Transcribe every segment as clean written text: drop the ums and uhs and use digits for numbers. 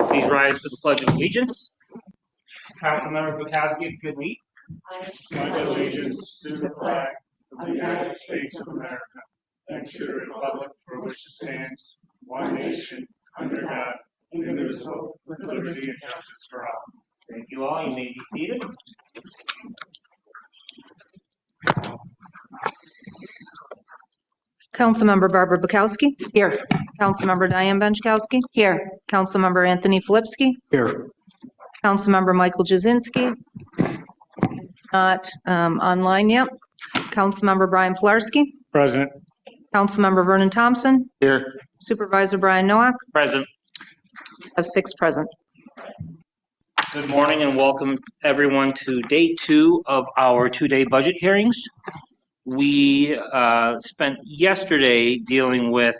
Please rise for the Pledge of Allegiance. Councilmember Bukowski, if you could meet. I pledge allegiance to the flag of the United States of America and to the republic for which it stands, one nation, under God, indivisible, with liberty and justice for all. Thank you all. You may be seated. Councilmember Barbara Bukowski. Here. Councilmember Diane Benchkowski. Here. Councilmember Anthony Filipski. Here. Councilmember Michael Jazinski. Not online yet. Councilmember Brian Pilarski. Present. Councilmember Vernon Thompson. Here. Supervisor Brian Nowak. Present. I have 6 present. Good morning and welcome everyone to day 2 of our 2-day budget hearings. We spent yesterday dealing with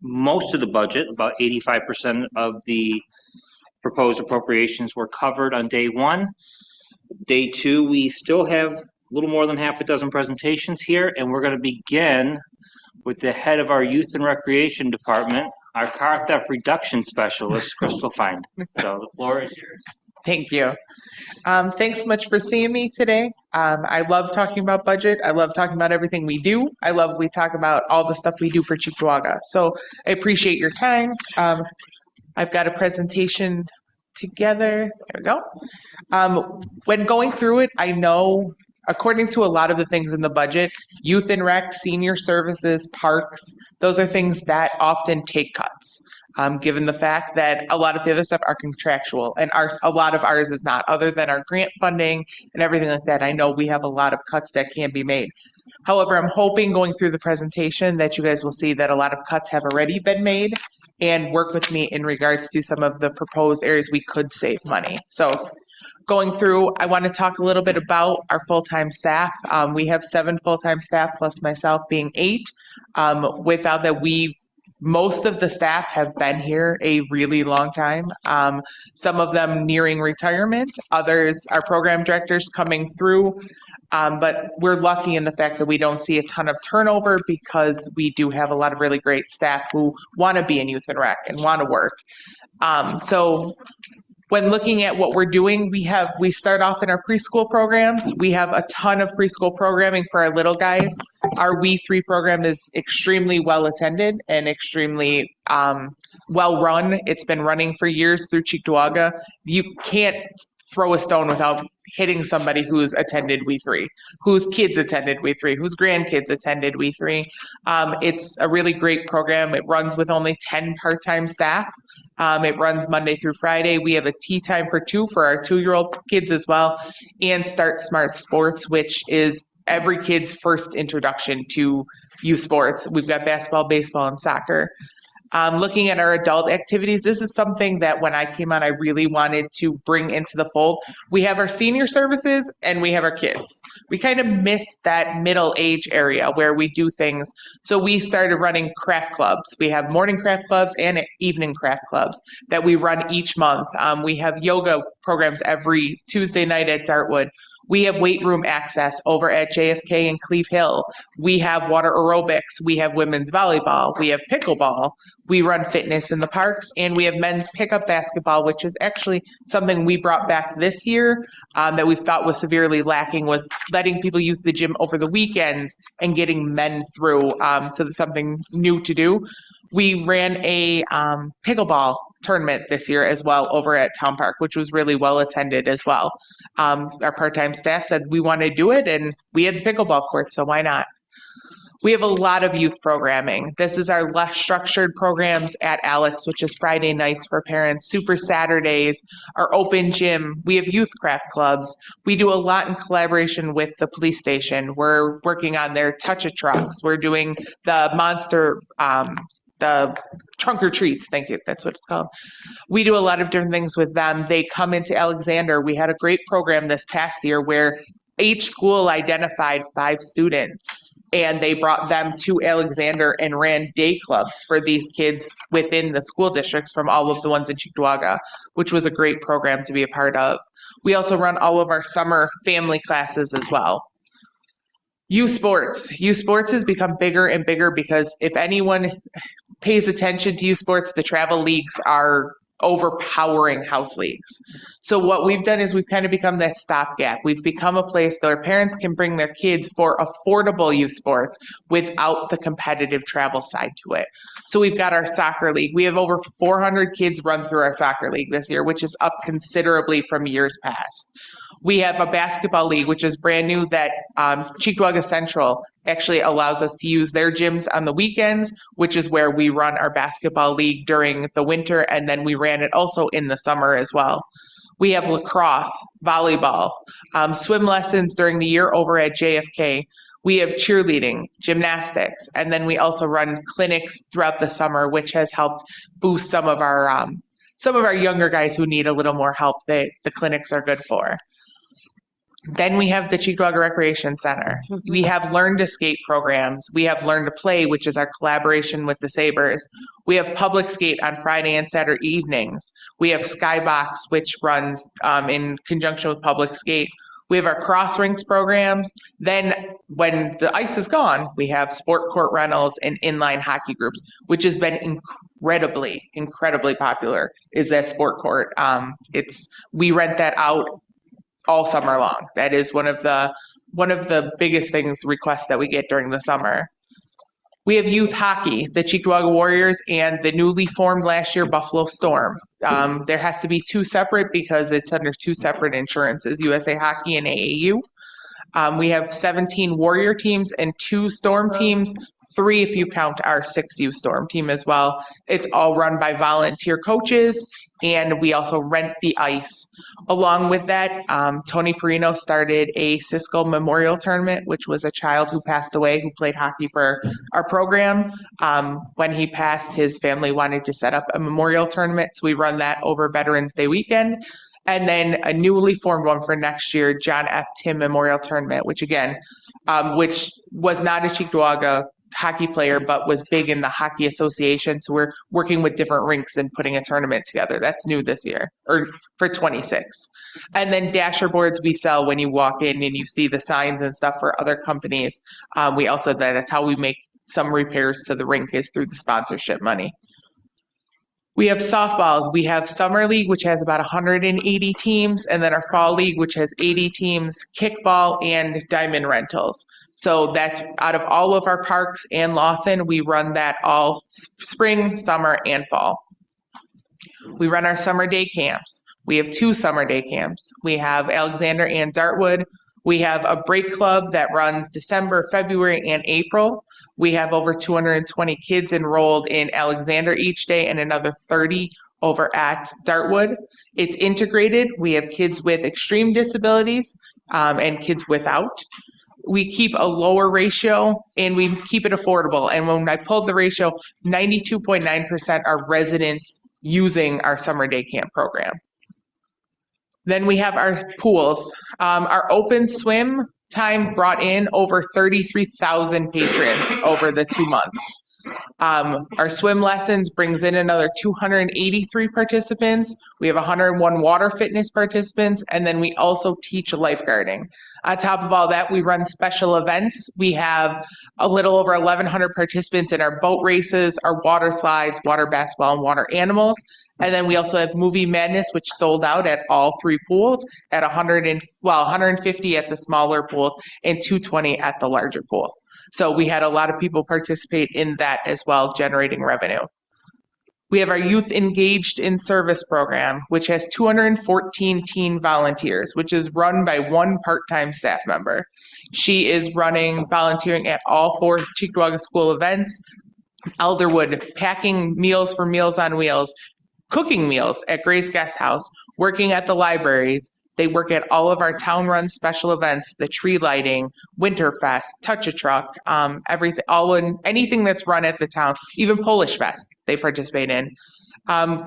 most of the budget. About 85% of the proposed appropriations were covered on day 1. Day 2, we still have a little more than half a dozen presentations here, and we're going to begin with the head of our Youth and Recreation Department, our car theft reduction specialist, Crystal Fine. So the floor is yours. Thank you. Thanks so much for seeing me today. I love talking about budget. I love talking about everything we do. I love we talk about all the stuff we do for Cheektowaga. So I appreciate your time. I've got a presentation together. There we go. When going through it, I know according to a lot of the things in the budget, youth and rec, senior services, parks, those are things that often take cuts. Given the fact that a lot of the other stuff are contractual and a lot of ours is not, other than our grant funding and everything like that. I know we have a lot of cuts that can be made. However, I'm hoping going through the presentation that you guys will see that a lot of cuts have already been made and work with me in regards to some of the proposed areas we could save money. So going through, I want to talk a little bit about our full-time staff. We have 7 full-time staff plus myself being 8. Without that, most of the staff have been here a really long time. Some of them nearing retirement, others are program directors coming through. But we're lucky in the fact that we don't see a ton of turnover because we do have a lot of really great staff who want to be in youth and rec and want to work. So when looking at what we're doing, we start off in our preschool programs. We have a ton of preschool programming for our little guys. Our We3 program is extremely well attended and extremely well run. It's been running for years through Cheektowaga. You can't throw a stone without hitting somebody who's attended We3, whose kids attended We3, whose grandkids attended We3. It's a really great program. It runs with only 10 part-time staff. It runs Monday through Friday. We have a tea time for 2 for our 2-year-old kids as well, and Start Smart Sports, which is every kid's first introduction to youth sports. We've got basketball, baseball, and soccer. Looking at our adult activities, this is something that when I came on, I really wanted to bring into the fold. We have our senior services and we have our kids. We kind of missed that middle age area where we do things. So we started running craft clubs. We have morning craft clubs and evening craft clubs that we run each month. We have yoga programs every Tuesday night at Dartwood. We have weight room access over at JFK and Cleve Hill. We have water aerobics. We have women's volleyball. We have pickleball. We run fitness in the parks, and we have men's pickup basketball, which is actually something we brought back this year that we thought was severely lacking, was letting people use the gym over the weekends and getting men through. So that's something new to do. We ran a pickleball tournament this year as well over at Town Park, which was really well attended as well. Our part-time staff said we want to do it, and we had the pickleball court, so why not? We have a lot of youth programming. This is our less structured programs at Alex, which is Friday nights for parents, Super Saturdays, our open gym. We have youth craft clubs. We do a lot in collaboration with the police station. We're working on their touch-a-trucks. We're doing the monster, the trunk or treats. Thank you. That's what it's called. We do a lot of different things with them. They come into Alexander. We had a great program this past year where each school identified 5 students and they brought them to Alexander and ran day clubs for these kids within the school districts from all of the ones in Cheektowaga, which was a great program to be a part of. We also run all of our summer family classes as well. Youth sports. Youth sports has become bigger and bigger because if anyone pays attention to youth sports, the travel leagues are overpowering house leagues. So what we've done is we've kind of become that stopgap. We've become a place where parents can bring their kids for affordable youth sports without the competitive travel side to it. So we've got our soccer league. We have over 400 kids run through our soccer league this year, which is up considerably from years past. We have a basketball league, which is brand new that Cheektowaga Central actually allows us to use their gyms on the weekends, which is where we run our basketball league during the winter, and then we ran it also in the summer as well. We have lacrosse, volleyball, swim lessons during the year over at JFK. We have cheerleading, gymnastics, and then we also run clinics throughout the summer, which has helped boost some of our younger guys who need a little more help that the clinics are good for. Then we have the Cheektowaga Recreation Center. We have Learn to Skate programs. We have Learn to Play, which is our collaboration with the Sabres. We have Public Skate on Friday and Saturday evenings. We have Skybox, which runs in conjunction with Public Skate. We have our cross rinks programs. Then when the ice is gone, we have sport court rentals and inline hockey groups, which has been incredibly popular, is that sport court. We rent that out all summer long. That is one of the biggest requests that we get during the summer. We have youth hockey, the Cheektowaga Warriors and the newly formed last year Buffalo Storm. There has to be 2 separate because it's under 2 separate insurances, USA Hockey and AAU. We have 17 Warrior teams and 2 Storm teams, 3 if you count our 6U Storm team as well. It's all run by volunteer coaches, and we also rent the ice. Along with that, Tony Perino started a Cisco Memorial Tournament, which was a child who passed away who played hockey for our program. When he passed, his family wanted to set up a memorial tournament, so we run that over Veterans Day weekend. And then a newly formed one for next year, John F. Tim Memorial Tournament, which was not a Cheektowaga hockey player, but was big in the hockey association. So we're working with different rinks and putting a tournament together. That's new this year, or for 26. And then dasher boards we sell when you walk in and you see the signs and stuff for other companies. That's how we make some repairs to the rink, is through the sponsorship money. We have softball. We have Summer League, which has about 180 teams, and then our Fall League, which has 80 teams, kickball, and diamond rentals. So that's out of all of our parks and Lawson, we run that all spring, summer, and fall. We run our summer day camps. We have 2 summer day camps. We have Alexander and Dartwood. We have a break club that runs December, February, and April. We have over 220 kids enrolled in Alexander each day and another 30 over at Dartwood. It's integrated. We have kids with extreme disabilities and kids without. We keep a lower ratio and we keep it affordable. And when I pulled the ratio, 92.9% are residents using our summer day camp program. Then we have our pools. Our open swim time brought in over 33,000 patrons over the 2 months. Our swim lessons brings in another 283 participants. We have 101 water fitness participants, and then we also teach lifeguarding. On top of all that, we run special events. We have a little over 1,100 participants in our boat races, our water slides, water basketball, and water animals. And then we also have Movie Madness, which sold out at all 3 pools at 150 at the smaller pools and 220 at the larger pool. So we had a lot of people participate in that as well, generating revenue. We have our Youth Engaged in Service program, which has 214 teen volunteers, which is run by one part-time staff member. She is volunteering at all 4 Cheektowaga school events, Elderwood, packing meals for Meals on Wheels, cooking meals at Gray's Guest House, working at the libraries. They work at all of our town-run special events, the tree lighting, Winterfest, Touch a Truck, everything, anything that's run at the town, even Polish Fest they participate in.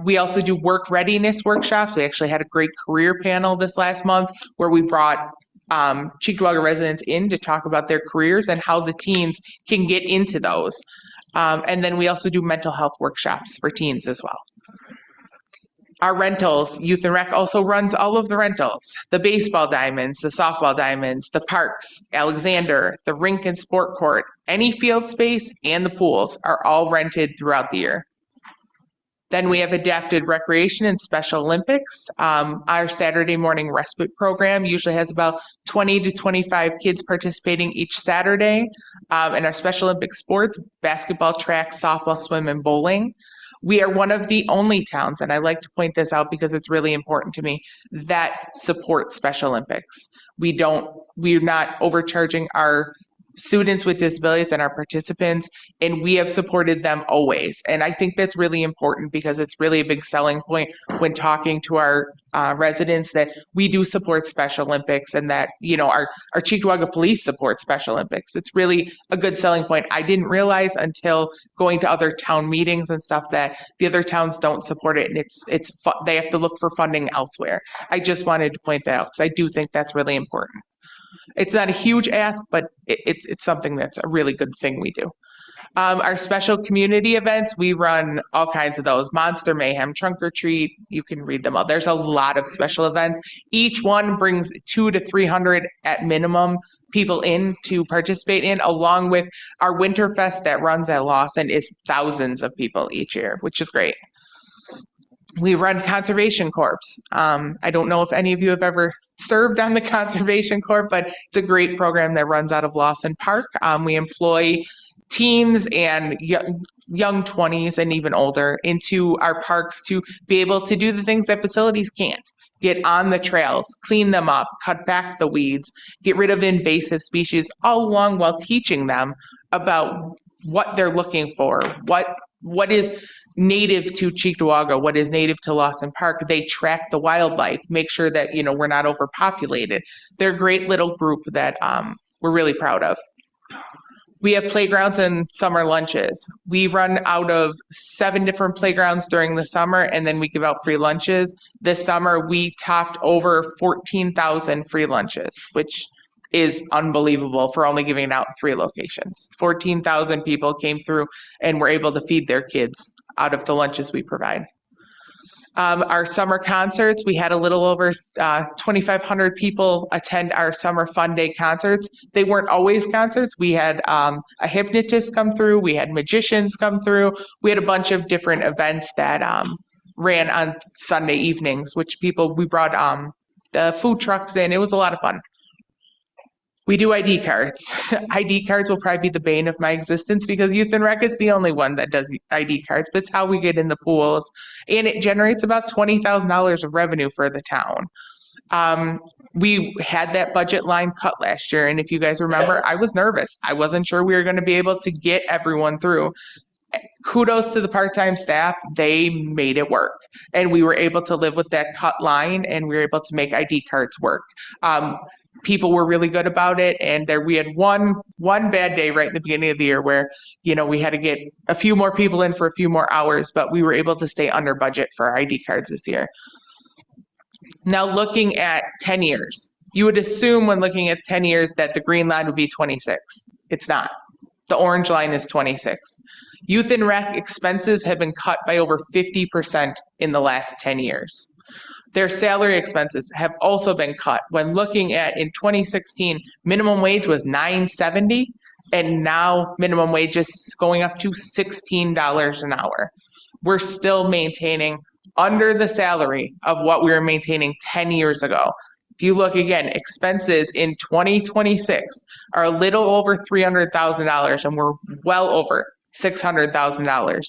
We also do work readiness workshops. We actually had a great career panel this last month where we brought Cheektowaga residents in to talk about their careers and how the teens can get into those. And then we also do mental health workshops for teens as well. Our rentals, Youth and Rec also runs all of the rentals, the baseball diamonds, the softball diamonds, the parks, Alexander, the rink and sport court, any field space and the pools are all rented throughout the year. Then we have adapted recreation and Special Olympics. Our Saturday morning respite program usually has about 20 to 25 kids participating each Saturday. And our Special Olympic sports, basketball, track, softball, swim, and bowling. We are one of the only towns, and I like to point this out because it's really important to me, that support Special Olympics. We're not overcharging our students with disabilities and our participants, and we have supported them always. And I think that's really important because it's really a big selling point when talking to our residents that we do support Special Olympics and that, our Cheektowaga police support Special Olympics. It's really a good selling point. I didn't realize until going to other town meetings and stuff that the other towns don't support it, and they have to look for funding elsewhere. I just wanted to point that out because I do think that's really important. It's not a huge ask, but it's something that's a really good thing we do. Our special community events, we run all kinds of those. Monster Mayhem, Trunk or Treat, you can read them all. There's a lot of special events. Each one brings 200 to 300 at minimum people in to participate in, along with our Winterfest that runs at Lawson is thousands of people each year, which is great. We run Conservation Corps. I don't know if any of you have ever served on the Conservation Corps, but it's a great program that runs out of Lawson Park. We employ teens and young 20s and even older into our parks to be able to do the things that facilities can't. Get on the trails, clean them up, cut back the weeds, get rid of invasive species, all along while teaching them about what they're looking for, what is native to Cheektowaga, what is native to Lawson Park. They track the wildlife, make sure that, we're not overpopulated. They're a great little group that we're really proud of. We have playgrounds and summer lunches. We run out of 7 different playgrounds during the summer, and then we give out free lunches. This summer, we topped over 14,000 free lunches, which is unbelievable for only giving out 3 locations. 14,000 people came through and were able to feed their kids out of the lunches we provide. Our summer concerts, we had a little over 2,500 people attend our Summer Fun Day concerts. They weren't always concerts. We had a hypnotist come through. We had magicians come through. We had a bunch of different events that ran on Sunday evenings, we brought the food trucks in. It was a lot of fun. We do ID cards. ID cards will probably be the bane of my existence because Youth and Rec is the only one that does ID cards, but it's how we get in the pools. And it generates about $20,000 of revenue for the town. We had that budget line cut last year, and if you guys remember, I was nervous. I wasn't sure we were going to be able to get everyone through. Kudos to the part-time staff. They made it work, and we were able to live with that cut line, and we were able to make ID cards work. People were really good about it, and we had one bad day right in the beginning of the year where we had to get a few more people in for a few more hours, but we were able to stay under budget for our ID cards this year. Now looking at 10 years, you would assume when looking at 10 years that the green line would be 26. It's not. The orange line is 26. Youth and Rec expenses have been cut by over 50% in the last 10 years. Their salary expenses have also been cut. When looking at in 2016, minimum wage was $9.70, and now minimum wage is going up to $16 an hour. We're still maintaining under the salary of what we were maintaining 10 years ago. If you look again, expenses in 2026 are a little over $300,000, and we're well over $600,000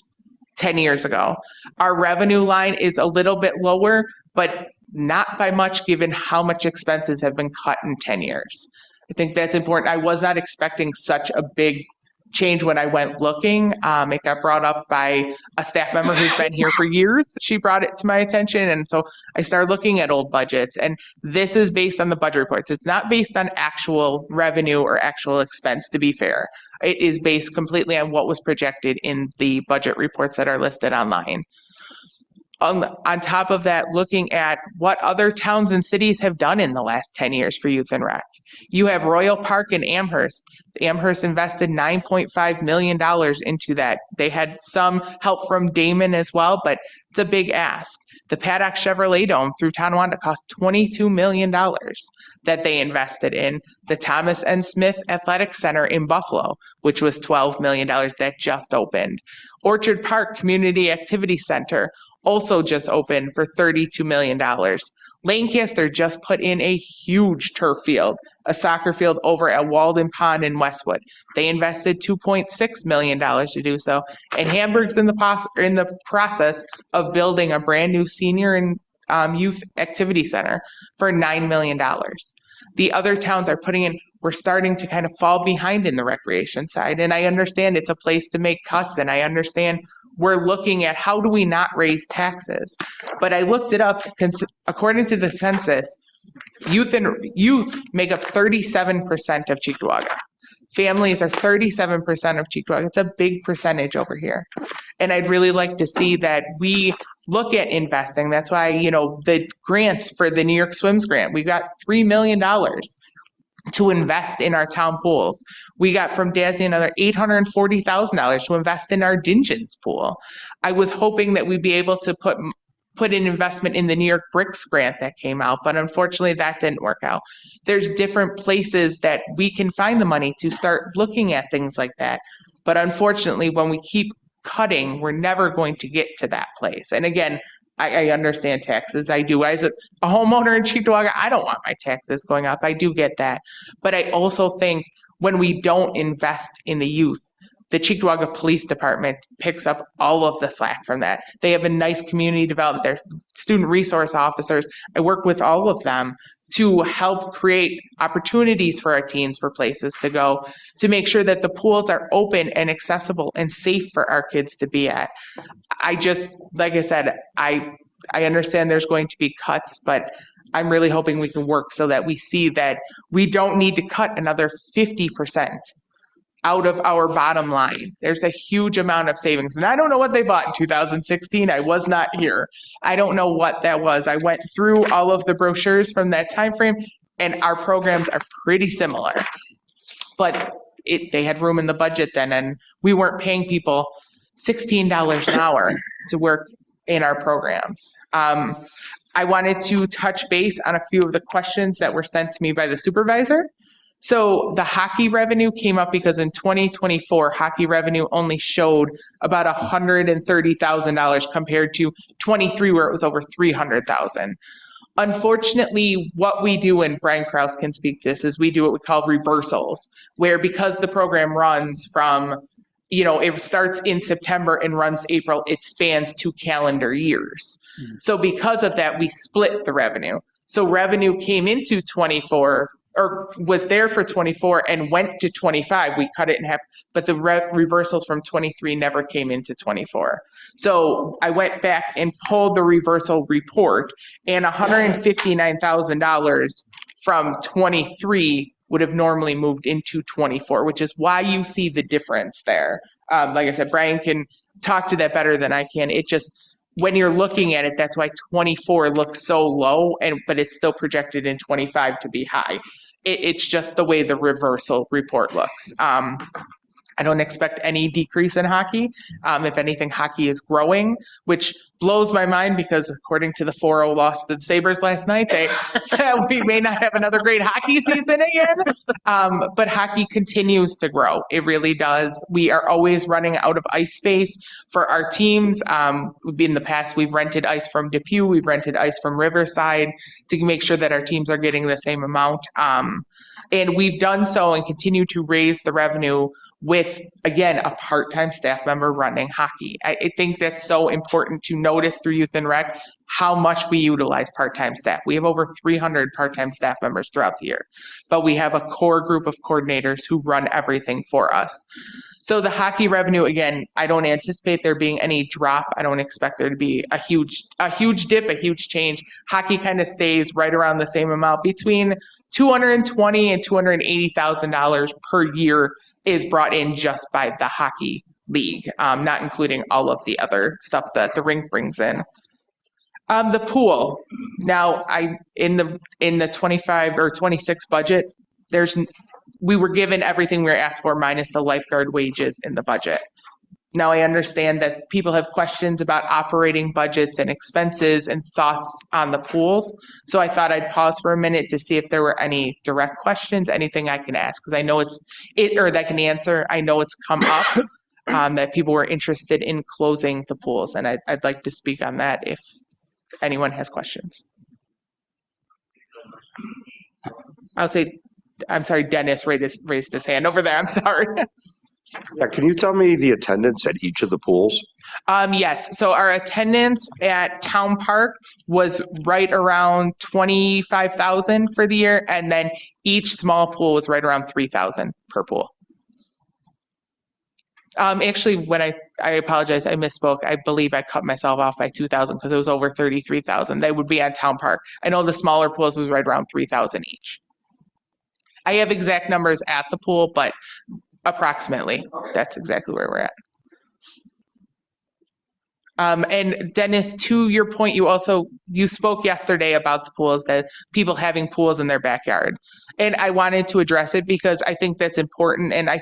10 years ago. Our revenue line is a little bit lower, but not by much given how much expenses have been cut in 10 years. I think that's important. I was not expecting such a big change when I went looking. It got brought up by a staff member who's been here for years. She brought it to my attention. And so I started looking at old budgets. And this is based on the budget reports. It's not based on actual revenue or actual expense, to be fair. It is based completely on what was projected in the budget reports that are listed online. On top of that, looking at what other towns and cities have done in the last 10 years for youth and rec. You have Royal Park and Amherst. Amherst invested $9.5 million into that. They had some help from Damon as well, but it's a big ask. The Paddock Chevrolet Dome through Tonawanda cost $22 million that they invested in. The Thomas N. Smith Athletic Center in Buffalo, which was $12 million that just opened. Orchard Park Community Activity Center also just opened for $32 million. Lancaster just put in a huge turf field, a soccer field over at Walden Pond in Westwood. They invested $2.6 million to do so. And Hamburg's in the process of building a brand new senior and youth activity center for $9 million. The other towns are putting in, we're starting to kind of fall behind in the recreation side. And I understand it's a place to make cuts, and I understand we're looking at how do we not raise taxes. But I looked it up, according to the census, youth make up 37% of Cheektowaga. Families are 37% of Cheektowaga. It's a big percentage over here. And I'd really like to see that we look at investing. That's why, the grants for the New York Swims grant, we got $3 million to invest in our town pools. We got from DASNY another $840,000 to invest in our Dingens pool. I was hoping that we'd be able to put an investment in the New York Bricks grant that came out, but unfortunately that didn't work out. There's different places that we can find the money to start looking at things like that. But unfortunately, when we keep cutting, we're never going to get to that place. And again, I understand taxes. I do. As a homeowner in Cheektowaga, I don't want my taxes going up. I do get that. But I also think when we don't invest in the youth, the Cheektowaga Police Department picks up all of the slack from that. They have a nice community development. Their student resource officers, I work with all of them to help create opportunities for our teens for places to go, to make sure that the pools are open and accessible and safe for our kids to be at. Like I said, I understand there's going to be cuts, but I'm really hoping we can work so that we see that we don't need to cut another 50% out of our bottom line. There's a huge amount of savings. And I don't know what they bought in 2016. I was not here. I don't know what that was. I went through all of the brochures from that time frame, and our programs are pretty similar. But they had room in the budget then, and we weren't paying people $16 an hour to work in our programs. I wanted to touch base on a few of the questions that were sent to me by the supervisor. So the hockey revenue came up because in 2024, hockey revenue only showed about $130,000 compared to 23, where it was over $300,000. Unfortunately, what we do, and Brian Krause can speak to this, is we do what we call reversals, where because the program runs from, it starts in September and runs April, it spans 2 calendar years. So because of that, we split the revenue. So revenue came into 24, or was there for 24 and went to 25. We cut it in half, but the reversals from 23 never came into 24. So I went back and pulled the reversal report, and $159,000 from 23 would have normally moved into 24, which is why you see the difference there. Like I said, Brian can talk to that better than I can. It just, when you're looking at it, that's why 24 looks so low, but it's still projected in 25 to be high. It's just the way the reversal report looks. I don't expect any decrease in hockey. If anything, hockey is growing, which blows my mind because according to the 4-0 loss to the Sabres last night, we may not have another great hockey season again. But hockey continues to grow. It really does. We are always running out of ice space for our teams. In the past, we've rented ice from Depew. We've rented ice from Riverside to make sure that our teams are getting the same amount. And we've done so and continue to raise the revenue with, again, a part-time staff member running hockey. I think that's so important to notice through Youth and Rec how much we utilize part-time staff. We have over 300 part-time staff members throughout the year, but we have a core group of coordinators who run everything for us. So the hockey revenue, again, I don't anticipate there being any drop. I don't expect there to be a huge dip, a huge change. Hockey kind of stays right around the same amount. Between $220,000 and $280,000 per year is brought in just by the hockey league, not including all of the other stuff that the rink brings in. The pool. Now, in the 25 or 26 budget, we were given everything we were asked for minus the lifeguard wages in the budget. Now, I understand that people have questions about operating budgets and expenses and thoughts on the pools. So I thought I'd pause for a minute to see if there were any direct questions, anything I can ask, because I know that I can answer. I know it's come up that people were interested in closing the pools, and I'd like to speak on that if anyone has questions. I'll say, I'm sorry, Dennis raised his hand over there. I'm sorry. Yeah, can you tell me the attendance at each of the pools? Yes. So our attendance at Town Park was right around 25,000 for the year, and then each small pool was right around 3,000 per pool. Actually, when I apologize, I misspoke. I believe I cut myself off by 2,000 because it was over 33,000. They would be at Town Park. I know the smaller pools was right around 3,000 each. I have exact numbers at the pool, but approximately, that's exactly where we're at. And Dennis, to your point, you spoke yesterday about the pools, that people having pools in their backyard. And I wanted to address it because I think that's important. And I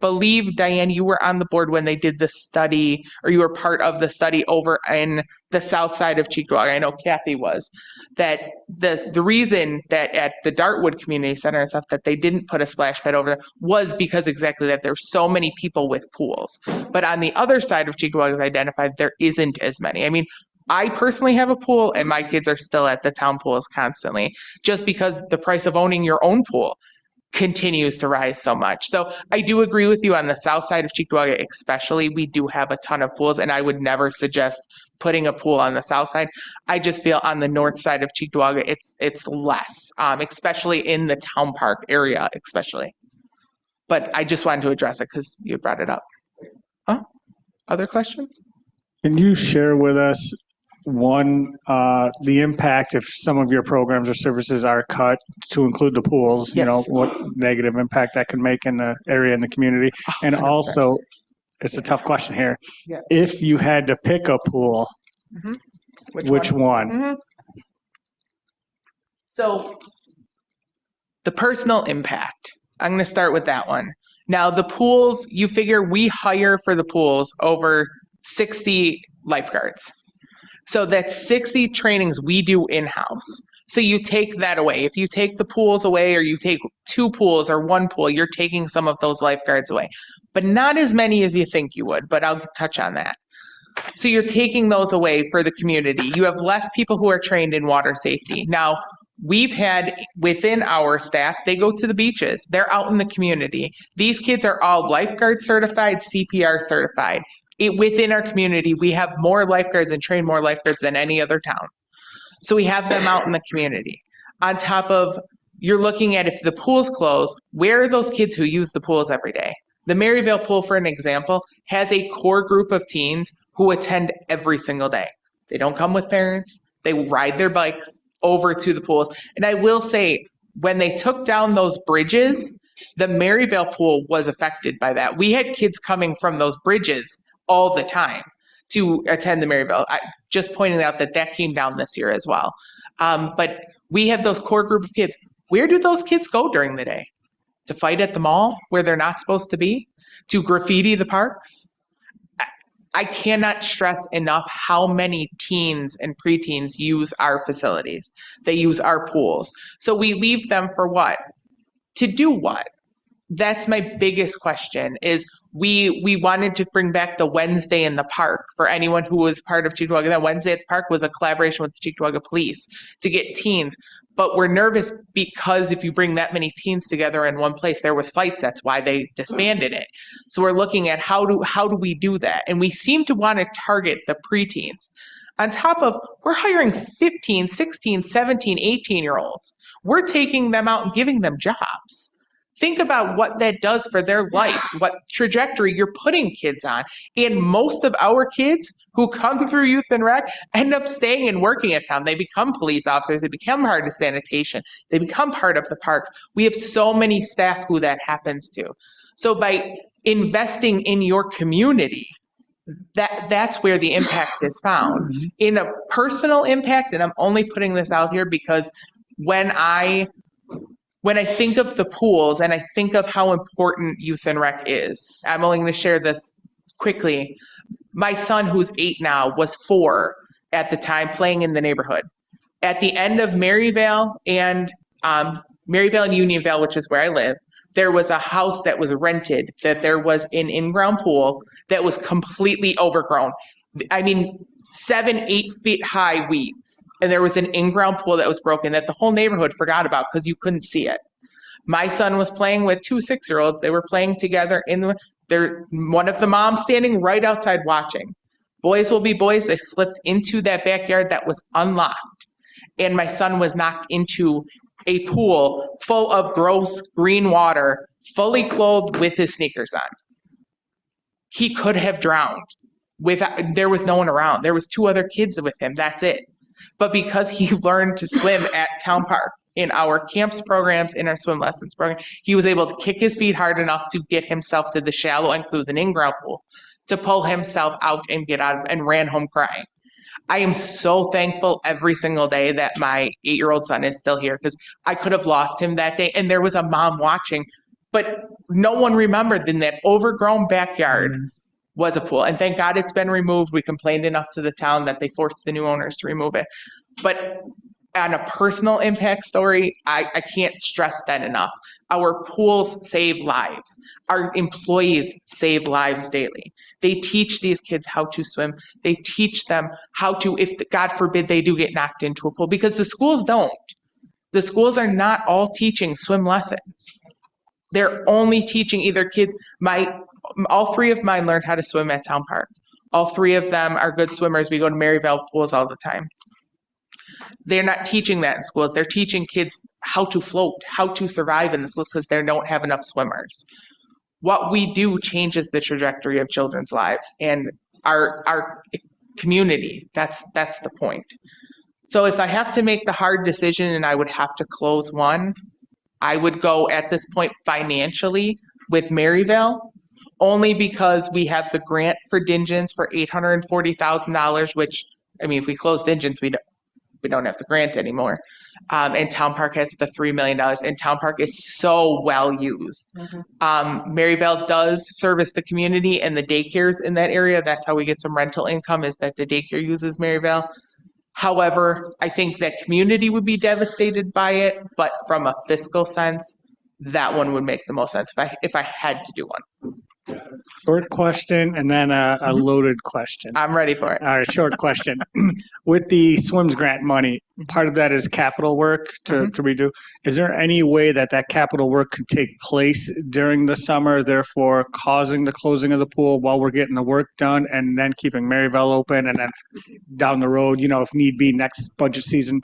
believe, Diane, you were on the board when they did the study, or you were part of the study over in the south side of Cheektowaga. I know Kathy was. That the reason that at the Dartwood Community Center and stuff that they didn't put a splash pad over there was because exactly that there's so many people with pools. But on the other side of Cheektowaga, as identified, there isn't as many. I mean, I personally have a pool, and my kids are still at the town pools constantly, just because the price of owning your own pool continues to rise so much. So I do agree with you on the south side of Cheektowaga, especially. We do have a ton of pools, and I would never suggest putting a pool on the south side. I just feel on the north side of Cheektowaga, it's less, especially in the town park area, especially. But I just wanted to address it because you brought it up. Other questions? Can you share with us the impact if some of your programs or services are cut to include the pools, Yes. what negative impact that can make in the area and the community? And 100%. also, it's a tough question here. Yeah. If you had to pick a pool, which one? Mm-hmm. So the personal impact, I'm going to start with that one. Now the pools, you figure we hire for the pools over 60 lifeguards. So that's 60 trainings we do in-house. So you take that away. If you take the pools away, or you take 2 pools or 1 pool, you're taking some of those lifeguards away. But not as many as you think you would, but I'll touch on that. So you're taking those away for the community. You have less people who are trained in water safety. Now, we've had within our staff, they go to the beaches. They're out in the community. These kids are all lifeguard certified, CPR certified. Within our community, we have more lifeguards and train more lifeguards than any other town. So we have them out in the community. On top of, you're looking at if the pool's closed, where are those kids who use the pools every day? The Maryvale pool, for an example, has a core group of teens who attend every single day. They don't come with parents. They ride their bikes over to the pools. And I will say, when they took down those bridges, the Maryvale pool was affected by that. We had kids coming from those bridges all the time to attend the Maryvale. Just pointing out that came down this year as well. But we have those core group of kids. Where do those kids go during the day? To fight at the mall where they're not supposed to be? To graffiti the parks? I cannot stress enough how many teens and preteens use our facilities. They use our pools. So we leave them for what? To do what? that's my biggest question is we wanted to bring back the Wednesday in the park for anyone who was part of Cheektowaga. That Wednesday at the park was a collaboration with the Cheektowaga Police to get teens. But we're nervous because if you bring that many teens together in one place, there was fights. That's why they disbanded it. So we're looking at how do we do that? And we seem to want to target the preteens. On top of, we're hiring 15, 16, 17, 18-year-olds. We're taking them out and giving them jobs. Think about what that does for their life, what trajectory you're putting kids on. And most of our kids who come through Youth and Rec end up staying and working at town. They become police officers. They become part of sanitation. They become part of the parks. We have so many staff who that happens to. So by investing in your community, that's where the impact is found. In a personal impact, and I'm only putting this out here because when I think of the pools and I think of how important Youth and Rec is, I'm only going to share this quickly. My son, who's 8 now, was 4 at the time playing in the neighborhood. At the end of Maryvale and Unionvale, which is where I live, there was a house that was rented, that there was an in-ground pool that was completely overgrown. I mean, 7-8 feet high weeds. And there was an in-ground pool that was broken that the whole neighborhood forgot about because you couldn't see it. My son was playing with 2 6-year-olds. They were playing together one of the moms standing right outside watching. Boys will be boys. They slipped into that backyard that was unlocked. And my son was knocked into a pool full of gross green water, fully clothed with his sneakers on. He could have drowned. There was no one around. There was 2 other kids with him. That's it. But because he learned to swim at Town Park in our camps programs, in our swim lessons program, he was able to kick his feet hard enough to get himself to the shallow end, because it was an in-ground pool, to pull himself out and get out of, and ran home crying. I am so thankful every single day that my 8-year-old son is still here, because I could have lost him that day. And there was a mom watching, but no one remembered in that overgrown backyard was a pool. And thank God it's been removed. We complained enough to the town that they forced the new owners to remove it. But on a personal impact story, I can't stress that enough. Our pools save lives. Our employees save lives daily. They teach these kids how to swim. They teach them how to, if God forbid they do get knocked into a pool, because the schools don't. The schools are not all teaching swim lessons. They're only teaching either kids. All 3 of mine learned how to swim at Town Park. All 3 of them are good swimmers. We go to Maryvale pools all the time. They're not teaching that in schools. They're teaching kids how to float, how to survive in the schools, because they don't have enough swimmers. What we do changes the trajectory of children's lives and our community. That's the point. So if I have to make the hard decision and I would have to close one, I would go at this point financially with Maryvale, only because we have the grant for Dingens for $840,000, which, I mean, if we close Dingens, we don't have the grant anymore. And Town Park has the $3 million, and Town Park is so well used. Maryvale does service the community and the daycares in that area. That's how we get some rental income, is that the daycare uses Maryvale. However, I think that community would be devastated by it, but from a fiscal sense, that one would make the most sense if I had to do one. Short question and then a loaded question. I'm ready for it. All right, short question. With the SWIMS grant money, part of that is capital work to redo. Is there any way that capital work could take place during the summer, therefore causing the closing of the pool while we're getting the work done, and then keeping Maryvale open, and then down the road, if need be, next budget season,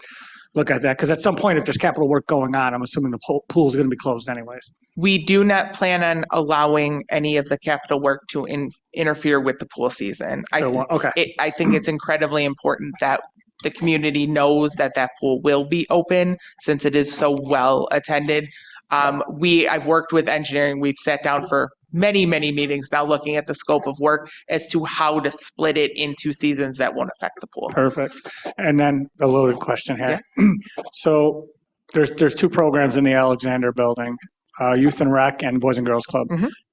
look at that? Because at some point, if there's capital work going on, I'm assuming the pool is going to be closed anyways. We do not plan on allowing any of the capital work to interfere with the pool season. Okay. I think it's incredibly important that the community knows that pool will be open, since it is so well attended. I've worked with engineering. We've sat down for many, many meetings now looking at the scope of work as to how to split it into seasons that won't affect the pool. Perfect. And then a loaded question here. Yeah. So there's 2 programs in the Alexander building, Youth and Rec and Boys and Girls Club.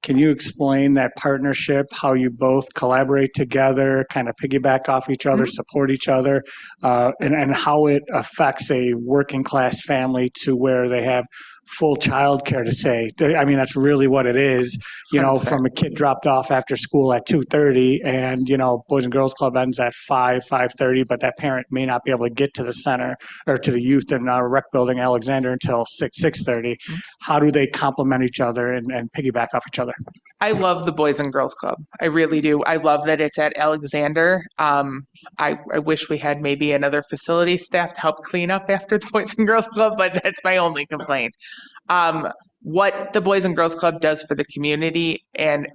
Can you explain that partnership, how you both collaborate together, kind of piggyback off each other, support each other, and how it affects a working class family to where they have full childcare to say? I mean, that's really what it is, 100%. from a kid dropped off after school at 2:30 and, Boys and Girls Club ends at 5:30, but that parent may not be able to get to the center or to the youth and rec building Alexander until 6:30. How do they complement each other and piggyback off each other? I love the Boys and Girls Club. I really do. I love that it's at Alexander. I wish we had maybe another facility staff to help clean up after the Boys and Girls Club, but that's my only complaint. What the Boys and Girls Club does for the community and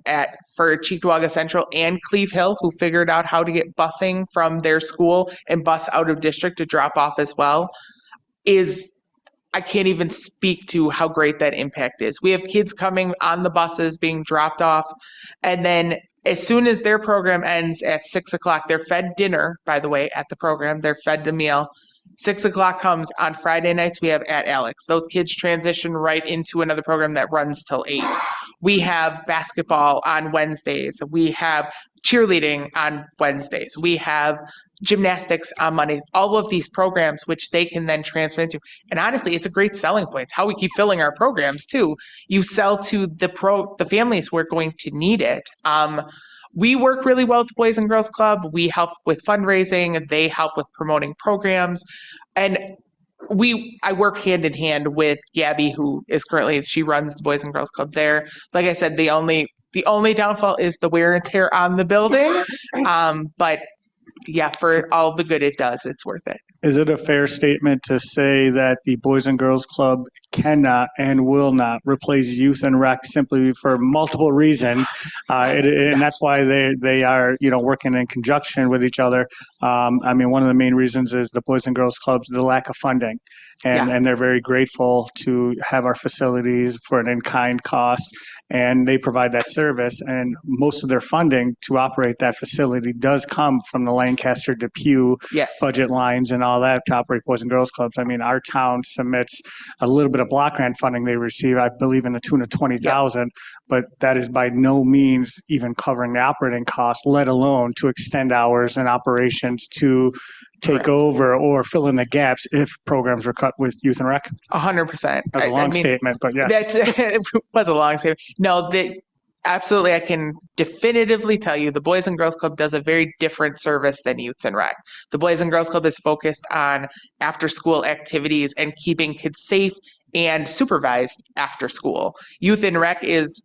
for Cheektowaga Central and Cleve Hill, who figured out how to get busing from their school and bus out of district to drop off as well, is I can't even speak to how great that impact is. We have kids coming on the buses being dropped off, and then as soon as their program ends at 6:00, they're fed dinner, by the way, at the program. They're fed the meal. 6:00 comes on Friday nights, we have at Alex. Those kids transition right into another program that runs till 8. We have basketball on Wednesdays. We have cheerleading on Wednesdays. We have gymnastics on Mondays. All of these programs, which they can then transfer into. And honestly, it's a great selling point. It's how we keep filling our programs too. You sell to the families who are going to need it. We work really well with the Boys and Girls Club. We help with fundraising. They help with promoting programs. And I work hand in hand with Gabby, who is she runs the Boys and Girls Club there. Like I said, the only downfall is the wear and tear on the building. But yeah, for all the good it does, it's worth it. Is it a fair statement to say that the Boys and Girls Club cannot and will not replace youth and rec simply for multiple reasons? And that's why they are, working in conjunction with each other. I mean, one of the main reasons is the Boys and Girls Clubs, the lack of funding. And they're very grateful to have our facilities for an in-kind cost, and they provide that service. And most of their funding to operate that facility does come from the Lancaster Depew budget lines and all that to operate Boys and Girls Clubs. I mean, our town submits a little bit of block grant funding they receive, I believe, in the tune of $20,000, but that is by no means even covering the operating costs, let alone to extend hours and operations to take over or fill in the gaps if programs were cut with youth and rec. 100%. That's a long statement, but yes. It was a long statement. No, absolutely, I can definitively tell you the Boys and Girls Club does a very different service than Youth and Rec. The Boys and Girls Club is focused on after-school activities and keeping kids safe and supervised after school. Youth and Rec is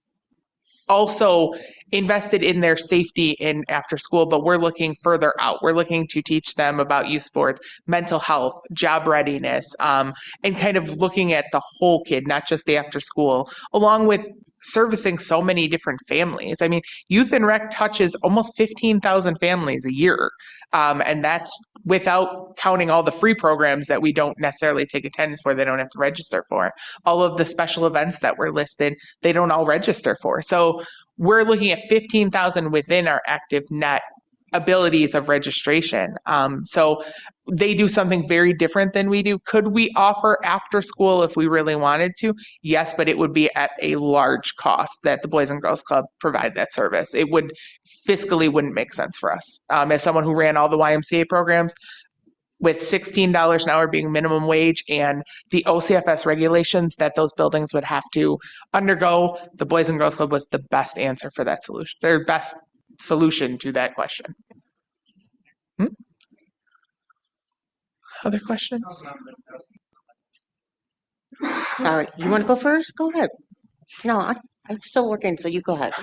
also invested in their safety in after school, but we're looking further out. We're looking to teach them about youth sports, mental health, job readiness, and kind of looking at the whole kid, not just the after school, along with servicing so many different families. I mean, Youth and Rec touches almost 15,000 families a year. And that's without counting all the free programs that we don't necessarily take attendance for, they don't have to register for. All of the special events that were listed, they don't all register for. So we're looking at 15,000 within our active net abilities of registration. So they do something very different than we do. Could we offer after school if we really wanted to? Yes, but it would be at a large cost that the Boys and Girls Club provide that service. It would fiscally wouldn't make sense for us. As someone who ran all the YMCA programs, with $16 an hour being minimum wage and the OCFS regulations that those buildings would have to undergo, the Boys and Girls Club was the best answer for that solution, their best solution to that question. Other questions? All right, you want to go first? Go ahead. No, I'm still working, so you go ahead.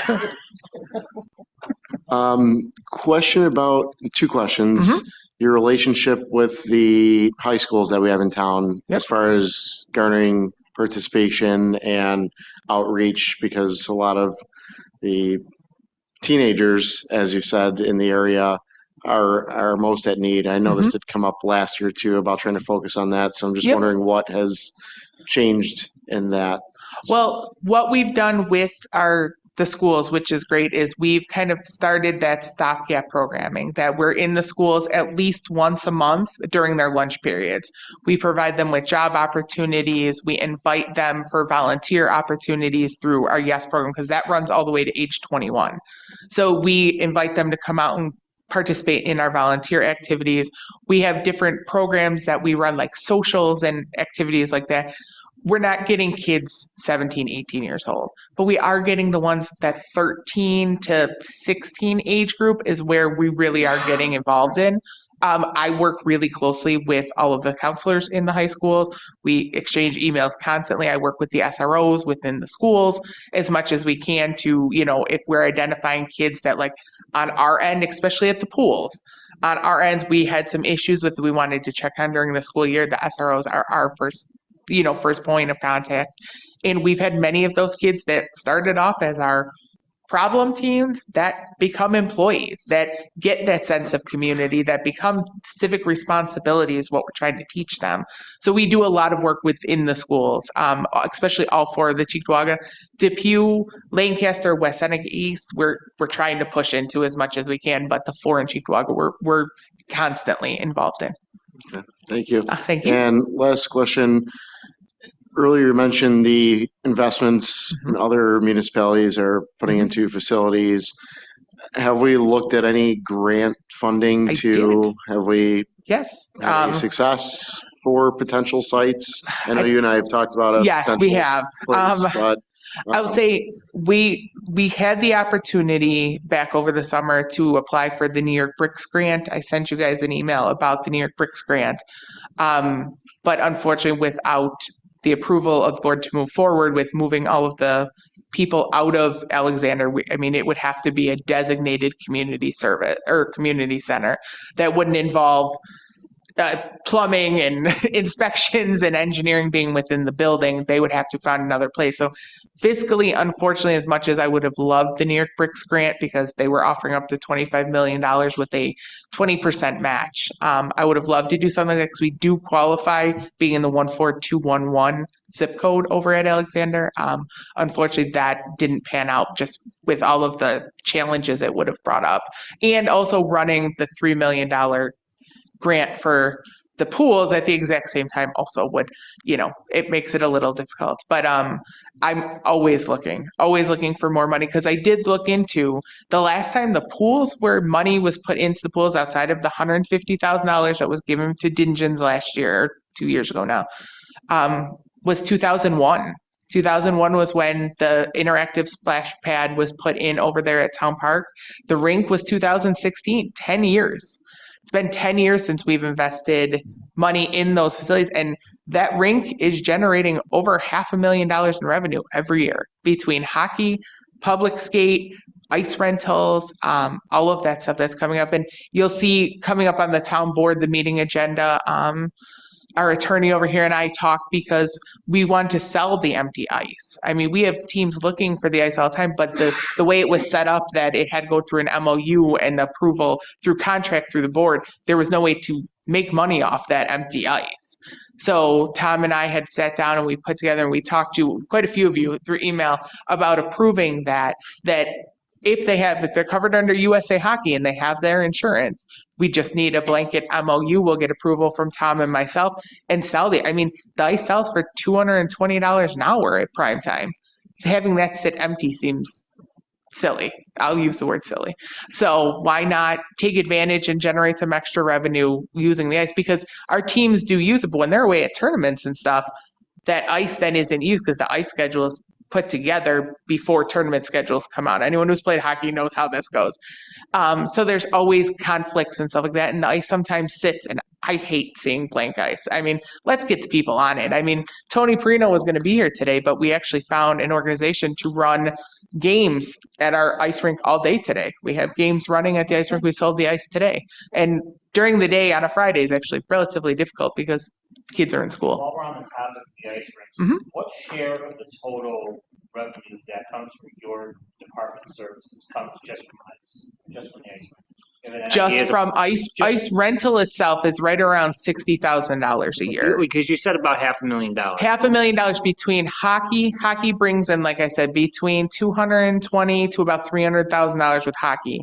Question about 2 questions. Your relationship with the high schools that we have in town as far as garnering participation and outreach, because a lot of the teenagers, as you said, in the area are most at need. I know this did come up last year too about trying to focus on that. So I'm just wondering what has changed in that. Well, what we've done with the the schools, which is great, is we've kind of started that stopgap programming that we're in the schools at least once a month during their lunch periods. We provide them with job opportunities. We invite them for volunteer opportunities through our YES program, because that runs all the way to age 21. So we invite them to come out and participate in our volunteer activities. We have different programs that we run, like socials and activities like that. We're not getting kids 17, 18 years old, but we are getting the ones that 13 to 16 age group is where we really are getting involved in. I work really closely with all of the counselors in the high schools. We exchange emails constantly. I work with the SROs within the schools as much as we can to, if we're identifying kids that, like, on our end, especially at the pools, on our ends, we had some issues with we wanted to check on during the school year. The SROs are our first point of contact. And we've had many of those kids that started off as our problem teens that become employees, that get that sense of community, that become civic responsibility is what we're trying to teach them. So we do a lot of work within the schools, especially all four of the Cheektowaga, Depew, Lancaster, West Seneca East, we're trying to push into as much as we can, but the four in Cheektowaga we're constantly involved in. Okay, thank you. Thank you. And last question. Earlier you mentioned the investments other municipalities are putting into facilities. Have we looked at any grant funding have we Yes. had any success for potential sites? I know you and I have talked about it. Yes, we have. But I would say we had the opportunity back over the summer to apply for the New York Bricks grant. I sent you guys an email about the New York Bricks grant. But unfortunately, without the approval of the board to move forward with moving all of the people out of Alexander, it would have to be a designated community service or community center that wouldn't involve plumbing and inspections and engineering being within the building. They would have to find another place. So fiscally, unfortunately, as much as I would have loved the New York Bricks grant because they were offering up to $25 million with a 20% match, I would have loved to do something like that because we do qualify being in the 14211 zip code over at Alexander. Unfortunately, that didn't pan out just with all of the challenges it would have brought up. And also running the $3 million grant for the pools at the exact same time also would, it makes it a little difficult. But I'm always looking for more money, because I did look into the last time the pools where money was put into the pools outside of the $150,000 that was given to Dingens last year, or 2 years ago now, was 2001. 2001 was when the interactive splash pad was put in over there at Town Park. The rink was 2016, 10 years. It's been 10 years since we've invested money in those facilities, and that rink is generating over $500,000 in revenue every year between hockey, public skate, ice rentals, all of that stuff that's coming up. And you'll see coming up on the town board, the meeting agenda, our attorney over here and I talk because we want to sell the empty ice. We have teams looking for the ice all the time, but the way it was set up that it had to go through an MOU and approval through contract through the board, there was no way to make money off that empty ice. So Tom and I had sat down and we put together and we talked to quite a few of you through email about approving that if they're covered under USA Hockey and they have their insurance, we just need a blanket MOU. We'll get approval from Tom and myself and sell the ice sells for $220 an hour at prime time. So having that sit empty seems silly. I'll use the word silly. So why not take advantage and generate some extra revenue using the ice? Because our teams do use it, but when they're away at tournaments and stuff, that ice then isn't used because the ice schedule is put together before tournament schedules come out. Anyone who's played hockey knows how this goes. So there's always conflicts and stuff like that. And the ice sometimes sits, and I hate seeing blank ice. Let's get the people on it. Tony Perino was going to be here today, but we actually found an organization to run games at our ice rink all day today. We have games running at the ice rink. We sold the ice today. And during the day on a Friday is actually relatively difficult because kids are in school. While we're on the topic of the ice rinks, what share of the total revenue that comes from your department services comes just from ice, just from the ice rink? Just from ice rental itself is right around $60,000 a year. Because you said about $500,000. $500,000 between hockey. Hockey brings in, like I said, between $220,000 to about $300,000 with hockey.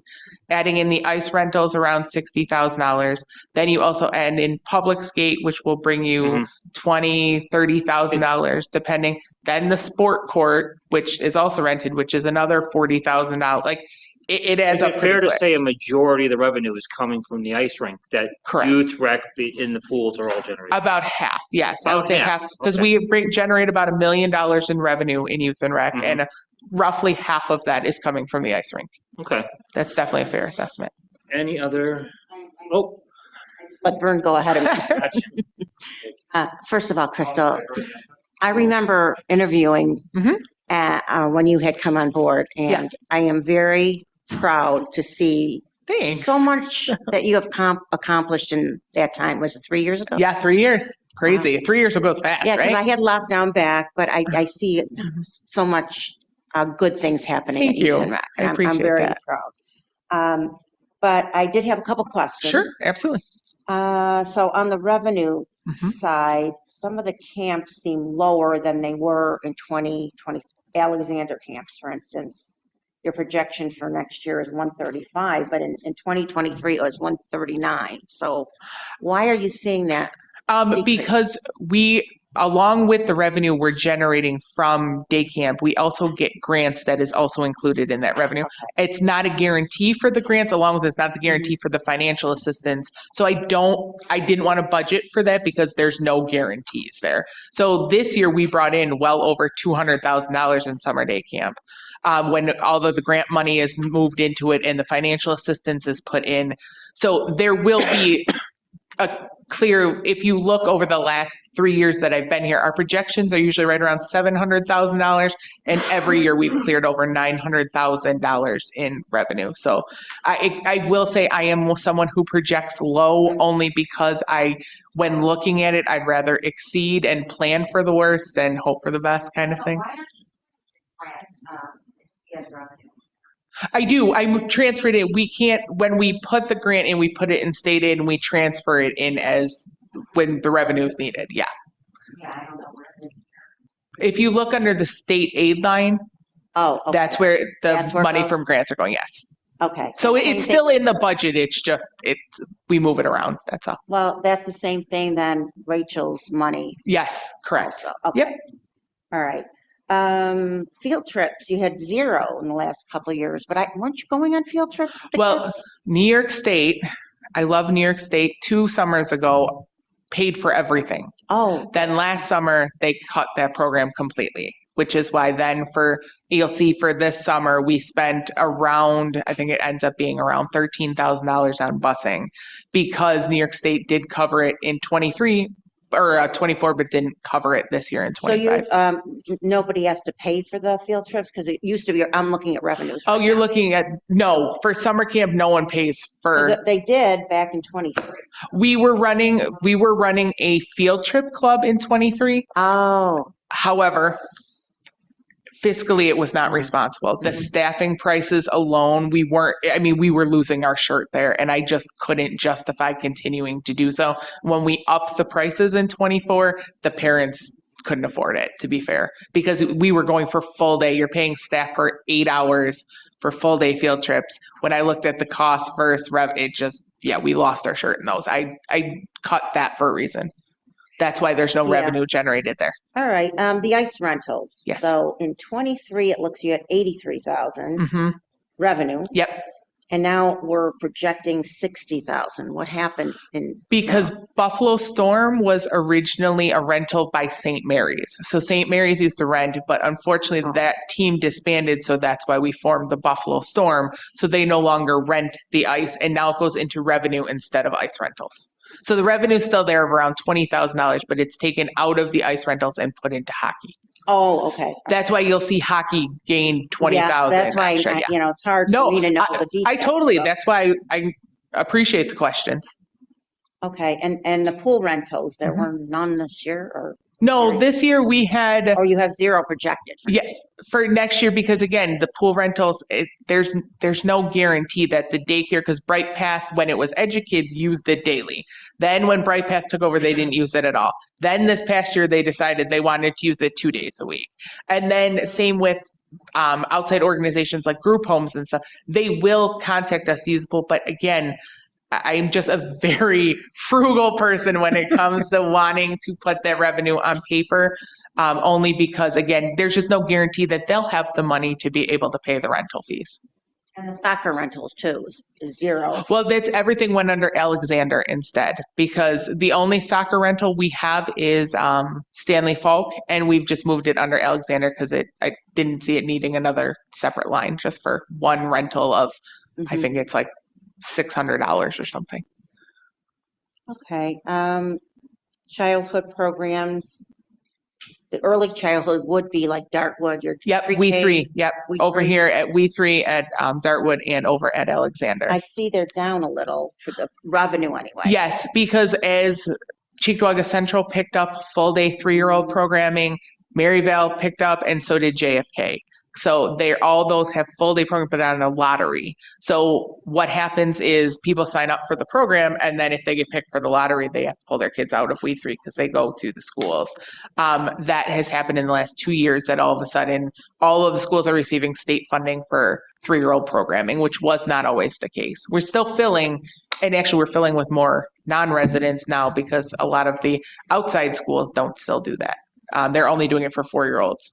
Adding in the ice rentals around $60,000. Then you also add in public skate, which will bring you $20,000, $30,000 depending. Then the sport court, which is also rented, which is another $40,000. Like it adds Is up it pretty fair to quick. say a majority of the revenue is coming from the ice rink, that Correct. youth rec in the pools are all generating? About half, yes. I would About say half, half, because okay. we generate about $1 million in revenue in youth and rec, and roughly half of that is coming from the ice rink. Okay. That's definitely a fair assessment. Any other? Oh, But Vern, go ahead. First of all, Crystal, I remember interviewing when you had come on board, and I am very proud to see Thanks. so much that you have accomplished in that time. Was it 3 years ago? Yeah, 3 years. Crazy. 3 years goes fast, Yeah, because right? I had lockdown back, but I see so much good things happening. Thank at Youth you. and Rec, I and appreciate I'm very that. proud. But I did have a couple questions. Sure, absolutely. So on the revenue side, some of the camps seem lower than they were in 2020. Alexander camps, for instance, your projection for next year is 135, but in 2023 it was 139. So why are you seeing that? Because we, along with the revenue we're generating from day camp, we also get grants that is also included in that revenue. It's not a guarantee for the grants, along with it's not the guarantee for the financial assistance. So I didn't want to budget for that because there's no guarantees there. So this year we brought in well over $200,000 in summer day camp. When all of the grant money is moved into it and the financial assistance is put in. So there will be a clear, if you look over the last 3 years that I've been here, our projections are usually right around $700,000, and every year we've cleared over $900,000 in revenue. So I will say I am someone who projects low only because when looking at it, I'd rather exceed and plan for the worst than hope for the best kind of thing. I do. I transferred it. We can't, when we put the grant in, we put it in state aid and we transfer it in as when the revenue is needed. Yeah. Yeah, I don't know where it is. If you look under the state aid line, Oh, okay. that's where That's where it money goes? from grants are going. Yes. Okay. So Same it's thing- still in the budget. It's just, we move it around. That's all. Well, that's the same thing then Rachel's money Yes, correct. also. Okay. Yep. All right. Field trips, you had 0 in the last couple of years, but weren't you going on field trips with the Well, kids? New York State, I love New York State. 2 summers ago, paid for everything. Oh, Then last summer, they cut that program completely, which is why then you'll see for this summer, we spent around, I think it ends up being around $13,000 on busing because New York State did cover it in 23 or 24, but didn't cover it this year in so 25. nobody has to pay for the field trips? Because it used to be, I'm looking at revenues. Oh, right you're now. looking at, no, for summer camp, no one pays for, They did back in 23. we were running a field trip club in 23. Oh, However, fiscally, it was not responsible. The staffing prices alone, we were losing our shirt there, and I just couldn't justify continuing to do so. When we upped the prices in 24, the parents couldn't afford it, to be fair, because we were going for full day. You're paying staff for 8 hours for full day field trips. When I looked at the cost versus we lost our shirt in those. I cut that for a reason. That's why there's no Yeah. revenue generated there. all right. The ice rentals. Yes. So in 23, it looks you had 83,000 hmm revenue, Yep. and now we're projecting 60,000. What happened Because Buffalo Storm was originally a rental by St. Mary's. So St. Mary's used to rent, but unfortunately that team disbanded. So that's why we formed the Buffalo Storm. So they no longer rent the ice, and now it goes into revenue instead of ice rentals. So the revenue is still there of around $20,000, but it's taken out of the ice rentals and put into hockey. Oh, okay. That's why you'll see hockey gain 20,000. Yeah, that's why, extra, yeah. it's hard No, for me to know the details. I totally, so- that's why I appreciate the questions. Okay, and the pool rentals, there Mhm. were none this year, or? No, this year we had, Or you have zero projected? yeah, for next year, because again, the pool rentals, there's no guarantee that the daycare, because Bright Path, when it was EduKids, used it daily. Then when Bright Path took over, they didn't use it at all. Then this past year, they decided they wanted to use it 2 days a week. And then same with outside organizations like group homes and stuff. They will contact us to use the pool, but again, I'm just a very frugal person when it comes to wanting to put that revenue on paper, only because, again, there's just no guarantee that they'll have the money to be able to pay the rental fees. And the soccer rentals too is zero. Well, that's everything went under Alexander instead, because the only soccer rental we have is Stanley Falk, and we've just moved it under Alexander because I didn't see it needing another separate line just for one rental of, I think it's like $600 or something. Okay, childhood programs. The early childhood would be like Dartwood, your Yep, pre-K. We3. Yep, We over three. here at We3 at Dartwood and over at Alexander. I see they're down a little for the revenue anyway. Yes, because as Cheektowaga Central picked up full day 3-year-old programming, Maryvale picked up, and so did JFK. So all those have full day program, but on a lottery. So what happens is people sign up for the program, and then if they get picked for the lottery, they have to pull their kids out of We3 because they go to the schools. That has happened in the last 2 years, that all of a sudden all of the schools are receiving state funding for 3-year-old programming, which was not always the case. We're still filling, and actually we're filling with more non-residents now because a lot of the outside schools don't still do that. They're only doing it for 4-year-olds.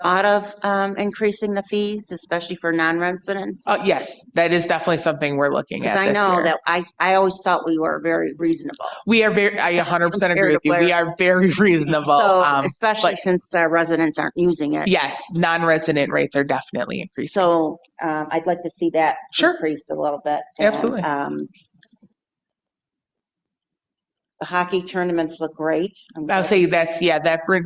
Thought of increasing the fees, especially for non-residents? Yes, that is definitely something we're looking at Because I this know year. that I always felt we were very reasonable. We are I 100% agree with you. We are very reasonable. So especially but- since residents aren't using it. Yes, non-resident rates are definitely increasing. So I'd like to see that Sure. increased a little bit. And, Absolutely. the hockey tournaments look great. I'll say that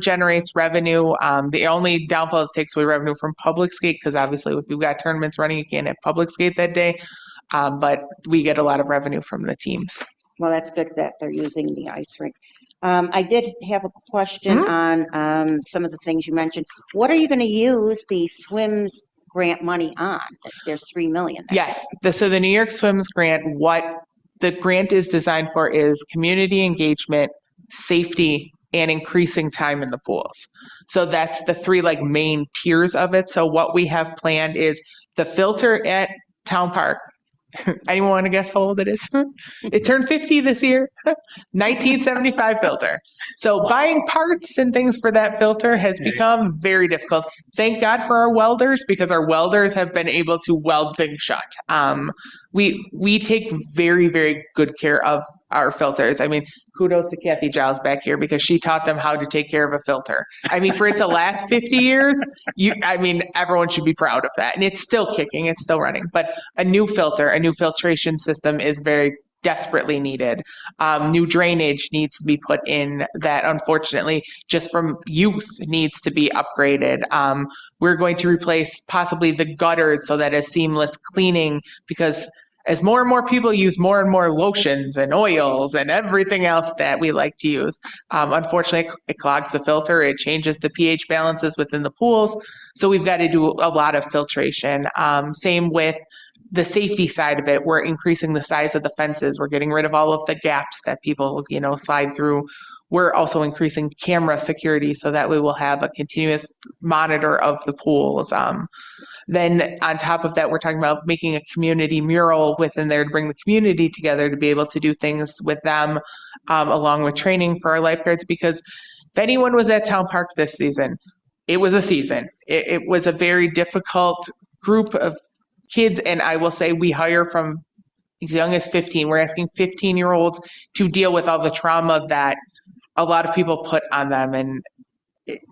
generates revenue. The only downfall is it takes away revenue from public skate, because obviously if you've got tournaments running, you can't have public skate that day. But we get a lot of revenue from the teams. Well, that's good that they're using the ice rink. I did have a question Mm-hmm. on some of the things you mentioned. What are you going to use the SWIMS grant money on? There's $3 million there. Yes. So the New York Swims grant, what the grant is designed for is community engagement, safety, and increasing time in the pools. So that's the 3 main tiers of it. So what we have planned is the filter at Town Park. Anyone want to guess how old it is? It turned 50 this year. 1975 filter. So buying parts and things for that filter has become very difficult. Thank God for our welders, because our welders have been able to weld things shut. We take very, very good care of our filters. I mean, kudos to Kathy Giles back here, because she taught them how to take care of a filter. I mean, for it to last 50 years, everyone should be proud of that. And it's still kicking, it's still running. But a new filter, a new filtration system is very desperately needed. New drainage needs to be put in that, unfortunately, just from use, needs to be upgraded. We're going to replace possibly the gutters so that it's seamless cleaning, because as more and more people use more and more lotions and oils and everything else that we like to use, unfortunately, it clogs the filter. It changes the pH balances within the pools. So we've got to do a lot of filtration. Same with the safety side of it. We're increasing the size of the fences. We're getting rid of all of the gaps that people, slide through. We're also increasing camera security so that we will have a continuous monitor of the pools. Then on top of that, we're talking about making a community mural within there to bring the community together to be able to do things with them, along with training for our lifeguards. Because if anyone was at Town Park this season, it was a season. It was a very difficult group of kids. And I will say we hire from as young as 15. We're asking 15-year-olds to deal with all the trauma that a lot of people put on them. And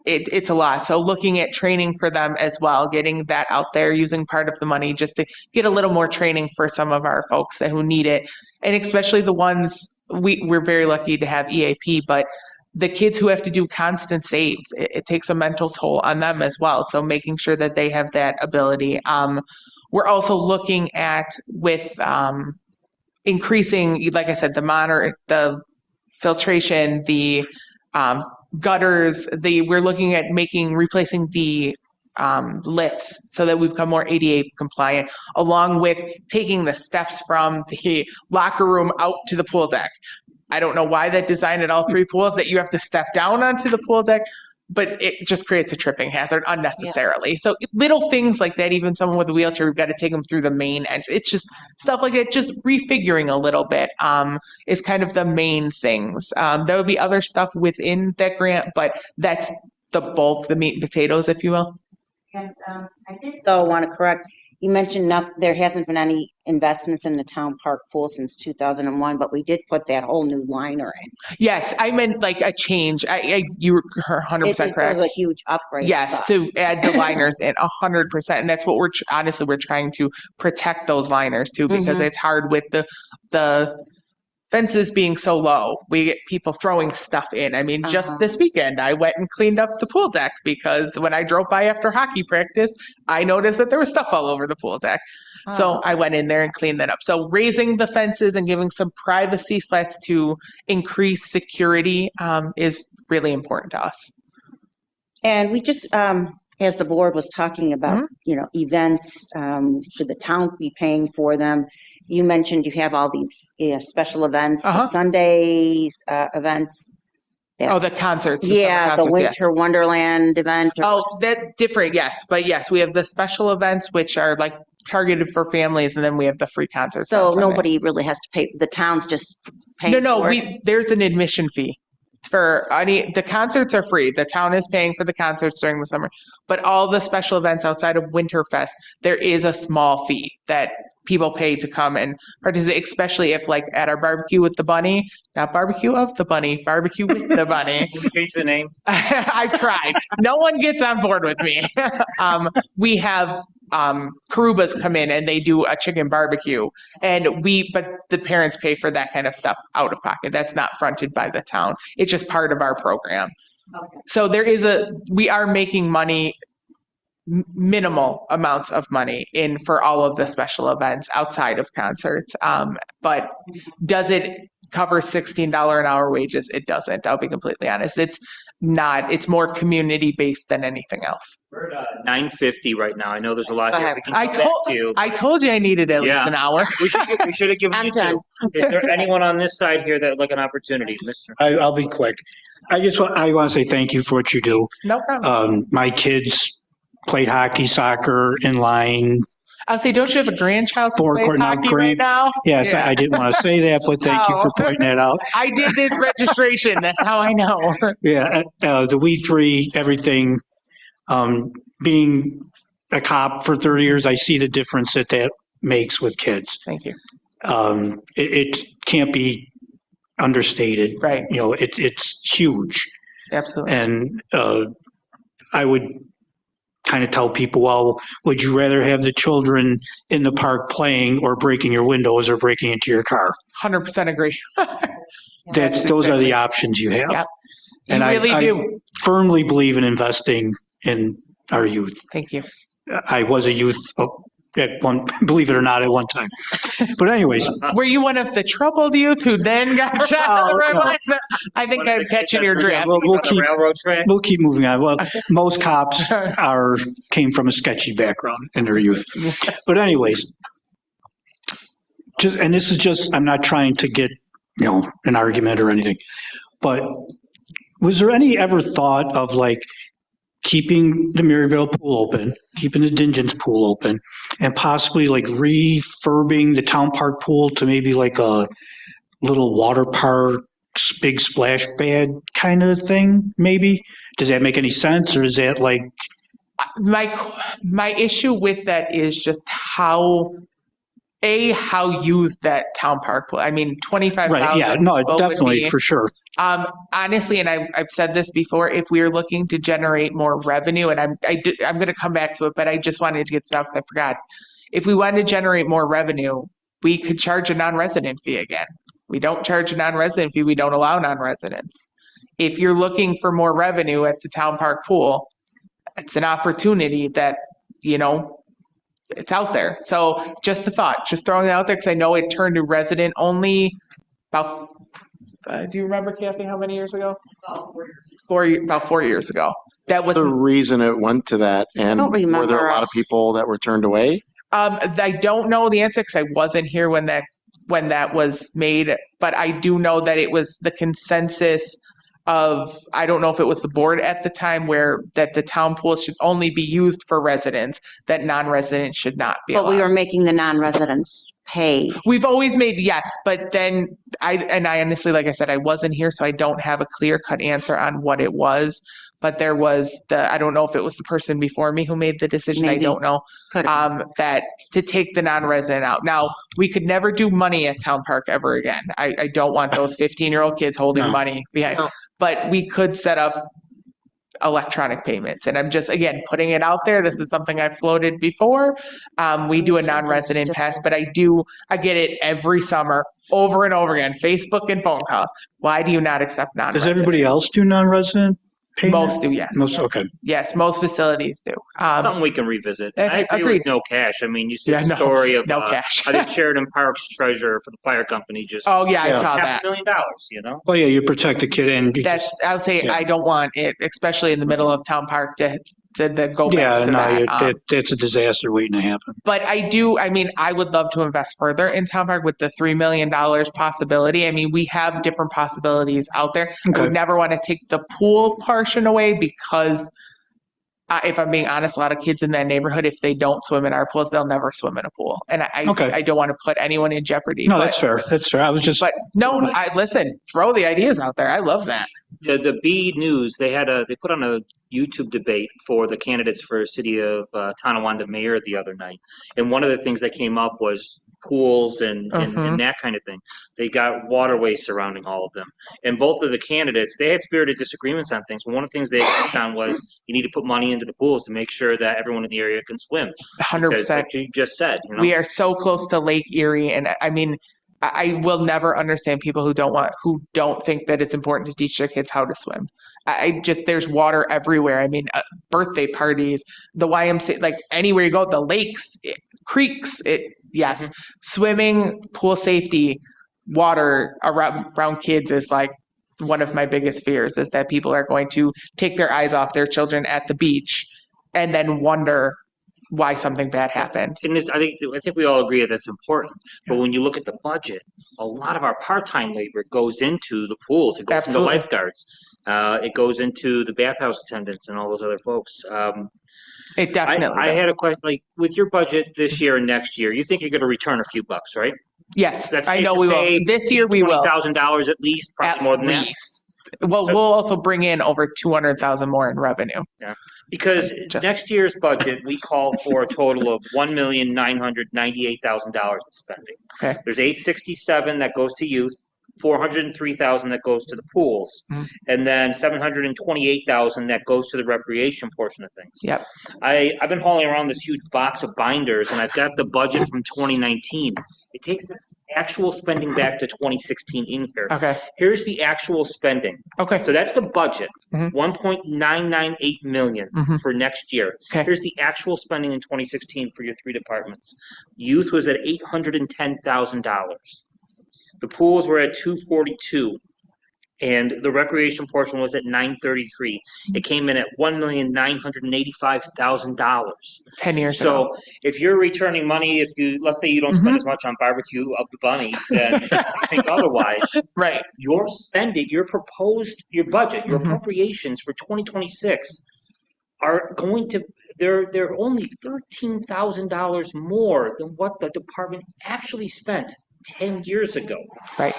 it's a lot. So looking at training for them as well, getting that out there, using part of the money just to get a little more training for some of our folks who need it. And especially the ones, we're very lucky to have EAP, but the kids who have to do constant saves, it takes a mental toll on them as well. So making sure that they have that ability. We're also looking at with increasing, like I said, the monitor, the filtration, the gutters, we're looking at replacing the lifts so that we become more ADA compliant, along with taking the steps from the locker room out to the pool deck. I don't know why that design at all three pools that you have to step down onto the pool deck, but it just creates a tripping hazard unnecessarily. So little things like that, even someone with a wheelchair, we've got to take them through the main entrance. It's just stuff like that, just refiguring a little bit is kind of the main things. There will be other stuff within that grant, but that's the bulk, the meat and potatoes, if you will. And I did though want to correct, you mentioned there hasn't been any investments in the town park pool since 2001, but we did put that whole new liner in. Yes, I meant like a change. You were 100% It correct. was a huge upgrade. Yes, to add the liners in 100%. And that's what honestly, we're trying to protect those liners too, because it's hard with the fences being so low. We get people throwing stuff in. I mean, just this weekend, I went and cleaned up the pool deck because when I drove by after hockey practice, I noticed that there was stuff all over the pool deck. So I went in there and cleaned that up. So raising the fences and giving some privacy slats to increase security is really important to us. And we just, as the board was talking about, events, should the town be paying for them? You mentioned you have all these special events, the Sundays events. The concerts. The Winter Wonderland event. That's different, yes. But yes, we have the special events, which are like targeted for families, and then we have the free concerts. So nobody really has to pay. The town's just paying for it? There's an admission fee. The concerts are free. The town is paying for the concerts during the summer, but all the special events outside of Winterfest, there is a small fee that people pay to come and participate, especially if like at our barbecue with the bunny, not barbecue of the bunny, barbecue with the bunny. Can we change the name? I've tried. No one gets on board with me. We have Karubas come in and they do a chicken barbecue, but the parents pay for that kind of stuff out of pocket. That's not fronted by the town. It's just part of our program. Okay. So we are making money, minimal amounts of money in for all of the special events outside of concerts. But does it cover $16 an hour wages? It doesn't. I'll be completely honest. It's more community based than anything else. We're at $9.50 right now. I know there's a lot here. We can I come back to you. told you I needed at least an hour. We should have given I'm you done. two. Is there anyone on this side here that would like an opportunity, Mr.? I'll be quick. I want to say thank you for what you do. No problem. My kids played hockey, soccer, inline. I'll say, don't you have a grandchild who plays Forecourt, now hockey right now? Yes, Yeah. I didn't want to say that, but thank you for pointing that out. I did this registration. That's how I know. Yeah, the We Three, everything. Being a cop for 30 years, I see the difference that makes with kids. Thank you. It can't be understated. Right. It's huge. Absolutely. And I would kind of tell people, well, would you rather have the children in the park playing or breaking your windows or breaking into your car? 100% agree. Those are the options you have. Yep. And You really I do. firmly believe in investing in our youth. Thank you. I was a youth believe it or not, at one time. But anyways, Were you one of the troubled youth who then got shot? No. I think I'm catching your drift. we'll On the railroad track? we'll keep moving on. Well, most cops came from a sketchy background in their youth. But anyways, and this is just, I'm not trying to get, an argument or anything, but was there any ever thought of like keeping the Maryville pool open, keeping the Dingens pool open, and possibly like refurbing the town park pool to maybe like a little water park, big splash pad kind of thing, maybe? Does that make any sense, or is that like... My issue with that is just how used that town park pool. I mean, 25,000. Right, yeah, no, definitely, for sure. Honestly, and I've said this before, if we are looking to generate more revenue, and I'm going to come back to it, but I just wanted to get this out because I forgot. If we wanted to generate more revenue, we could charge a non-resident fee again. We don't charge a non-resident fee. We don't allow non-residents. If you're looking for more revenue at the town park pool, it's an opportunity that, it's out there. So just the thought, just throwing it out there, because I know it turned to resident only about do you remember, Kathy, how many years ago? About 4 years ago. That was The reason it went to that, and don't were there remember a lot of us. people that were turned away? I don't know the answer because I wasn't here when that was made, but I do know that it was the consensus of, I don't know if it was the board at the time, where that the town pool should only be used for residents, that non-residents should not be But we allowed. were making the non-residents pay. We've always made yes, but then I honestly, like I said, I wasn't here, so I don't have a clear-cut answer on what it was. But there was I don't know if it was the person before me who made the decision. Maybe. I don't know. Could That to take the non-resident out. Now, we could never do money at Town Park ever again. I don't want those 15-year-old kids holding No. money behind. No. But we could set up electronic payments. And I'm just, again, putting it out there. This is something I've floated before. We do a non-resident pass, but I get it every summer over and over again, Facebook and phone calls. Why do you not accept Does non-residents? everybody else do non-resident payment? Most do, yes. Most, okay. Yes, most facilities do. Something we can revisit. That's I agree agreed. with no cash. I mean, you see Yeah, the no- story of, no cash. I think Sheridan Park's treasurer for the fire company just Oh, yeah, I Yeah. saw that. $500,000, you know? Well, yeah, you protect the kid and you That's, just, I would say, Yeah. I don't want it, especially in the middle of Town Park, to go yeah, back to no, that. that's a disaster waiting to happen. But I would love to invest further in Town Park with the $3 million possibility. I mean, we have different possibilities out there. I Okay. would never want to take the pool portion away because if I'm being honest, a lot of kids in that neighborhood, if they don't swim in our pools, they'll never swim in a pool. And Okay. I don't want to put anyone in jeopardy. No, but- that's fair. That's fair. I was just, But no, listen, throw the ideas out there. I love that. The B News, they put on a YouTube debate for the candidates for city of Tonawanda mayor the other night. And one of the things that came up was pools and that kind of thing. They got waterways surrounding all of them. And both of the candidates, they had spirited disagreements on things. But one of the things they agreed on was you need to put money into the pools to make sure that everyone in the area can swim. 100%. Because like you just said, you know? We are so close to Lake Erie, and I mean, I will never understand people who don't think that it's important to teach their kids how to swim. There's water everywhere. I mean, birthday parties, the YMCA, like anywhere you go, the lakes, creeks. Yes, swimming, pool safety, water around kids is like one of my biggest fears. Is that people are going to take their eyes off their children at the beach, and then wonder why something bad happened. And I think we all agree that that's important. But when you look at the budget, a lot of our part-time labor goes into the pools. It goes into Absolutely. lifeguards. It goes into the bathhouse attendants and all those other folks. It definitely. I does. had a question, like with your budget this year and next year, you think you're going to return a few bucks, right? Yes, That's I safe know to we will. say This year we will. $20,000 at least, probably At more than that. least. Well, we'll also bring in over 200,000 more in revenue. Because Just- next year's budget, we call for a total of $1,998,000 in spending. Okay. There's $867 that goes to youth, $403,000 that goes to the pools, Mhm. and then $728,000 that goes to the recreation portion of things. Yep. I've been hauling around this huge box of binders, and I've got the budget from 2019. It takes this actual spending back to 2016 in here. Okay. Here's the actual spending. Okay. So that's the budget, Mhm. 1.998 million Mhm. for next year. Okay. Here's the actual spending in 2016 for your three departments. Youth was at $810,000. The pools were at 242, and the recreation portion was at 933. It came in at $1,985,000. 10 years ago. So if you're returning money, let's say you don't spend as much on barbecue of the bunny, then I think otherwise. Right. Your spending, your budget, your Mhm. appropriations for 2026 are going to, they're only $13,000 more than what the department actually spent 10 years ago. Right.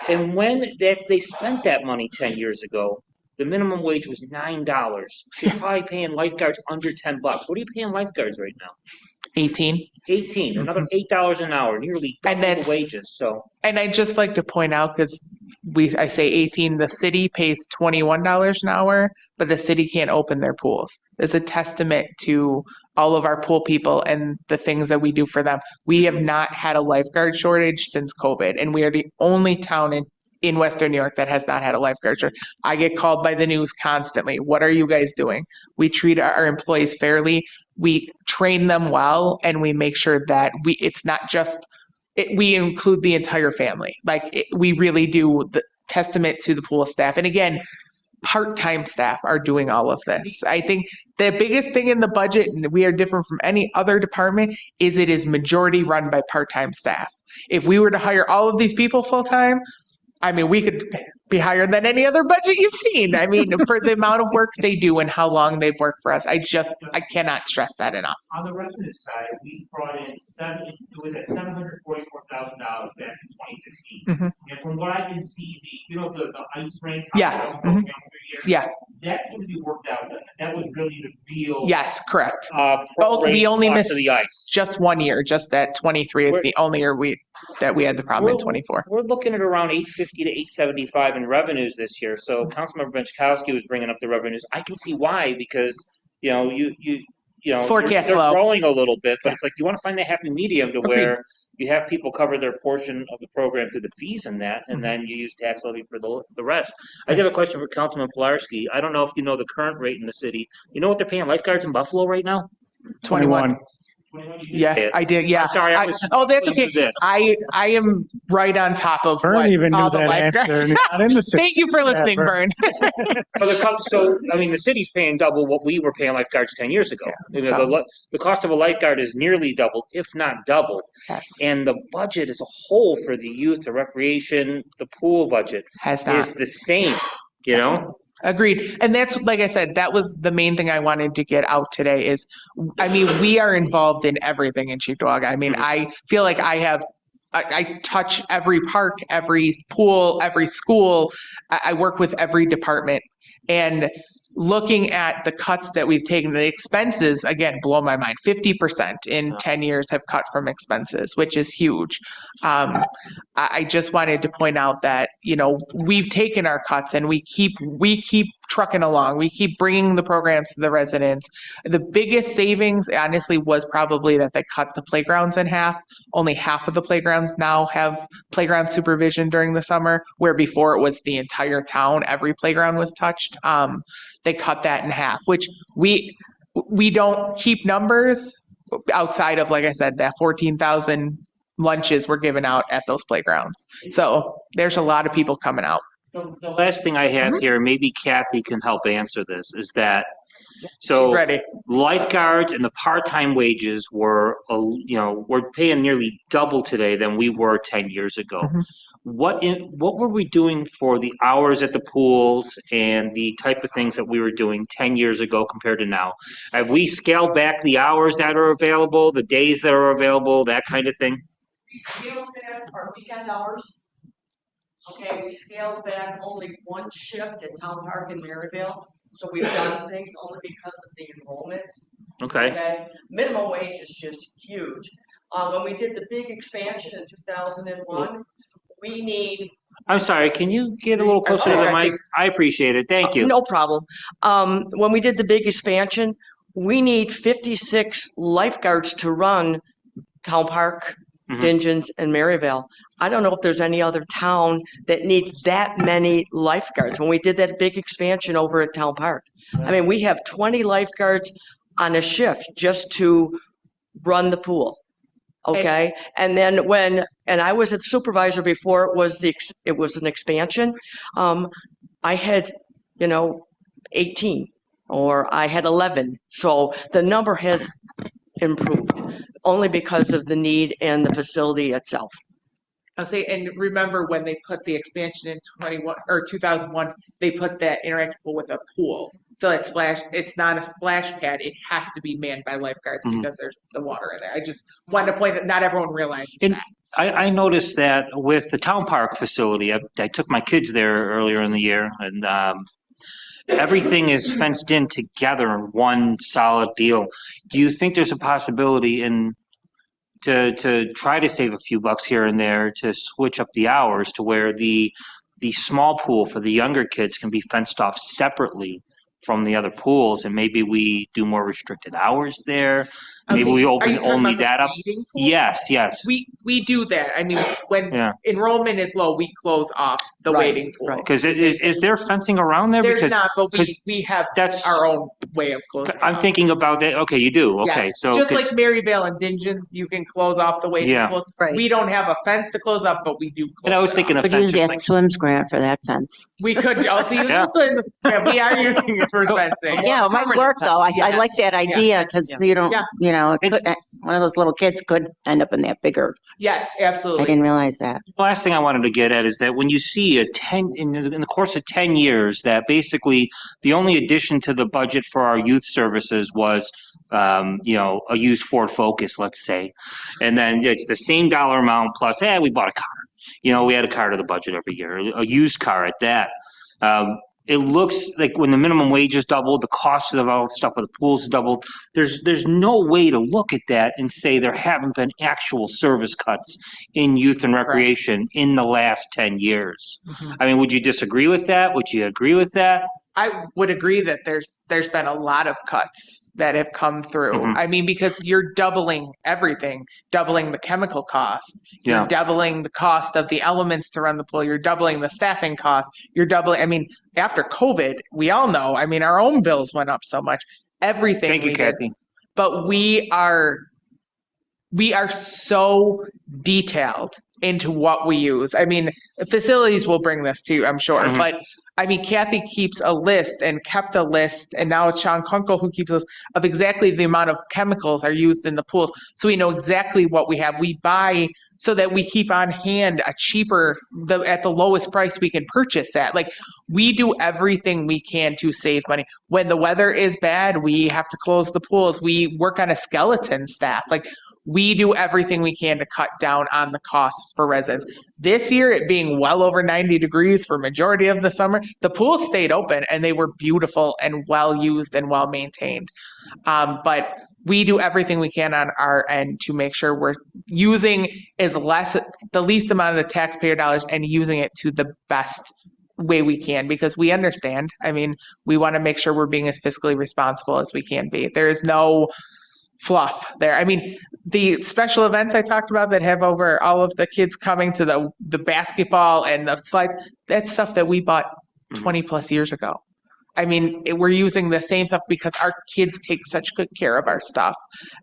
And when they spent that money 10 years ago, the minimum wage was $9. So you're probably paying lifeguards under $10. What are you paying lifeguards right now? 18. 18, another $8 an hour, nearly And double that's- the wages. So And I'd just like to point out, because I say 18, the city pays $21 an hour, but the city can't open their pools. It's a testament to all of our pool people and the things that we do for them. We have not had a lifeguard shortage since COVID, and we are the only town in Western New York that has not had a lifeguard shortage. I get called by the news constantly. What are you guys doing? We treat our employees fairly. We train them well, and we make sure that it's not just we include the entire family. We really do. testament to the pool staff. And again, part-time staff are doing all of this. I think the biggest thing in the budget, and we are different from any other department, is it is majority run by part-time staff. If we were to hire all of these people full-time, I mean, we could be higher than any other budget you've seen. I mean, for the amount of work they do and how long they've worked for us, I cannot stress that enough. On the revenue side, we brought in $744,000 back in 2016. Mhm. And from what I can see, the ice rink. Yeah. program every year, Yeah, that seemed to be worked out. That was really the real. yes, correct. Prorate we only cost missed of the ice. Just 1 year, just that 23 is the only year we had the problem in 24. We're looking at around 850 to 875 in revenues this year. So Councilmember Benchkowski was bringing up the revenues. I can see why, because, Forecast they're low. growing a little bit, but it's like you want to find that happy medium to where you have people cover their portion of the program through the fees and that, and then you use tax levy for the rest. I have a question for Councilman Pilarski. I don't know if you know the current rate in the city. You know what they're paying lifeguards in Buffalo right now? 21. Yeah, I did. Yeah. I'm sorry. That's okay. This. I am right on top of Vern what even knew all the that lifeguards. answer. And he's not in the Thank you for listening, Vern. So the city's paying double what we were paying lifeguards 10 years ago. Yeah, The cost of a lifeguard is nearly double, if not double. Yes. And the budget as a whole for the youth, the recreation, the pool budget Has not. is the same, you know? Agreed. And that's, like I said, that was the main thing I wanted to get out today is, I mean, we are involved in everything in Cheektowaga. I mean, I feel like I touch every park, every pool, every school. I work with every department. And looking at the cuts that we've taken, the expenses, again, blow my mind. 50% in 10 years have cut from expenses, which is huge. I just wanted to point out that, we've taken our cuts and we keep trucking along. We keep bringing the programs to the residents. The biggest savings, honestly, was probably that they cut the playgrounds in half. Only half of the playgrounds now have playground supervision during the summer, where before it was the entire town, every playground was touched. They cut that in half, which we don't keep numbers outside of, like I said, that 14,000 lunches were given out at those playgrounds. So there's a lot of people coming out. The last thing I have here, maybe Kathy can help answer this, is that She's ready. lifeguards and the part-time wages we're paying nearly double today than we were 10 years ago. Mhm. What were we doing for the hours at the pools and the type of things that we were doing 10 years ago compared to now? Have we scaled back the hours that are available, the days that are available, that kind of thing? We scaled back our weekend hours. Okay, we scaled back only one shift at Town Park in Maryville. So we've done things only because of the enrollment. Okay. Minimum wage is just huge. When we did the big expansion in 2001, we need. I'm sorry, can you get a little closer to the mic? I appreciate it. Thank you. No problem. When we did the big expansion, we need 56 lifeguards to run Town Park, Dingens, and Maryville. I don't know if there's any other town that needs that many lifeguards. When we did that big expansion over at Town Park, I mean, we have 20 lifeguards on a shift just to run the pool. Okay, and then and I was a supervisor before it was an expansion. I had 18 or I had 11, so the number has improved only because of the need and the facility itself. I'll say, and remember when they put the expansion in 2001, they put that interactive pool with a pool. So it's not a splash pad. It has to be manned by lifeguards because there's the water in there. I just wanted to point that not everyone realizes that. I noticed that with the Town Park facility, I took my kids there earlier in the year, and everything is fenced in together in one solid deal. Do you think there's a possibility to try to save a few bucks here and there to switch up the hours to where the small pool for the younger kids can be fenced off separately from the other pools, and maybe we do more restricted hours there. I was Maybe we thinking, are open you talking only about the that up. waiting pool? Yes. We do that. I mean, when Yeah. enrollment is low, we close off the Right, waiting pool. right. Because is there fencing around there? There's Because not, but we 'cause have that's- our own way of closing. I'm off. thinking about that. Okay, you do. Okay, Yes. so Just 'cause- like Maryvale and Dingens, you can close off the waiting Yeah. pools. Right. We don't have a fence to close up, but we do. and I close was it thinking off. of Could use fence, that like, swims grant for that fence. We could also use Yeah. this one. Yeah, we are using it for fencing. Yeah, it might work though. I like that idea because you don't, Yeah. it could, one of those little kids could end up in that bigger. Yes, I absolutely. didn't realize that. the last thing I wanted to get at is that when you see in the course of 10 years, that basically the only addition to the budget for our youth services was, a used Ford Focus, let's say. And then it's the same dollar amount plus, we bought a car. We add a car to the budget every year, a used car at that. It looks like when the minimum wage is doubled, the cost of all the stuff with the pools doubled. There's no way to look at that and say there haven't been actual service cuts in youth and recreation in the last 10 years. Mhm. I mean, would you disagree with that? Would you agree with that? I would agree that there's been a lot of cuts that have come through. Mhm. I mean, because you're doubling everything, doubling the chemical cost, you're Yeah. doubling the cost of the elements to run the pool, you're doubling the staffing cost, you're doubling. I mean, after COVID, we all know. I mean, our own bills went up so much. Everything. Thank you, we did. Kathy. But we are so detailed into what we use. I mean, facilities will bring this to you, I'm sure. Mhm. But I mean, Kathy keeps a list and kept a list, and now it's Sean Kunkel who keeps a list of exactly the amount of chemicals are used in the pools. So we know exactly what we have. We buy so that we keep on hand a cheaper, at the lowest price we can purchase at. Like, we do everything we can to save money. When the weather is bad, we have to close the pools. We work on a skeleton staff. Like, we do everything we can to cut down on the costs for residents. This year, it being well over 90 degrees for majority of the summer, the pools stayed open and they were beautiful and well used and well maintained. But we do everything we can on our end to make sure we're using the least amount of the taxpayer dollars and using it to the best way we can, because we understand. I mean, we want to make sure we're being as fiscally responsible as we can be. There is no fluff there. I mean, the special events I talked about that have over all of the kids coming to the basketball and the slides, that's stuff that we bought 20 plus years ago. I mean, we're using the same stuff because our kids take such good care of our stuff.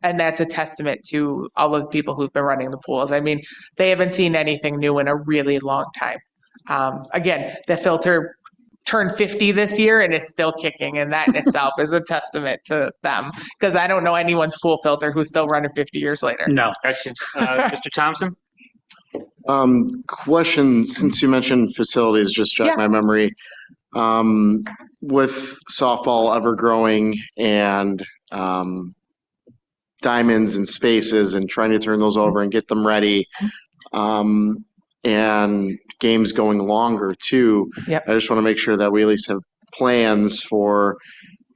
And that's a testament to all of the people who've been running the pools. I mean, they haven't seen anything new in a really long time. Again, the filter turned 50 this year and is still kicking, and that in itself is a testament to them, because I don't know anyone's pool filter who's still running 50 years later. No. Mr. Thompson? Question, since you mentioned facilities, just jogged my memory. With softball ever growing and diamonds and spaces and trying to turn those over and get them ready, and games going longer too. Yep. I just want to make sure that we at least have plans for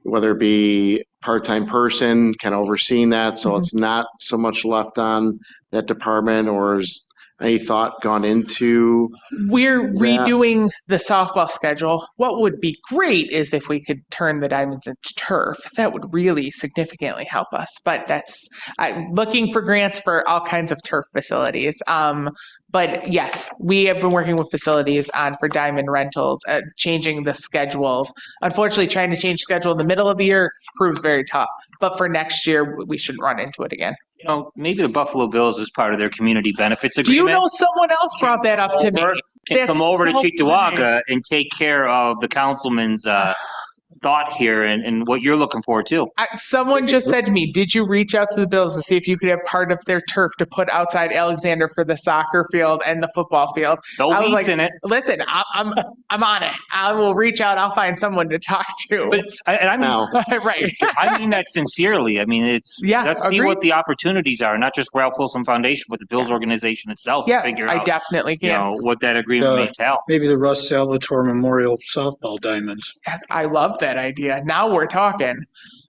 whether it be part-time person kind of overseeing that, so it's not so much left on that department, or is any thought gone into? We're redoing the softball schedule. What would be great is if we could turn the diamonds into turf. That would really significantly help us. But I'm looking for grants for all kinds of turf facilities. But yes, we have been working with facilities for diamond rentals, changing the schedules. Unfortunately, trying to change schedule in the middle of the year proves very tough. But for next year, we shouldn't run into it again. Maybe the Buffalo Bills is part of their community benefits Do agreement. you know someone else brought that up to me? Can That's come over to so Cheektowaga and take care of the councilman's thought here and what you're looking for too. Someone just said to me, did you reach out to the Bills to see if you could have part of their turf to put outside Alexander for the soccer field and the football field? No I was weeds like, in it. Listen, I'm on it. I will reach out. I'll find someone to talk to. But I mean, right. I mean that sincerely. I mean, let's see agreed. what the opportunities are, not just Ralph Wilson Foundation, but the Bills organization itself. Yeah, to figure I out, definitely can. what that agreement may tell. Maybe the Russ Salvatore Memorial Softball Diamonds. I love that idea. Now we're talking.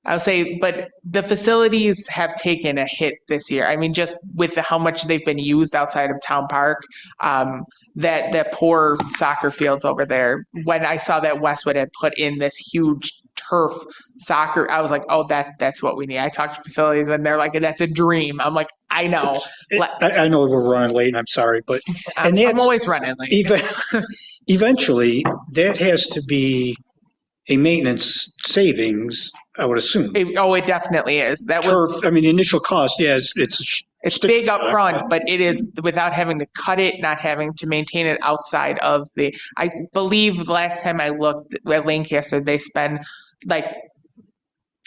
I'll say, but the facilities have taken a hit this year. I mean, just with how much they've been used outside of Town Park, that poor soccer fields over there. When I saw that Westwood had put in this huge turf soccer. I was like, oh, that's what we need. I talked to facilities and they're like, that's a dream. I'm like, I know. I know we're running late and I'm sorry, but I'm that's- always running late. eventually that has to be a maintenance savings, I would assume. It definitely is. That was Turf, I mean, the initial cost, yes, it's big up front, but it is without having to cut it, not having to maintain it outside of I believe last time I looked at Lancaster, they spend like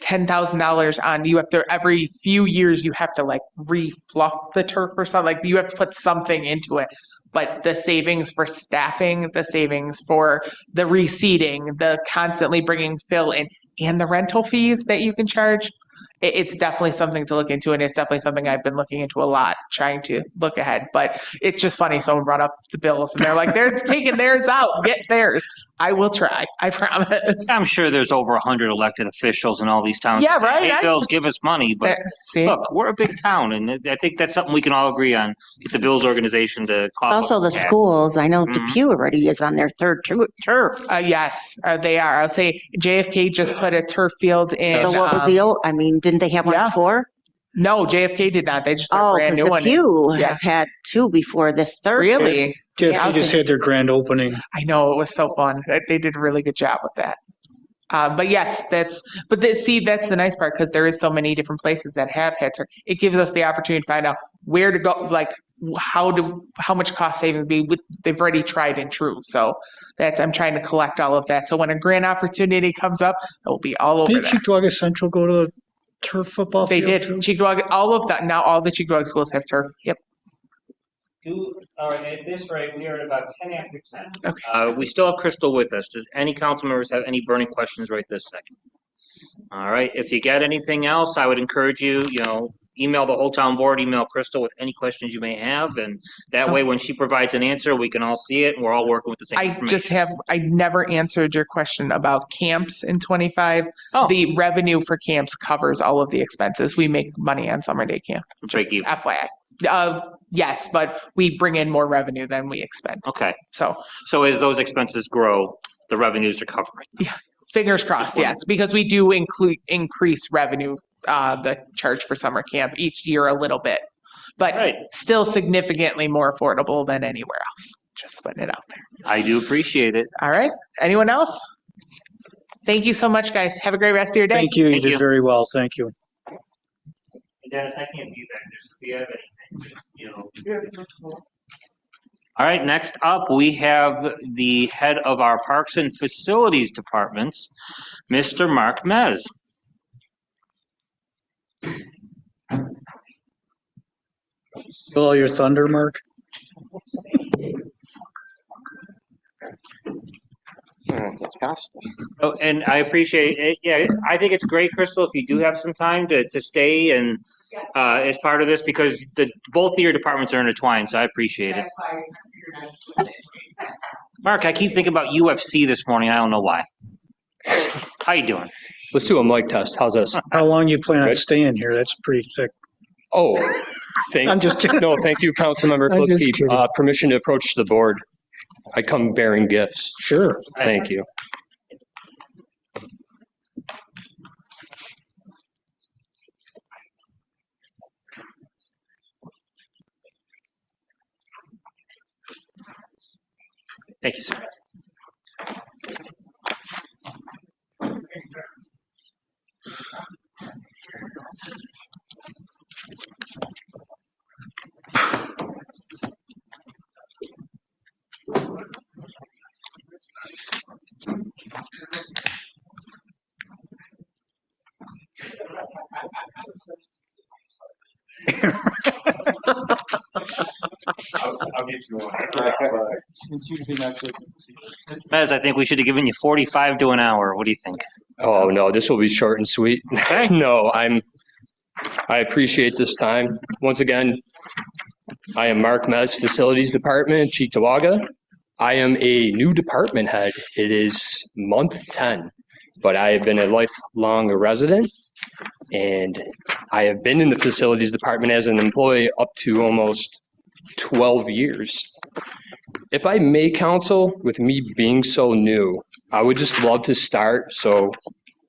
$10,000 on, you have to, every few years, you have to like refluff the turf or something, like you have to put something into it. But the savings for staffing, the savings for the reseeding, the constantly bringing fill in, and the rental fees that you can charge, it's definitely something to look into, and it's definitely something I've been looking into a lot, trying to look ahead. But it's just funny, someone brought up the bills, and they're like, they're taking theirs out, get theirs. I will try, I promise. I'm sure there's over 100 elected officials in all these towns. Yeah, that say, right? Hey, Bills, give us money. But See? look, we're a big town, and I think that's something we can all agree on. Get the Bills organization to cough Also, up the cash. schools, I know Mhm. Depew already is on their third turf. Yes, they are. I'll say JFK just put a turf field in. So what was the old, I mean, didn't they have one yeah. before? No, JFK did not. They just put a Oh, brand because new one in. Depew Yeah. has had two before this third. Really? Jeff, Yeah, they just had their grand opening. I know, it was so fun. They did a really good job with that. But yes, that's the nice part, because there is so many different places that have had turf. It gives us the opportunity to find out where to go, like how much cost saving be. They've already tried and true. So I'm trying to collect all of that. So when a grant opportunity comes up, it will be all over Did that. Cheektowaga Central go to the turf football They field did. too? Cheektowaga, all of that. Now all the Cheektowaga schools have turf. Yep. All right, at this rate, we are at about 10 after 10. Okay. We still have Crystal with us. Does any council members have any burning questions right this second? All right, if you get anything else, I would encourage you, email the whole town board, email Crystal with any questions you may have, and that way, when she provides an answer, we can all see it, and we're all working with the same information. I never answered your question about camps in 25. Oh. The revenue for camps covers all of the expenses. We make money on summer day camp. Break even. FYI. Yes, but we bring in more revenue than we expend. Okay, So so as those expenses grow, the revenues are covering. fingers crossed, yes, because we do increase revenue, the charge for summer camp each year a little bit, but Right. still significantly more affordable than anywhere else. Just putting it out there. I do appreciate it. All right. Anyone else? Thank you so much, guys. Have a great rest of your day. Thank you. You Thank did you. very well. Thank you. Dennis, I can't see you back there, so if you have anything, All right, next up, we have the head of our Parks and Facilities Departments, Mr. Mark Mez. Still all your thunder, Mark? That's possible. Oh, and I appreciate it. Yeah, I think it's great, Crystal, if you do have some time to stay and as part of this, because both of your departments are intertwined, so I appreciate it. Mark, I keep thinking about UFC this morning. I don't know why. How you doing? Let's do a mic test. How's this? How long you plan on Good. staying here? That's pretty thick. Oh, I'm just kidding. No, thank you, Councilmember I'm just Flipsky. kidding. Permission to approach the board. I come bearing gifts. Sure. Thank you. Thank you, sir. I'll get you one. Mez, I think we should have given you 45 to an hour. What do you think? Oh, no, this will be short and sweet. No, I appreciate this time. Once again, I am Mark Mez, Facilities Department, Cheektowaga. I am a new department head. It is month 10, but I have been a lifelong resident, and I have been in the Facilities Department as an employee up to almost 12 years. If I may, counsel, with me being so new, I would just love to start so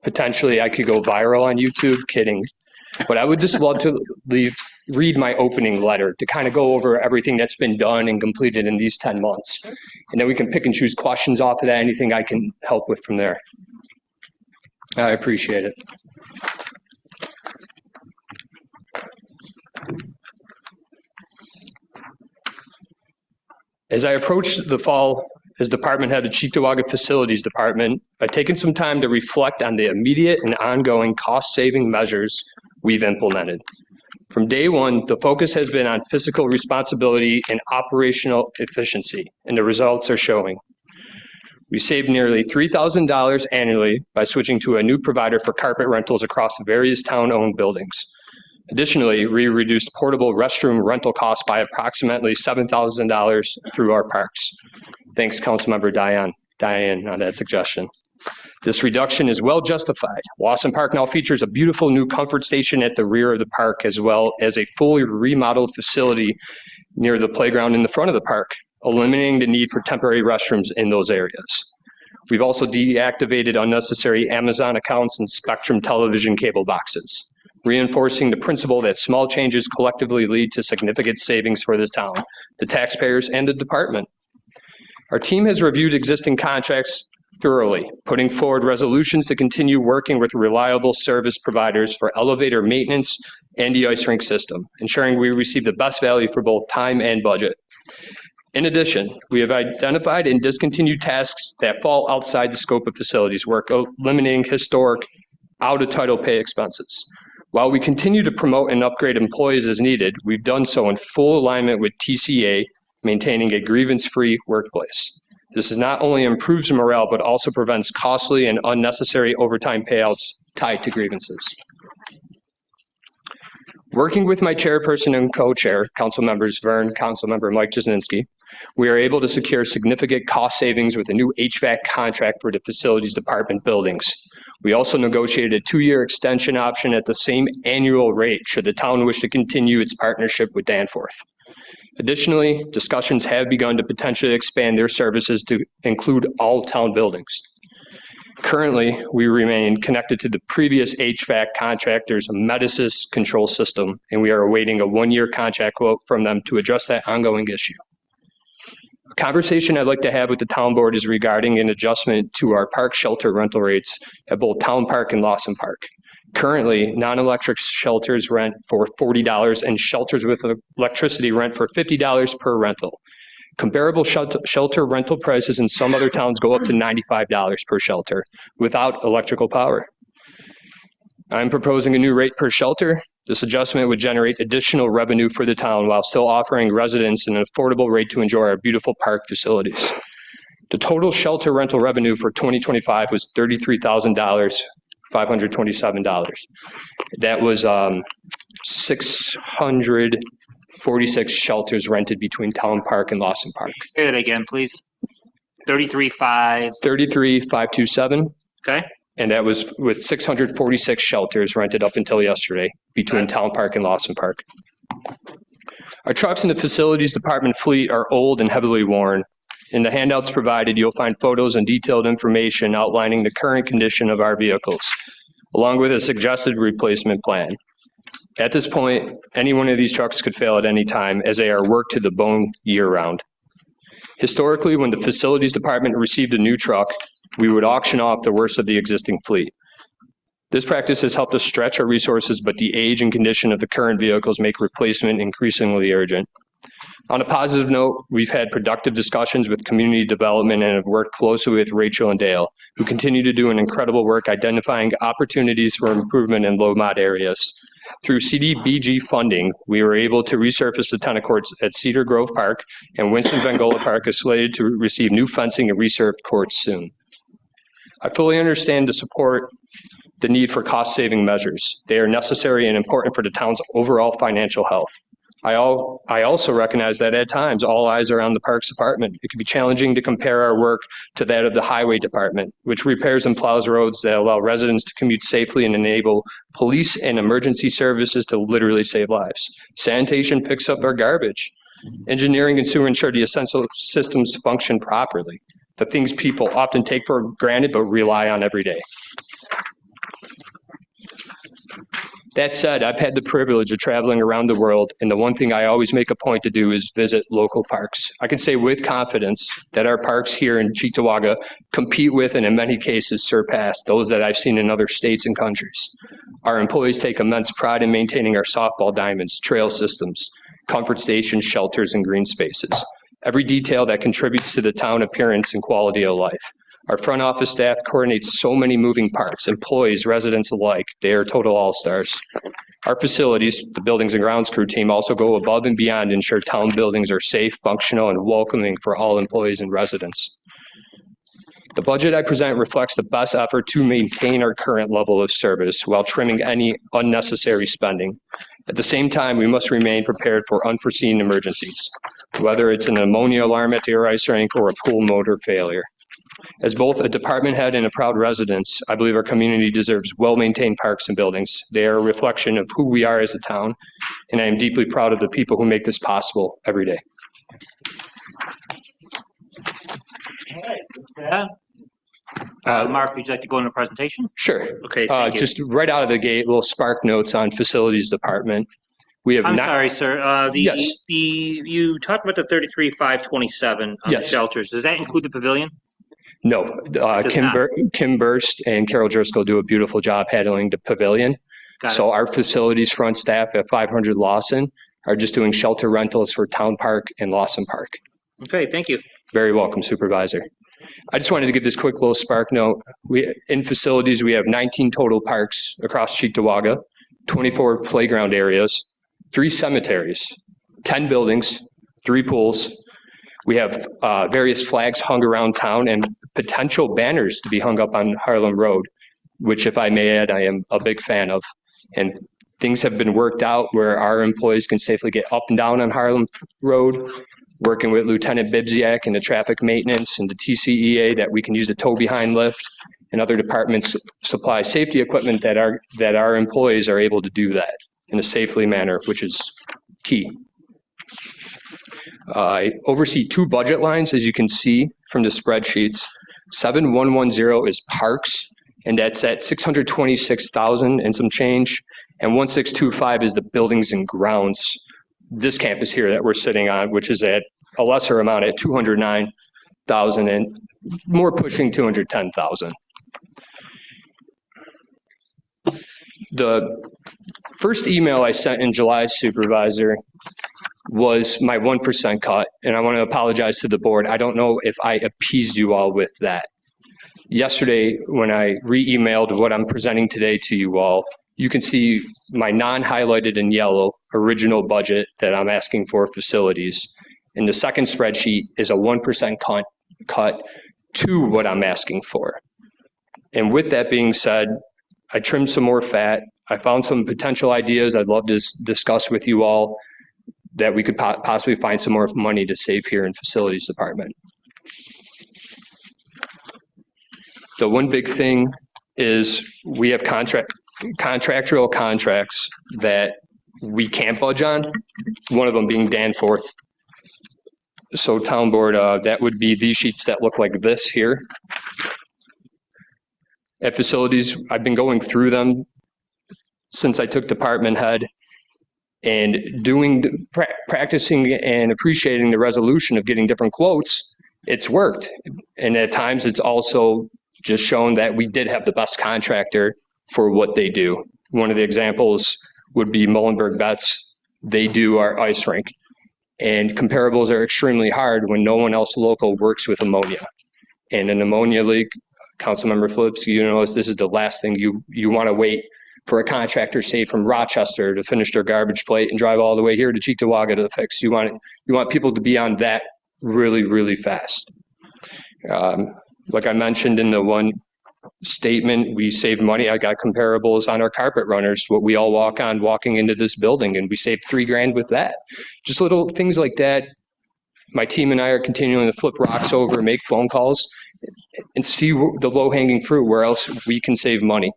Potentially, I could go viral on YouTube, kidding. But I would just love to read my opening letter to kind of go over everything that's been done and completed in these 10 months. And then we can pick and choose questions off of that, anything I can help with from there. I appreciate it. As I approach the fall as department head of Cheektowaga Facilities Department, I've taken some time to reflect on the immediate and ongoing cost-saving measures we've implemented. From day one, the focus has been on fiscal responsibility and operational efficiency, and the results are showing. We saved nearly $3,000 annually by switching to a new provider for carpet rentals across various town-owned buildings. Additionally, we reduced portable restroom rental costs by approximately $7,000 through our parks. Thanks, Councilmember Diane, on that suggestion. This reduction is well justified. Lawson Park now features a beautiful new comfort station at the rear of the park, as well as a fully remodeled facility near the playground in the front of the park, eliminating the need for temporary restrooms in those areas. We've also deactivated unnecessary Amazon accounts and Spectrum television cable boxes, reinforcing the principle that small changes collectively lead to significant savings for this town, the taxpayers, and the department. Our team has reviewed existing contracts thoroughly, putting forward resolutions to continue working with reliable service providers for elevator maintenance and the ice rink system, ensuring we receive the best value for both time and budget. In addition, we have identified and discontinued tasks that fall outside the scope of facilities work, eliminating historic out-of-title pay expenses. While we continue to promote and upgrade employees as needed, we've done so in full alignment with TCA, maintaining a grievance-free workplace. This not only improves morale, but also prevents costly and unnecessary overtime payouts tied to grievances. Working with my chairperson and co-chair, Council Members Vern, Councilmember Mike Jasinski, we are able to secure significant cost savings with a new HVAC contract for the Facilities Department buildings. We also negotiated a 2-year extension option at the same annual rate should the town wish to continue its partnership with Danforth. Additionally, discussions have begun to potentially expand their services to include all town buildings. Currently, we remain connected to the previous HVAC contractor's Medicis control system, and we are awaiting a 1-year contract quote from them to address that ongoing issue. A conversation I'd like to have with the town board is regarding an adjustment to our park shelter rental rates at both Town Park and Lawson Park. Currently, non-electric shelters rent for $40 and shelters with electricity rent for $50 per rental. Comparable shelter rental prices in some other towns go up to $95 per shelter without electrical power. I'm proposing a new rate per shelter. This adjustment would generate additional revenue for the town while still offering residents an affordable rate to enjoy our beautiful park facilities. The total shelter rental revenue for 2025 was $33,527. That was 646 shelters rented between Town Park and Lawson Park. Say that again, please. 33,500. 33,527. Okay. And that was with 646 shelters rented up until yesterday between Town Park and Lawson Park. Our trucks in the Facilities Department fleet are old and heavily worn. In the handouts provided, you'll find photos and detailed information outlining the current condition of our vehicles, along with a suggested replacement plan. At this point, any one of these trucks could fail at any time as they are worked to the bone year-round. Historically, when the Facilities Department received a new truck, we would auction off the worst of the existing fleet. This practice has helped us stretch our resources, but the age and condition of the current vehicles make replacement increasingly urgent. On a positive note, we've had productive discussions with community development and have worked closely with Rachel and Dale, who continue to do an incredible work identifying opportunities for improvement in low-mod areas. Through CDBG funding, we were able to resurface the tennis courts at Cedar Grove Park, and Winston Vangola Park is slated to receive new fencing and resurfaced courts soon. I fully understand the need for cost-saving measures. They are necessary and important for the town's overall financial health. I also recognize that at times, all eyes are on the Parks Department. It can be challenging to compare our work to that of the Highway Department, which repairs and plows roads that allow residents to commute safely and enable police and emergency services to literally save lives. Sanitation picks up our garbage. Engineering and sewer ensure the essential systems function properly, the things people often take for granted but rely on every day. That said, I've had the privilege of traveling around the world, and the one thing I always make a point to do is visit local parks. I can say with confidence that our parks here in Cheektowaga compete with, and in many cases surpass, those that I've seen in other states and countries. Our employees take immense pride in maintaining our softball diamonds, trail systems, comfort stations, shelters, and green spaces. Every detail that contributes to the town appearance and quality of life. Our front office staff coordinates so many moving parts, employees, residents alike. They are total all-stars. Our facilities, the Buildings and Grounds crew team, also go above and beyond to ensure town buildings are safe, functional, and welcoming for all employees and residents. The budget I present reflects the best effort to maintain our current level of service while trimming any unnecessary spending. At the same time, we must remain prepared for unforeseen emergencies, whether it's an ammonia alarm at the ice rink or a pool motor failure. As both a department head and a proud resident, I believe our community deserves well-maintained parks and buildings. They are a reflection of who we are as a town, and I am deeply proud of the people who make this possible every day. All right, with that, Mark, would you like to go into presentation? Sure. Okay, thank you. Just right out of the gate, little spark notes on facilities department. We have I'm not. sorry, sir. Yes. You talked about the 33,527 on the Yes. shelters. Does that include the pavilion? No, does Kim, not. Kim Burst and Carol Driscoll do a beautiful job handling the pavilion. Got it. So our facilities front staff at 500 Lawson are just doing shelter rentals for Town Park and Lawson Park. Okay, thank you. Very welcome, Supervisor. I just wanted to give this quick little spark note. In facilities, we have 19 total parks across Cheektowaga, 24 playground areas, 3 cemeteries, 10 buildings, 3 pools. We have various flags hung around town and potential banners to be hung up on Harlem Road, which, if I may add, I am a big fan of. And things have been worked out where our employees can safely get up and down on Harlem Road, working with Lieutenant Bibziak and the traffic maintenance and the TCEA that we can use the tow behind lift, and other departments supply safety equipment that our employees are able to do that in a safely manner, which is key. I oversee 2 budget lines, as you can see from the spreadsheets. 7110 is parks, and that's at 626,000 and some change. And 1625 is the buildings and grounds, this campus here that we're sitting on, which is at a lesser amount at 209,000 and more pushing 210,000. The first email I sent in July, Supervisor, was my 1% cut, and I want to apologize to the board. I don't know if I appeased you all with that. Yesterday, when I re-emailed what I'm presenting today to you all, you can see my non-highlighted in yellow original budget that I'm asking for facilities. And the second spreadsheet is a 1% cut to what I'm asking for. And with that being said, I trimmed some more fat. I found some potential ideas I'd love to discuss with you all that we could possibly find some more money to save here in facilities department. The one big thing is we have contractual contracts that we can't budge on, one of them being Danforth. So town board, that would be these sheets that look like this here. At facilities, I've been going through them since I took department head, and practicing and appreciating the resolution of getting different quotes. It's worked. And at times it's also just shown that we did have the best contractor for what they do. One of the examples would be Muhlenberg Betts. They do our ice rink. And comparables are extremely hard when no one else local works with ammonia. And an ammonia leak, Councilmember Phillips, you know, this is the last thing you want to wait for a contractor, say from Rochester, to finish their garbage plate and drive all the way here to Cheektowaga to fix. You want people to be on that really, really fast. Like I mentioned in the one statement, we saved money. I got comparables on our carpet runners, what we all walk on walking into this building, and we saved $3,000 with that. Just little things like that. My team and I are continuing to flip rocks over, make phone calls, and see the low-hanging fruit, where else we can save money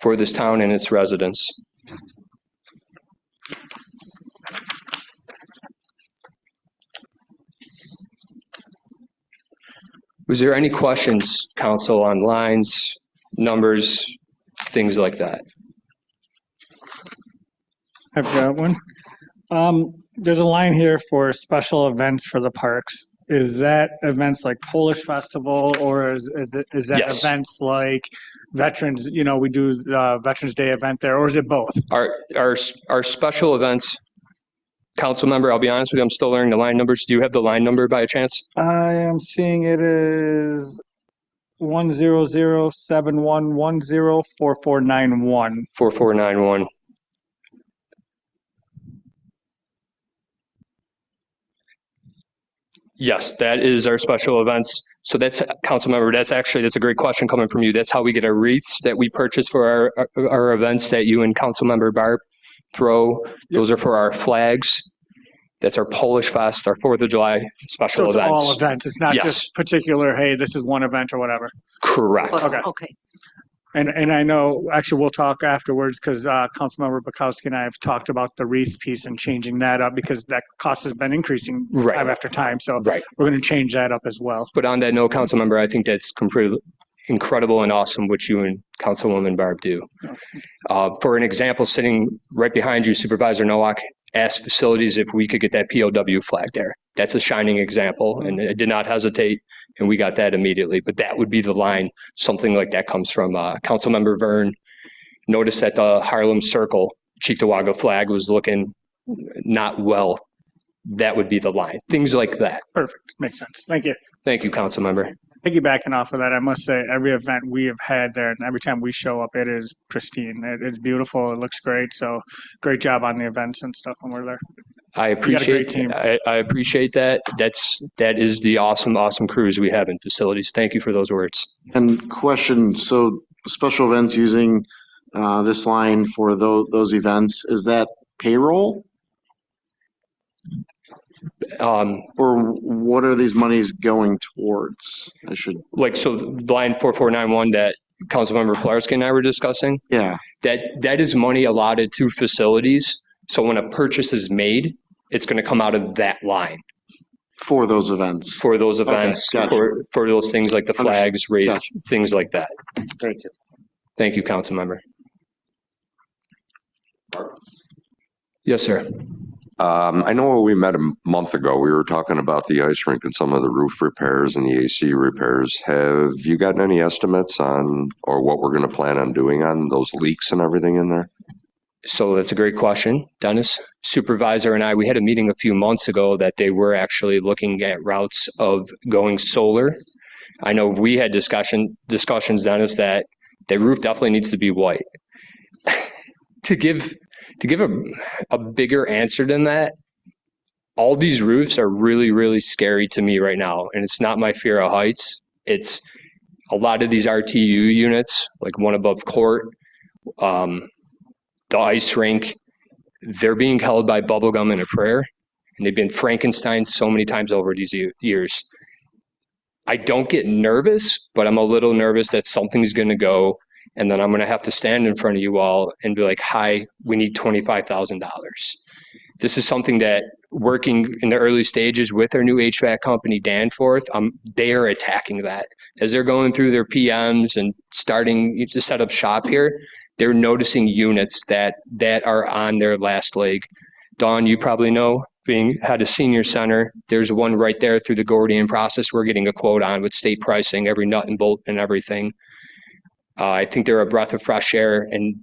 for this town and its residents. Was there any questions, council, on lines, numbers, things like that? I've got one. There's a line here for special events for the parks. Is that events like Polish Festival, or is that Yes. events like Veterans, we do the Veterans Day event there, or is it both? Our special events, council member, I'll be honest with you, I'm still learning the line numbers. Do you have the line number by a chance? I am seeing it is 10071104491. 4491. Yes, that is our special events. So that's, council member, that's a great question coming from you. That's how we get our wreaths that we purchase for our events that you and council member Barb throw. Those are for our flags. That's our Polish Fest, our 4th of July special So it's events. all events. It's not Yes. just particular, hey, this is one event or whatever. Correct. Okay. Okay. And I know, actually, we'll talk afterwards because Councilmember Bukowski and I have talked about the Reese piece and changing that up because that cost has been increasing Right. time after time. So Right. we're going to change that up as well. But on that note, council member, I think that's completely incredible and awesome what you and Councilwoman Barb do. For an example, sitting right behind you, Supervisor Nowak asked facilities if we could get that POW flag there. That's a shining example, and I did not hesitate, and we got that immediately. But that would be the line something like that comes from. Councilmember Vern noticed that the Harlem Circle Cheektowaga flag was looking not well. That would be the line. Things like that. Perfect. Makes sense. Thank you. Thank you, Councilmember. Piggybacking off of that, I must say every event we have had there and every time we show up, it is pristine. It's beautiful. It looks great. So great job on the events and stuff when we're there. I You got a great appreciate team. I appreciate that. That is the awesome crews we have in facilities. Thank you for those words. And question, so special events using this line for those events, is that payroll? Or what are these monies going towards? So the line 4491 that Councilmember Pilarski and I were discussing, Yeah, that is money allotted to facilities. So when a purchase is made, it's going to come out of that line for those events. for those events, gotcha. for those things like the flags, raised, Gotcha. things like that. Thank you. Thank you, Councilmember. Yes, sir. I know when we met a month ago, we were talking about the ice rink and some of the roof repairs and the AC repairs. Have you gotten any estimates on, or what we're going to plan on doing on those leaks and everything in there? So that's a great question. Dennis, supervisor and I, we had a meeting a few months ago that they were actually looking at routes of going solar. I know we had discussions, Dennis, that the roof definitely needs to be white. To give a bigger answer than that, all these roofs are really, really scary to me right now. And it's not my fear of heights. It's a lot of these RTU units, like one above court, the ice rink, they're being held by bubblegum and a prayer. And they've been Frankenstein so many times over these years. I don't get nervous, but I'm a little nervous that something's going to go. And then I'm going to have to stand in front of you all and be like, hi, we need $25,000. This is something that, working in the early stages with our new HVAC company, Danforth, they are attacking that. As they're going through their PMs and starting to set up shop here, they're noticing units that are on their last leg. Dawn, you probably know, being head of senior center, there's one right there through the Gordian process we're getting a quote on with state pricing, every nut and bolt and everything. I think they're a breath of fresh air, and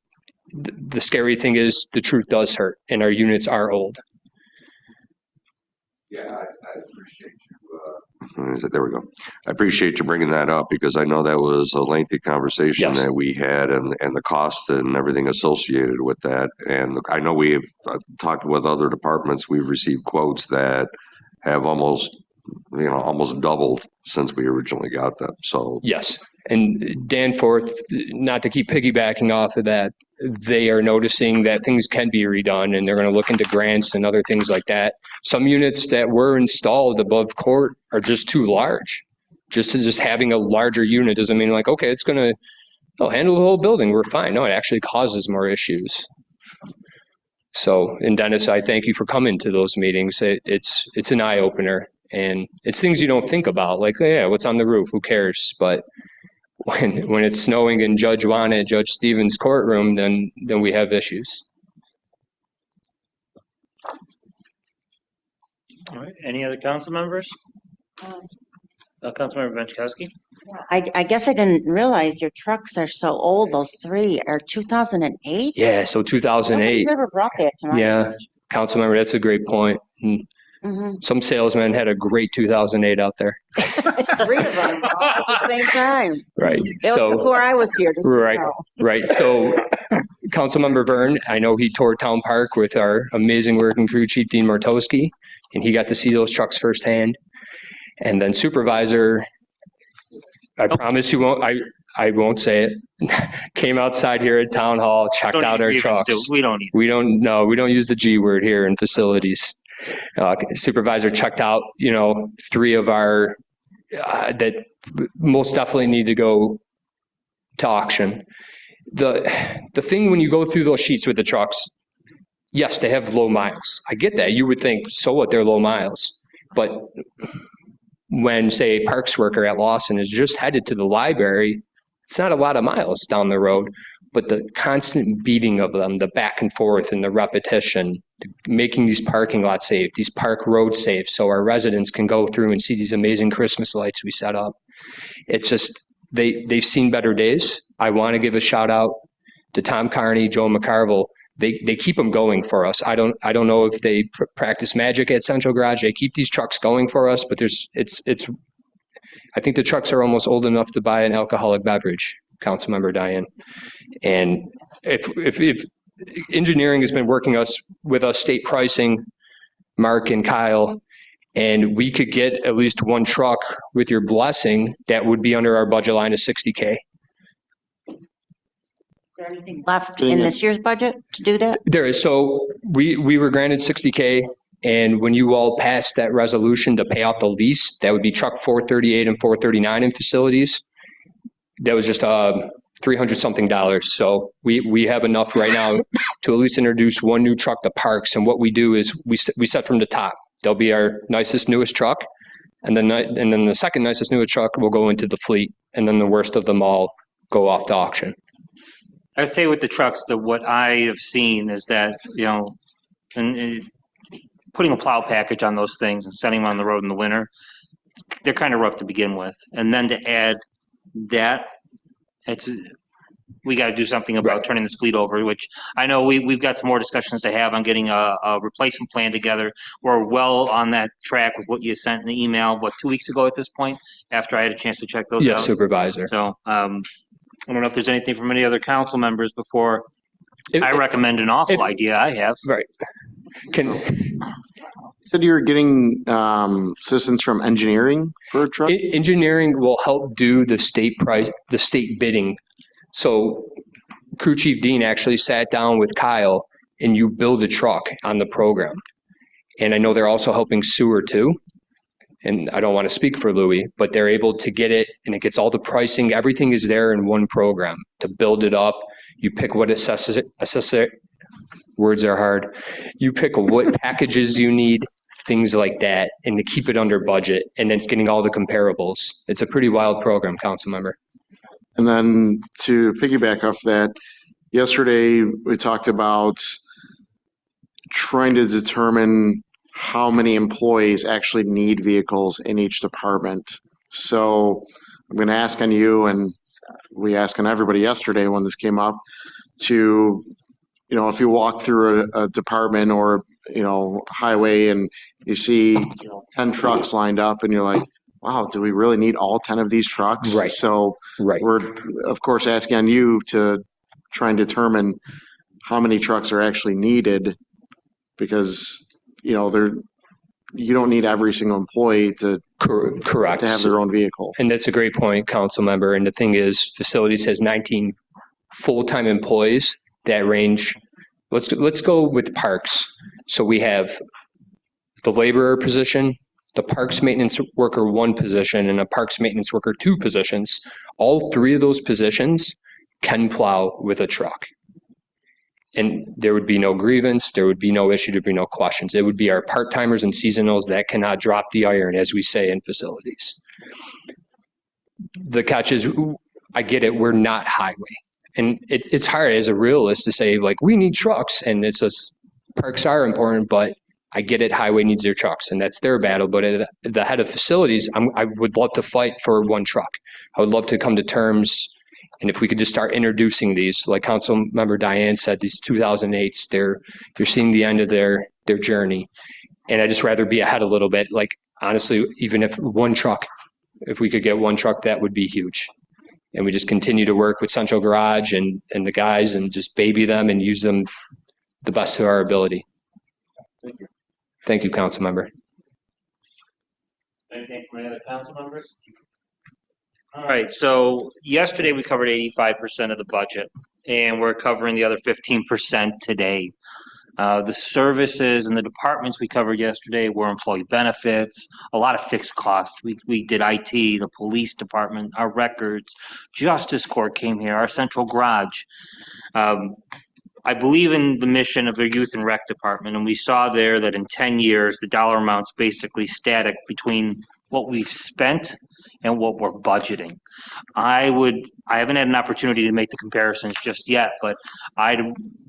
the scary thing is the truth does hurt, and our units are old. Yeah, I appreciate you. There we go. I appreciate you bringing that up because I know that was a lengthy conversation that we had and the cost and everything associated with that. And I know we've talked with other departments. We've received quotes that have almost doubled since we originally got them. So yes. And Danforth, not to keep piggybacking off of that, they are noticing that things can be redone and they're going to look into grants and other things like that. Some units that were installed above court are just too large. Just having a larger unit doesn't mean like, okay, they'll handle the whole building. We're fine. No, it actually causes more issues. So, and Dennis, I thank you for coming to those meetings. It's an eye opener and it's things you don't think about. Like, oh, yeah, what's on the roof? Who cares? But when it's snowing in Judge Juana and Judge Stevens' courtroom, then we have issues. All right, any other council members? Councilmember Benchkowski? I guess I didn't realize your trucks are so old. Those three are 2008? Yeah, so 2008. Nobody's ever brought that to my Yeah, Councilmember, that's a great point. Some salesman had a great 2008 out there. Three of them all at the same time. Right. That was before I was here. Just so you Right, know. right. So Councilmember Byrne, I know he toured Town Park with our amazing working crew, Chief Dean Martoski, and he got to see those trucks firsthand. And then Supervisor, I promise you won't, I won't say it, came outside here at Town Hall, checked Don't out need our grievance, trucks. We don't need. We don't use the G word here in facilities. Supervisor checked out, 3 of our that most definitely need to go to auction. The thing when you go through those sheets with the trucks, yes, they have low miles. I get that. You would think, so what? They're low miles, but when, say, a parks worker at Lawson is just headed to the library, it's not a lot of miles down the road, but the constant beating of them, the back and forth and the repetition, making these parking lots safe, these park roads safe, so our residents can go through and see these amazing Christmas lights we set up. It's just, they've seen better days. I want to give a shout out to Tom Carney, Joe McCarville. They keep them going for us. I don't know if they practice magic at Central Garage. They keep these trucks going for us, but I think the trucks are almost old enough to buy an alcoholic beverage, Councilmember Diane. And if engineering has been working with us state pricing, Mark and Kyle, and we could get at least one truck with your blessing, that would be under our budget line of $60K. Is there anything left in this year's budget to do that? There is. So we were granted $60K, and when you all passed that resolution to pay off the lease, that would be truck 438 and 439 in facilities. That was just $300 something. So we have enough right now to at least introduce one new truck to parks. And what we do is we set from the top. They'll be our nicest, newest truck, and then the second nicest, newest truck will go into the fleet, and then the worst of them all go off to auction. I say with the trucks that what I have seen is that, and putting a plow package on those things and sending them on the road in the winter, they're kind of rough to begin with. And then to add that, we got to do something about turning this fleet over, which I know we've got some more discussions to have on getting a replacement plan together. We're well on that track with what you sent in the email, 2 weeks ago at this point, after I had a chance to check those out. Yes, Supervisor. So I don't know if there's anything from any other council members before I recommend an awful idea I have. Right. You said you were getting assistance from engineering for a truck? Engineering will help do the state bidding. So Crew Chief Dean actually sat down with Kyle and you build a truck on the program. And I know they're also helping sewer too. And I don't want to speak for Louis, but they're able to get it and it gets all the pricing. Everything is there in one program to build it up. You pick what words are hard. You pick what packages you need, things like that, and to keep it under budget. And then it's getting all the comparables. It's a pretty wild program, council member. And then to piggyback off that, yesterday we talked about trying to determine how many employees actually need vehicles in each department. So I'm going to ask on you, and we asked on everybody yesterday when this came up, to, if you walk through a department or, highway and you see 10 trucks lined up and you're like, wow, do we really need all 10 of these trucks? Right. So we're, of course, asking on you to try and determine how many trucks are actually needed, because you don't need every single employee to correct to have their own vehicle. And that's a great point, council member. And the thing is, facilities has 19 full-time employees that range. Let's go with parks. So we have the laborer position, the parks maintenance worker 1 position, and a parks maintenance worker 2 positions. All 3 of those positions can plow with a truck. And there would be no grievance, there would be no issue, there'd be no questions. It would be our part-timers and seasonals that cannot drop the iron, as we say in facilities. The catch is, I get it, we're not highway. And it's hard as a realist to say, we need trucks, and it's just, parks are important, but I get it, highway needs their trucks, and that's their battle. But at the head of facilities, I would love to fight for one truck. I would love to come to terms, and if we could just start introducing these, like Councilmember Diane said, these 2008s, they're seeing the end of their journey, and I just rather be ahead a little bit. Like honestly, even if one truck, if we could get one truck, that would be huge. And we just continue to work with Central Garage and the guys and just baby them and use them the best of our ability. Thank you. Thank you, council member. Anything from any other council members? All right, so yesterday we covered 85% of the budget, and we're covering the other 15% today. The services and the departments we covered yesterday were employee benefits, a lot of fixed costs. We did IT, the police department, our records, justice court came here, our central garage. I believe in the mission of the youth and rec department, and we saw there that in 10 years, the dollar amount's basically static between what we've spent and what we're budgeting. I haven't had an opportunity to make the comparisons just yet, but I'd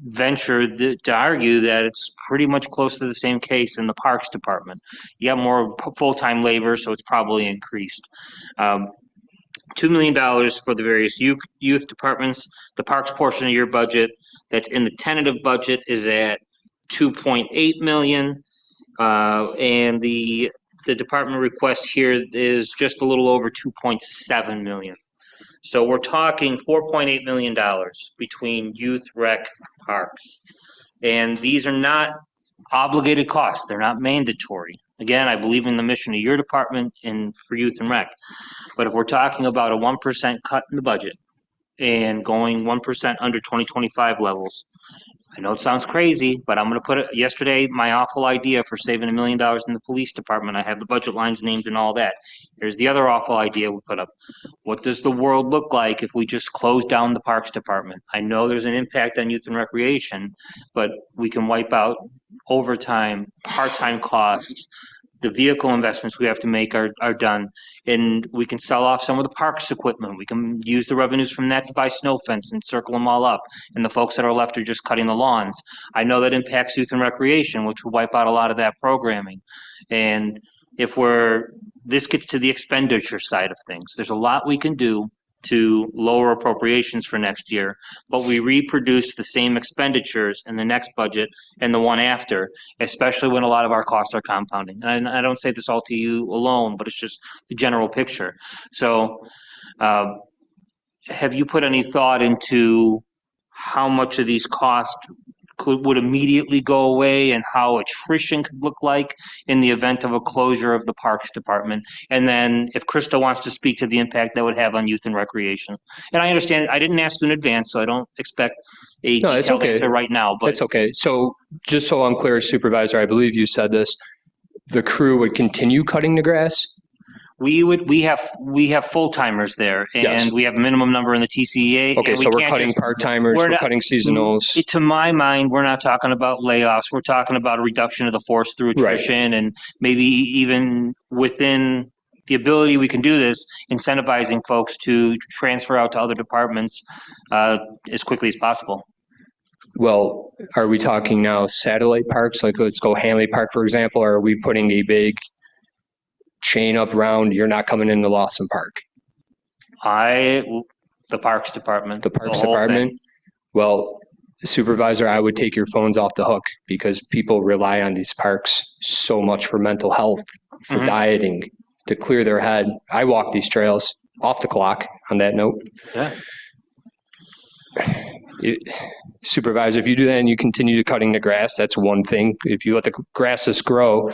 venture to argue that it's pretty much close to the same case in the parks department. You got more full-time labor, so it's probably increased. $2 million for the various youth departments. The parks portion of your budget that's in the tentative budget is at $2.8 million. And the department request here is just a little over $2.7 million. So we're talking $4.8 million between youth, rec, parks. And these are not obligated costs. They're not mandatory. Again, I believe in the mission of your department and for youth and rec. But if we're talking about a 1% cut in the budget and going 1% under 2025 levels, I know it sounds crazy, but I'm going to put it, yesterday, my awful idea for saving $1 million in the police department. I have the budget lines named and all that. Here's the other awful idea we put up. What does the world look like if we just close down the parks department? I know there's an impact on youth and recreation, but we can wipe out overtime, part-time costs. The vehicle investments we have to make are done, and we can sell off some of the parks equipment. We can use the revenues from that to buy snow fence and circle them all up, and the folks that are left are just cutting the lawns. I know that impacts youth and recreation, which will wipe out a lot of that programming. And if this gets to the expenditure side of things, there's a lot we can do to lower appropriations for next year, but we reproduce the same expenditures in the next budget and the one after, especially when a lot of our costs are compounding. And I don't say this all to you alone, but it's just the general picture. So have you put any thought into how much of these costs would immediately go away and how attrition could look like in the event of a closure of the parks department? And then if Krista wants to speak to the impact that would have on youth and recreation. And I understand, I didn't ask you in advance, so I don't expect a detailed answer right now. But it's okay. So just so I'm clear, Supervisor, I believe you said this, the crew would continue cutting the grass? We have full-timers there, and Yes. we have a minimum number in the TCEA. Okay, and we so we're can't cutting just- part-timers, we're cutting seasonals. To my mind, we're not talking about layoffs. We're talking about a reduction of the force through attrition, and maybe even within the ability we can do this, incentivizing folks to transfer out to other departments as quickly as possible. Well, are we talking now satellite parks? Like let's go Hanley Park, for example, or are we putting a big chain up round, you're not coming into Lawson Park? The Parks Department. The Parks the whole Department? thing. Well, Supervisor, I would take your phones off the hook because people rely on these parks so much for mental health, for Mhm. dieting, to clear their head. I walk these trails off the clock on that note. Yeah. Supervisor, if you do that and you continue to cutting the grass, that's one thing. If you let the grasses grow,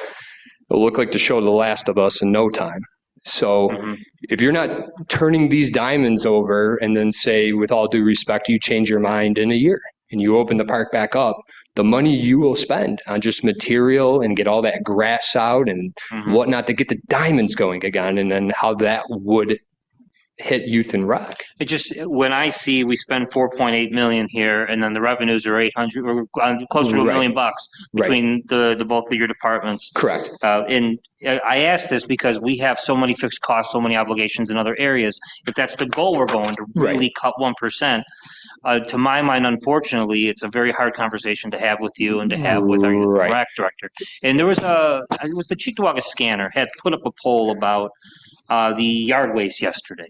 it'll look like the show The Last of Us in no time. So if you're not turning these diamonds over and then say, with all due respect, you change your mind in a year and you open the park back up, the money you will spend on just material and get all that grass out and whatnot to get the diamonds going again, and then how that would hit youth and rec. It just, when I see we spend 4.8 million here and then the revenues are 800 or close to $1 million between the both of your departments. Correct. And I ask this because we have so many fixed costs, so many obligations in other areas. If that's the goal we're going to really cut 1%, to my mind, unfortunately, it's a very hard conversation to have with you and to have with our youth and rec director. And there was it was the Cheektowaga Scanner had put up a poll about the yard waste yesterday,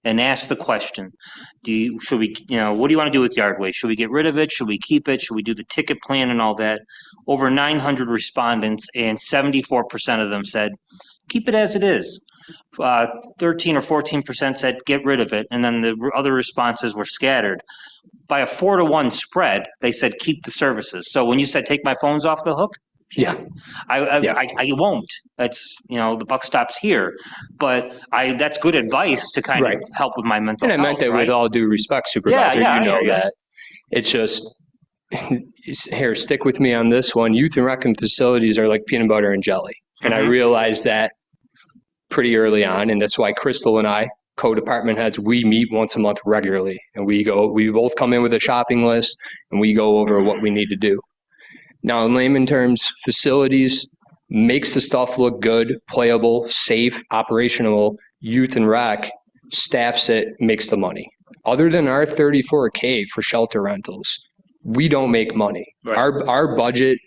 and asked the question, what do you want to do with yard waste? Should we get rid of it? Should we keep it? Should we do the ticket plan and all that? Over 900 respondents, and 74% of them said, keep it as it is. 13 or 14% said, get rid of it. And then the other responses were scattered. By a 4-to-1 spread, they said, keep the services. So when you said, take my phones off the hook, I won't. That's, the buck stops here. But that's good advice to kind of help with my mental health. And I meant that with all due respect, Supervisor. That. It's just, here, stick with me on this one. Youth and rec facilities are like peanut butter and jelly. And I realized that pretty early on. And that's why Crystal and I, co-department heads, we meet once a month regularly. And we both come in with a shopping list and we go over what we need to do. Now, in layman terms, facilities makes the stuff look good, playable, safe, operational. Youth and rec staffs it, makes the money. Other than our $34K for shelter rentals, we don't make money. Our budget,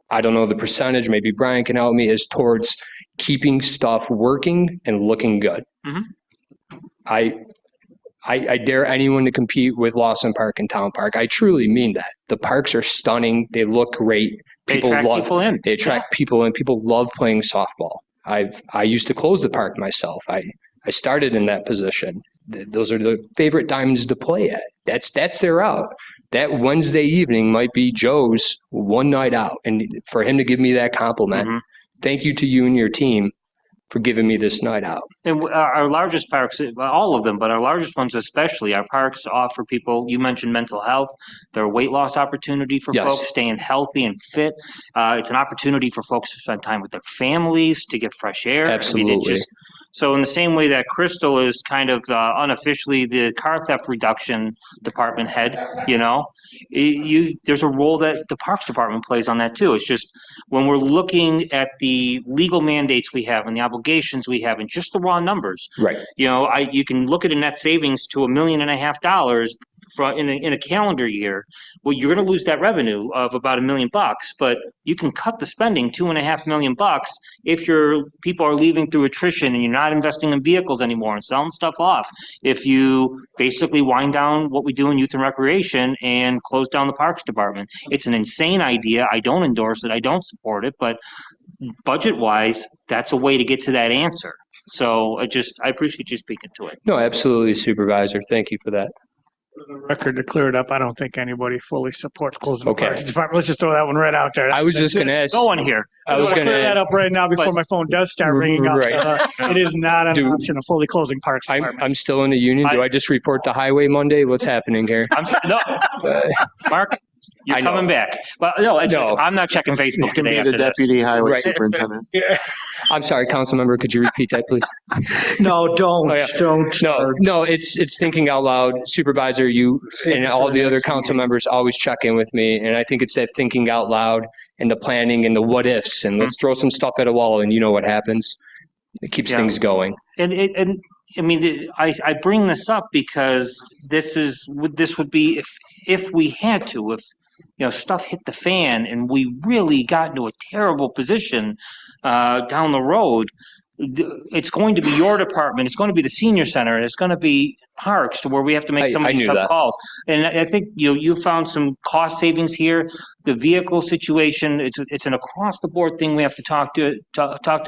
I don't know the percentage, maybe Brian can help me, is towards keeping stuff working and looking good. I dare anyone to compete with Lawson Park and Town Park. I truly mean that. The parks are stunning. They look great. They attract people in. They attract people in. People love playing softball. I used to close the park myself. I started in that position. Those are the favorite diamonds to play at. That's their out. That Wednesday evening might be Joe's one night out. And for him to give me that compliment, thank you to you and your team for giving me this night out. And our largest parks, all of them, but our largest ones especially, our parks offer people, you mentioned mental health, they're a weight loss opportunity for folks, staying healthy and fit. It's an opportunity for folks to spend time with their families, to get fresh air. Absolutely. So in the same way that Crystal is kind of unofficially the car theft reduction department head, there's a role that the Parks Department plays on that too. It's just when we're looking at the legal mandates we have and the obligations we have and just the raw numbers, you can look at a net savings to $1.5 million in a calendar year. Well, you're going to lose that revenue of about $1 million, but you can cut the spending $2.5 million if your people are leaving through attrition and you're not investing in vehicles anymore and selling stuff off. If you basically wind down what we do in youth and recreation and close down the Parks Department. It's an insane idea. I don't endorse it. I don't support it, but budget-wise, that's a way to get to that answer. So I appreciate you speaking to it. No, absolutely, Supervisor. Thank you for that. For the record, to clear it up, I don't think anybody fully supports closing the Parks Department. Let's just throw that one right out there. I was just going to ask. No one here. I was going to clear that up right now before my phone does start ringing up. It is not an option of fully closing Parks Department. I'm still in the union. Do I just report to Highway Monday? What's happening here? Mark, you're coming back. Well, I'm not checking Facebook today. Be the deputy highway superintendent. I'm sorry, council member. Could you repeat that, please? No, don't. No. It's thinking out loud. Supervisor, you and all the other council members always check in with me, and I think it's that thinking out loud and the planning and the what ifs, and let's throw some stuff at a wall, and you know what happens. It keeps things going. And I mean, I bring this up because this would be if we had to, if stuff hit the fan and we really got into a terrible position down the road, it's going to be your department, it's going to be the senior center, and it's going to be parks to where we have to make some of these tough calls. And I think you found some cost savings here. The vehicle situation, it's an across the board thing we have to talk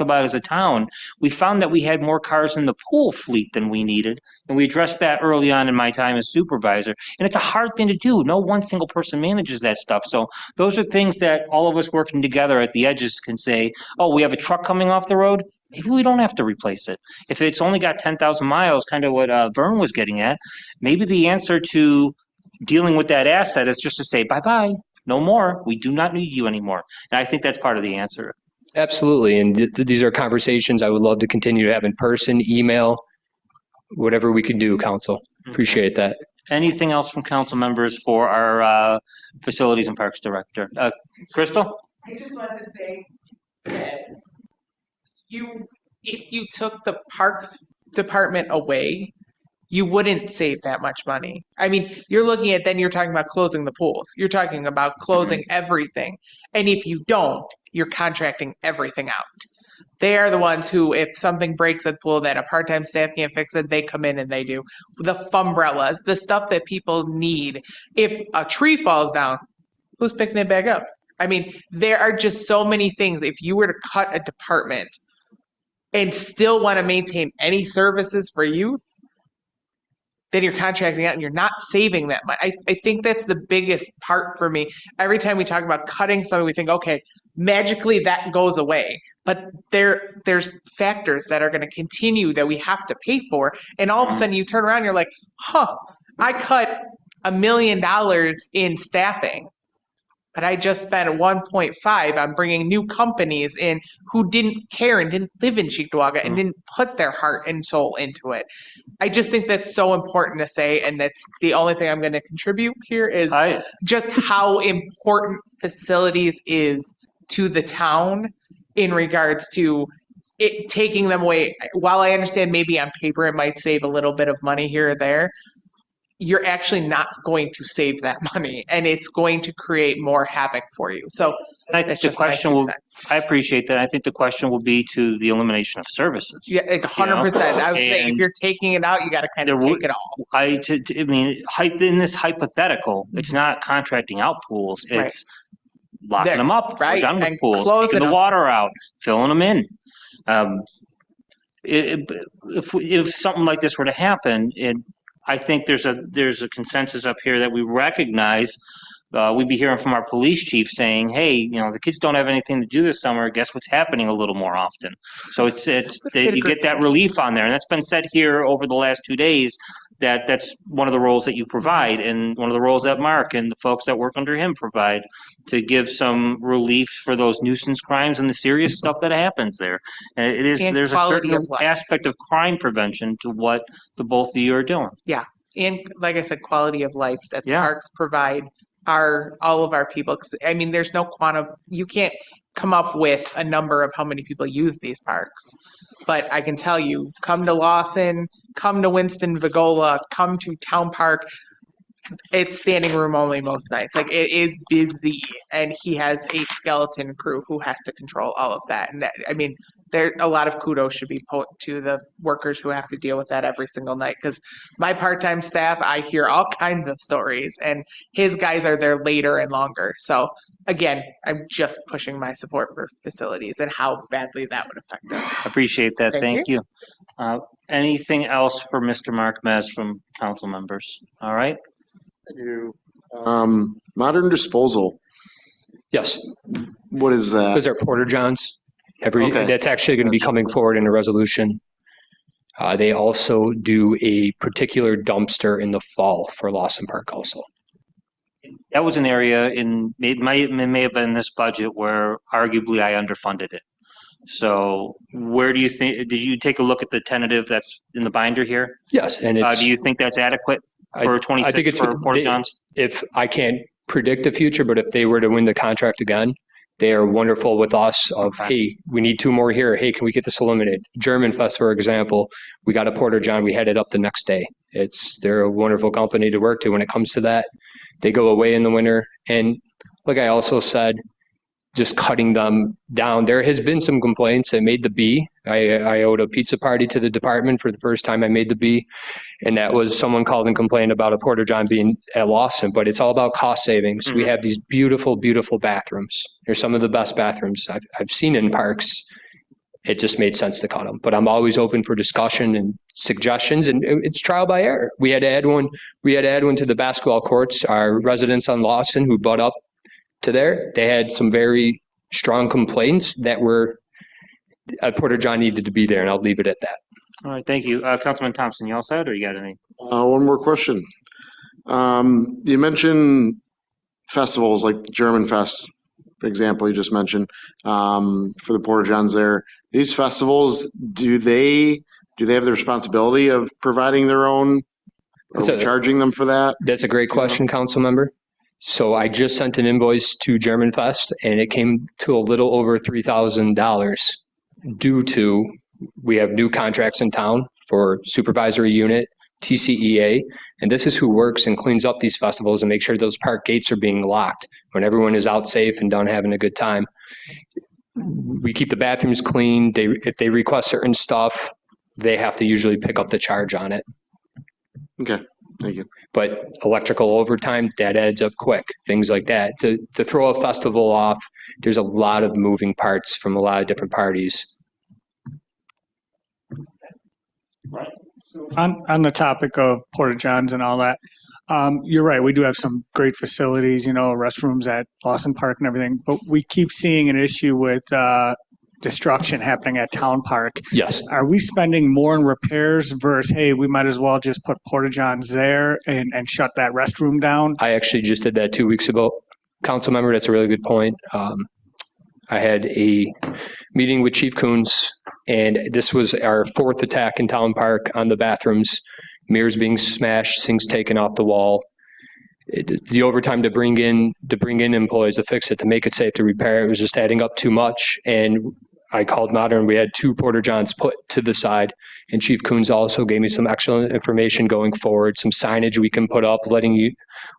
about as a town. We found that we had more cars in the pool fleet than we needed, and we addressed that early on in my time as supervisor. And it's a hard thing to do. No one single person manages that stuff. So those are things that all of us working together at the edges can say, oh, we have a truck coming off the road. Maybe we don't have to replace it. If it's only got 10,000 miles, kind of what Vern was getting at, maybe the answer to dealing with that asset is just to say, bye-bye, no more. We do not need you anymore. And I think that's part of the answer. Absolutely. And these are conversations I would love to continue to have in person, email. whatever we can do, council. Appreciate that. Anything else from council members for our Facilities and Parks Director? Crystal? I just wanted to say that if you took the Parks Department away, you wouldn't save that much money. I mean, you're talking about closing the pools. You're talking about closing everything. And if you don't, you're contracting everything out. They are the ones who, if something breaks at the pool that a part-time staff can't fix it, they come in and they do. The umbrellas, the stuff that people need. If a tree falls down, who's picking it back up? I mean, there are just so many things. If you were to cut a department and still want to maintain any services for youth, then you're contracting out and you're not saving that much. I think that's the biggest part for me. Every time we talk about cutting something, we think, okay, magically that goes away. But there's factors that are going to continue that we have to pay for. And all of a sudden you turn around and you're like, I cut $1 million in staffing, but I just spent 1.5 on bringing new companies in who didn't care and didn't live in Cheektowaga and didn't put their heart and soul into it. I just think that's so important to say, and that's the only thing I'm going to contribute here is just how important facilities is to the town in regards to it taking them away. While I understand maybe on paper it might save a little bit of money here or there, you're actually not going to save that money, and it's going to create more havoc for you. So I think the question will, I appreciate that. I think the question will be to the elimination of services. Yeah, 100%. I was saying, if you're taking it out, you got to kind of take it all. I mean, in this hypothetical, it's not contracting out pools. It's locking them up. We're done with pools, taking the water out, filling them in. If something like this were to happen, I think there's a consensus up here that we recognize. We'd be hearing from our police chief saying, "Hey, the kids don't have anything to do this summer. Guess what's happening a little more often." So you get that relief on there, and that's been said here over the last 2 days. That's one of the roles that you provide, and one of the roles that Mark and the folks that work under him provide to give some relief for those nuisance crimes and the serious stuff that happens there. And there's a certain aspect of crime prevention to what the both of you are doing. Yeah, and like I said, quality of life that the parks provide all of our people. 'Cause, I mean, there's no you can't come up with a number of how many people use these parks. But I can tell you, come to Lawson, come to Winston-Vigola, come to Town Park. It's standing room only most nights. Like, it is busy, and he has a skeleton crew who has to control all of that. And I mean, a lot of kudos should be put to the workers who have to deal with that every single night. Because my part-time staff, I hear all kinds of stories, and his guys are there later and longer. So again, I'm just pushing my support for facilities and how badly that would affect us. Appreciate that. Thank you. Anything else for Mr. Mark Mez from council members? All right. Thank you. Modern disposal. Yes. What is that? Those are Porter Johns. That's actually going to be coming forward in a resolution. They also do a particular dumpster in the fall for Lawson Park also. That was an area it may have been this budget where arguably I underfunded it. So where do you think, did you take a look at the tentative that's in the binder here? Yes. And do you think that's adequate for 26 I think it's for Porter Johns? If I can't predict the future, but if they were to win the contract again, they are wonderful with us of, hey, we need 2 more here. Hey, can we get this eliminated? German Fest, for example, we got a Porter John. We had it up the next day. They're a wonderful company to work to when it comes to that. They go away in the winter. And like I also said, just cutting them down. There has been some complaints. I made the B. I owed a pizza party to the department for the first time I made the B. And that was someone called and complained about a Porter John being at Lawson, but it's all about cost savings. We have these beautiful, beautiful bathrooms. They're some of the best bathrooms I've seen in parks. It just made sense to cut them. But I'm always open for discussion and suggestions, and it's trial by error. We had to add one to the basketball courts. Our residents on Lawson who butt up to there, they had some very strong complaints that Porter John needed to be there, and I'll leave it at that. All right, thank you. Councilman Thompson, you all set, or you got any? One more question. You mentioned festivals like German Fest, for example, you just mentioned, for the Porter Johns there. These festivals, do they do they have the responsibility of providing their own? Are we charging them for that? That's a great question, council member. So I just sent an invoice to German Fest and it came to a little over $3,000 due to, we have new contracts in town for supervisory unit, TCEA, and this is who works and cleans up these festivals and makes sure those park gates are being locked when everyone is out safe and done having a good time. We keep the bathrooms clean. If they request certain stuff, they have to usually pick up the charge on it. Okay, thank you. But electrical overtime, that adds up quick, things like that. To throw a festival off, there's a lot of moving parts from a lot of different parties. On the topic of Porta Johns and all that, you're right. We do have some great facilities, restrooms at Lawson Park and everything, but we keep seeing an issue with destruction happening at Town Park. Yes. Are we spending more in repairs versus, hey, we might as well just put Porta Johns there and shut that restroom down? I actually just did that 2 weeks ago. Council member, that's a really good point. I had a meeting with Chief Coons, and this was our fourth attack in Town Park on the bathrooms. Mirrors being smashed, things taken off the wall. The overtime to bring in employees to fix it, to make it safe to repair, it was just adding up too much. And I called Modern. We had 2 Porta Johns put to the side, and Chief Coons also gave me some excellent information going forward, some signage we can put up, letting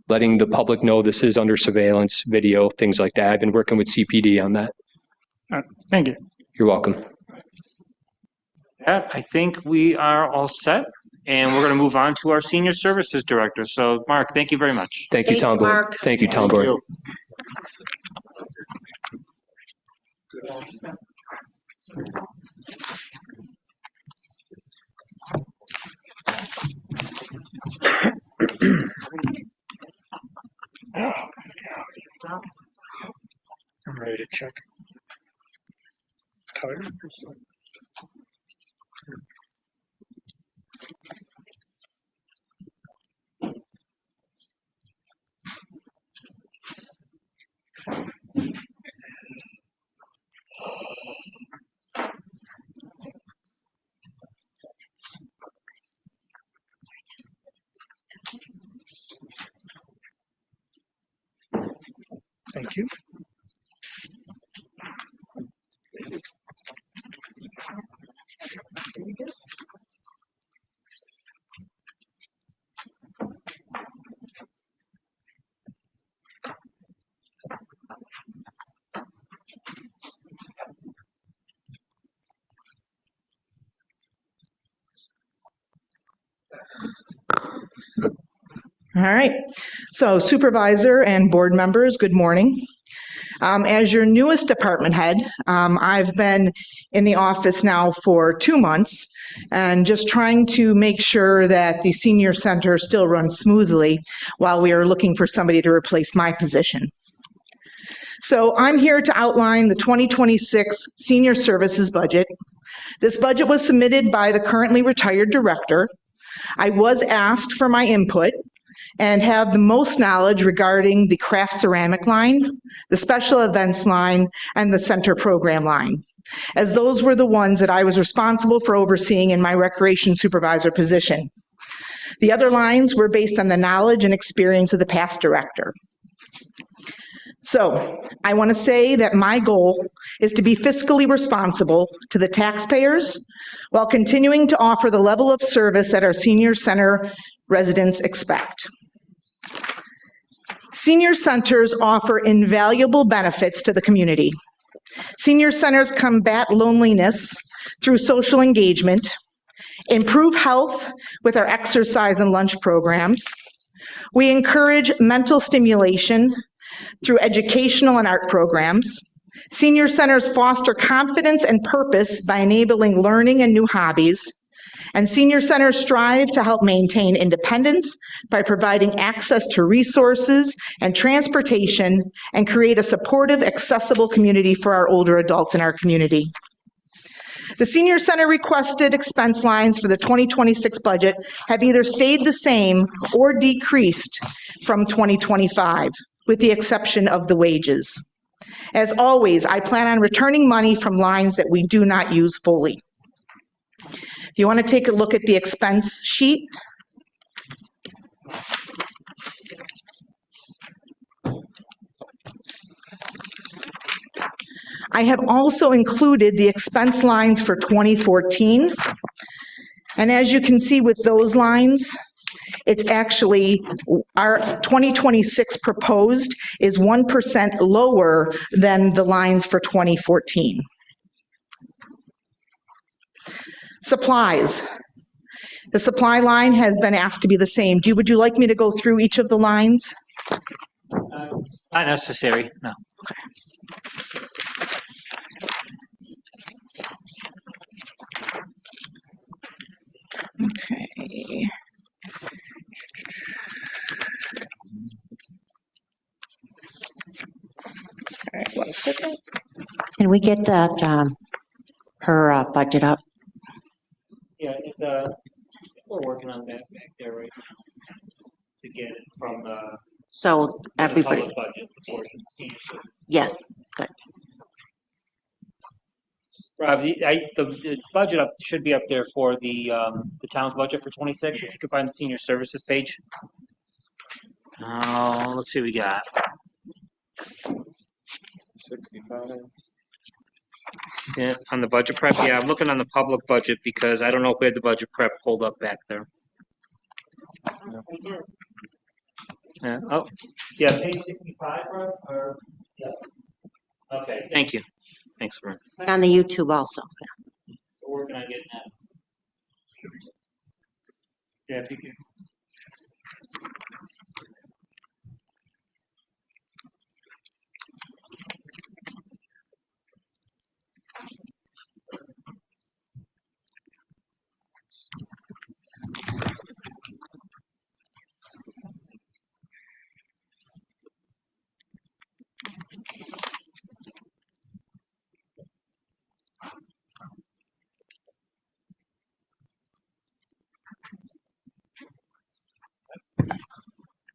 the public know this is under surveillance, video, things like that. I've been working with CPD on that. Thank you. You're welcome. Yeah, I think we are all set, and we're going to move on to our Senior Services Director. So, Mark, thank you very much. Thank you, Town Board. Thank you, Town Board. I'm ready to check. Tired? Thank you. All right. So supervisor and board members, good morning. As your newest department head, I've been in the office now for 2 months and just trying to make sure that the senior center still runs smoothly while we are looking for somebody to replace my position. So I'm here to outline the 2026 senior services budget. This budget was submitted by the currently retired director. I was asked for my input and have the most knowledge regarding the craft ceramic line, the special events line, and the center program line, as those were the ones that I was responsible for overseeing in my recreation supervisor position. The other lines were based on the knowledge and experience of the past director. So I want to say that my goal is to be fiscally responsible to the taxpayers while continuing to offer the level of service that our senior center residents expect. Senior centers offer invaluable benefits to the community. Senior centers combat loneliness through social engagement, improve health with our exercise and lunch programs. We encourage mental stimulation through educational and art programs. Senior centers foster confidence and purpose by enabling learning and new hobbies. And senior centers strive to help maintain independence by providing access to resources and transportation and create a supportive, accessible community for our older adults in our community. The senior center requested expense lines for the 2026 budget have either stayed the same or decreased from 2025, with the exception of the wages. As always, I plan on returning money from lines that we do not use fully. If you want to take a look at the expense sheet, I have also included the expense lines for 2014. And as you can see with those lines, it's actually, our 2026 proposed is 1% lower than the lines for 2014. Supplies. The supply line has been asked to be the same. Would you like me to go through each of the lines? Not necessary, no. Okay. All right, 1 second. Can we get that, her budget up? Yeah, it's, we're working on that back there right now to get it from the So everybody, public budget portion. yes, good. Rob, the budget up, should be up there for the town's budget for 26, if you could find the senior services page. Let's see what we got. 65. Yeah, on the budget prep, yeah, I'm looking on the public budget because I don't know if we had the budget prep pulled up back there. Yeah, oh, yeah, page 65, Rob, or, yes. Okay, thank you. Thanks for. But on the YouTube also. We're working on getting that. Yeah, if you can.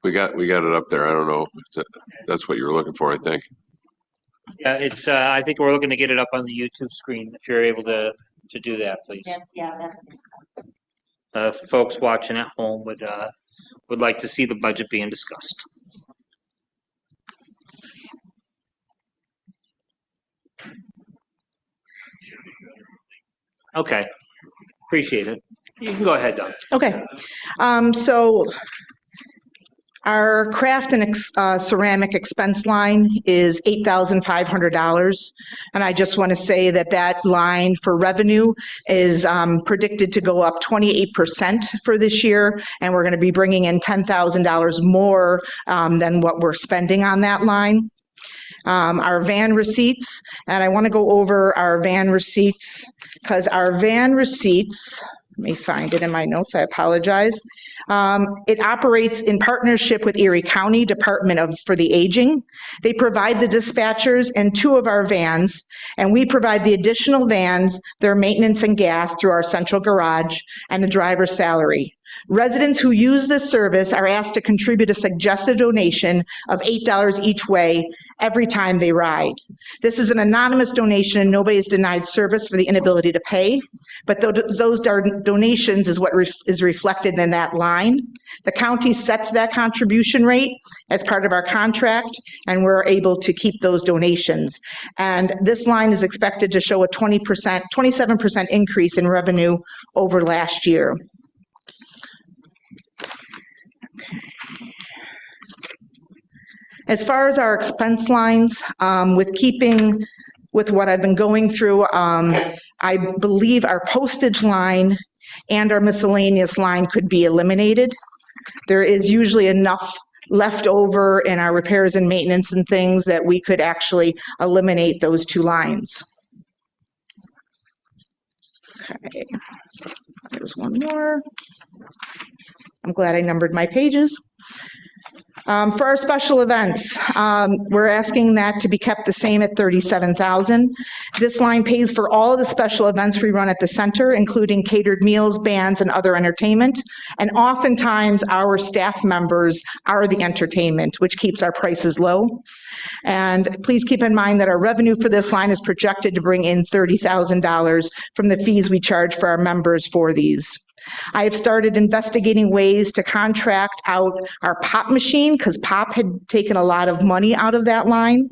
We got it up there. I don't know. That's what you were looking for, I think. Yeah, it's, I think we're looking to get it up on the YouTube screen, if you're able to do that, please. That's Folks watching at home would like to see the budget being discussed. Okay, appreciate it. You can go ahead, Doug. Okay. So our craft and ceramic expense line is $8,500. And I just want to say that that line for revenue is predicted to go up 28% for this year. And we're going to be bringing in $10,000 more than what we're spending on that line. Our van receipts, and I want to go over our van receipts because our van receipts, let me find it in my notes, I apologize. It operates in partnership with Erie County Department for the Aging. They provide the dispatchers and 2 of our vans, and we provide the additional vans, their maintenance and gas through our central garage, and the driver's salary. Residents who use this service are asked to contribute a suggested donation of $8 each way every time they ride. This is an anonymous donation and nobody is denied service for the inability to pay, but those donations is what is reflected in that line. The county sets that contribution rate as part of our contract, and we're able to keep those donations. And this line is expected to show a 27% increase in revenue over last year. As far as our expense lines, with keeping with what I've been going through, I believe our postage line and our miscellaneous line could be eliminated. There is usually enough left over in our repairs and maintenance and things that we could actually eliminate those 2 lines. Okay, there's one more. I'm glad I numbered my pages. For our special events, we're asking that to be kept the same at $37,000. This line pays for all of the special events we run at the center, including catered meals, bands, and other entertainment. And oftentimes, our staff members are the entertainment, which keeps our prices low. And please keep in mind that our revenue for this line is projected to bring in $30,000 from the fees we charge for our members for these. I have started investigating ways to contract out our pop machine because pop had taken a lot of money out of that line.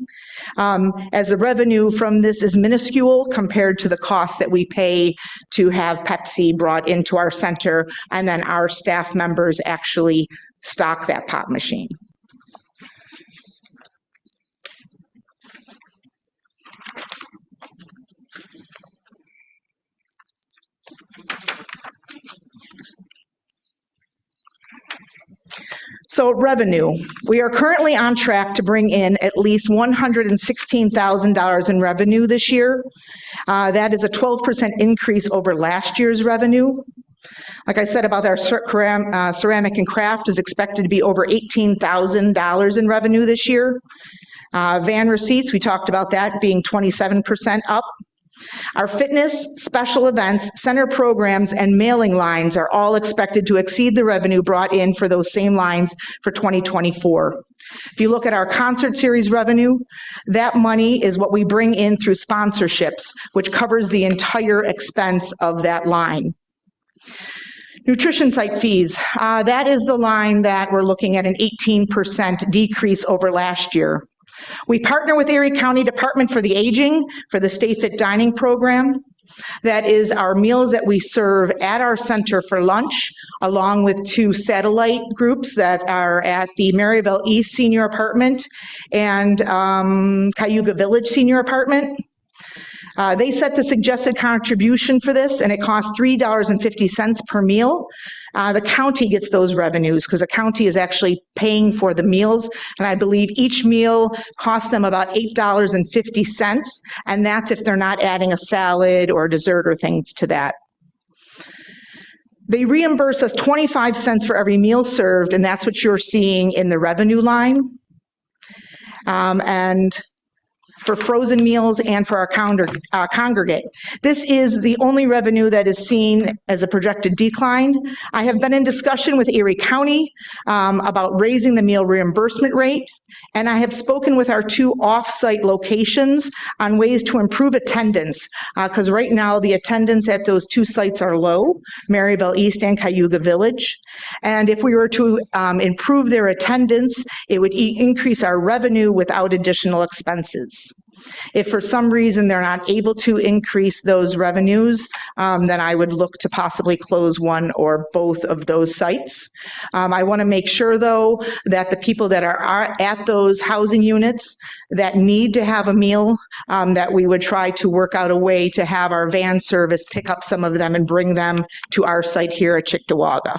As the revenue from this is minuscule compared to the cost that we pay to have Pepsi brought into our center, and then our staff members actually stock that pop machine. So revenue, we are currently on track to bring in at least $116,000 in revenue this year. That is a 12% increase over last year's revenue. Like I said about our ceramic and craft is expected to be over $18,000 in revenue this year. Van receipts, we talked about that being 27% up. Our fitness, special events, center programs, and mailing lines are all expected to exceed the revenue brought in for those same lines for 2024. If you look at our concert series revenue, that money is what we bring in through sponsorships, which covers the entire expense of that line. Nutrition site fees, that is the line that we're looking at an 18% decrease over last year. We partner with Erie County Department for the Aging for the Stay Fit Dining Program. That is our meals that we serve at our center for lunch, along with 2 satellite groups that are at the Maryville East Senior Apartment and Cayuga Village Senior Apartment. They set the suggested contribution for this, and it costs $3.50 per meal. The county gets those revenues because the county is actually paying for the meals, and I believe each meal costs them about $8.50, and that's if they're not adding a salad or dessert or things to that. They reimburse us 25 cents for every meal served, and that's what you're seeing in the revenue line. And for frozen meals and for our congregate. This is the only revenue that is seen as a projected decline. I have been in discussion with Erie County about raising the meal reimbursement rate, and I have spoken with our 2 off-site locations on ways to improve attendance, because right now the attendance at those 2 sites are low, Maryville East and Cayuga Village. And if we were to improve their attendance, it would increase our revenue without additional expenses. If for some reason they're not able to increase those revenues, then I would look to possibly close one or both of those sites. I want to make sure, though, that the people that are at those housing units that need to have a meal, that we would try to work out a way to have our van service pick up some of them and bring them to our site here at Cheektowaga.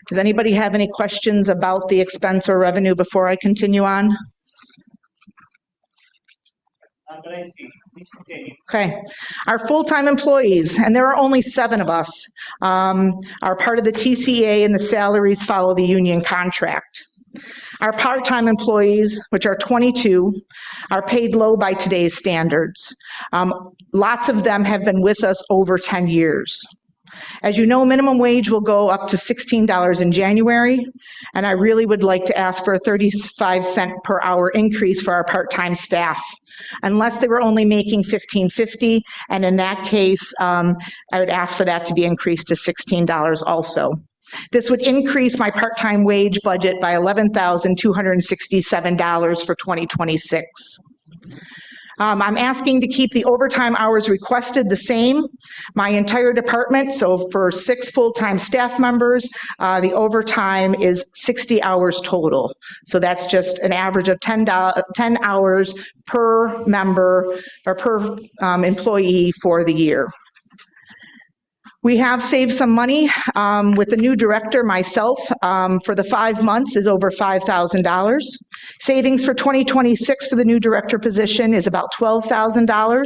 Does anybody have any questions about the expense or revenue before I continue on? Okay. Our full-time employees, and there are only 7 of us, are part of the TCA, and the salaries follow the union contract. Our part-time employees, which are 22, are paid low by today's standards. Lots of them have been with us over 10 years. As you know, minimum wage will go up to $16 in January, and I really would like to ask for a 35-cent per hour increase for our part-time staff, unless they were only making $15.50, and in that case, I would ask for that to be increased to $16 also. This would increase my part-time wage budget by $11,267 for 2026. I'm asking to keep the overtime hours requested the same. My entire department, so for 6 full-time staff members, the overtime is 60 hours total. So that's just an average of 10 hours per member or per employee for the year. We have saved some money with the new director, myself, for the 5 months is over $5,000. Savings for 2026 for the new director position is about $12,000.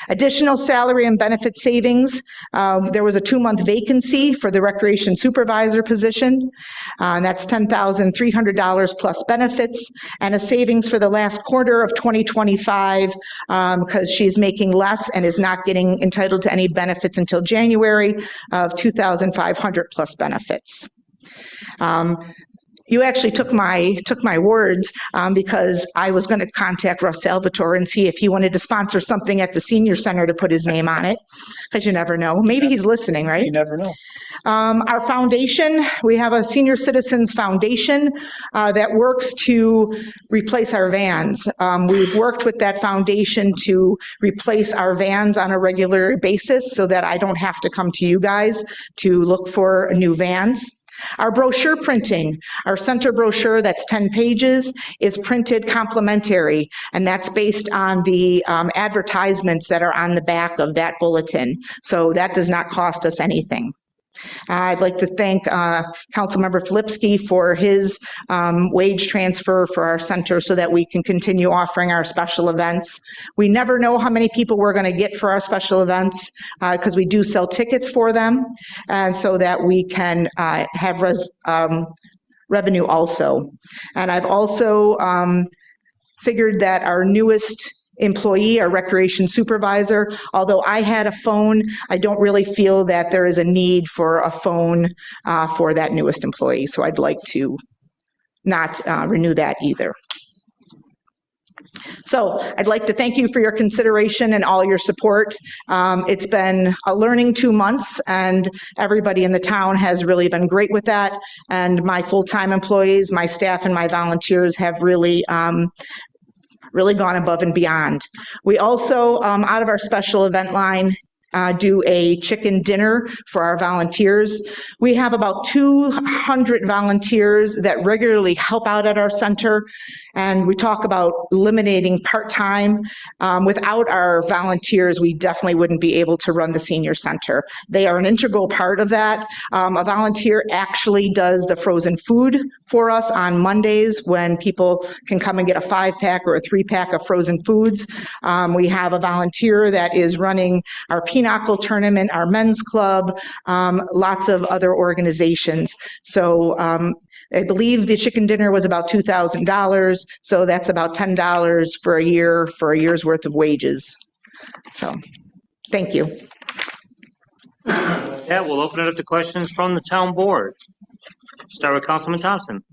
Additional salary and benefit savings. There was a 2-month vacancy for the recreation supervisor position. And that's $10,300 plus benefits, and a savings for the last quarter of 2025 because she's making less and is not getting entitled to any benefits until January of $2,500 plus benefits. You actually took my words because I was going to contact Russ Salvatore and see if he wanted to sponsor something at the senior center to put his name on it, because you never know. Maybe he's listening, right? You never know. Our foundation, we have a Senior Citizens Foundation that works to replace our vans. We've worked with that foundation to replace our vans on a regular basis so that I don't have to come to you guys to look for new vans. Our brochure printing, our center brochure that's 10 pages is printed complimentary, and that's based on the advertisements that are on the back of that bulletin. So that does not cost us anything. I'd like to thank Councilmember Filipski for his wage transfer for our center so that we can continue offering our special events. We never know how many people we're going to get for our special events because we do sell tickets for them, and so that we can have revenue also. And I've also figured that our newest employee, our recreation supervisor, although I had a phone, I don't really feel that there is a need for a phone for that newest employee. So I'd like to not renew that either. So I'd like to thank you for your consideration and all your support. It's been a learning 2 months, and everybody in the town has really been great with that. And my full-time employees, my staff, and my volunteers have really gone above and beyond. We also, out of our special event line, do a chicken dinner for our volunteers. We have about 200 volunteers that regularly help out at our center, and we talk about eliminating part-time. Without our volunteers, we definitely wouldn't be able to run the senior center. They are an integral part of that. A volunteer actually does the frozen food for us on Mondays when people can come and get a 5-pack or a 3-pack of frozen foods. We have a volunteer that is running our Pinochle tournament, our men's club, lots of other organizations. So I believe the chicken dinner was about $2,000, so that's about $10 for a year's worth of wages. So, thank you. Yeah, we'll open it up to questions from the town board. Start with Councilman Thompson.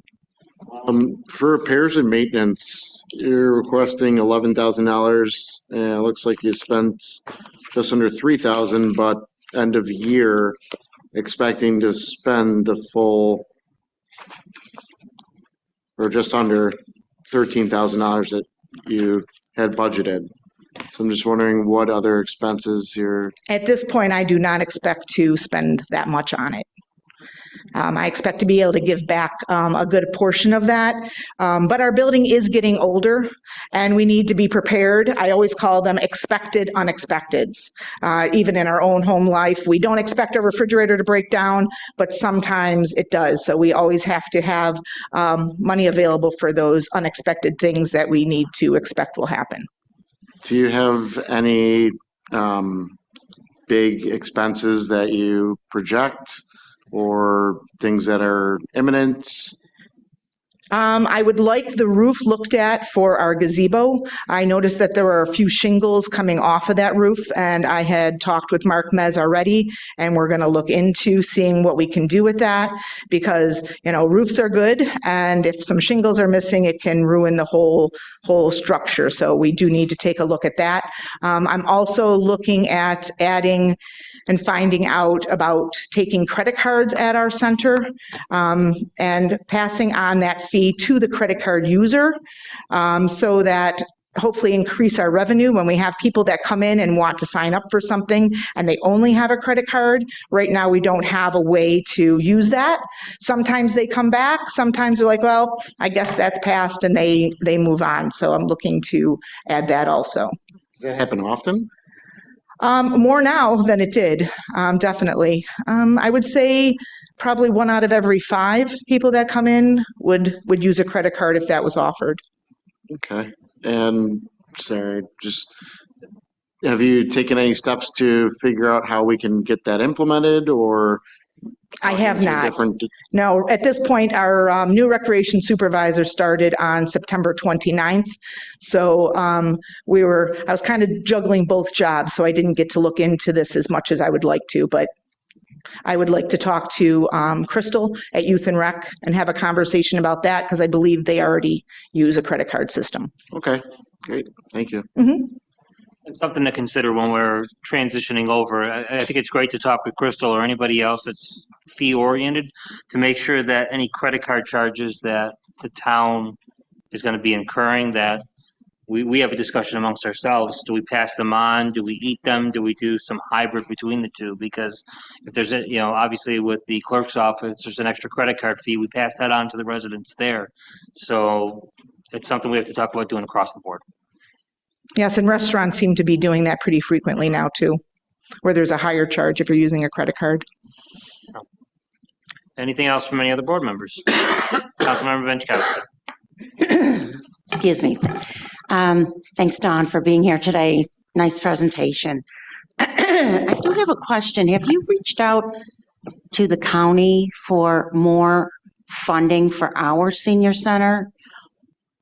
For repairs and maintenance, you're requesting $11,000, and it looks like you spent just under $3,000, but end of year expecting to spend the full, or just under $13,000 that you had budgeted. So I'm just wondering what other expenses you're... At this point, I do not expect to spend that much on it. I expect to be able to give back a good portion of that, but our building is getting older and we need to be prepared. I always call them expected unexpecteds. Even in our own home life, we don't expect a refrigerator to break down, but sometimes it does. So we always have to have money available for those unexpected things that we need to expect will happen. Do you have any big expenses that you project, or things that are imminent? I would like the roof looked at for our gazebo. I noticed that there are a few shingles coming off of that roof, and I had talked with Mark Mez already, and we're going to look into seeing what we can do with that, because, you know, roofs are good, and if some shingles are missing, it can ruin the whole structure. So we do need to take a look at that. I'm also looking at adding and finding out about taking credit cards at our center and passing on that fee to the credit card user so that hopefully increase our revenue when we have people that come in and want to sign up for something and they only have a credit card. Right now, we don't have a way to use that. Sometimes they come back, sometimes they're like, well, I guess that's passed, and they move on. So I'm looking to add that also. Does that happen often? More now than it did, definitely. I would say probably 1 out of every 5 people that come in would use a credit card if that was offered. Okay. And sorry, just have you taken any steps to figure out how we can get that implemented or? I have not. Different. No, at this point, our new recreation supervisor started on September 29th. So I was kind of juggling both jobs, so I didn't get to look into this as much as I would like to, but I would like to talk to Crystal at Youth and Rec and have a conversation about that because I believe they already use a credit card system. Okay, great. Thank you. Mm-hmm. Something to consider when we're transitioning over. I think it's great to talk with Crystal or anybody else that's fee oriented to make sure that any credit card charges that the town is going to be incurring, that we have a discussion amongst ourselves. Do we pass them on? Do we eat them? Do we do some hybrid between the two? Because if there's a, obviously with the clerk's office, there's an extra credit card fee. We pass that on to the residents there. So it's something we have to talk about doing across the board. Yes, and restaurants seem to be doing that pretty frequently now too, where there's a higher charge if you're using a credit card. Anything else from any other board members? Councilmember Benchkowski. Excuse me. Thanks, Don, for being here today. Nice presentation. I do have a question. Have you reached out to the county for more funding for our senior center?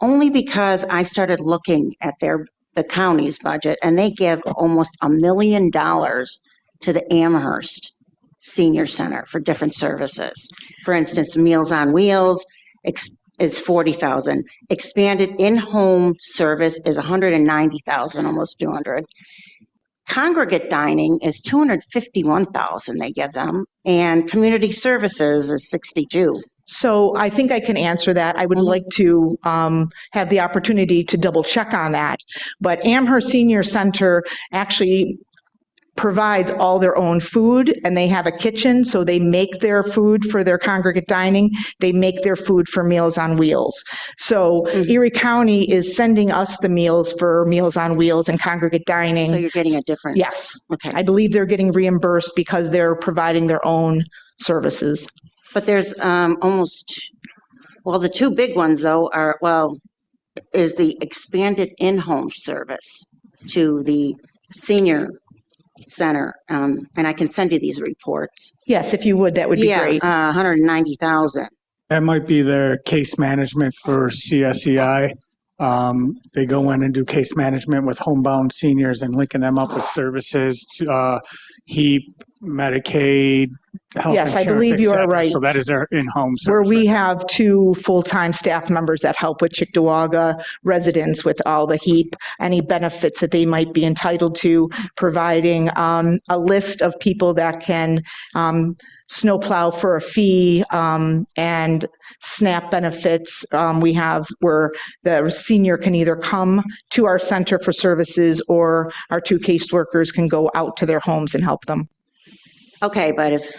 Only because I started looking at the county's budget, and they give almost $1 million to the Amherst Senior Center for different services. For instance, Meals on Wheels is $40,000. Expanded in-home service is $190,000, almost $200,000. Congregate dining is $251,000 they give them, and community services is $62,000. So I think I can answer that. I would like to have the opportunity to double check on that. But Amherst Senior Center actually provides all their own food, and they have a kitchen, so they make their food for their congregate dining. They make their food for Meals on Wheels. So Erie County is sending us the meals for Meals on Wheels and congregate dining. So you're getting a difference. Yes. Okay. I believe they're getting reimbursed because they're providing their own services. But there's the two big ones though is the expanded in-home service to the senior center. And I can send you these reports. Yes, if you would, that would be great. $190,000. That might be their case management for CSEI. They go in and do case management with homebound seniors and linking them up with services to HEAP, Medicaid, health Yes, I insurance, believe you are etc. right. So that is their in-home service. Where we have 2 full-time staff members that help with Cheektowaga residents with all the HEAP, any benefits that they might be entitled to, providing a list of people that can snowplow for a fee and SNAP benefits. We have where the senior can either come to our center for services or our 2 caseworkers can go out to their homes and help them. Okay, but if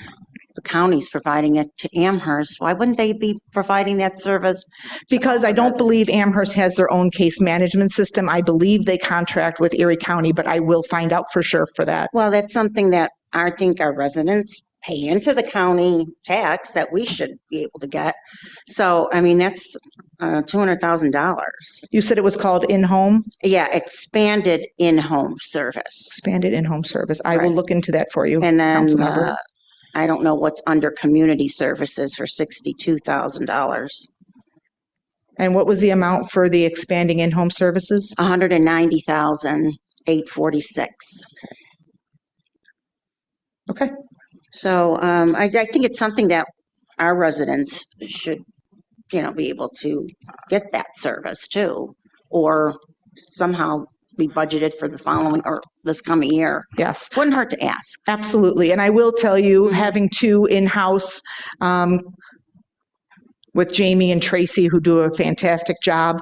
the county's providing it to Amherst, why wouldn't they be providing that service? Because I don't believe Amherst has their own case management system. I believe they contract with Erie County, but I will find out for sure for that. Well, that's something that I think our residents pay into the county tax that we should be able to get. So, I mean, that's $200,000. You said it was called in-home? Yeah, expanded in-home service. Expanded in-home service. I will Right. look into that for you, And then Councilmember. I don't know what's under community services for $62,000. And what was the amount for the expanding in-home services? $190,846. Okay. So I think it's something that our residents should, be able to get that service too, or somehow be budgeted for the following or this coming year. Yes. Wouldn't hurt to ask. Absolutely. And I will tell you, having 2 in-house with Jamie and Tracy, who do a fantastic job,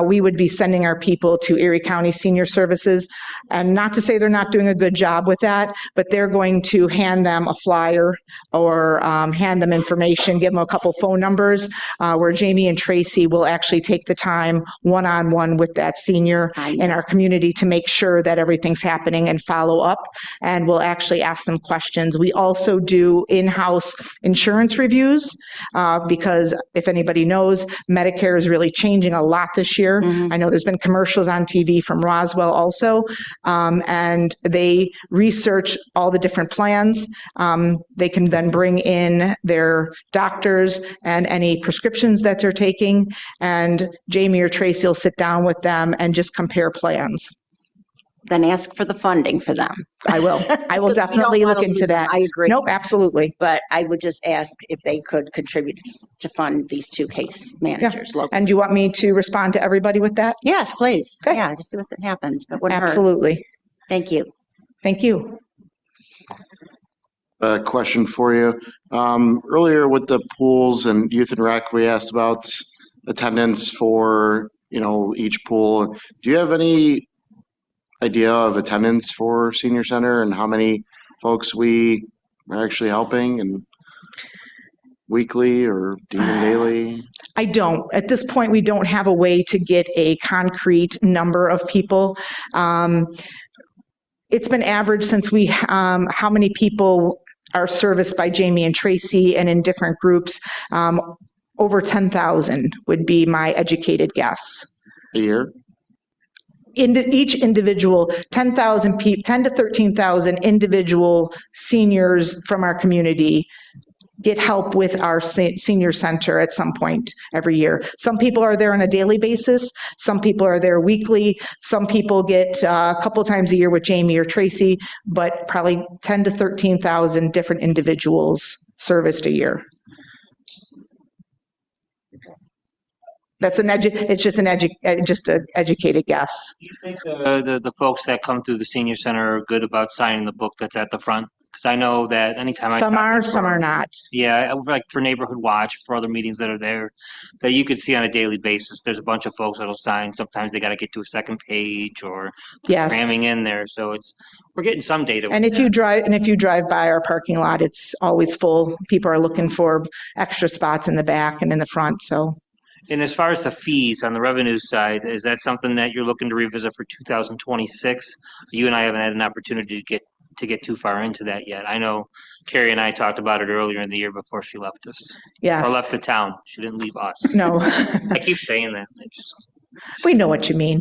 we would be sending our people to Erie County Senior Services. And not to say they're not doing a good job with that, but they're going to hand them a flyer or hand them information, give them a couple phone numbers, where Jamie and Tracy will actually take the time one-on-one with that senior in our community to make sure that everything's happening and follow up. And we'll actually ask them questions. We also do in-house insurance reviews because if anybody knows, Medicare is really changing a lot this year. I know there's been commercials on TV from Roswell also, and they research all the different plans. They can then bring in their doctors and any prescriptions that they're taking, and Jamie or Tracy will sit down with them and just compare plans. Then ask for the funding for them. I will. I will Because we don't definitely look wanna into lose them. that. I agree. Nope, absolutely. But I would just ask if they could contribute to fund these two case managers locally. And you want me to respond to everybody with that? Yes, please. Okay. Yeah, just see what happens, but wouldn't hurt. Absolutely. Thank you. Thank you. A question for you. Earlier with the pools and youth and rec, we asked about attendance for, each pool. Do you have any idea of attendance for senior center and how many folks we are actually helping, and weekly or even daily? I don't. At this point, we don't have a way to get a concrete number of people. It's been average since how many people are serviced by Jamie and Tracy and in different groups. Over 10,000 would be my educated guess. A year? Each individual, 10 to 13,000 individual seniors from our community get help with our senior center at some point every year. Some people are there on a daily basis. Some people are there weekly. Some people get a couple times a year with Jamie or Tracy, but probably 10 to 13,000 different individuals serviced a year. That's it's just an educated guess. You think the folks that come through the senior center are good about signing the book that's at the front? Because I know that anytime Some are, some are not. Yeah, like for Neighborhood Watch, for other meetings that are there, that you could see on a daily basis. There's a bunch of folks that'll sign. Sometimes they got to get to a second page or Yes. cramming in there. So we're getting some data. And if you drive by our parking lot, it's always full. People are looking for extra spots in the back and in the front, so. And as far as the fees on the revenue side, is that something that you're looking to revisit for 2026? You and I haven't had an opportunity to get too far into that yet. I know Carrie and I talked about it earlier in the year before she left us. Yes. Or left the town. She didn't leave us. No. I keep saying that. We know what you mean.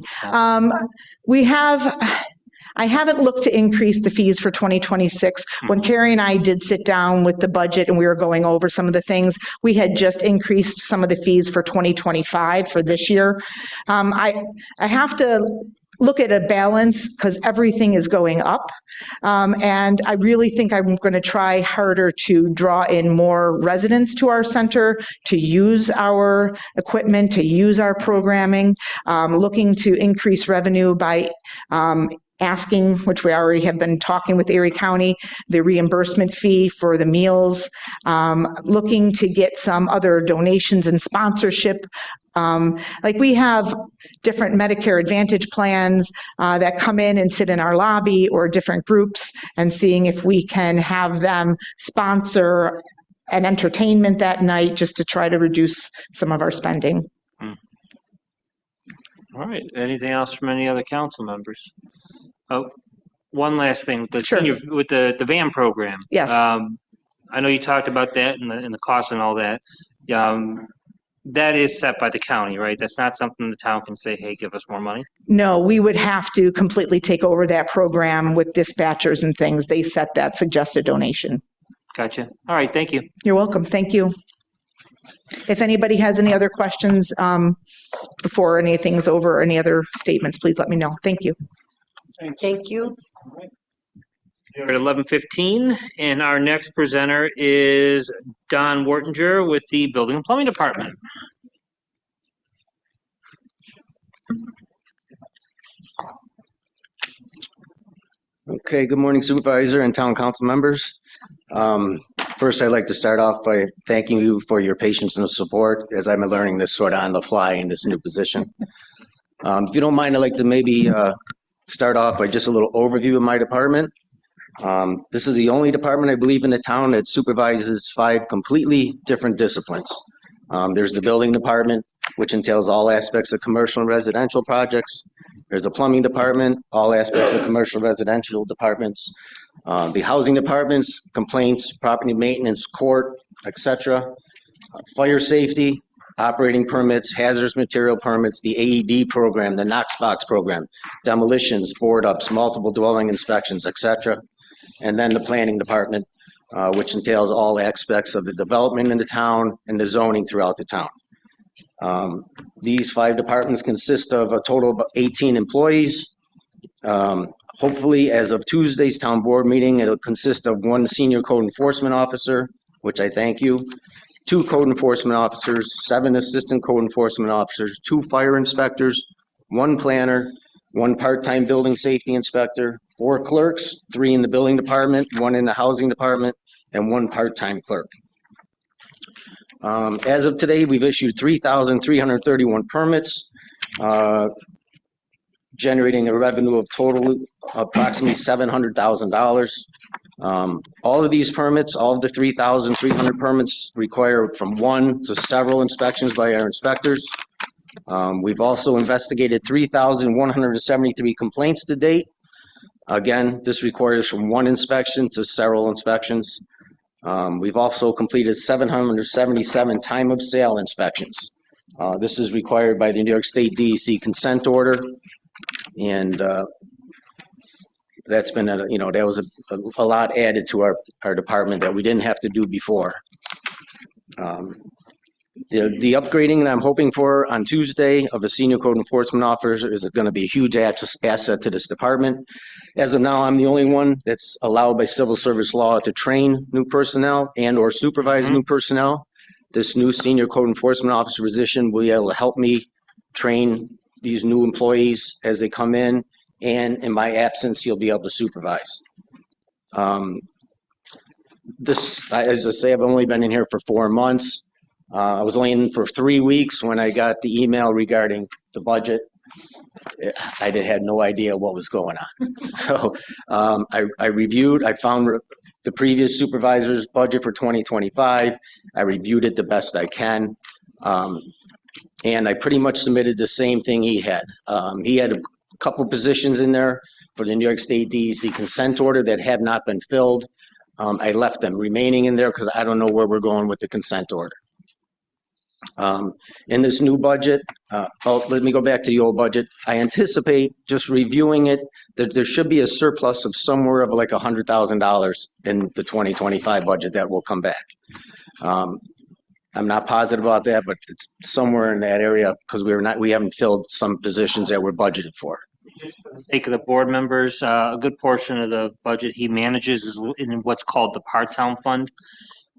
I haven't looked to increase the fees for 2026. When Carrie and I did sit down with the budget and we were going over some of the things, we had just increased some of the fees for 2025 for this year. I have to look at a balance because everything is going up. And I really think I'm going to try harder to draw in more residents to our center, to use our equipment, to use our programming, looking to increase revenue by asking, which we already have been talking with Erie County, the reimbursement fee for the meals, looking to get some other donations and sponsorship. Like we have different Medicare Advantage plans that come in and sit in our lobby, or different groups, and seeing if we can have them sponsor an entertainment that night just to try to reduce some of our spending. All right. Anything else from any other council members? Oh, one last thing with the Sure. with the van program. Yes. I know you talked about that and the cost and all that. That is set by the county, right? That's not something the town can say, hey, give us more money. No, we would have to completely take over that program with dispatchers and things. They set that suggested donation. Gotcha. All right. Thank you. You're welcome. Thank you. If anybody has any other questions before anything's over, or any other statements, please let me know. Thank you. Thank you. We're at 11:15, and our next presenter is Don Wortinger with the Building and Plumbing Department. Okay, good morning Supervisor and Town Council members. First, I'd like to start off by thanking you for your patience and support as I'm learning this sort of on the fly in this new position. If you don't mind, I'd like to maybe start off by just a little overview of my department. This is the only department, I believe, in the town that supervises 5 completely different disciplines. There's the building department, which entails all aspects of commercial and residential projects. There's a plumbing department, all aspects of commercial residential departments. The housing departments, complaints, property maintenance, court, etc. Fire safety, operating permits, hazardous material permits, the AED program, the Knox box program, demolitions, board ups, multiple dwelling inspections, etc. And then the planning department, which entails all aspects of the development in the town and the zoning throughout the town. These 5 departments consist of a total of 18 employees. Hopefully, as of Tuesday's town board meeting, it'll consist of 1 senior code enforcement officer, which I thank you, 2 code enforcement officers, 7 assistant code enforcement officers, 2 fire inspectors, 1 planner, 1 part-time building safety inspector, 4 clerks, 3 in the building department, 1 in the housing department, and 1 part-time clerk. As of today, we've issued 3,331 permits, generating a revenue of total approximately $700,000. All of these permits, all of the 3,300 permits require from 1 to several inspections by our inspectors. We've also investigated 3,173 complaints to date. Again, this requires from 1 inspection to several inspections. We've also completed 777 time of sale inspections. This is required by the New York State DEC consent order. And that's been, that was a lot added to our department that we didn't have to do before. The upgrading that I'm hoping for on Tuesday of a senior code enforcement officer is going to be a huge asset to this department. As of now, I'm the only one that's allowed by civil service law to train new personnel and or supervise new personnel. This new senior code enforcement officer position will be able to help me train these new employees as they come in, and in my absence, you'll be able to supervise. This, as I say, I've only been in here for 4 months. I was only in for 3 weeks when I got the email regarding the budget. I had no idea what was going on. So I reviewed, I found the previous supervisor's budget for 2025. I reviewed it the best I can. And I pretty much submitted the same thing he had. He had a couple positions in there for the New York State DEC consent order that had not been filled. I left them remaining in there because I don't know where we're going with the consent order. In this new budget, let me go back to the old budget. I anticipate just reviewing it, that there should be a surplus of somewhere of like $100,000 in the 2025 budget that will come back. I'm not positive about that, but it's somewhere in that area because we haven't filled some positions that were budgeted for. For the sake of the board members, a good portion of the budget he manages is in what's called the part-time fund.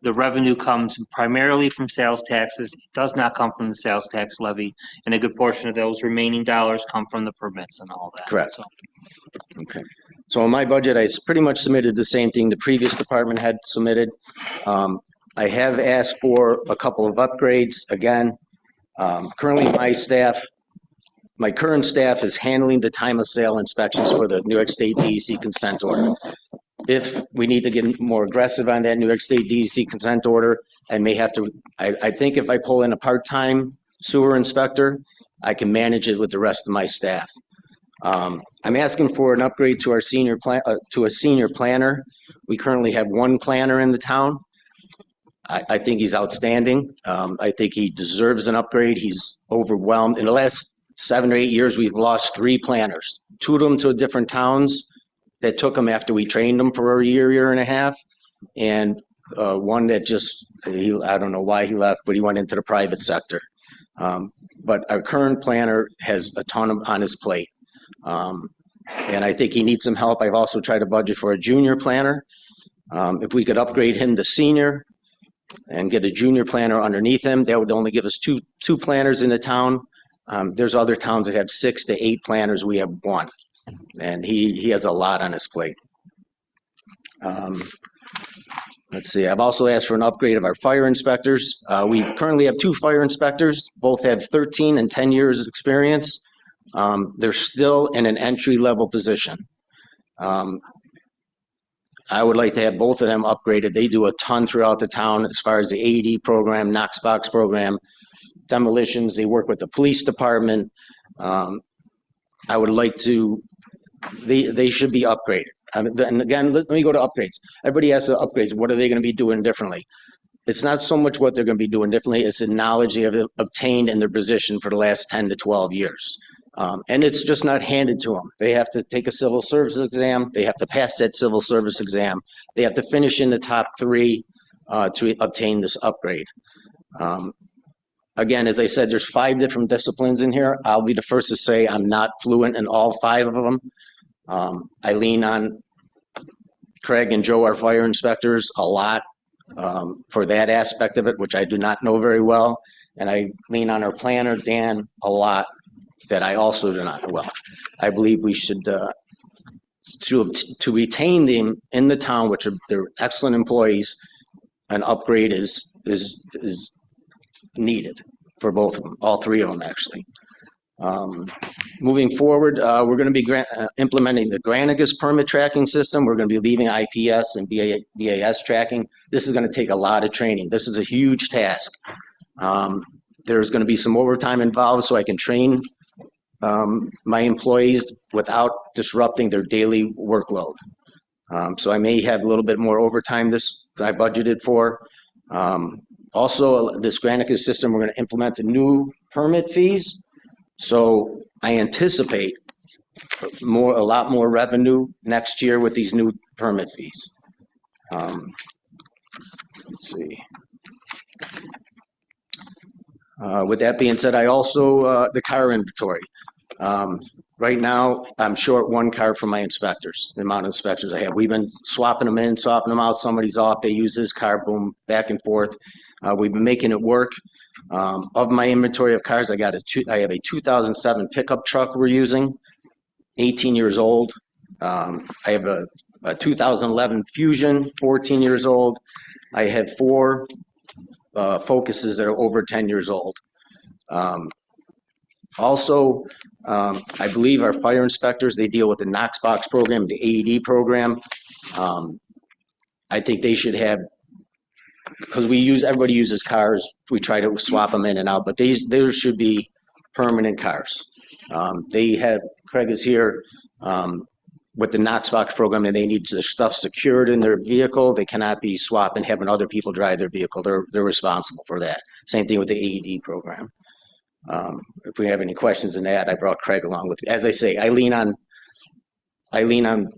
The revenue comes primarily from sales taxes. It does not come from the sales tax levy, and a good portion of those remaining dollars come from the permits and all that. Correct. So. Okay. So in my budget, I pretty much submitted the same thing the previous department had submitted. I have asked for a couple of upgrades. Again, currently my current staff is handling the time of sale inspections for the New York State DEC consent order. If we need to get more aggressive on that New York State DEC consent order, I may have to, I think if I pull in a part-time sewer inspector, I can manage it with the rest of my staff. I'm asking for an upgrade to our to a senior planner. We currently have 1 planner in the town. I think he's outstanding. I think he deserves an upgrade. He's overwhelmed. In the last 7 or 8 years, we've lost 3 planners, 2 of them to different towns that took them after we trained them for a year and a half. And one that just, I don't know why he left, but he went into the private sector. But our current planner has a ton on his plate. And I think he needs some help. I've also tried to budget for a junior planner. If we could upgrade him to senior and get a junior planner underneath him, that would only give us two planners in the town. There's other towns that have 6 to 8 planners. We have 1. And he has a lot on his plate. Let's see, I've also asked for an upgrade of our fire inspectors. We currently have 2 fire inspectors. Both have 13 and 10 years experience. They're still in an entry-level position. I would like to have both of them upgraded. They do a ton throughout the town as far as the AED program, Knox box program, demolitions. They work with the police department. I would like to, they should be upgraded. And again, let me go to upgrades. Everybody asks upgrades. What are they going to be doing differently? it's not so much what they're going to be doing differently, it's the knowledge they have obtained in their position for the last 10 to 12 years. And it's just not handed to them. They have to take a civil service exam. They have to pass that civil service exam. They have to finish in the top 3 to obtain this upgrade. Again, as I said, there's 5 different disciplines in here. I'll be the first to say I'm not fluent in all 5 of them. I lean on Craig and Joe, our fire inspectors, a lot for that aspect of it, which I do not know very well. And I lean on our planner, Dan, a lot that I also do not know well. I believe we should, to retain them in the town, which are they're excellent employees, an upgrade is needed for both of them, all 3 of them actually. Moving forward, we're going to be implementing the Granicus permit tracking system. We're going to be leaving IPS and BAS tracking. This is going to take a lot of training. This is a huge task. There's going to be some overtime involved so I can train my employees without disrupting their daily workload. So I may have a little bit more overtime than I budgeted for. Also, this Granicus system, we're going to implement the new permit fees. So I anticipate a lot more revenue next year with these new permit fees. Let's see. With that being said, I also, the car inventory. Right now, I'm short 1 car for my inspectors, the amount of inspectors I have. We've been swapping them in, swapping them out. Somebody's off, they use this car, boom, back and forth. We've been making it work. Of my inventory of cars, I have a 2007 pickup truck we're using, 18 years old. I have a 2011 Fusion, 14 years old. I have 4 Focuses that are over 10 years old. Also, I believe our fire inspectors, they deal with the Knox Box program, the AED program. I think they should have, because everybody uses cars, we try to swap them in and out, but there should be permanent cars. Craig is here with the Knox Box program, and they need their stuff secured in their vehicle. They cannot be swapping, having other people drive their vehicle. They're responsible for that. Same thing with the AED program. If we have any questions in that, I brought Craig along with me. As I say, I lean on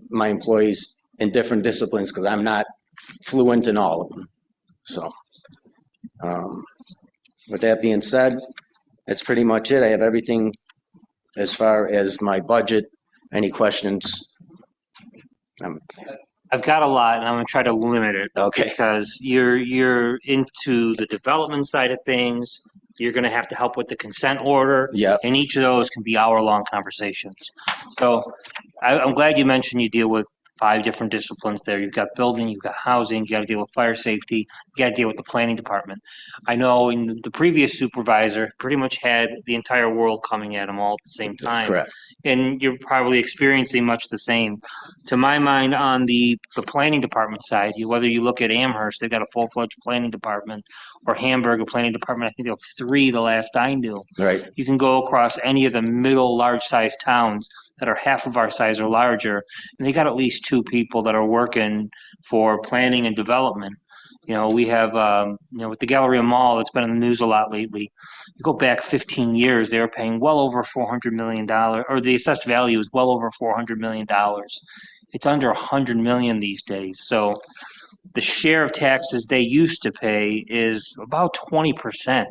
my employees in different disciplines because I'm not fluent in all of them. So, with that being said, that's pretty much it. I have everything as far as my budget. Any questions? I've got a lot, and I'm going to try to limit it. Okay. Because you're into the development side of things. You're going to have to help with the consent order. Yeah. And each of those can be hour-long conversations. So I'm glad you mentioned you deal with 5 different disciplines there. You've got building, you've got housing, you got to deal with fire safety, you got to deal with the planning department. I know in the previous supervisor pretty much had the entire world coming at him all at the same time. Correct. And you're probably experiencing much the same. To my mind, on the planning department side, whether you look at Amherst, they've got a full-fledged planning department, or Hamburg, a planning department, I think they have 3 the last I knew. Right. You can go across any of the middle large-sized towns that are half of our size or larger, and they got at least 2 people that are working for planning and development. We have, with the Galleria Mall that's been in the news a lot lately, you go back 15 years, they were paying well over $400 million, or the assessed value is well over $400 million. It's under $100 million these days. So the share of taxes they used to pay is about 20%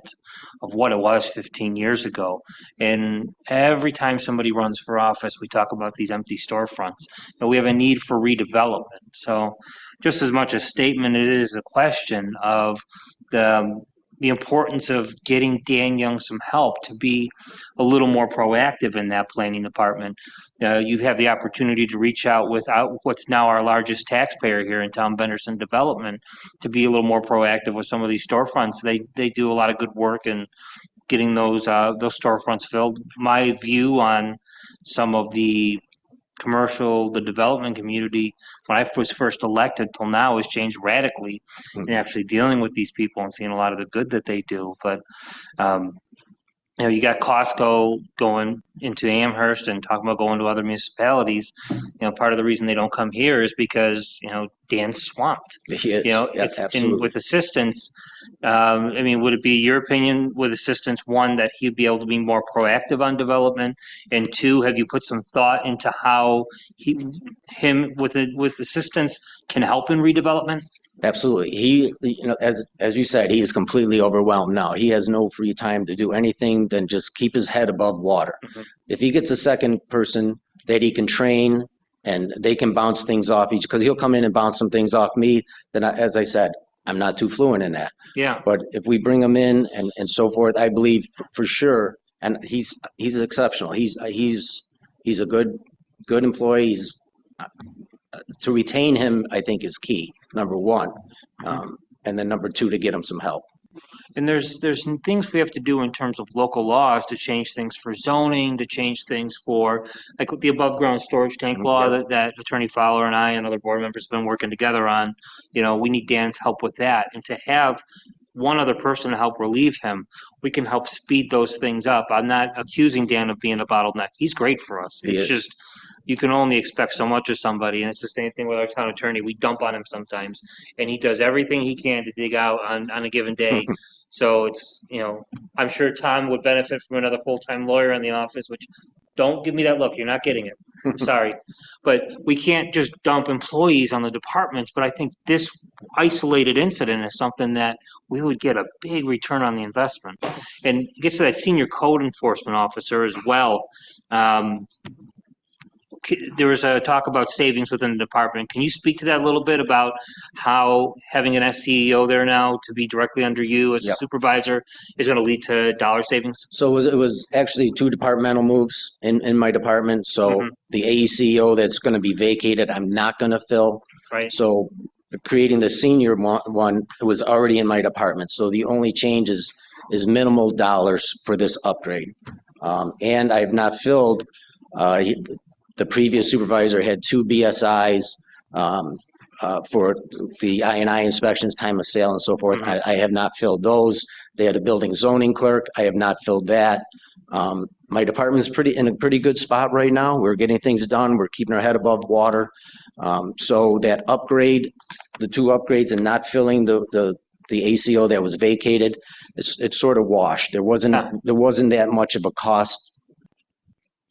of what it was 15 years ago. And every time somebody runs for office, we talk about these empty storefronts. We have a need for redevelopment. So just as much a statement, it is a question of the importance of getting Dan Young some help to be a little more proactive in that planning department. You have the opportunity to reach out with what's now our largest taxpayer here in town, Benderson Development, to be a little more proactive with some of these storefronts. They do a lot of good work in getting those storefronts filled. My view on some of the the development community, when I was first elected till now, has changed radically in actually dealing with these people and seeing a lot of the good that they do. But you got Costco going into Amherst and talking about going to other municipalities, part of the reason they don't come here is because, Dan's swamped. He is. Yeah, Absolutely. with assistance, would it be your opinion with assistance, one, that he'd be able to be more proactive on development? And two, have you put some thought into how him with assistance can help in redevelopment? Absolutely. He, as you said, he is completely overwhelmed now. He has no free time to do anything than just keep his head above water. Mm-hmm. If he gets a second person that he can train and they can bounce things off each, because he'll come in and bounce some things off me, then as I said, I'm not too fluent in that. Yeah. But if we bring him in and so forth, I believe for sure, and he's exceptional. He's a good employee. To retain him, I think, is key, number one. And then number two, to get him some help. And there's things we have to do in terms of local laws to change things for zoning, to change things for, like with the above ground storage tank law that Attorney Fowler and I and other board members have been working together on. We need Dan's help with that. And to have one other person to help relieve him, we can help speed those things up. I'm not accusing Dan of being a bottleneck. He's great for us. It's just, you can only expect so much of somebody. And it's the same thing with our town attorney. We dump on him sometimes, and he does everything he can to dig out on a given day. So it's, I'm sure Tom would benefit from another full-time lawyer in the office, which, don't give me that look. You're not getting it. I'm sorry. But we can't just dump employees on the departments. But I think this isolated incident is something that we would get a big return on the investment. And it gets to that senior code enforcement officer as well. There was a talk about savings within the department. Can you speak to that a little bit about how having an SCEO there now to be directly under you as a supervisor is going to lead to dollar savings? So it was actually two departmental moves in my department. So the AECO that's going to be vacated, I'm not going to fill. Right. So creating the senior one was already in my department. So the only change is minimal dollars for this upgrade. And I have not filled, the previous supervisor had 2 BSIs for the I&I inspections, time of sale, and so forth. I have not filled those. They had a building zoning clerk. I have not filled that. My department is in a pretty good spot right now. We're getting things done. We're keeping our head above water. So that upgrade, the 2 upgrades, and not filling the ACO that was vacated, it's sort of washed. There wasn't that much of a cost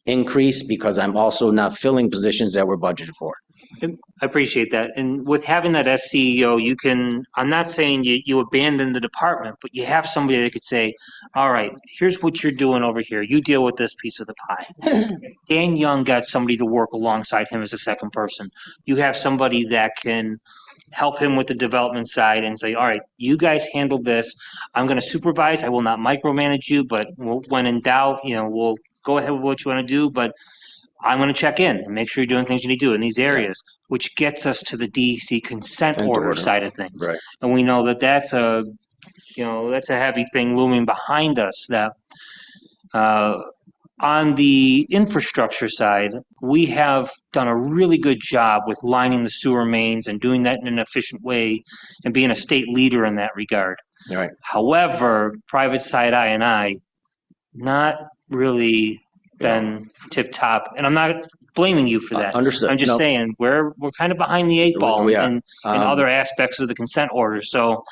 increase because I'm also not filling positions that were budgeted for. I appreciate that. And with having that SCEO, I'm not saying you abandon the department, but you have somebody that could say, all right, here's what you're doing over here. You deal with this piece of the pie. If Dan Young got somebody to work alongside him as a second person, you have somebody that can help him with the development side and say, all right, you guys handle this. I'm going to supervise. I will not micromanage you, but when in doubt, we'll go ahead with what you want to do, but I'm going to check in and make sure you're doing things you need to do in these areas, which gets us to the DEC consent order side of things. Right. And we know that that's a heavy thing looming behind us. That on the infrastructure side, we have done a really good job with lining the sewer mains and doing that in an efficient way and being a state leader in that regard. Right. However, private side I&I, not really been tip top, and I'm not blaming you for that. Understood. I'm just saying we're kind of behind the 8 ball in other aspects of the consent order. So,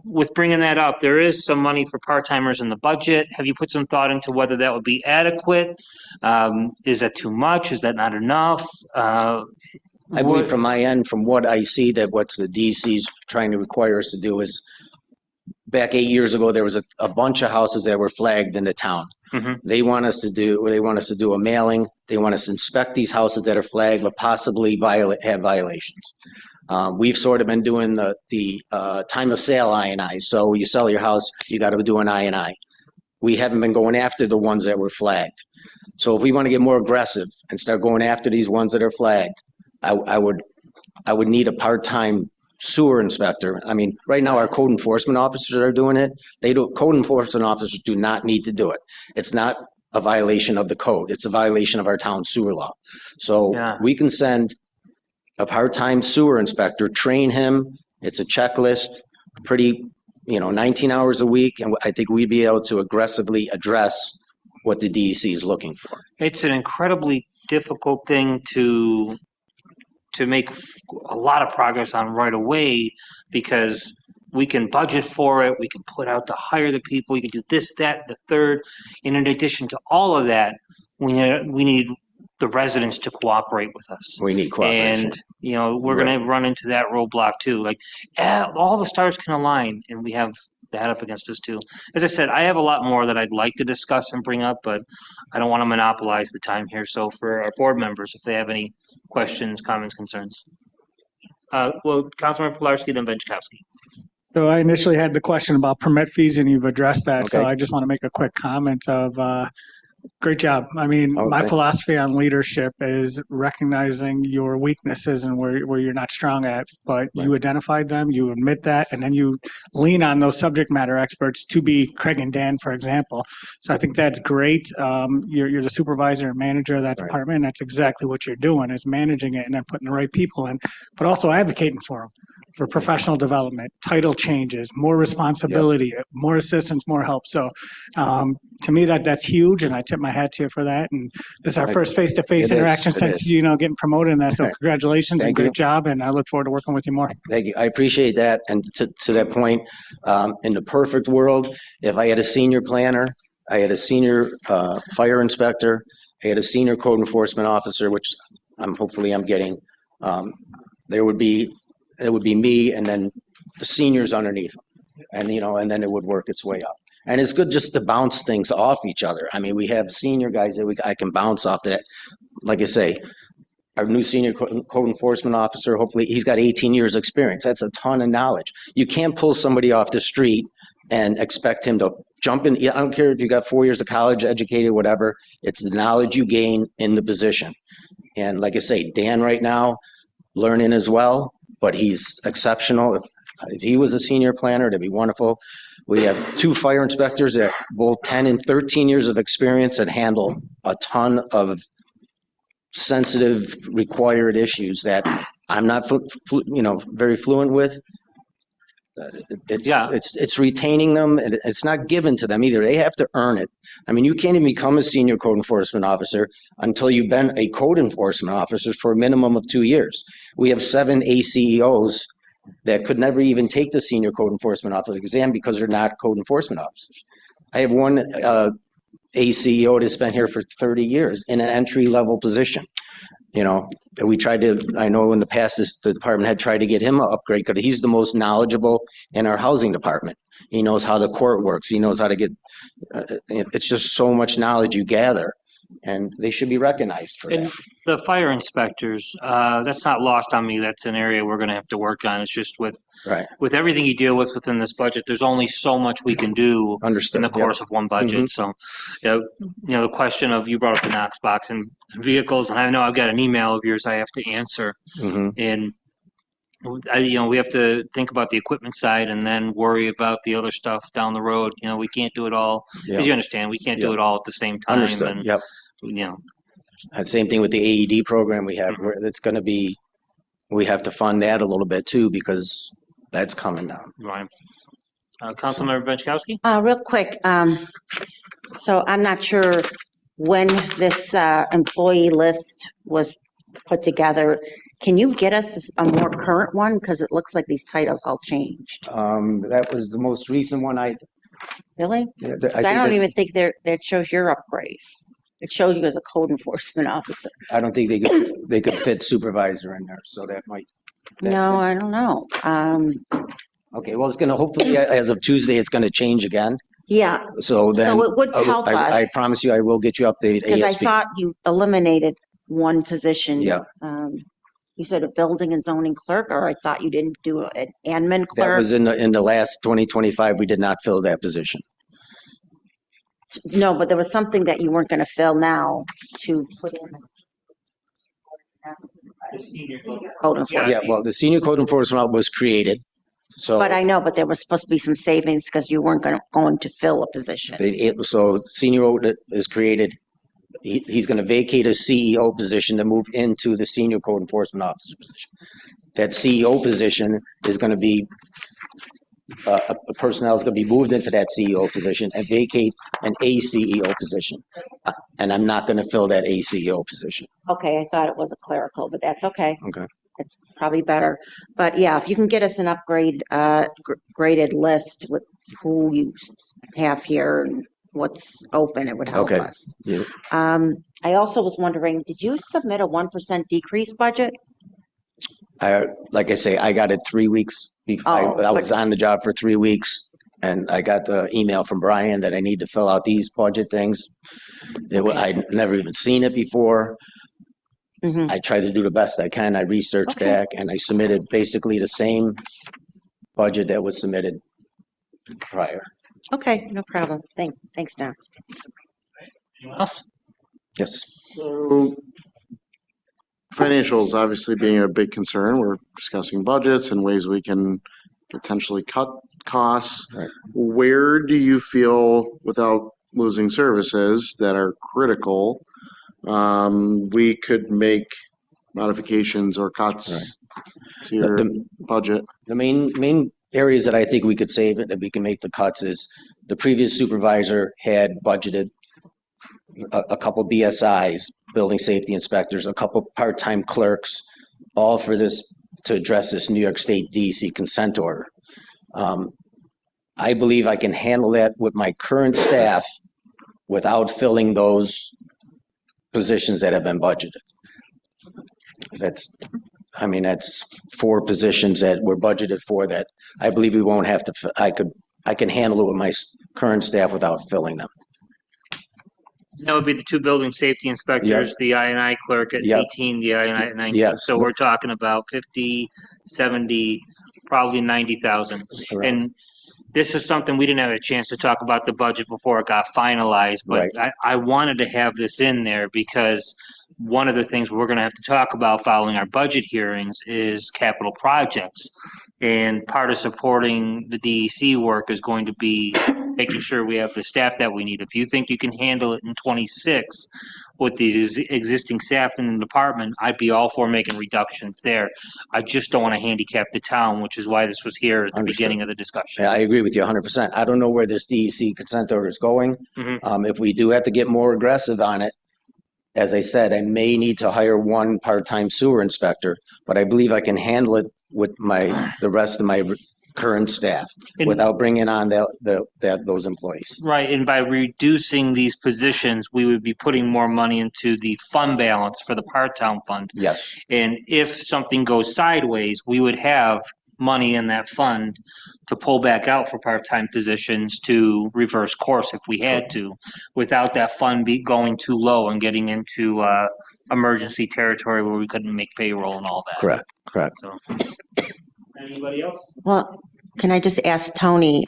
with bringing that up, there is some money for part-timers in the budget. Have you put some thought into whether that would be adequate? Is that too much? Is that not enough? I believe from my end, from what I see, that what the DEC is trying to require us to do is, back 8 years ago, there was a bunch of houses that were flagged in the town. They want us to do a mailing. They want us to inspect these houses that are flagged but possibly have violations. We've sort of been doing the time of sale I&I. So you sell your house, you got to do an I&I. We haven't been going after the ones that were flagged. So if we want to get more aggressive and start going after these ones that are flagged, I would need a part-time sewer inspector. I mean, right now our code enforcement officers are doing it. Code enforcement officers do not need to do it. It's not a violation of the code. It's a violation of our town sewer law. So we can send a part-time sewer inspector, train him. It's a checklist, 19 hours a week. And I think we'd be able to aggressively address what the DEC is looking for. It's an incredibly difficult thing to make a lot of progress on right away, because we can budget for it, we can put out to hire the people, you can do this, that, the third. And in addition to all of that, we need the residents to cooperate with us. We need cooperation. And, you know, we're going to run into that roadblock too. Like, all the stars can align, and we have that up against us too. As I said, I have a lot more that I'd like to discuss and bring up, but I don't want to monopolize the time here. So for our board members, if they have any questions, comments, concerns. Well, Councilmember Pilarski, then Benchkowski. So I initially had the question about permit fees, and you've addressed that. So Okay. I just want to make a quick comment of great job. I mean, my philosophy on leadership is recognizing your weaknesses and where you're not strong at, but you identified them, you admit that, and then you lean on those subject matter experts to be Craig and Dan, for example. So I think that's great. You're the supervisor and manager of that department. And that's exactly what you're doing, is managing it and then putting the right people in, but also advocating for them, for professional development, title changes, more responsibility, more assistance, more help. So to me, that's huge, and I tip my hat to you for that. And this is our first face-to-face interaction since, getting promoted in that. So congratulations and great job, and I look forward to working with you more. Thank you. I appreciate that. And to that point, in the perfect world, if I had a senior planner, I had a senior fire inspector, I had a senior code enforcement officer, which hopefully I'm getting, it would be me and then the seniors underneath them. And, and then it would work its way up. And it's good just to bounce things off each other. I mean, we have senior guys that I can bounce off that. Like I say, our new senior code enforcement officer, hopefully he's got 18 years experience. That's a ton of knowledge. You can't pull somebody off the street and expect him to jump in. I don't care if you got 4 years of college educated, whatever. It's the knowledge you gain in the position. And like I say, Dan right now, learning as well, but he's exceptional. If he was a senior planner, that'd be wonderful. We have 2 fire inspectors that both 10 and 13 years of experience and handle a ton of sensitive required issues that I'm not, very fluent with. It's retaining them, and it's not given to them either. They have to earn it. I mean, you can't even become a senior code enforcement officer until you've been a code enforcement officer for a minimum of 2 years. We have 7 ACEOs that could never even take the senior code enforcement officer exam because they're not code enforcement officers. I have one ACEO that's been here for 30 years in an entry-level position. We tried to, I know in the past the department had tried to get him an upgrade because he's the most knowledgeable in our housing department. He knows how the court works. He knows how to get, it's just so much knowledge you gather, and they should be recognized for that. The fire inspectors, that's not lost on me. That's an area we're going to have to work on. It's just with everything you deal with within this budget, there's only so much we can do in the course of one budget. So, the question of, you brought up the Knox box and vehicles, and I know I've got an email of yours I have to answer. And, we have to think about the equipment side and then worry about the other stuff down the road. We can't do it all. As you understand, we can't do it all at the same time. Understood. And, And same thing with the AED program we have. It's going to be, we have to fund that a little bit too, because that's coming down. Right. Councilmember Benchkowski? Real quick, so I'm not sure when this employee list was put together. Can you get us a more current one? Because it looks like these titles all changed. That was the most recent one Really? Yeah, 'Cause I don't even think that shows your upgrade. It shows you as a code enforcement officer. I don't think they could fit supervisor in there, so that might. No, I don't know. Okay, well, it's gonna, hopefully, as of Tuesday, it's gonna change again. Yeah. So then. So it would help I us. promise you, I will get you updated Because I ASAP. thought you eliminated one position. Yeah. You said a building and zoning clerk, or I thought you didn't do an admin That clerk. was in the last 2025, we did not fill that position. No, but there was something that you weren't going to fill now to put in. Code enforcement. Yeah, well, the senior code enforcement was created, so. But I know, but there was supposed to be some savings because you weren't going to fill a position. So senior audit is created. He's going to vacate a CEO position to move into the senior code enforcement officer position. That CEO position is going to be a personnel is going to be moved into that CEO position and vacate an ACEO position. And I'm not going to fill that ACEO position. Okay, I thought it was a clerical, but that's okay. Okay. It's probably better. But yeah, if you can get us an graded list with who you have here and what's open, it would help Okay. us. Yeah. I also was wondering, did you submit a 1% decrease budget? Like I say, I got it 3 weeks. I was on the job for 3 weeks, and I got the email from Brian that I need to fill out these budget things. I'd never even seen it before. I tried to do the best I can. I researched back, and I submitted basically the same budget that was submitted prior. Okay, no problem. Thanks, Don. Anyone else? Yes. So financials obviously being a big concern. We're discussing budgets and ways we can potentially cut costs. Right. Where do you feel, without losing services that are critical, we could make modifications or cuts to your budget? The main areas that I think we could save it, that we can make the cuts, is the previous supervisor had budgeted a couple BSIs, building safety inspectors, a couple part-time clerks, all for this, to address this New York State DEC consent order. I believe I can handle that with my current staff without filling those positions that have been budgeted. That's 4 positions that were budgeted for that I believe we won't have to, I can handle it with my current staff without filling them. That would be the 2 building safety inspectors, Yep. the I&I clerk at Yep. 18, the I&I at 19. Yes. So we're talking about 50, 70, probably 90,000. Correct. And this is something we didn't have a chance to talk about the budget before it got finalized, but I wanted to have this in there because one of the things we're going to have to talk about following our budget hearings is capital projects. And part of supporting the DEC work is going to be making sure we have the staff that we need. If you think you can handle it in 26 with these existing staff in the department, I'd be all for making reductions there. I just don't want to handicap the town, which is why this was here at the beginning of the discussion. Yeah, I agree with you 100%. I don't know where this DEC consent order is going. If we do have to get more aggressive on it, as I said, I may need to hire 1 part-time sewer inspector, but I believe I can handle it with the rest of my current staff without bringing on those employees. Right, and by reducing these positions, we would be putting more money into the fund balance for the part-time fund. Yes. And if something goes sideways, we would have money in that fund to pull back out for part-time positions to reverse course if we had to, without that fund going too low and getting into emergency territory where we couldn't make payroll and all that. Correct. So, anybody else? Well, can I just ask Tony,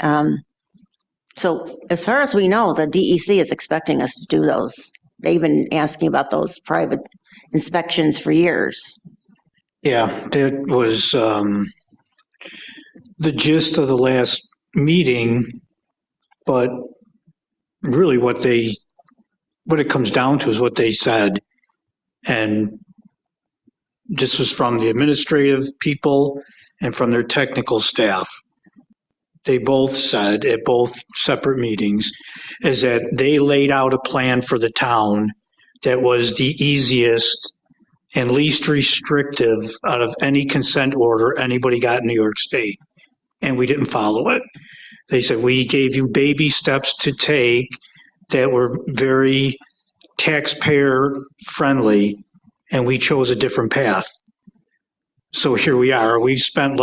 so as far as we know, the DEC is expecting us to do those. They've been asking about those private inspections for years. Yeah, that was the gist of the last meeting, but really what it comes down to is what they said. And this was from the administrative people and from their technical staff. They both said at both separate meetings is that they laid out a plan for the town that was the easiest and least restrictive out of any consent order anybody got in New York State. And we didn't follow it. They said, we gave you baby steps to take that were very taxpayer friendly, and we chose a different path. So here we are. We've spent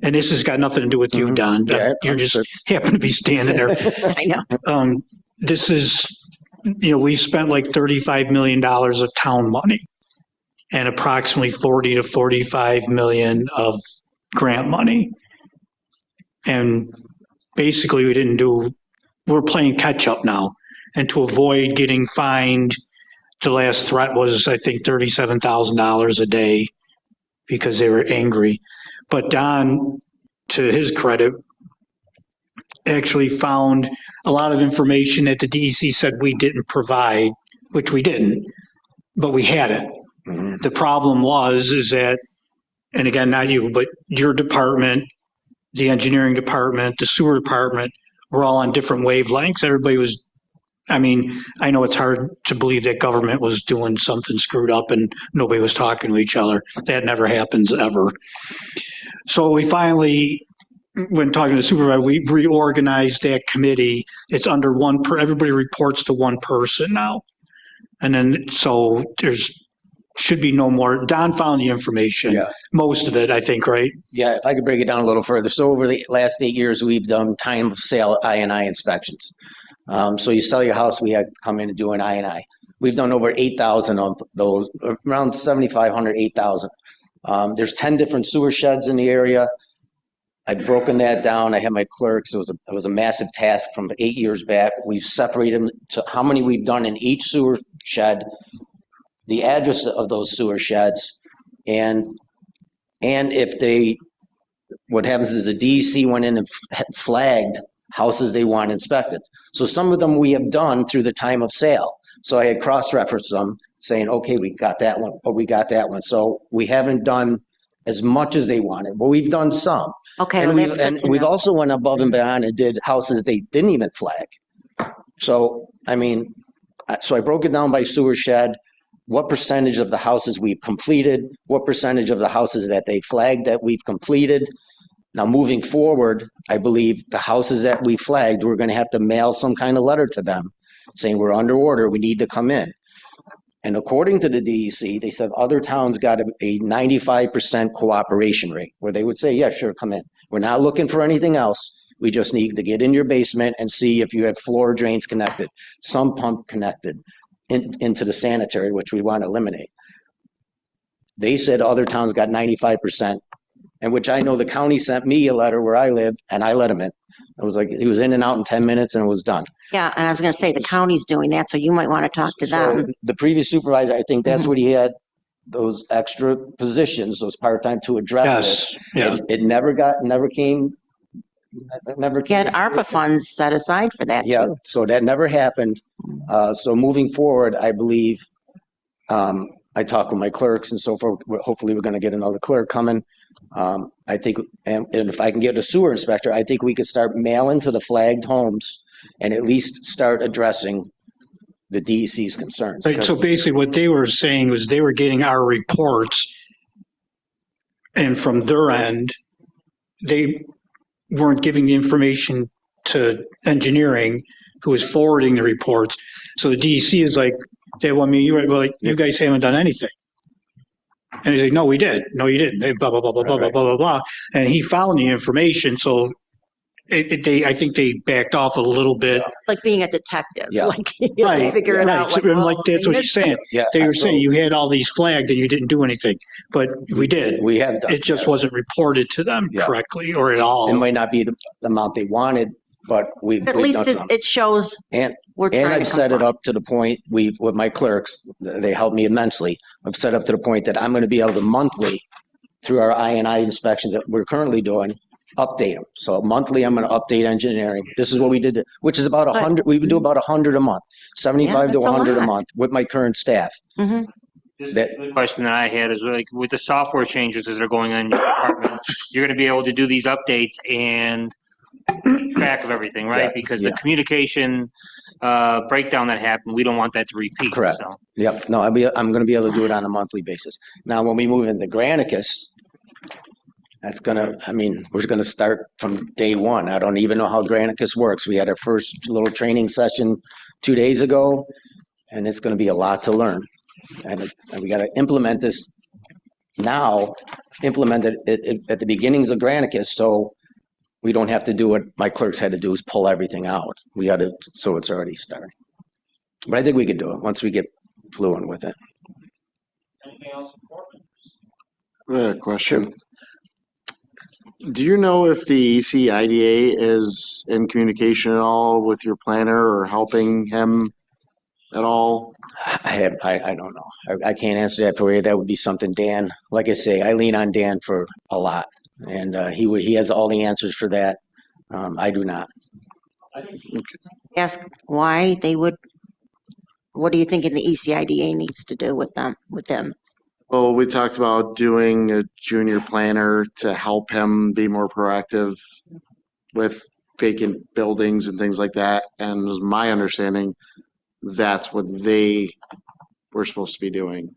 and this has got nothing to do with you, Don. Yeah, you just happen to be standing there. I know. This is, we spent $35 million of town money and approximately 40 to 45 million of grant money. And basically we're playing catch up now. And to avoid getting fined, the last threat was, I think, $37,000 a day because they were angry. But Don, to his credit, actually found a lot of information that the DEC said we didn't provide, which we didn't, but we had it. The problem is that, and again, not you, but your department the engineering department, the sewer department were all on different wavelengths. Everybody was, I mean, I know it's hard to believe that government was doing something screwed up and nobody was talking to each other. That never happens ever. So we finally, when talking to the supervisor, we reorganized that committee. It's under everybody reports to one person now. And then, so should be no more. Don found the information, most of it, I think, right? Yeah, if I could break it down a little further. So over the last 8 years, we've done time of sale I&I inspections. So you sell your house, we have to come in and do an I&I. We've done over 8,000 of those, around 7,500, 8,000. There's 10 different sewer sheds in the area. I've broken that down. I had my clerks. It was a massive task from 8 years back. We've separated them to how many we've done in each sewer shed, the address of those sewer sheds, and if what happens is the DEC went in and flagged houses they want inspected. So some of them we have done through the time of sale. So I had cross-referenced them saying, okay, we got that one, or we got that one. So we haven't done as much as they wanted, but we've done some. Okay, And well, that's good to we've know. also went above and beyond and did houses they didn't even flag. So, I mean, so I broke it down by sewer shed, what percentage of the houses we've completed, what percentage of the houses that they flagged that we've completed. Now, moving forward, I believe the houses that we flagged, we're going to have to mail some kind of letter to them saying we're under order, we need to come in. And according to the DEC, they said other towns got a 95% cooperation rate where they would say, yeah, sure, come in. We're not looking for anything else. We just need to get in your basement and see if you have floor drains connected, some pump connected into the sanitary, which we want to eliminate. They said other towns got 95%, and which I know the county sent me a letter where I live, and I let him in. It was like, he was in and out in 10 minutes and it was done. Yeah, and I was going to say, the county's doing that, so you might want to talk to So them. the previous supervisor, I think that's what he had, those extra positions, those part-time to address Yes, yeah. It never came. You had ARPA funds set aside for that, Yeah, too. so that never happened. So moving forward, I believe, I talked with my clerks and so forth. Hopefully, we're going to get another clerk coming. I think, and if I can get a sewer inspector, I think we could start mailing to the flagged homes and at least start addressing the DEC's concerns. Right, so basically what they were saying was they were getting our reports, and from their end, they weren't giving the information to engineering, who was forwarding the reports. So the DEC is like, you guys haven't done anything. And he's like, no, we did. No, you didn't. Blah, blah, blah, blah, blah, blah, blah, blah, blah. And he found the information, so I think they backed off a little bit. It's like being a detective. Yeah. Like, you have to figure it out. So, like that's what you're saying. Yeah, They were saying you had all these flagged and you didn't do anything, but we did. We have done. It just wasn't reported to them correctly or at all. It might not be the amount they wanted, but we've At done least some. it shows And we're trying I've to set it comply. up to the point, with my clerks, they helped me immensely. I've set up to the point that I'm going to be able to monthly, through our I&I inspections that we're currently doing, update them. So monthly, I'm going to update engineering. This is what we did, which is about 100, we would do about 100 a month, 75 to that's a 100 a lot. month with my current staff. Mhm. The question that I had is like, with the software changes that are going on in your department, you're going to be able to do these updates and keep track of everything, right? Yeah, Because yeah. the communication breakdown that happened, we don't want that to repeat. Correct. So. Yep. No, I'm going to be able to do it on a monthly basis. Now, when we move into Granicus, that's going to, I mean, we're going to start from day one. I don't even know how Granicus works. We had our first little training session 2 days ago, and it's going to be a lot to learn. And we got to implement this now, implement it at the beginnings of Granicus, so we don't have to do what my clerks had to do, is pull everything out. We got to, so it's already starting. But I think we could do it once we get fluent with it. Anything else important? I have a question. Do you know if the ECIDA is in communication at all with your planner or helping him at all? I don't know. I can't answer that for you. That would be something Dan, like I say, I lean on Dan for a lot. And he has all the answers for that. I do not. Ask why they would, what do you think the ECIDA needs to do with them, with them? Well, we talked about doing a junior planner to help him be more proactive with vacant buildings and things like that. And it was my understanding that's what they were supposed to be doing,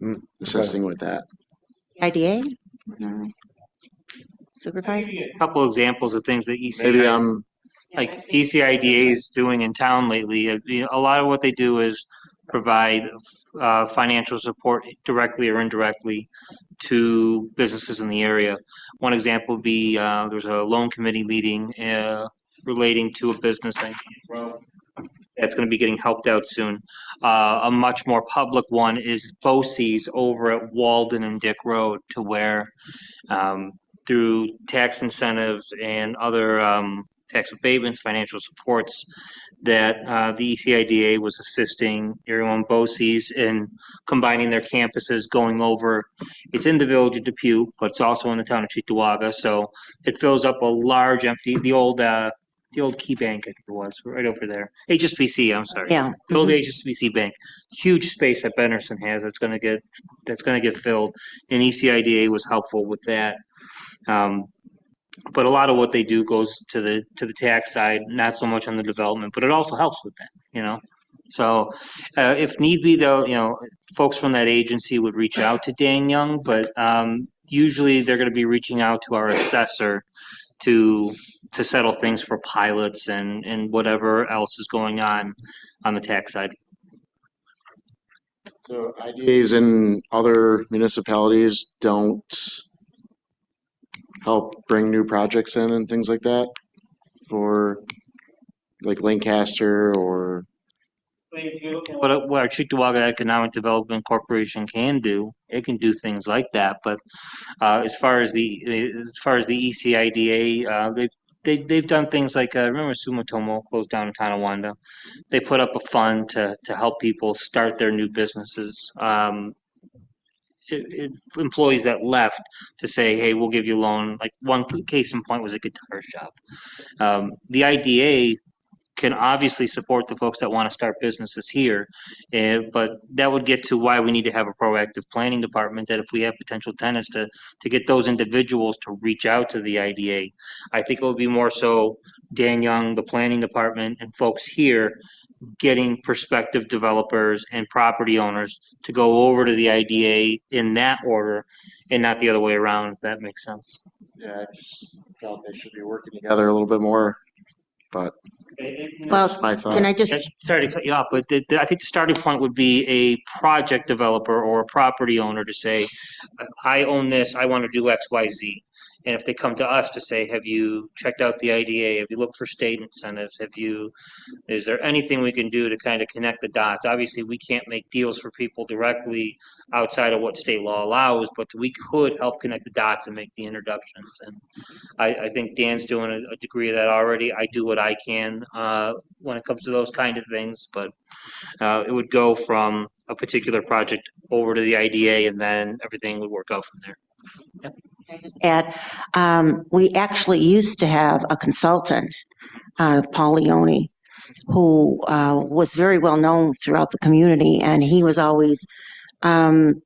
assisting with that. IDA? Supervisor? A couple examples of things that Maybe ECI, like ECIDA is doing in town lately. A lot of what they do is provide financial support directly or indirectly to businesses in the area. One example would be there's a loan committee meeting relating to a business that's going to be getting helped out soon. A much more public one is BOCES over at Walden and Dick Road, to where through tax incentives and other tax abatements, financial supports, that the ECIDA was assisting everyone BOCES in combining their campuses, going over. It's in the village of Depew, but it's also in the town of Cheektowaga. So it fills up a large empty, the old Key Bank, I think it was, right over there. HSBC, I'm sorry. Yeah. The old HSBC Bank. Huge space that Benderson has that's gonna get filled. And ECIDA was helpful with that. But a lot of what they do goes to the tax side, not so much on the development, but it also helps with that, you know. So if need be, though, folks from that agency would reach out to Dan Young, but usually they're going to be reaching out to our assessor to settle things for pilots and whatever else is going on the tax side. So IDAs in other municipalities don't help bring new projects in and things like that for like Lancaster or. If you look at what our Cheektowaga Economic Development Corporation can do, it can do things like that. But as far as the ECIDA, they've done things like remember Sumitomo closed down in Tonawanda. They put up a fund to help people start their new businesses. Employees that left to say, hey, we'll give you a loan. Like one case in point was a guitar shop. The IDA can obviously support the folks that want to start businesses here, but that would get to why we need to have a proactive planning department, that if we have potential tenants to get those individuals to reach out to the IDA. I think it would be more so Dan Young, the planning department, and folks here getting prospective developers and property owners to go over to the IDA in that order and not the other way around, if that makes sense. Yeah, I just felt they should be working together a little bit more, but Well, that's my thought. can I just, Sorry to cut you off, but I think the starting point would be a project developer or a property owner to say, I own this, I want to do X, Y, Z. And if they come to us to say, have you checked out the IDA? Have you looked for state incentives? Is there anything we can do to kind of connect the dots? Obviously, we can't make deals for people directly outside of what state law allows, but we could help connect the dots and make the introductions. And I think Dan's doing a degree of that already. I do what I can when it comes to those kind of things, but it would go from a particular project over to the IDA, and then everything would work out from there. Yep. add, we actually used to have a consultant, Paul Leone, who was very well known throughout the community, and he was always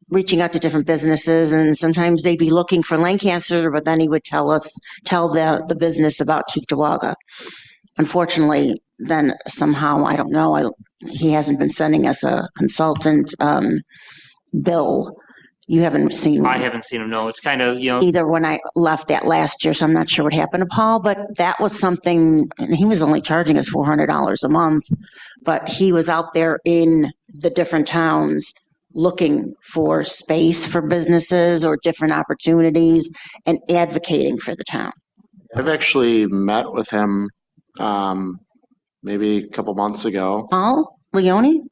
reaching out to different businesses, and sometimes they'd be looking for Lancaster, but then he would tell the business about Cheektowaga. Unfortunately, then somehow, I don't know, he hasn't been sending us a consultant bill. You haven't seen I haven't seen him, no. It's kind of, either when I left that last year, so I'm not sure what happened to Paul, but that was something, and he was only charging us $400 a month, but he was out there in the different towns looking for space for businesses or different opportunities and advocating for the town. I've actually met with him maybe a couple months ago. Paul Leone?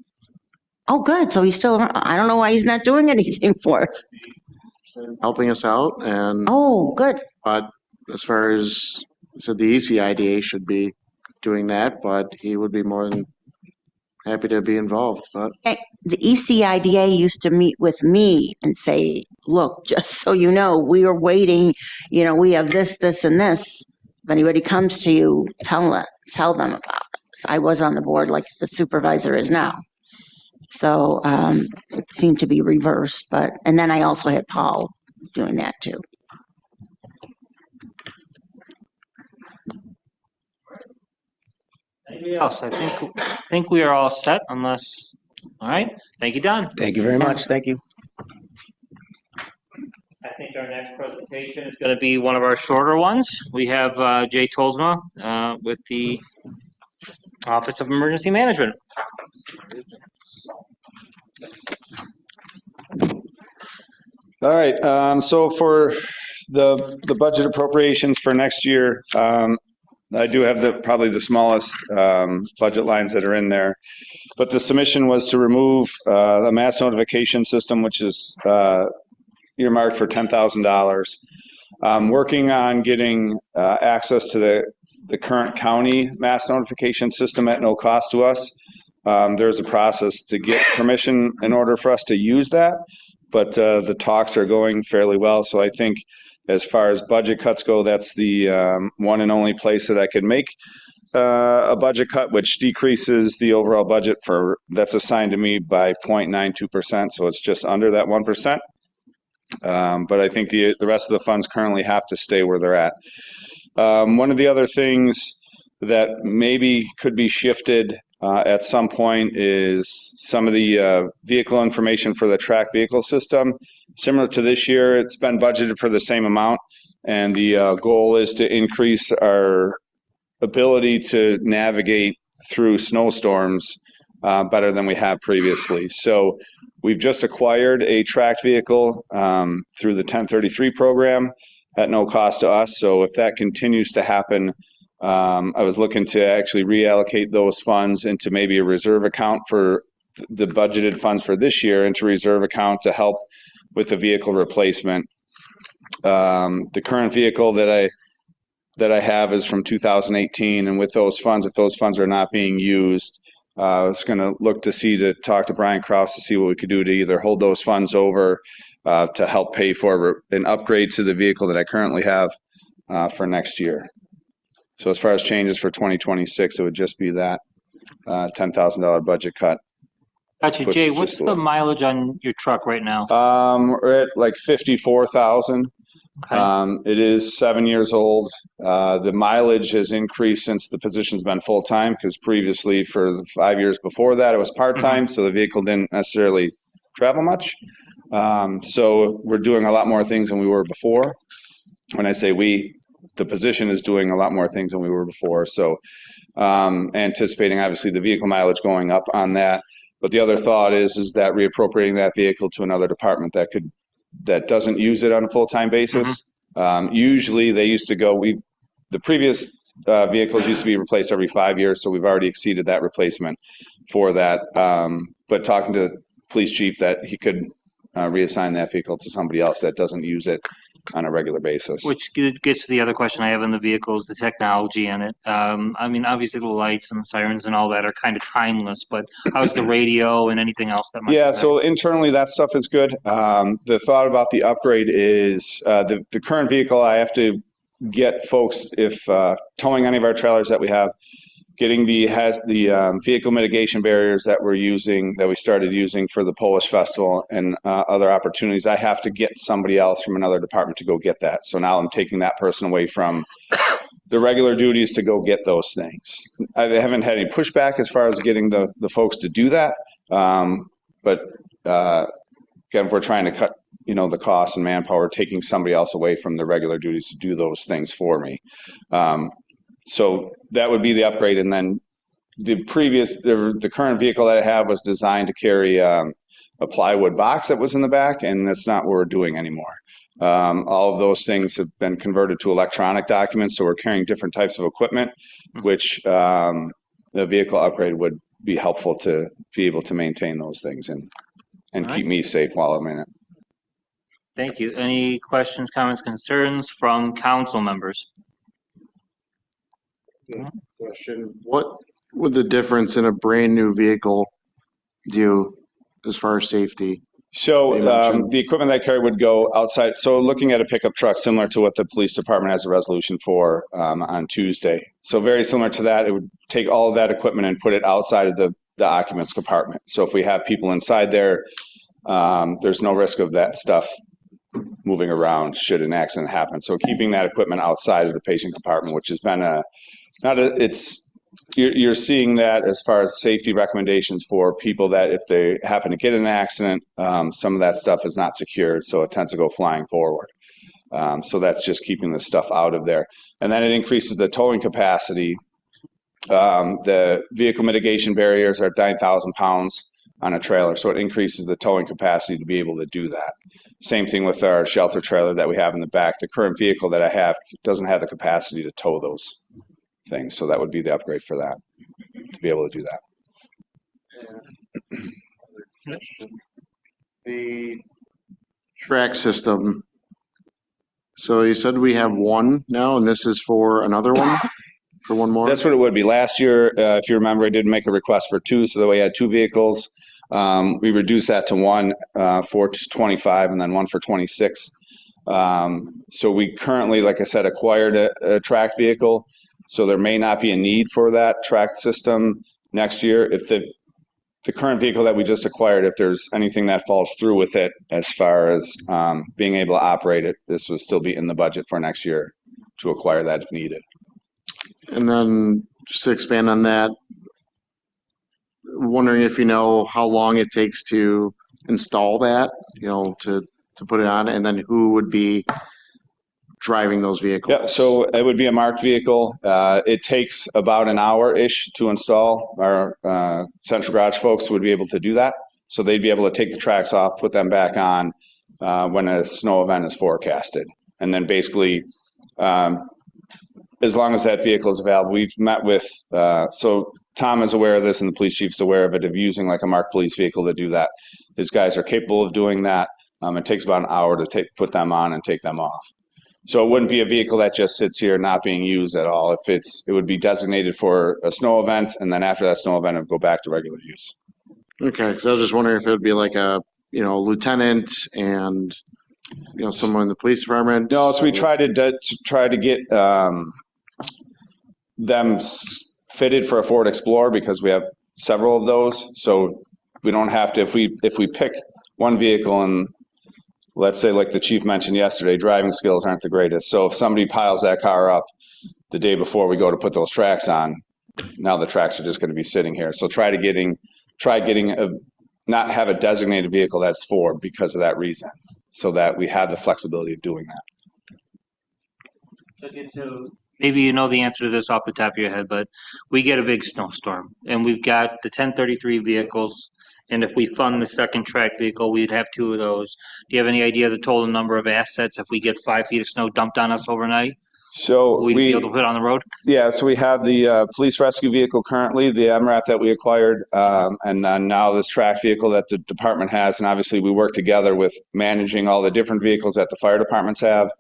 Oh, good. So he's still around. I don't know why he's not doing anything for us. Helping us out and. Oh, good. But as far as, I said, the ECIDA should be doing that, but he would be more than happy to be involved, but. The ECIDA used to meet with me and say, look, just so you know, we are waiting, we have this, this, and this. If anybody comes to you, tell them about it. So I was on the board like the supervisor is now. So it seemed to be reversed, and then I also had Paul doing that too. Anybody else? I think we are all set unless, all right. Thank you, Don. Thank you very much. Thank you. I think our next presentation is going to be one of our shorter ones. We have Jay Tolsma with the Office of Emergency Management. All right, so for the budget appropriations for next year, I do have probably the smallest budget lines that are in there. But the submission was to remove a mass notification system, which is earmarked for $10,000. I'm working on getting access to the current county mass notification system at no cost to us. There's a process to get permission in order for us to use that, but the talks are going fairly well. So I think as far as budget cuts go, that's the one and only place that I could make a budget cut, which decreases the overall budget that's assigned to me by 0.92%. So it's just under that 1%. But I think the rest of the funds currently have to stay where they're at. One of the other things that maybe could be shifted at some point is some of the vehicle information for the track vehicle system. Similar to this year, it's been budgeted for the same amount, and the goal is to increase our ability to navigate through snowstorms better than we have previously. So we've just acquired a tracked vehicle through the 1033 program at no cost to us. So if that continues to happen, I was looking to actually reallocate those funds into maybe a reserve account for the budgeted funds for this year, into reserve account to help with the vehicle replacement. The current vehicle that I have is from 2018, and with those funds, if those funds are not being used, I was going to look to talk to Brian Kraus to see what we could do to either hold those funds over to help pay for an upgrade to the vehicle that I currently have for next year. So as far as changes for 2026, it would just be that $10,000 budget cut. Gotcha. Jay, what's the mileage on your truck right now? We're at like 54,000. Okay. It is 7 years old. The mileage has increased since the position's been full-time, because previously for the 5 years before that, it was part-time, so the vehicle didn't necessarily travel much. So we're doing a lot more things than we were before. When I say we, the position is doing a lot more things than we were before. So anticipating, obviously, the vehicle mileage going up on that. But the other thought is that reappropriating that vehicle to another department that doesn't use it on a full-time basis. Mm-hmm. Usually they used to go, the previous vehicles used to be replaced every 5 years, so we've already exceeded that replacement for that. But talking to the police chief, that he could reassign that vehicle to somebody else that doesn't use it on a regular basis. Which gets to the other question I have in the vehicles, the technology in it. I mean, obviously the lights and the sirens and all that are kind of timeless, but how's the radio and anything else that might be there? So internally that stuff is good. The thought about the upgrade is the current vehicle, I have to get folks, if towing any of our trailers that we have, getting the vehicle mitigation barriers that we started using for the Polish Festival and other opportunities. I have to get somebody else from another department to go get that. So now I'm taking that person away from the regular duties to go get those things. I haven't had any pushback as far as getting the folks to do that. But again, if we're trying to cut the cost and manpower, taking somebody else away from the regular duties to do those things for me. So that would be the upgrade. And then the current vehicle that I have was designed to carry a plywood box that was in the back, and that's not what we're doing anymore. All of those things have been converted to electronic documents, so we're carrying different types of equipment, which the vehicle upgrade would be helpful to be able to maintain those things and keep me safe while I'm in it. Thank you. Any questions, comments, concerns from council members? Question: what would the difference in a brand new vehicle do as far as safety? So the equipment that I carry would go outside. So looking at a pickup truck, similar to what the police department has a resolution for on Tuesday. So very similar to that, it would take all of that equipment and put it outside of the occupant's compartment. So if we have people inside there, there's no risk of that stuff moving around should an accident happen. So keeping that equipment outside of the patient compartment, which has been you're seeing that as far as safety recommendations for people that if they happen to get in an accident, some of that stuff is not secured, so it tends to go flying forward. So that's just keeping the stuff out of there. And then it increases the towing capacity. The vehicle mitigation barriers are 9,000 pounds on a trailer, so it increases the towing capacity to be able to do that. Same thing with our shelter trailer that we have in the back. The current vehicle that I have doesn't have the capacity to tow those things, so that would be the upgrade for that, to be able to do that. The track system. So you said we have one now, and this is for another one? For one more? That's what it would be. Last year, if you remember, I did make a request for two, so that we had two vehicles. We reduced that to one for 25 and then one for 26. So we currently, like I said, acquired a track vehicle. So there may not be a need for that track system next year. If the current vehicle that we just acquired, if there's anything that falls through with it as far as being able to operate it, this would still be in the budget for next year to acquire that if needed. And then just to expand on that, wondering if you know how long it takes to install that, to put it on, and then who would be driving those vehicles? Yeah, so it would be a marked vehicle. It takes about an hour-ish to install. Our Central Garage folks would be able to do that. So they'd be able to take the tracks off, put them back on when a snow event is forecasted. And then basically, as long as that vehicle is available, we've met with, so Tom is aware of this and the police chief's aware of it, of using like a marked police vehicle to do that. His guys are capable of doing that. It takes about an hour to put them on and take them off. So it wouldn't be a vehicle that just sits here not being used at all. It would be designated for a snow event, and then after that snow event, it would go back to regular use. Okay, because I was just wondering if it would be like a, lieutenant and, someone in the police department. No, so we try to get them fitted for a Ford Explorer because we have several of those. So we don't have to, if we pick one vehicle and let's say, like the chief mentioned yesterday, driving skills aren't the greatest. So if somebody piles that car up the day before we go to put those tracks on, now the tracks are just going to be sitting here. So try not have a designated vehicle that's Ford because of that reason, so that we have the flexibility of doing that. So maybe you know the answer to this off the top of your head, but we get a big snowstorm and we've got the 1033 vehicles. And if we fund the second track vehicle, we'd have two of those. Do you have any idea the total number of assets if we get 5 feet of snow dumped on us overnight? So we'd be able to put on the road? Yeah, so we have the police rescue vehicle currently, the MRAP that we acquired, and then now this track vehicle that the department has. And obviously we work together with managing all the different vehicles that the fire departments have,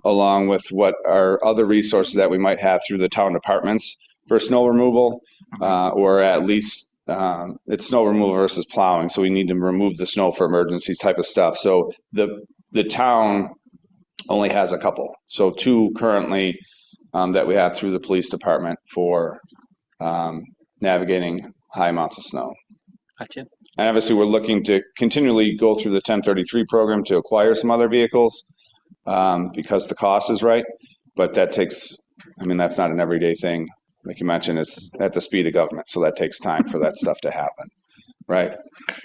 along with what our other resources that we might have through the town departments for snow removal, or at least it's snow removal versus plowing. So we need to remove the snow for emergency type of stuff. So the town only has a couple. So two currently that we have through the police department for navigating high amounts of snow. Gotcha. And obviously we're looking to continually go through the 1033 program to acquire some other vehicles because the cost is right. But that takes, that's not an everyday thing. Like you mentioned, it's at the speed of government. So that takes time for that stuff to happen. Right.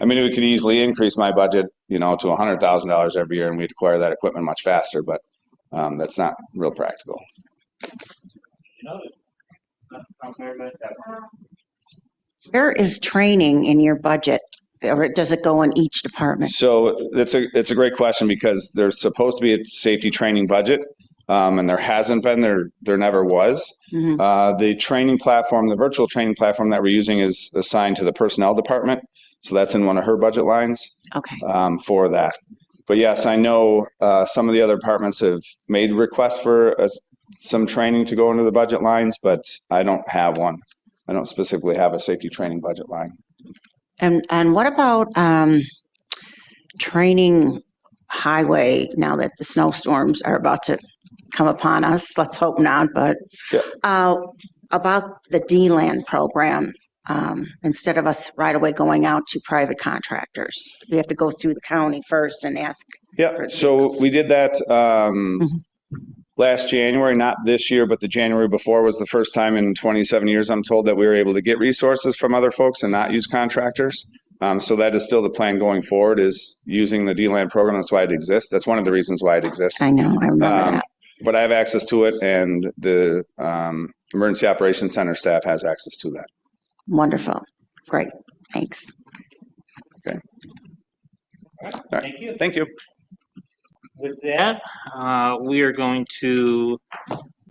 We could easily increase my budget, to $100,000 every year and we'd acquire that equipment much faster, but that's not real practical. Where is training in your budget? Or does it go in each department? So it's a great question because there's supposed to be a safety training budget. And there hasn't been, there never was. Mm-hmm. The training platform, the virtual training platform that we're using is assigned to the personnel department. So that's in one of her budget lines. Okay. For that. But yes, I know some of the other departments have made requests for some training to go into the budget lines, but I don't have one. I don't specifically have a safety training budget line. And what about training highway now that the snowstorms are about to come upon us? Let's hope not, but yeah. About the D-Land program, instead of us right away going out to private contractors. We have to go through the county first and ask. Yeah, so we did that last January, not this year, but the January before was the first time in 27 years, I'm told, that we were able to get resources from other folks and not use contractors. So that is still the plan going forward, is using the D-Land program. That's why it exists. That's one of the reasons why it exists. I know, I remember that. But I have access to it, and the Emergency Operations Center staff has access to that. Wonderful. Great. Thanks. Okay. All right, All right. thank you. Thank you. With that, we are going to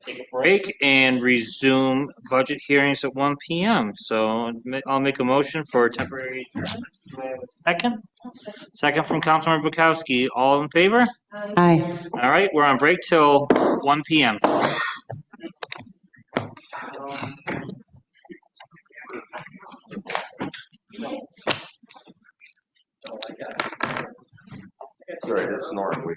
take a break and resume budget hearings at 1 p.m. So I'll make a motion for a temporary adjournment. Do I have a second? Second from Councilmember Bukowski. All in favor? Aye. All right, we're on break till 1 p.m. Sorry, that's snoring.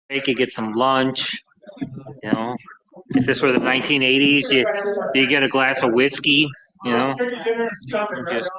They could get some lunch, you know. If this were the 1980s, you get a glass of whiskey, you know. Just-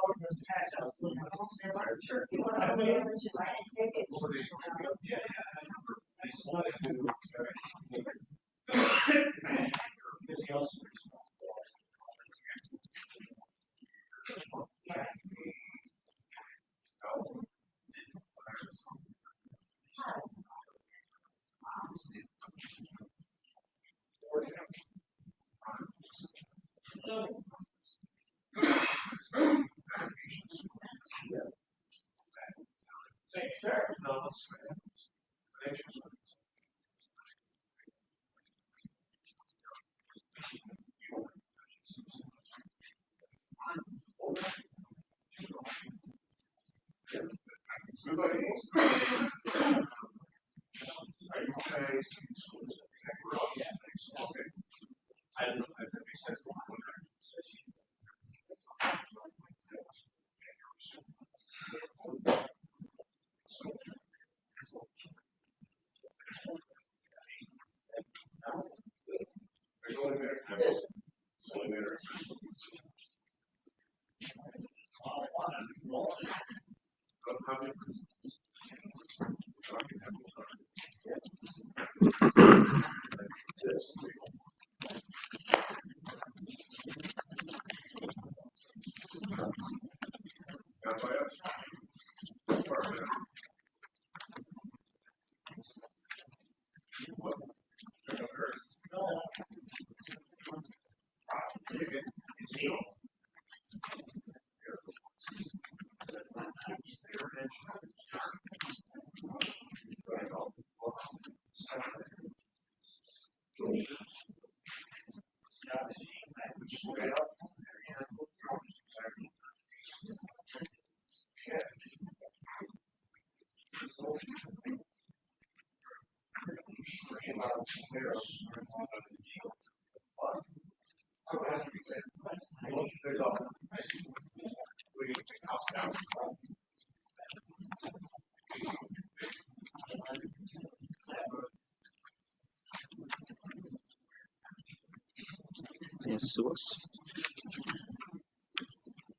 Yes, Suez.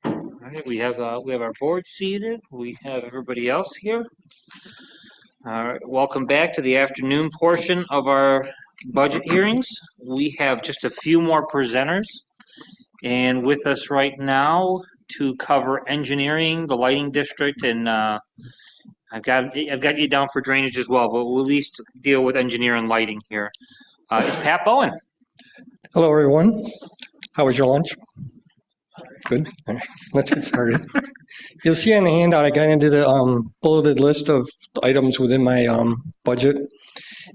All right, we have our board seated. We have everybody else here. All right, welcome back to the afternoon portion of our budget hearings. We have just a few more presenters, and with us right now to cover engineering, the lighting district, and I've got you down for drainage as well, but we'll at least deal with engineering and lighting here. Is Pat Bowen? Hello, everyone. How was your lunch? Good. All right, let's get started. You'll see on the handout, I got into the bulleted list of items within my budget.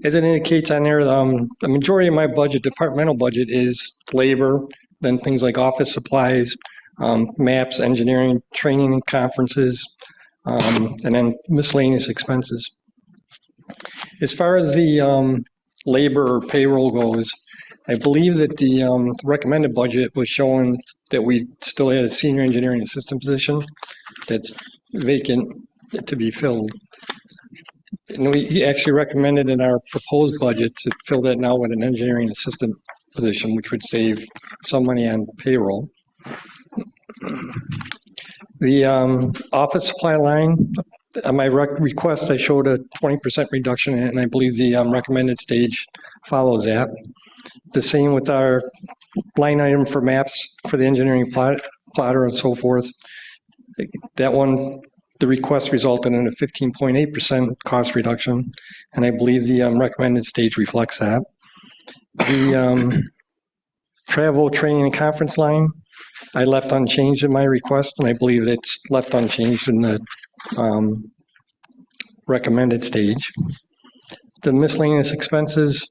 As it indicates on there, the majority of my budget, departmental budget, is labor, then things like office supplies, maps, engineering, training and conferences, and then miscellaneous expenses. As far as the labor or payroll goes, I believe that the recommended budget was showing that we still had a senior engineering assistant position that's vacant to be filled. And we actually recommended in our proposed budget to fill that now with an engineering assistant position, which would save some money on payroll. The office supply line, on my request, I showed a 20% reduction in it, and I believe the recommended stage follows that. The same with our line item for maps for the engineering plotter and so forth. That one, the request resulted in a 15.8% cost reduction, and I believe the recommended stage reflects that. The travel, training, and conference line, I left unchanged in my request, and I believe it's left unchanged in the recommended stage. The miscellaneous expenses,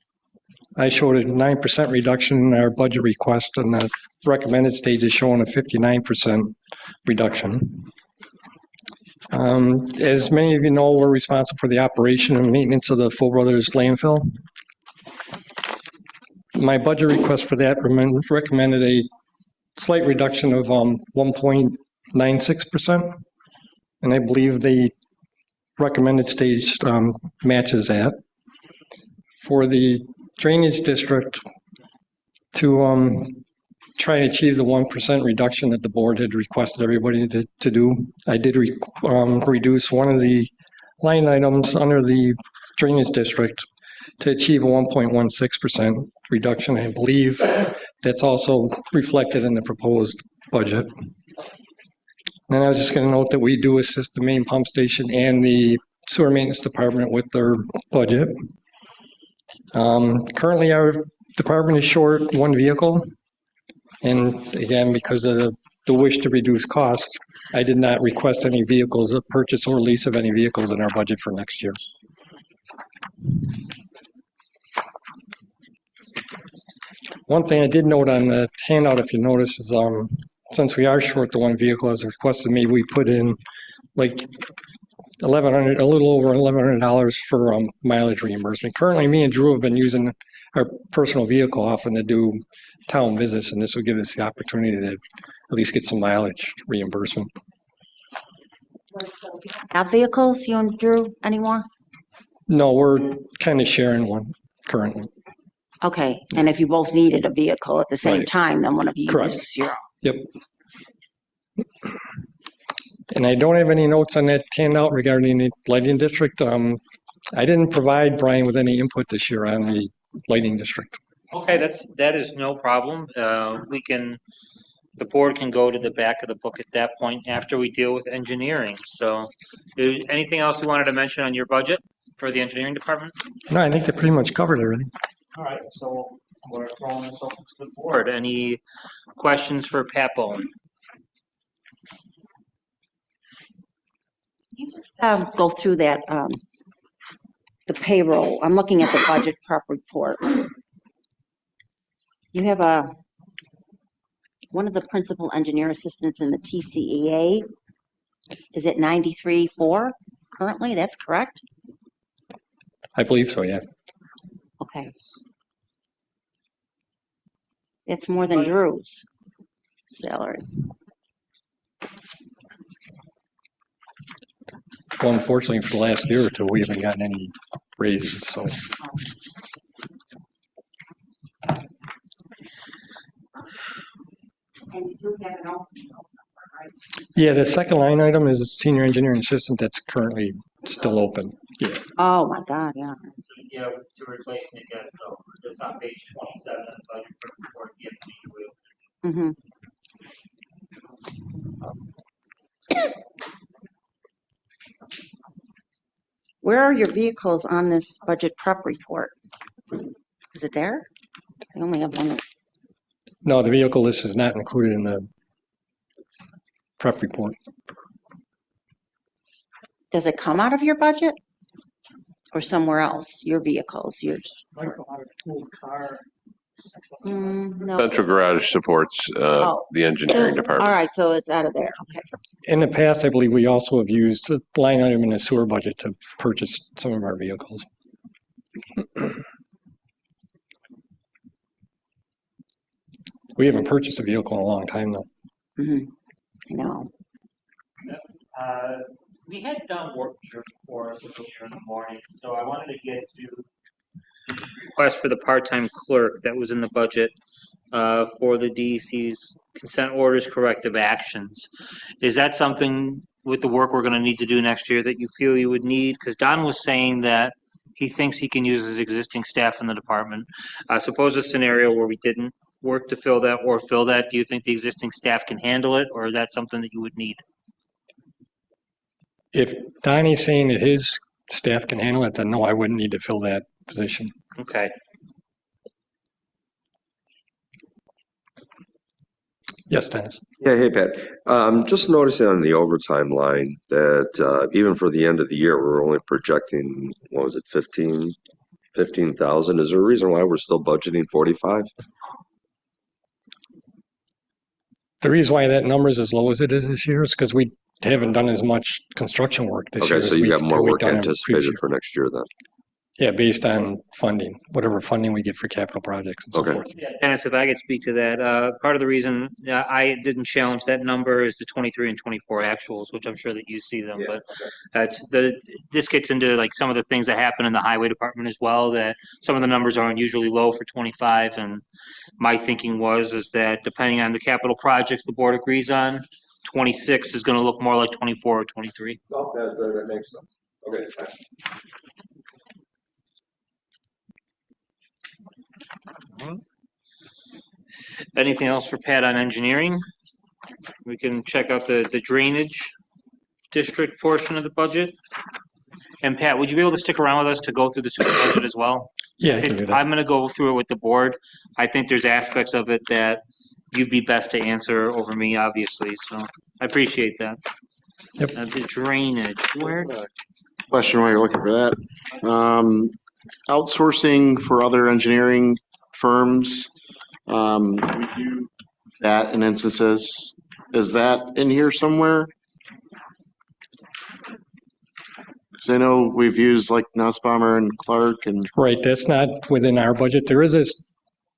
I showed a 9% reduction in our budget request, and the recommended stage is showing a 59% reduction. As many of you know, we're responsible for the operation and maintenance of the Full Brothers landfill. My budget request for that recommended a slight reduction of 1.96%, and I believe the recommended stage matches that. for the drainage district to try and achieve the 1% reduction that the board had requested everybody to do. I did reduce one of the line items under the drainage district to achieve a 1.16% reduction. I believe that's also reflected in the proposed budget. And I was just going to note that we do assist the main pump station and the sewer maintenance department with their budget. Currently, our department is short one vehicle. And again, because of the wish to reduce costs, I did not request any vehicles, a purchase or lease of any vehicles in our budget for next year. One thing I did note on the handout, if you notice, is since we are short the one vehicle as requested me, we put in like $1,100, a little over $1,100 for mileage reimbursement. Currently, me and Drew have been using our personal vehicle often to do town visits, and this will give us the opportunity to at least get some mileage reimbursement. Have vehicles, you and Drew, anymore? No, we're kind of sharing one currently. Okay, and if you both needed a vehicle at the same Right. time, then one of you Correct. uses your own. Yep. And I don't have any notes on that handout regarding the lighting district. I didn't provide Brian with any input this year on the lighting district. Okay, that is no problem. The board can go to the back of the book at that point after we deal with engineering. So, is anything else you wanted to mention on your budget for the engineering department? No, I think they pretty much covered everything. All right, so we're throwing this open to the board. Any questions for Pat Bowen? Go through that, the payroll. I'm looking at the budget prep report. You have one of the principal engineer assistants in the TCEA. Is it 93.4 currently? That's correct? I believe so, yeah. Okay. It's more than Drew's salary. Well, unfortunately, for the last year or two, we haven't gotten any raises, so. And you do have an open, right? Yeah, the second line item is senior engineering assistant that's currently still open. Yeah. Oh, my God, yeah. Yeah, to replace Nick Esco. This on page 27 of the budget report. Mm-hmm. Where are your vehicles on this budget prep report? Is it there? I only have one. No, the vehicle list is not included in the prep report. Does it come out of your budget? Or somewhere else, your vehicles, yours? No. Central Garage supports the engineering department. All right, so it's out of there, okay. In the past, I believe we also have used a line item in the sewer budget to purchase some of our vehicles. We haven't purchased a vehicle in a long time, though. Mm-hmm. I know. We had done work for us earlier in the morning, so I wanted to get to the request for the part-time clerk that was in the budget for the DEC's consent orders, corrective actions. Is that something with the work we're going to need to do next year that you feel you would need? Because Don was saying that he thinks he can use his existing staff in the department. Suppose a scenario where we didn't work to fill that or fill that. Do you think the existing staff can handle it, or is that something that you would need? If Donnie's saying that his staff can handle it, then no, I wouldn't need to fill that position. Okay. Yes, Dennis. Yeah, hey, Pat. Just noticing on the overtime line that even for the end of the year, we're only projecting, what was it, 15,000? Is there a reason why we're still budgeting 45? The reason why that number is as low as it is this year is because we haven't done as much construction work this year. Okay, so you got more work anticipated for next year then? Yeah, based on funding, whatever funding we get for capital projects and so forth. Yeah, Dennis, if I could speak to that, part of the reason I didn't challenge that number is the 23 and 24 actuals, which I'm sure that you see them, but this gets into like some of the things that happen in the highway department as well, that some of the numbers are unusually low for 25, and my thinking is that depending on the capital projects the board agrees on, 26 is going to look more like 24 or 23. Oh, that makes sense. Okay. Anything else for Pat on engineering? We can check out the drainage district portion of the budget. And Pat, would you be able to stick around with us to go through the super budget as well? Yeah, I can do that. I'm going to go through it with the board. I think there's aspects of it that you'd be best to answer over me, obviously, so I appreciate that. Yep. The drainage, where? Question while you're looking for that. Outsourcing for other engineering firms, we do that in instances. Is that in here somewhere? Because I know we've used like Nussbaumer and Clark and. Right, that's not within our budget. There is a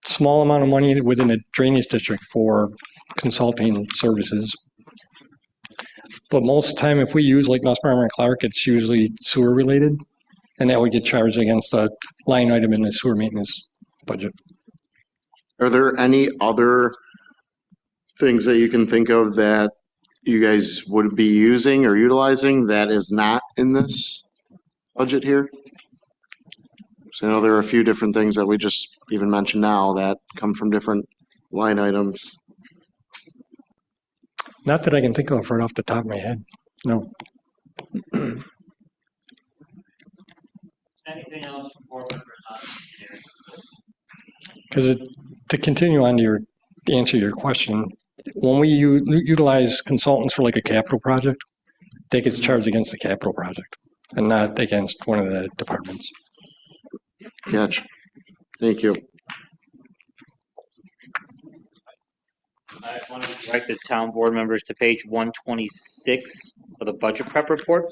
small amount of money within the drainage district for consulting services. But most of the time, if we use like Nussbaumer and Clark, it's usually sewer related, and that would get charged against a line item in the sewer maintenance budget. Are there any other things that you can think of that you guys would be using or utilizing that is not in this budget here? So I know there are a few different things that we just even mentioned now that come from different line items. Not that I can think of right off the top of my head, no. Anything else from board members on engineering? Because to continue on to answer your question, when we utilize consultants for like a capital project, that gets charged against the capital project and not against one of the departments. Gotcha. Thank you. I want to direct the town board members to page 126 of the budget prep report.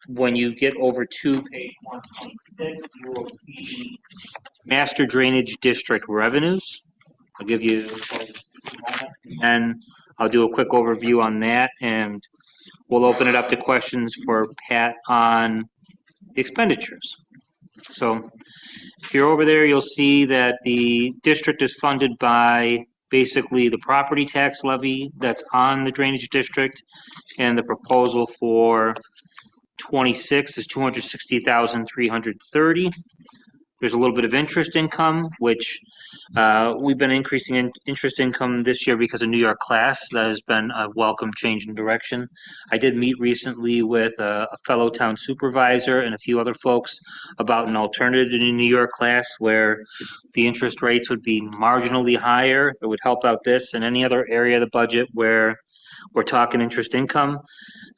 When you get over to page 126, you will see master drainage district revenues. I'll give you, and I'll do a quick overview on that, and we'll open it up to questions for Pat on the expenditures. So if you're over there, you'll see that the district is funded by basically the property tax levy that's on the drainage district, and the proposal for 26 is 260,330. There's a little bit of interest income, which we've been increasing in interest income this year because of New York class. That has been a welcome change in direction. I did meet recently with a fellow town supervisor and a few other folks about an alternative to New York class where the interest rates would be marginally higher. It would help out this and any other area of the budget where we're talking interest income.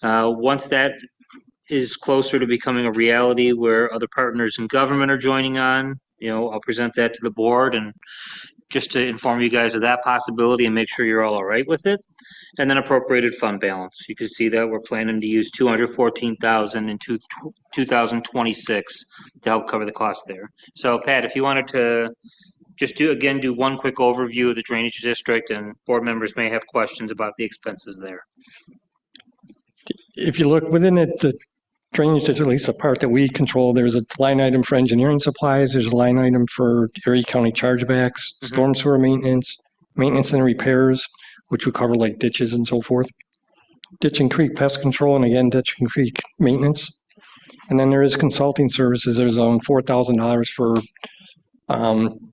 Once that is closer to becoming a reality where other partners in government are joining on, I'll present that to the board and just to inform you guys of that possibility and make sure you're all right with it. And then appropriated fund balance. You can see that we're planning to use $214,000 in 2026 to help cover the cost there. So Pat, if you wanted to just do one quick overview of the drainage district, and board members may have questions about the expenses there. If you look within it, the drainage district, at least the part that we control, there's a line item for engineering supplies, there's a line item for Erie County chargebacks, storm sewer maintenance and repairs, which would cover like ditches and so forth. Ditch and creek pest control, and again, ditch and creek maintenance. And then there is consulting services. There's $4,000 for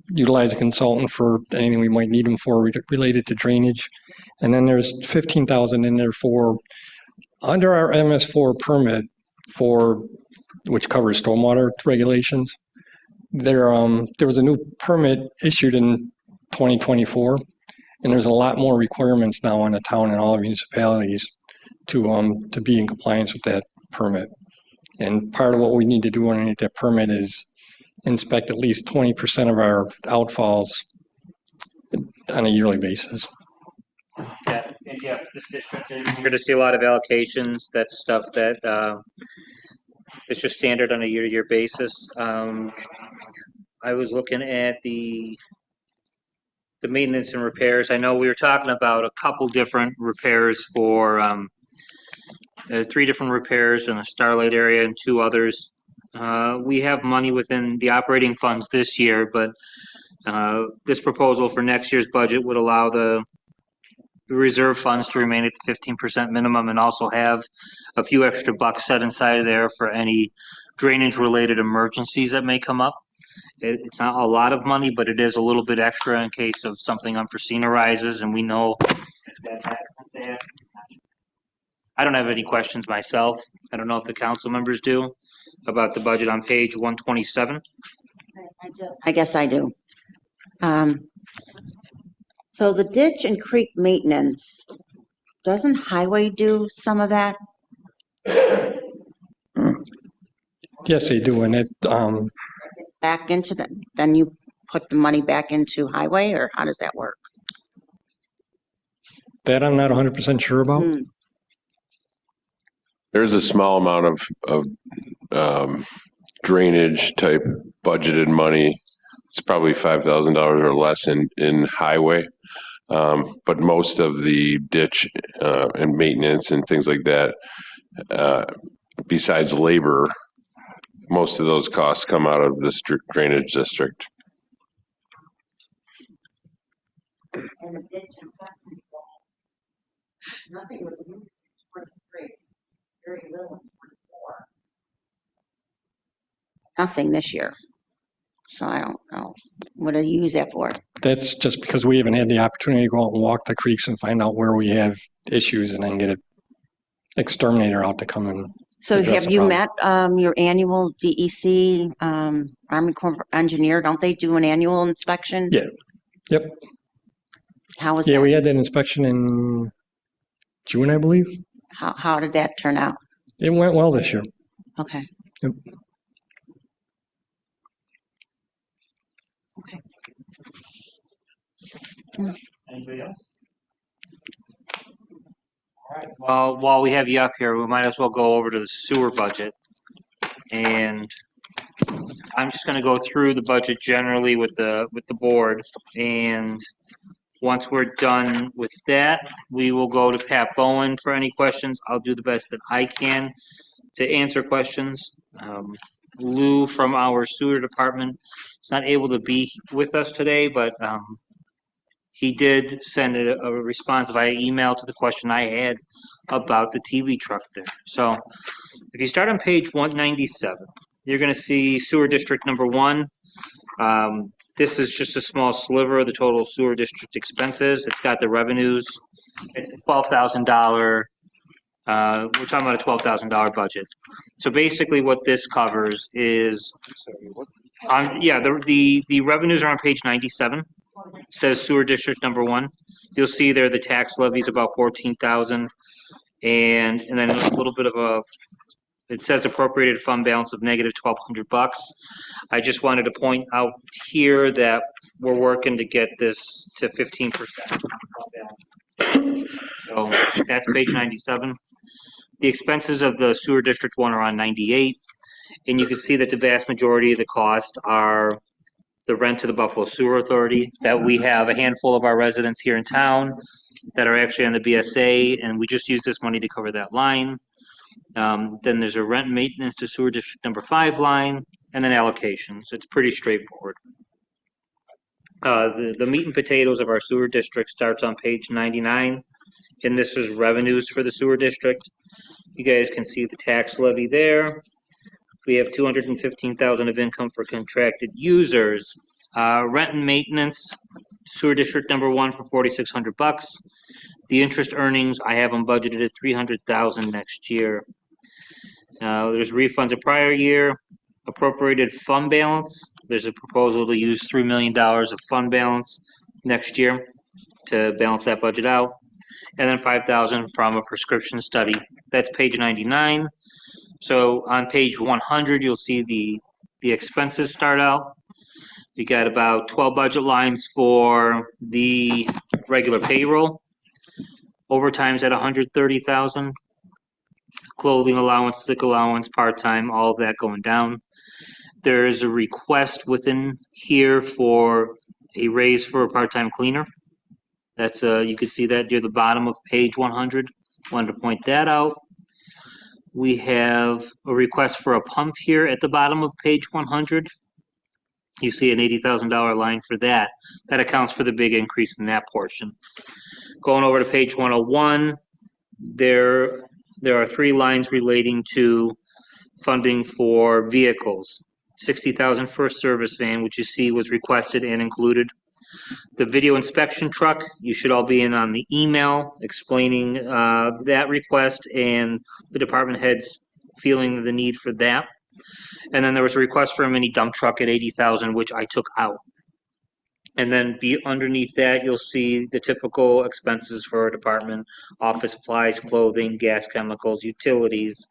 utilize a consultant for anything we might need them for related to drainage. And then there's $15,000 in there for under our MS4 permit which covers stormwater regulations. There was a new permit issued in 2024, and there's a lot more requirements now on the town and all municipalities to be in compliance with that permit. And part of what we need to do underneath that permit is inspect at least 20% of our outfalls on a yearly basis. Yeah, this district, you're going to see a lot of allocations. That's stuff that It's just standard on a year-to-year basis. I was looking at the maintenance and repairs. I know we were talking about a couple different repairs for 3 different repairs in the Starlight area and 2 others. We have money within the operating funds this year, but this proposal for next year's budget would allow the reserve funds to remain at the 15% minimum and also have a few extra bucks set inside of there for any drainage-related emergencies that may come up. It's not a lot of money, but it is a little bit extra in case of something unforeseen arises, and we know that happens. I don't have any questions myself. I don't know if the council members do about the budget on page 127. I guess I do. So the ditch and creek maintenance, doesn't highway do some of that? Yes, they do, and it, It's back into the, then you put the money back into highway, or how does that work? that I'm not 100% sure about. There's a small amount of drainage type budgeted money. It's probably $5,000 or less in highway. But most of the ditch and maintenance and things like that, besides labor, most of those costs come out of this drainage district. And the ditch investment, nothing was used in 23, very little in 24. Nothing this year. So I don't know. What do you use that for? That's just because we haven't had the opportunity to go out and walk the creeks and find out where we have issues and then get an exterminator out to come and So address have the you problem. met your annual DEC, Army Corps of Engineer? Don't they do an annual inspection? Yeah. Yep. How was Yeah, that? we had that inspection in June, I believe. How did that turn out? It went well this year. Okay. Yep. Anybody else? All right. Well, while we have you up here, we might as well go over to the sewer budget. And I'm just going to go through the budget generally with the board. And once we're done with that, we will go to Pat Bowen for any questions. I'll do the best that I can to answer questions. Lou from our sewer department is not able to be with us today, but he did send a response via email to the question I had about the TV truck there. So if you start on page 197, you're going to see sewer district number 1. This is just a small sliver of the total sewer district expenses. It's got the revenues. It's a $12,000. We're talking about a $12,000 budget. So basically what this covers is, the revenues are on page 97. It says sewer district number 1. You'll see there the tax levy is about 14,000, and then a little bit of it says appropriated fund balance of negative $1,200. I just wanted to point out here that we're working to get this to 15%. So that's page 97. The expenses of the sewer district 1 are on 98, and you can see that the vast majority of the cost are the rent to the Buffalo Sewer Authority, that we have a handful of our residents here in town that are actually on the BSA, and we just use this money to cover that line. Then there's a rent and maintenance to sewer district number 5 line, and then allocations. It's pretty straightforward. The meat and potatoes of our sewer district starts on page 99, and this is revenues for the sewer district. You guys can see the tax levy there. We have $215,000 of income for contracted users. Rent and maintenance, sewer district number 1 for $4,600. The interest earnings, I have them budgeted at $300,000 next year. There's refunds of prior year, appropriated fund balance. There's a proposal to use $3 million of fund balance next year to balance that budget out. And then $5,000 from a prescription study. That's page 99. So on page 100, you'll see the expenses start out. You got about 12 budget lines for the regular payroll. Overtime's at $130,000. clothing allowance, sick allowance, part-time, all of that going down. There is a request within here for a raise for a part-time cleaner. That's, you can see that near the bottom of page 100. Wanted to point that out. We have a request for a pump here at the bottom of page 100. You see an $80,000 line for that. That accounts for the big increase in that portion. Going over to page 101, there are 3 lines relating to funding for vehicles. $60,000 for a service van, which you see was requested and included. The video inspection truck, you should all be in on the email explaining that request and the department heads feeling the need for that. And then there was a request for a mini dump truck at $80,000, which I took out. And then underneath that, you'll see the typical expenses for a department: office supplies, clothing, gas, chemicals, utilities,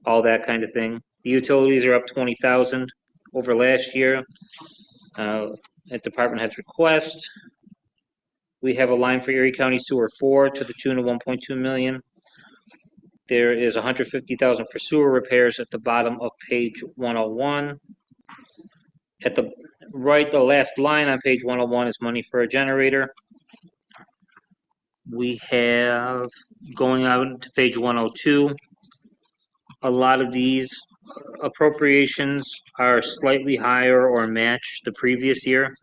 all that kind of thing. The utilities are up $20,000 over last year at department head's request. We have a line for Erie County Sewer 4 to the tune of $1.2 million. There is $150,000 for sewer repairs at the bottom of page 101. At the right, the last line on page 101 is money for a generator. We have, going out to page 102, a lot of these appropriations are slightly higher or match the previous year.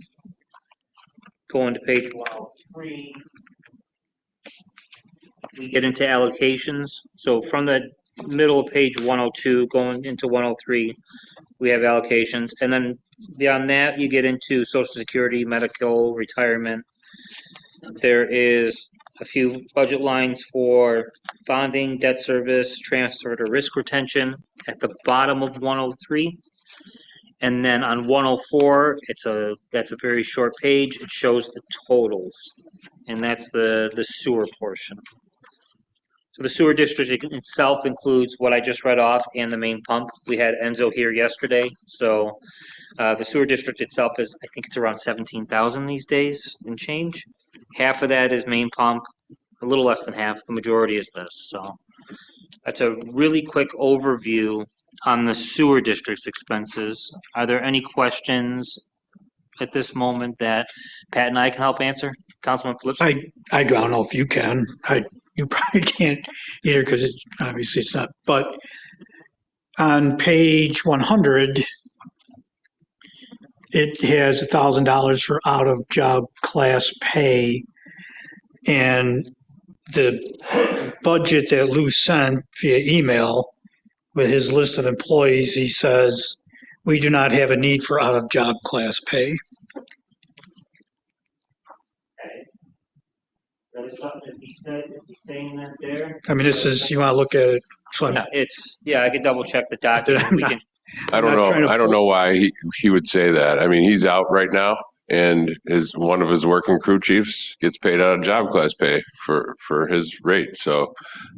Going to page 103, we get into allocations. So from the middle of page 102 going into 103, we have allocations. And then beyond that, you get into Social Security, medical, retirement. There is a few budget lines for bonding, debt service, transfer to risk retention at the bottom of 103. And then on 104, that's a very short page. It shows the totals, and that's the sewer portion. So the sewer district itself includes what I just read off and the main pump. We had Enzo here yesterday, so the sewer district itself is, I think it's around 17,000 these days and change. Half of that is main pump, a little less than half. The majority is this. So that's a really quick overview on the sewer district's expenses. Are there any questions at this moment that Pat and I can help answer? Councilman Phillips? I don't know if you can. You probably can't either because obviously it's not. But on page 100, it has $1,000 for out-of-job class pay, and the budget that Lou sent via email with his list of employees, he says, we do not have a need for out-of-job class pay. That is something that he said, if he's saying that there. I mean, this is, you want to look at it. So I could double check the document. I don't know why he would say that. I mean, he's out right now, and one of his working crew chiefs gets paid out of job class pay for his rate. So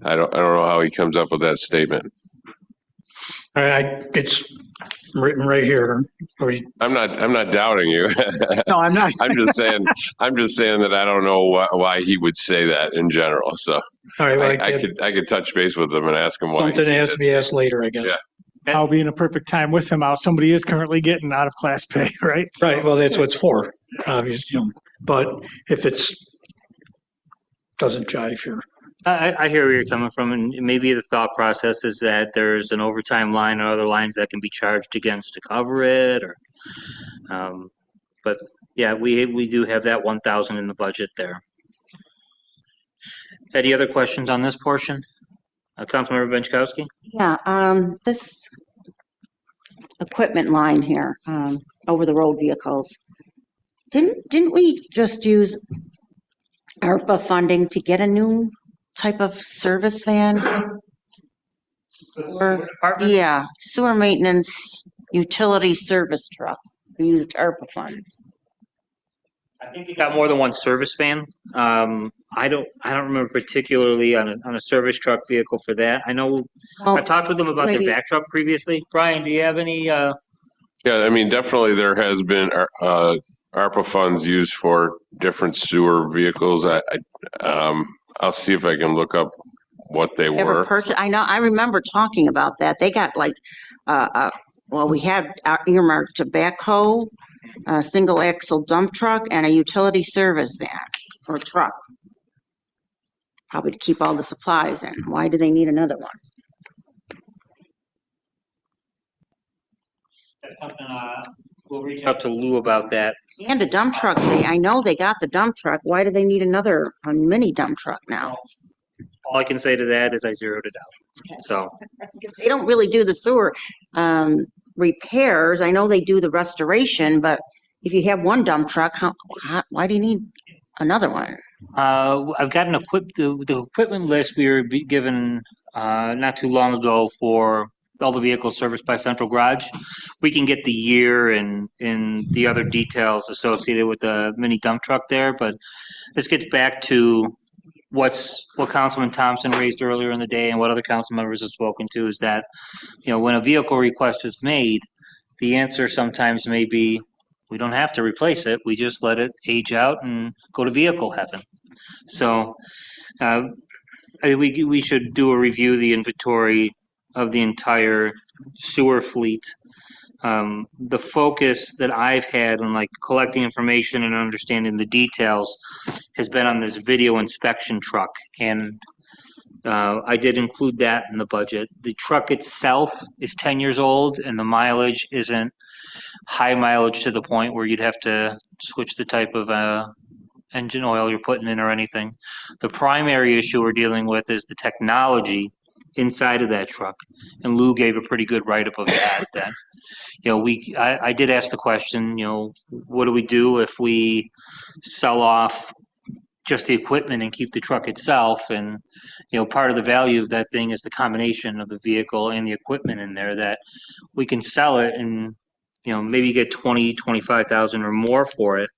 I don't know how he comes up with that statement. It's written right here. I'm not doubting you. No, I'm not. I'm just saying that I don't know why he would say that in general. So all right, I could touch base with him and ask him why. Something has to be asked later, I guess. Yeah. I'll be in a perfect time with him out. Somebody is currently getting out of class pay, right? Right. Well, that's what it's for, obviously. But if it's doesn't jive here. I hear where you're coming from, and maybe the thought process is that there's an overtime line or other lines that can be charged against to cover it, or. But yeah, we do have that 1,000 in the budget there. Any other questions on this portion? Councilmember Benchkowski? Yeah, this equipment line here, over the road vehicles, didn't we just use ARPA funding to get a new type of service van? Or, yeah, sewer maintenance utility service truck. We used ARPA funds. I think we got more than one service van. I don't remember particularly on a service truck vehicle for that. I know I've talked with them about their back truck previously. Brian, do you have any? Yeah, I mean, definitely there has been ARPA funds used for different sewer vehicles. I'll see if I can look up what they Ever were. purchase, I know, I remember talking about that. They got like, well, we had earmarked a backhoe, a single axle dump truck, and a utility service van or truck. Probably to keep all the supplies in. Why do they need another one? That's something, we'll reach out to Lou about that. And a dump truck. I know they got the dump truck. Why do they need a mini dump truck now? All I can say to that is I zeroed it out. So. Because they don't really do the sewer repairs. I know they do the restoration, but if you have one dump truck, why do you need another one? I've got the equipment list we were given not too long ago for all the vehicles serviced by Central Garage. We can get the year and the other details associated with the mini dump truck there, but this gets back to what Councilman Thompson raised earlier in the day and what other council members have spoken to is that, when a vehicle request is made, the answer sometimes may be, we don't have to replace it. We just let it age out and go to vehicle heaven. So I think we should do a review of the inventory of the entire sewer fleet. The focus that I've had on collecting information and understanding the details has been on this video inspection truck. And I did include that in the budget. The truck itself is 10 years old and the mileage isn't high mileage to the point where you'd have to switch the type of engine oil you're putting in or anything. The primary issue we're dealing with is the technology inside of that truck. And Lou gave a pretty good write-up of that. I did ask the question, what do we do if we sell off just the equipment and keep the truck itself? And, part of the value of that thing is the combination of the vehicle and the equipment in there that we can sell it and, maybe get 20, 25,000 or more for it.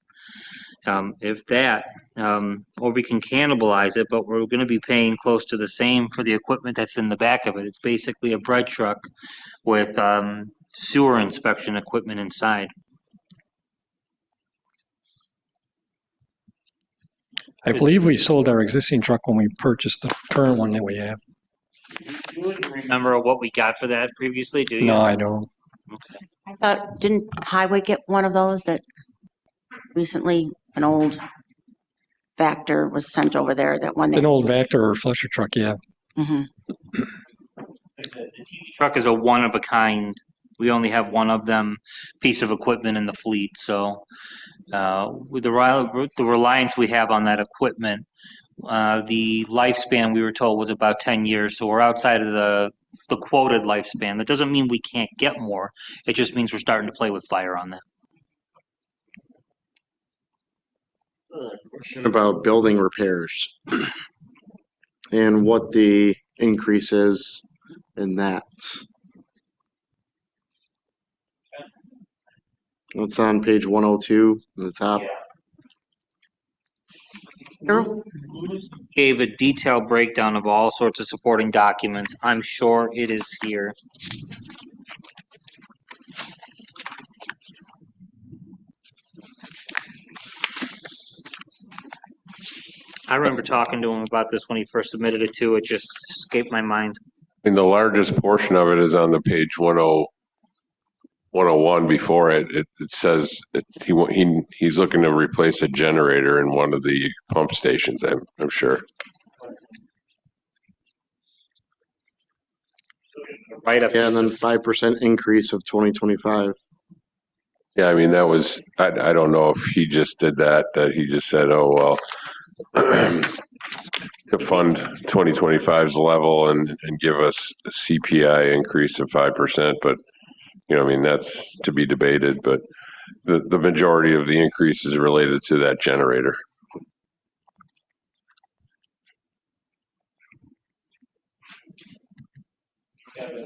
If that, or we can cannibalize it, but we're going to be paying close to the same for the equipment that's in the back of it. It's basically a bread truck with sewer inspection equipment inside. I believe we sold our existing truck when we purchased the current one that we have. Do you remember what we got for that previously? Do you? No, I don't. Okay. I thought, didn't Highway get one of those that recently, an old Vector was sent over there, that one? An old Vector or Flusher truck, yeah. Mm-hmm. The TV truck is a one of a kind. We only have one of them piece of equipment in the fleet. So with the reliance we have on that equipment, the lifespan we were told was about 10 years. So we're outside of the quoted lifespan. That doesn't mean we can't get more. It just means we're starting to play with fire on that. Question about building repairs and what the increase is in that. It's on page 102 at the top. Gave a detailed breakdown of all sorts of supporting documents. I'm sure it is here. I remember talking to him about this when he first submitted it too. It just escaped my mind. And the largest portion of it is on the page 101 before it. It says he's looking to replace a generator in one of the pump stations, I'm sure. Right up. Yeah, and then 5% increase of 2025. Yeah, I mean, that was, I don't know if he just did that he just said, oh, well, to fund 2025's level and give us a CPI increase of 5%. But, I mean, that's to be debated. But the majority of the increase is related to that generator.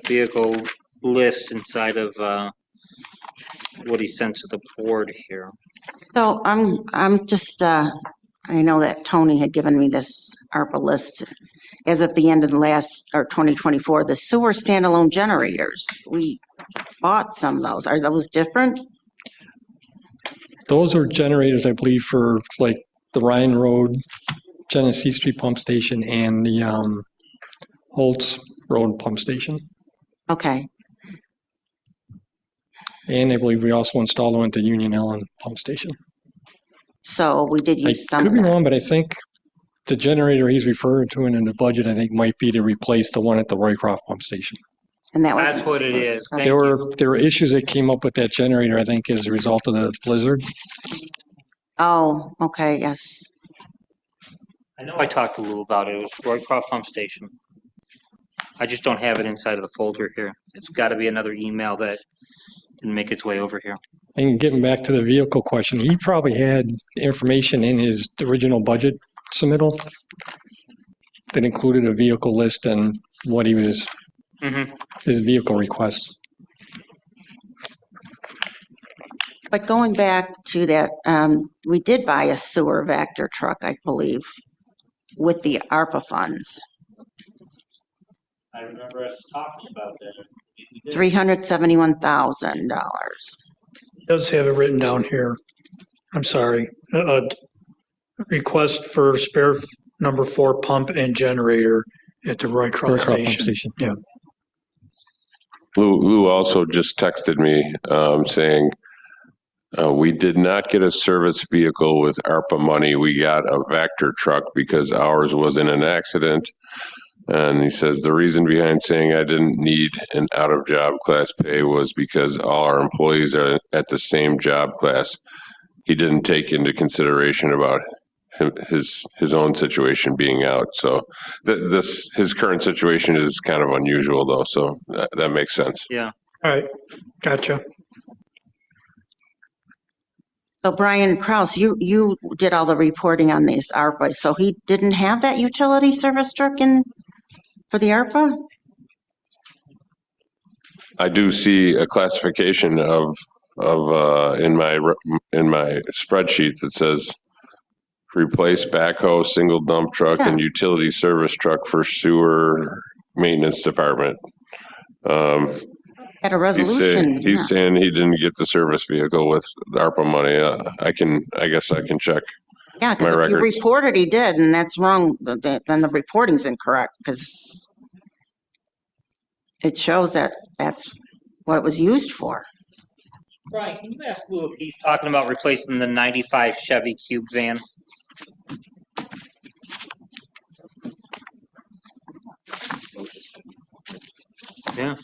Vehicle list inside of what he sent to the board here. So I'm just, I know that Tony had given me this ARPA list as of the end of the last, or 2024, the sewer standalone generators. We bought some of those. Are those different? Those are generators, I believe, for like the Ryan Road, Genesee Street Pump Station and the Holtz Road Pump Station. Okay, And I believe we also installed one at the Union Allen Pump Station. so we did I use some could of be that. wrong, but I think the generator he's referring to in the budget, I think might be to replace the one at the Roycroft Pump Station. And that was. That's what it is. Thank There you. were issues that came up with that generator, I think, as a result of the blizzard. Oh, okay, yes. I know I talked to Lou about it. It was Roycroft Pump Station. I just don't have it inside of the folder here. It's got to be another email that didn't make its way over here. And getting back to the vehicle question, he probably had information in his original budget submittal that included a vehicle list and what he was, his vehicle requests. But going back to that, we did buy a sewer Vector truck, I believe, with the ARPA funds, I remember us talking about that. $371,000. Does have it written down here. I'm sorry. Request for spare number 4 pump and generator at the Roycroft Station. Yeah. Lou also just texted me saying, we did not get a service vehicle with ARPA money. We got a Vector truck because ours was in an accident. And he says the reason behind saying I didn't need an out-of-job class pay was because all our employees are at the same job class. He didn't take into consideration about his own situation being out. So his current situation is kind of unusual, though. So that makes sense. Yeah. All right. Gotcha. So Brian Kraus, you did all the reporting on these ARPA, so he didn't have that utility service truck in for the ARPA? I do see a classification of in my spreadsheet that says replace backhoe, single dump truck, and utility service truck for sewer maintenance department. Had a resolution. He's saying he didn't get the service vehicle with the ARPA money. I guess I can check. Yeah, my because if you records. reported he did, and that's wrong, then the reporting's incorrect, because it shows that that's what it was used for. Brian, can you ask Lou if he's talking about replacing the 95 Chevy Cube van? Yeah.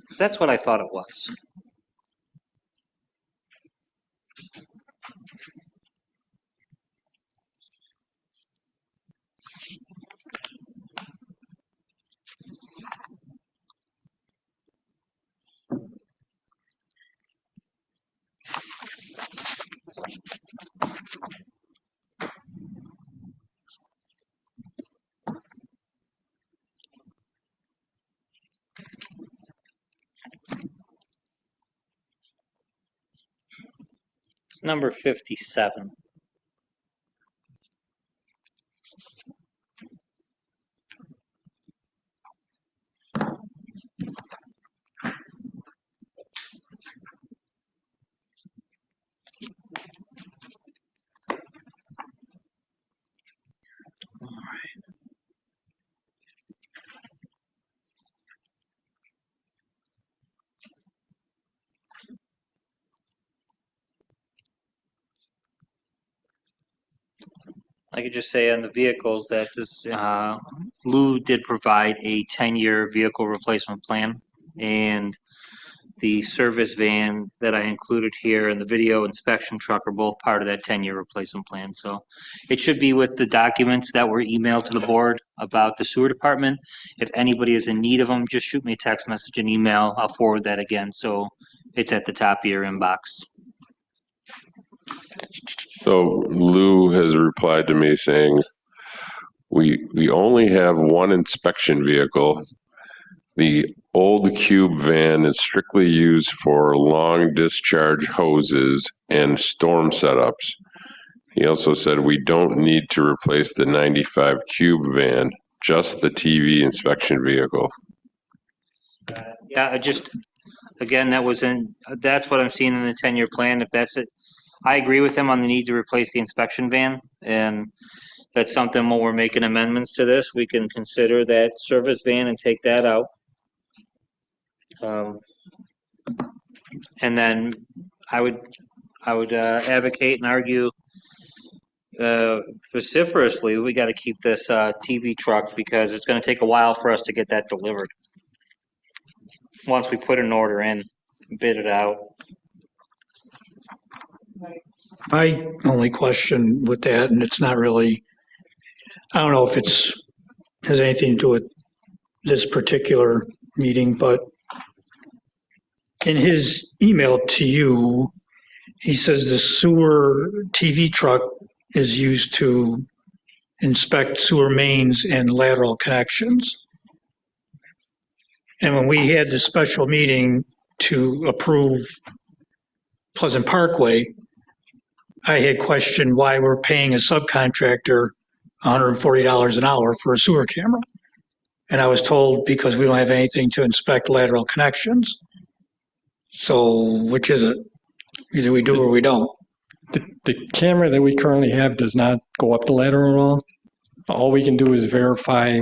'Cause that's what I thought it was. It's number 57. I could just say on the vehicles that this, Lou did provide a 10-year vehicle replacement plan, and the service van that I included here and the video inspection truck are both part of that 10-year replacement plan. So it should be with the documents that were emailed to the board about the sewer department. If anybody is in need of them, just shoot me a text message and email. I'll forward that again, so it's at the top of your inbox. So Lou has replied to me saying, we only have one inspection vehicle. The old Cube van is strictly used for long discharge hoses and storm setups. He also said we don't need to replace the 95 Cube van, just the TV inspection vehicle. Yeah, again, that's what I'm seeing in the 10-year plan. If that's it, I agree with him on the need to replace the inspection van. And that's something when we're making amendments to this, we can consider that service van and take that out. And then I would advocate and argue vociferously, we got to keep this TV truck because it's going to take a while for us to get that delivered. Once we put an order in, bid it out. My only question with that, and it's not really, I don't know if has anything to do with this particular meeting, but in his email to you, he says the sewer TV truck is used to inspect sewer mains and lateral connections. And when we had the special meeting to approve Pleasant Parkway, I had questioned why we're paying a subcontractor $140 an hour for a sewer camera. And I was told because we don't have anything to inspect lateral connections. So which is it? Either we do or we don't. The camera that we currently have does not go up the ladder at all. All we can do is verify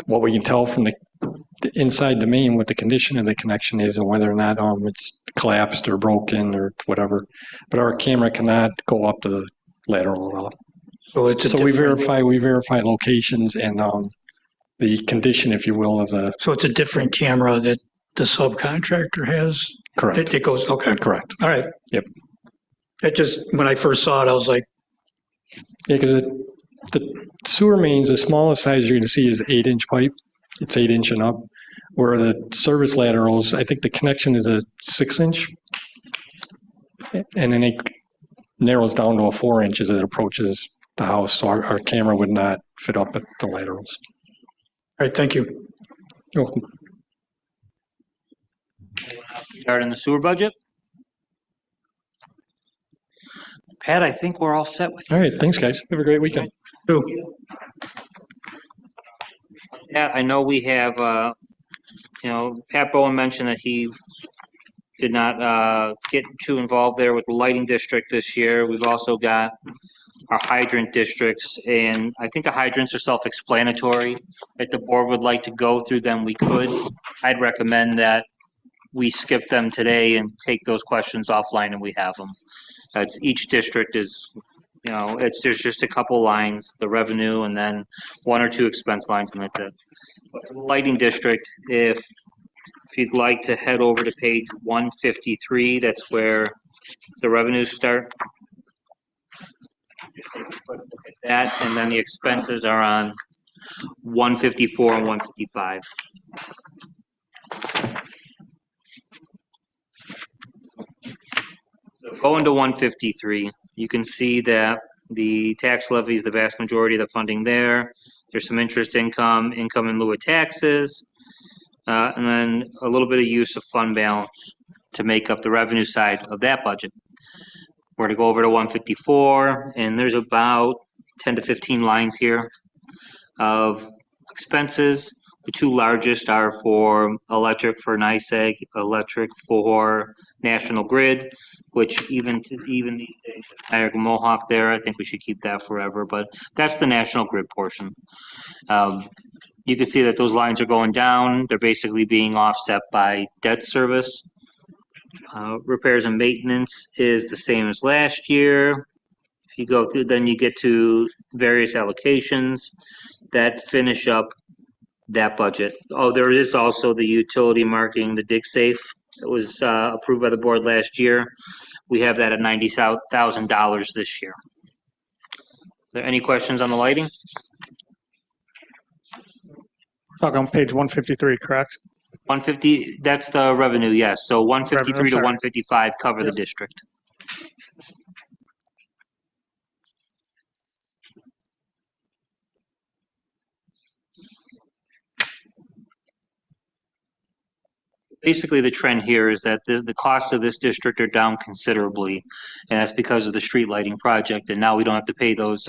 what we can tell from the inside the main what the condition of the connection is and whether or not it's collapsed or broken or whatever. But our camera cannot go up the lateral at all. So we verify locations and the condition, if you will, of the. So it's a different camera that the subcontractor has? Correct. It goes, okay. Correct. All right. Yep. It just, when I first saw it, I was like. Yeah, because the sewer mains, the smallest size you're going to see is 8-inch pipe. It's 8-inch and up. Where the service laterals, I think the connection is a 6-inch. And then it narrows down to a 4-inch as it approaches the house. So our camera would not fit up at the laterals. All right, thank you. You're welcome. Regarding the sewer budget? Pat, I think we're all set with you. All right, thanks, guys. Have a great weekend. Yeah, I know we have, Pat Bowen mentioned that he did not get too involved there with the lighting district this year. We've also got our hydrant districts, and I think the hydrants are self-explanatory. If the board would like to go through them, we could. I'd recommend that we skip them today and take those questions offline and we have them. Each district is, there's just a couple lines, the revenue, and then 1 or 2 expense lines, and that's it. But for the lighting district, if you'd like to head over to page 153, that's where the revenues start. Look at that, and then the expenses are on 154 and 155. Going to 153, you can see that the tax levy is the vast majority of the funding there. There's some interest income in lieu of taxes, and then a little bit of use of fund balance to make up the revenue side of that budget. We're going to go over to 154, and there's about 10 to 15 lines here of expenses. The 2 largest are for electric for NYSEG, electric for National Grid, which even these days, Niagara Mohawk there, I think we should keep that forever, but that's the National Grid portion. You can see that those lines are going down. They're basically being offset by debt service. Repairs and maintenance is the same as last year. If you go through, then you get to various allocations that finish up that budget. Oh, there is also the utility marking, the DigSafe that was approved by the board last year. We have that at $90,000 this year. Are there any questions on the lighting? Talking on page 153, correct? 150, that's the revenue, yes. So 153 to sorry. 155 cover the district. Basically, the trend here is that the costs of this district are down considerably, and that's because of the street lighting project. And now we don't have to pay those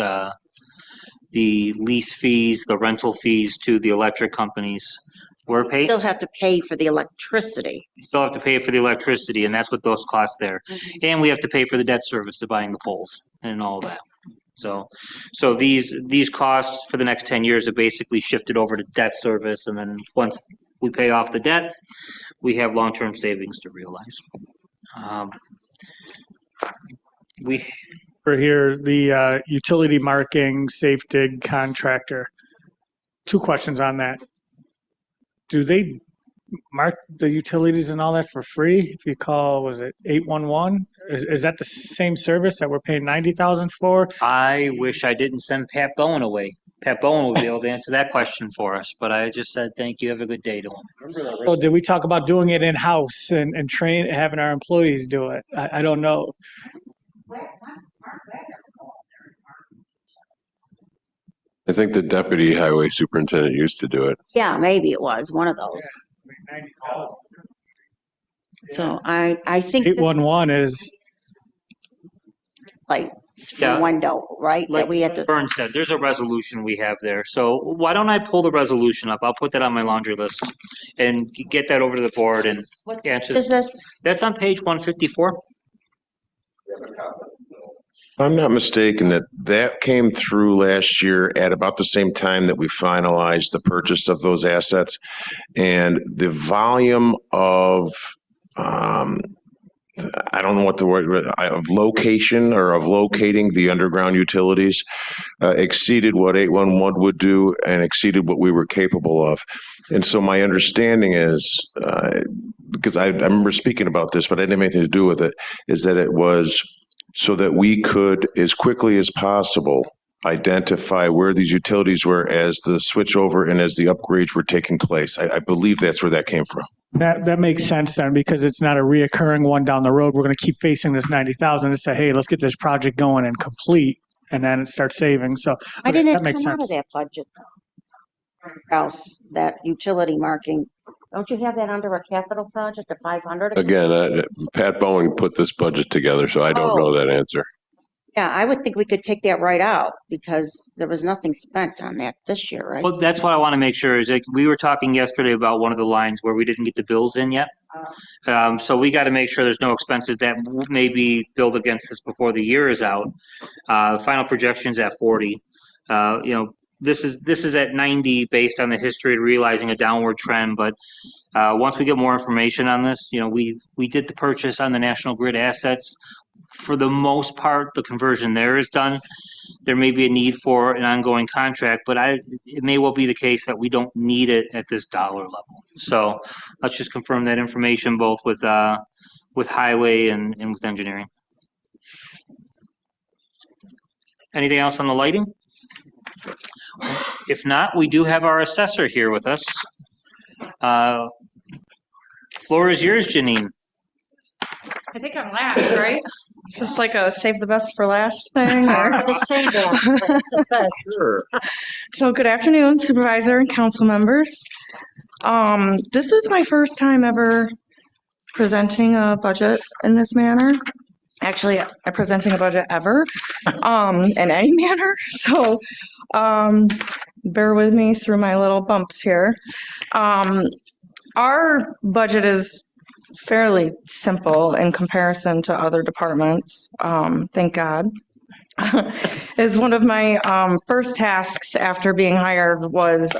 the lease fees, the rental fees to the electric companies. We're paying. Still have to pay for the electricity. You still have to pay for the electricity, and that's what those costs there. And we have to pay for the debt service to buying the poles and all that. So these costs for the next 10 years are basically shifted over to debt service, and then once we pay off the debt, we have long-term savings to realize. For here, the utility marking safe dig contractor. 2 questions on that. Do they mark the utilities and all that for free? If you call, was it 811? Is that the same service that we're paying $90,000 for? I wish I didn't send Pat Bowen away. Pat Bowen would be able to answer that question for us, but I just said, thank you, have a good day to him. So did we talk about doing it in-house and having our employees do it? I don't know. I think the deputy highway superintendent used to do it. Yeah, maybe it was one of those. So I think this 811 is like Yeah. from window, right? Like That we have to. Vern said, there's a resolution we have there. So why don't I pull the resolution up? I'll put that on my laundry list and get that over to the board and answer. Is this? That's on page 154. If I'm not mistaken, that came through last year at about the same time that we finalized the purchase of those assets. And the volume of, I don't know what the word, of location or of locating the underground utilities exceeded what 811 would do and exceeded what we were capable of. And so my understanding is, because I remember speaking about this, but I didn't have anything to do with it, is that it was so that we could, as quickly as possible, identify where these utilities were as the switchover and as the upgrades were taking place. I believe that's where that came from. that makes sense then, because it's not a reoccurring one down the road. We're going to keep facing this 90,000 and say, hey, let's get this project going and complete, and then it starts saving. So I didn't that makes come out of sense. that budget. Else, that utility marking. Don't you have that under a capital project of 500? Again, Pat Bowen put this budget together, so I don't know that answer. Yeah, I would think we could take that right out because there was nothing spent on that this year, right? Well, that's what I want to make sure is like, we were talking yesterday about one of the lines where we didn't get the bills in yet. So we got to make sure there's no expenses that may be billed against us before the year is out. The final projection's at 40. This is at 90 based on the history of realizing a downward trend. But once we get more information on this, we did the purchase on the National Grid assets. For the most part, the conversion there is done. There may be a need for an ongoing contract, but it may well be the case that we don't need it at this dollar level. So let's just confirm that information both with highway and with engineering. Anything else on the lighting? If not, we do have our assessor here with us. Floor is yours, Janine. I think I'm last, right? Is this like a save the best for last thing? Or? So good afternoon, Supervisor and council members. This is my first time ever presenting a budget in this manner. Actually, I'm presenting a budget ever, in any manner. So bear with me through my little bumps here. Our budget is fairly simple in comparison to other departments, thank God. Is one of my first tasks after being hired was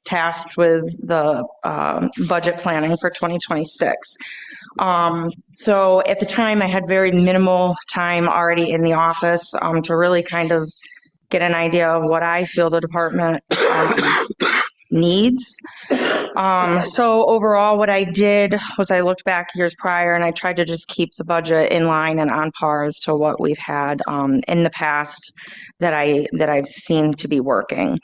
tasked with the budget planning for 2026. So at the time, I had very minimal time already in the office to really kind of get an idea of what I feel the department needs. So overall, what I did was I looked back years prior and I tried to just keep the budget in line and on par as to what we've had in the past that I've seen to be working.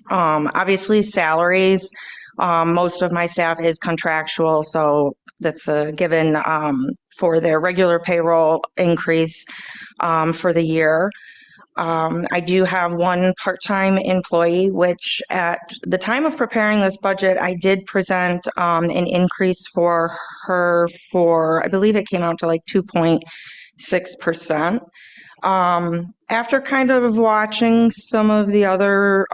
Obviously, salaries. Most of my staff is contractual, so that's a given for their regular payroll increase for the year. I do have one part-time employee, which at the time of preparing this budget, I did present an increase for her for, I believe it came out to like 2.6%. After kind of watching some of the other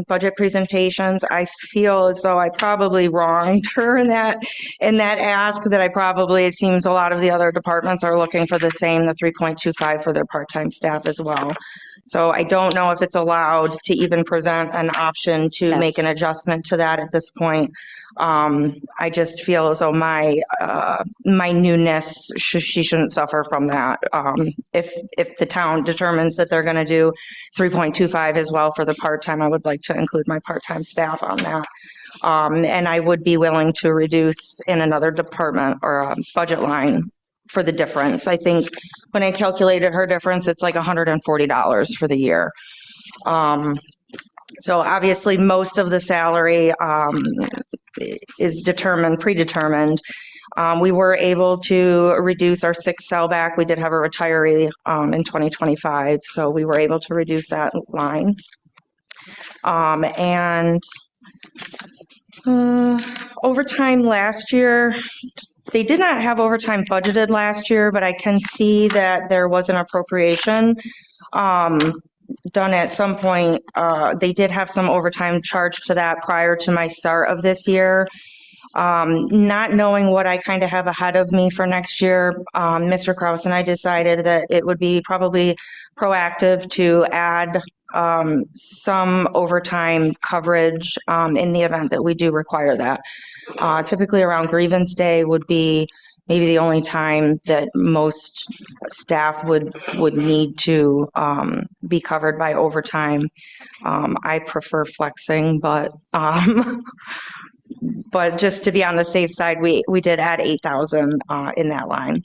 budget presentations, I feel as though I probably wronged her in that ask, that it seems a lot of the other departments are looking for the same, the 3.25 for their part-time staff as well. So I don't know if it's allowed to even present an option to make an adjustment to that at this point. I just feel as though my newness, she shouldn't suffer from that. If the town determines that they're going to do 3.25 as well for the part-time, I would like to include my part-time staff on that. And I would be willing to reduce in another department or a budget line for the difference. I think when I calculated her difference, it's like $140 for the year. So obviously most of the salary is predetermined. We were able to reduce our 6 sellback. We did have a retiree in 2025, so we were able to reduce that line. And overtime last year, they did not have overtime budgeted last year, but I can see that there was an appropriation done at some point. They did have some overtime charged to that prior to my start of this year. Not knowing what I kind of have ahead of me for next year, Mr. Kraus and I decided that it would be probably proactive to add some overtime coverage in the event that we do require that. Typically around grievance day would be maybe the only time that most staff would need to be covered by overtime. I prefer flexing, but just to be on the safe side, we did add 8,000 in that line.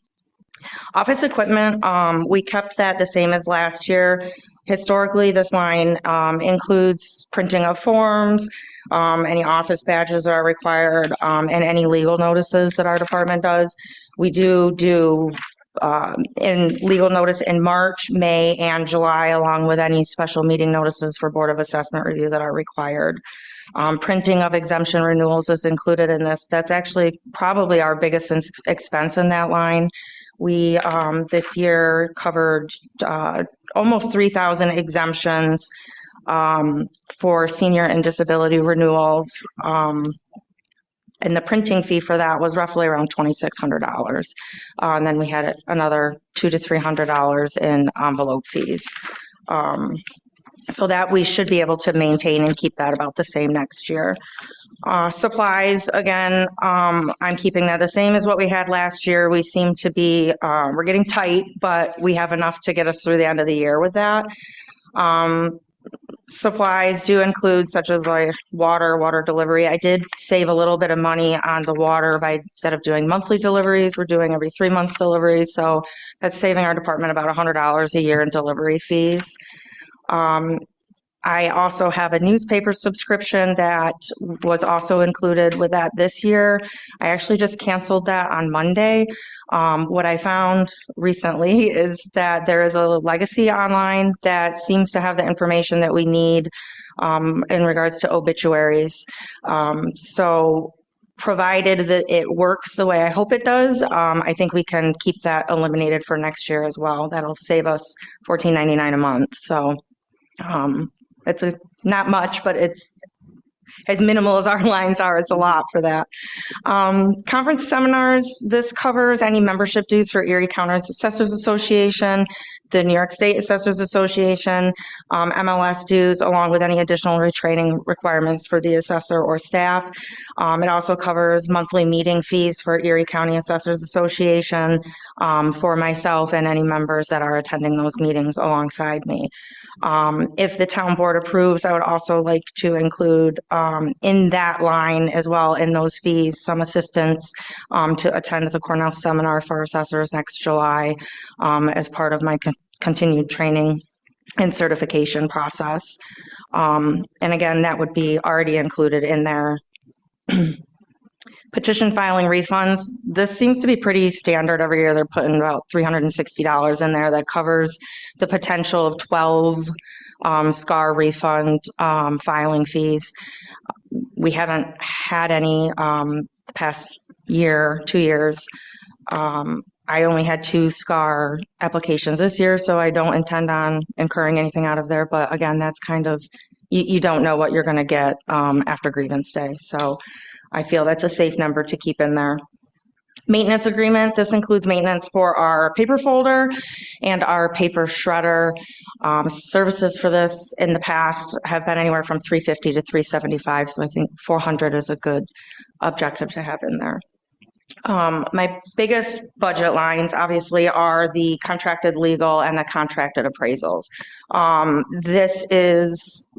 Office equipment, we kept that the same as last year. Historically, this line includes printing of forms, any office badges that are required, and any legal notices that our department does. We do in legal notice in March, May, and July, along with any special meeting notices for Board of Assessment review that are required. Printing of exemption renewals is included in this. That's actually probably our biggest expense in that line. We this year covered almost 3,000 exemptions for senior and disability renewals. And the printing fee for that was roughly around $2,600. And then we had another $200 to $300 in envelope fees. So that we should be able to maintain and keep that about the same next year. Supplies, again, I'm keeping that the same as what we had last year. We seem to be, we're getting tight, but we have enough to get us through the end of the year with that. Supplies do include such as like water delivery. I did save a little bit of money on the water by instead of doing monthly deliveries, we're doing every 3 months deliveries. So that's saving our department about $100 a year in delivery fees. I also have a newspaper subscription that was also included with that this year. I actually just canceled that on Monday. What I found recently is that there is a legacy online that seems to have the information that we need in regards to obituaries. So provided that it works the way I hope it does, I think we can keep that eliminated for next year as well. That'll save us $14.99 a month. So it's not much, but it's as minimal as our lines are. It's a lot for that. Conference seminars, this covers any membership dues for Erie County Assessors Association, the New York State Assessors Association, MLS dues, along with any additional retraining requirements for the assessor or staff. It also covers monthly meeting fees for Erie County Assessors Association for myself and any members that are attending those meetings alongside me. If the town board approves, I would also like to include in that line as well, in those fees, some assistance to attend the Cornell Seminar for Assessors next July as part of my continued training and certification process. And again, that would be already included in there. Petition filing refunds. This seems to be pretty standard every year. They're putting about $360 in there that covers the potential of 12 SCAR refund filing fees. We haven't had any the past year, 2 years. I only had 2 SCAR applications this year, so I don't intend on incurring anything out of there. But again, that's kind of, you don't know what you're going to get after grievance day. So I feel that's a safe number to keep in there. maintenance agreement. This includes maintenance for our paper folder and our paper shredder. Services for this in the past have been anywhere from $350 to $375, so I think $400 is a good objective to have in there. My biggest budget lines obviously are the contracted legal and the contracted appraisals. This is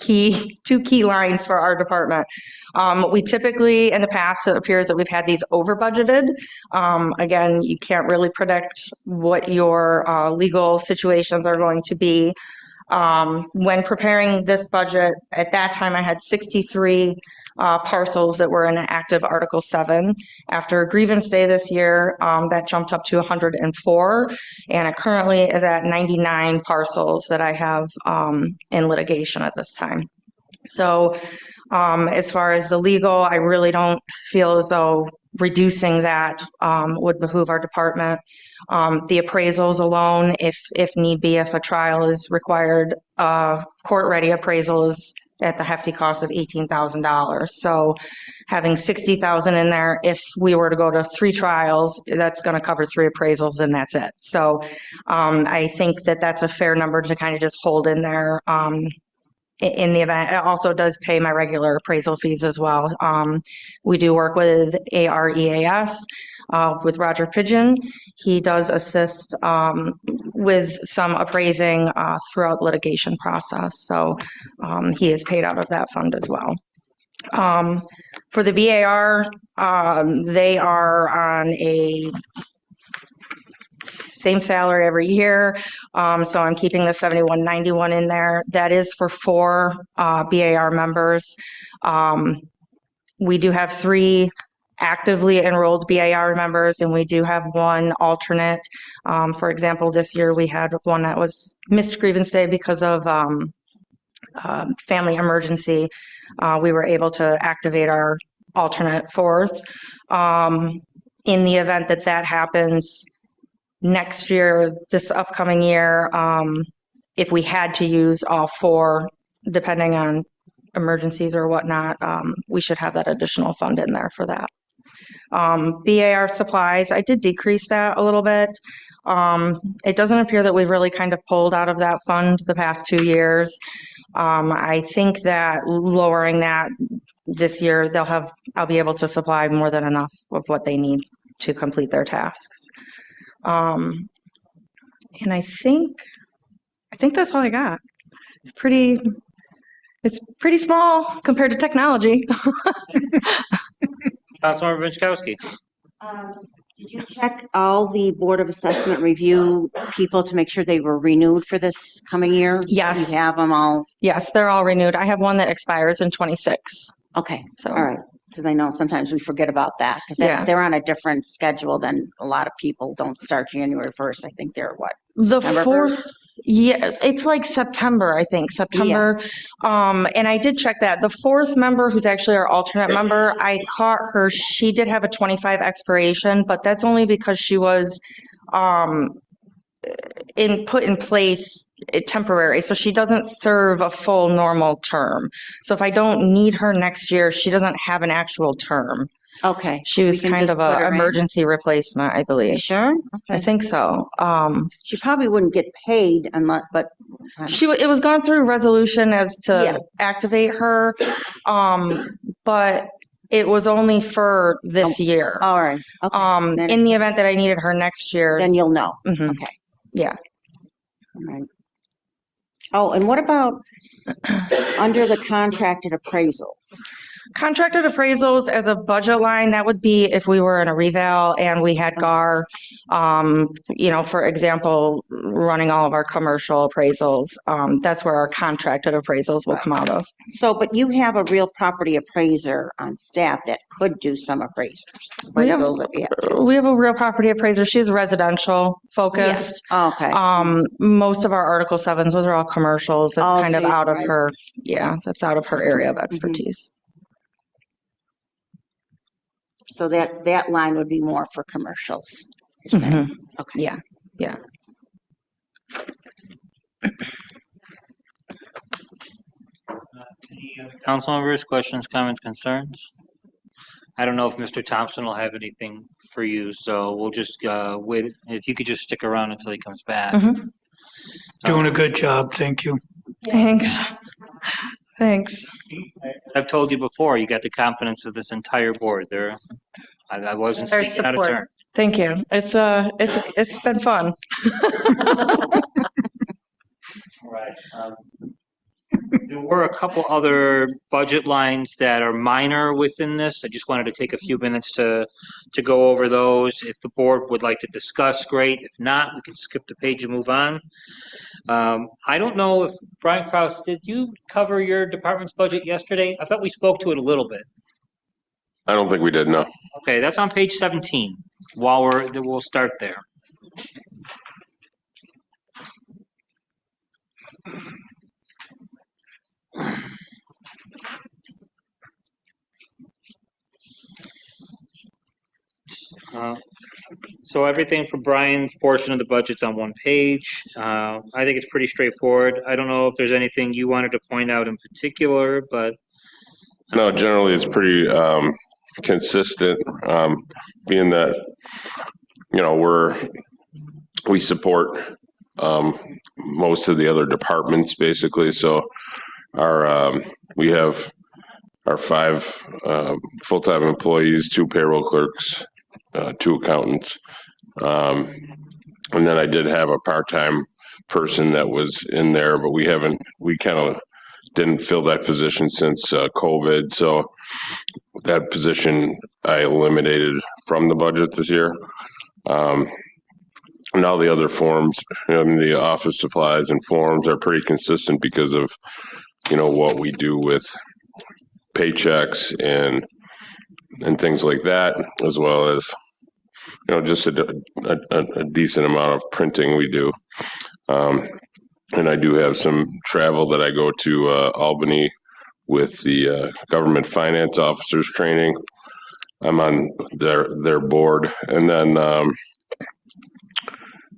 two key lines for our department. We typically, in the past, it appears that we've had these over budgeted. Again, you can't really predict what your legal situations are going to be. When preparing this budget, at that time I had 63 parcels that were in active Article 7. After a grievance day this year, that jumped up to 104, and it currently is at 99 parcels that I have in litigation at this time. So as far as the legal, I really don't feel as though reducing that would behoove our department. The appraisals alone, if need be, if a trial is required, court-ready appraisal is at the hefty cost of $18,000. So having $60,000 in there, if we were to go to 3 trials, that's going to cover 3 appraisals and that's it. So I think that that's a fair number to kind of just hold in there. In the event, it also does pay my regular appraisal fees as well. We do work with AREAS, with Roger Pigeon. He does assist with some appraising throughout the litigation process. So he is paid out of that fund as well. For the BAR, they are on a same salary every year. So I'm keeping the 7191 in there. That is for 4 BAR members. We do have 3 actively enrolled BAR members, and we do have 1 alternate. For example, this year we had one that was missed grievance day because of family emergency. We were able to activate our alternate 4th. In the event that that happens, next year, this upcoming year, if we had to use all 4, depending on emergencies or whatnot, we should have that additional fund in there for that. BAR supplies, I did decrease that a little bit. It doesn't appear that we've really kind of pulled out of that fund the past 2 years. I think that lowering that this year, I'll be able to supply more than enough of what they need to complete their tasks. And I think that's all I got. It's pretty small compared to technology. Councilmember Benchkowski. Did you check all the Board of Assessment review people to make sure they were renewed for this coming year? Yes. You have them all? Yes, they're all renewed. I have one that expires in 26. Okay, so all right. Because I know sometimes we forget about that, because they're on a different schedule than a lot of people don't start January 1st. I think they're what? The September 4th, 1st? yeah, it's like September, I think, September. And I did check that. The 4th member, who's actually our alternate member, I caught her, she did have a 25 expiration, but that's only because she was put in place temporary. So she doesn't serve a full normal term. So if I don't need her next year, she doesn't have an actual term. Okay. She was kind of an emergency replacement, I believe. Sure? Okay. I think so. She probably wouldn't get paid unless, but. It was gone through resolution as to activate her, but it was only for this year. All right. Okay. In the event that I needed her next year. Then you'll know. Mhm. Okay. Yeah. All right. Oh, and what about under the contracted appraisals? Contracted appraisals as a budget line, that would be if we were in a reval and we had GAR, for example, running all of our commercial appraisals. That's where our contracted appraisals will come out of. So, but you have a real property appraiser on staff that could do some appraisals. We have a real property appraiser. She's residential focused. Yeah. Okay. Most of our Article 7s, those are all commercials. That's kind of out of her, that's out of her area of expertise. So that line would be more for commercials. You're saying? Okay. Yeah. Yeah. Any other council members, questions, comments, concerns? I don't know if Mr. Thompson will have anything for you, so we'll just wait. If you could just stick around until he comes back. Doing a good job. Thank you. Thanks. Thanks. I've told you before, you got the confidence of this entire board. I wasn't There's speaking out of support. turn. Thank you. It's been fun. Right. There were a couple other budget lines that are minor within this. I just wanted to take a few minutes to go over those. If the board would like to discuss, great. If not, we can skip the page and move on. I don't know if, Brian Kraus, did you cover your department's budget yesterday? I thought we spoke to it a little bit. I don't think we did, no. Okay, that's on page 17. We'll start there. So everything for Brian's portion of the budget's on one page. I think it's pretty straightforward. I don't know if there's anything you wanted to point out in particular, but No, generally it's pretty consistent, being that, you know, we support most of the other departments basically. So we have our 5 full-time employees, 2 payroll clerks, 2 accountants. And then I did have a part-time person that was in there, but we kind of didn't fill that position since COVID. So that position I eliminated from the budget this year. Now the other forms, the office supplies and forms are pretty consistent because of, what we do with paychecks and things like that, as well as, just a decent amount of printing we do. And I do have some travel that I go to Albany with the government finance officers training. I'm on their board. And then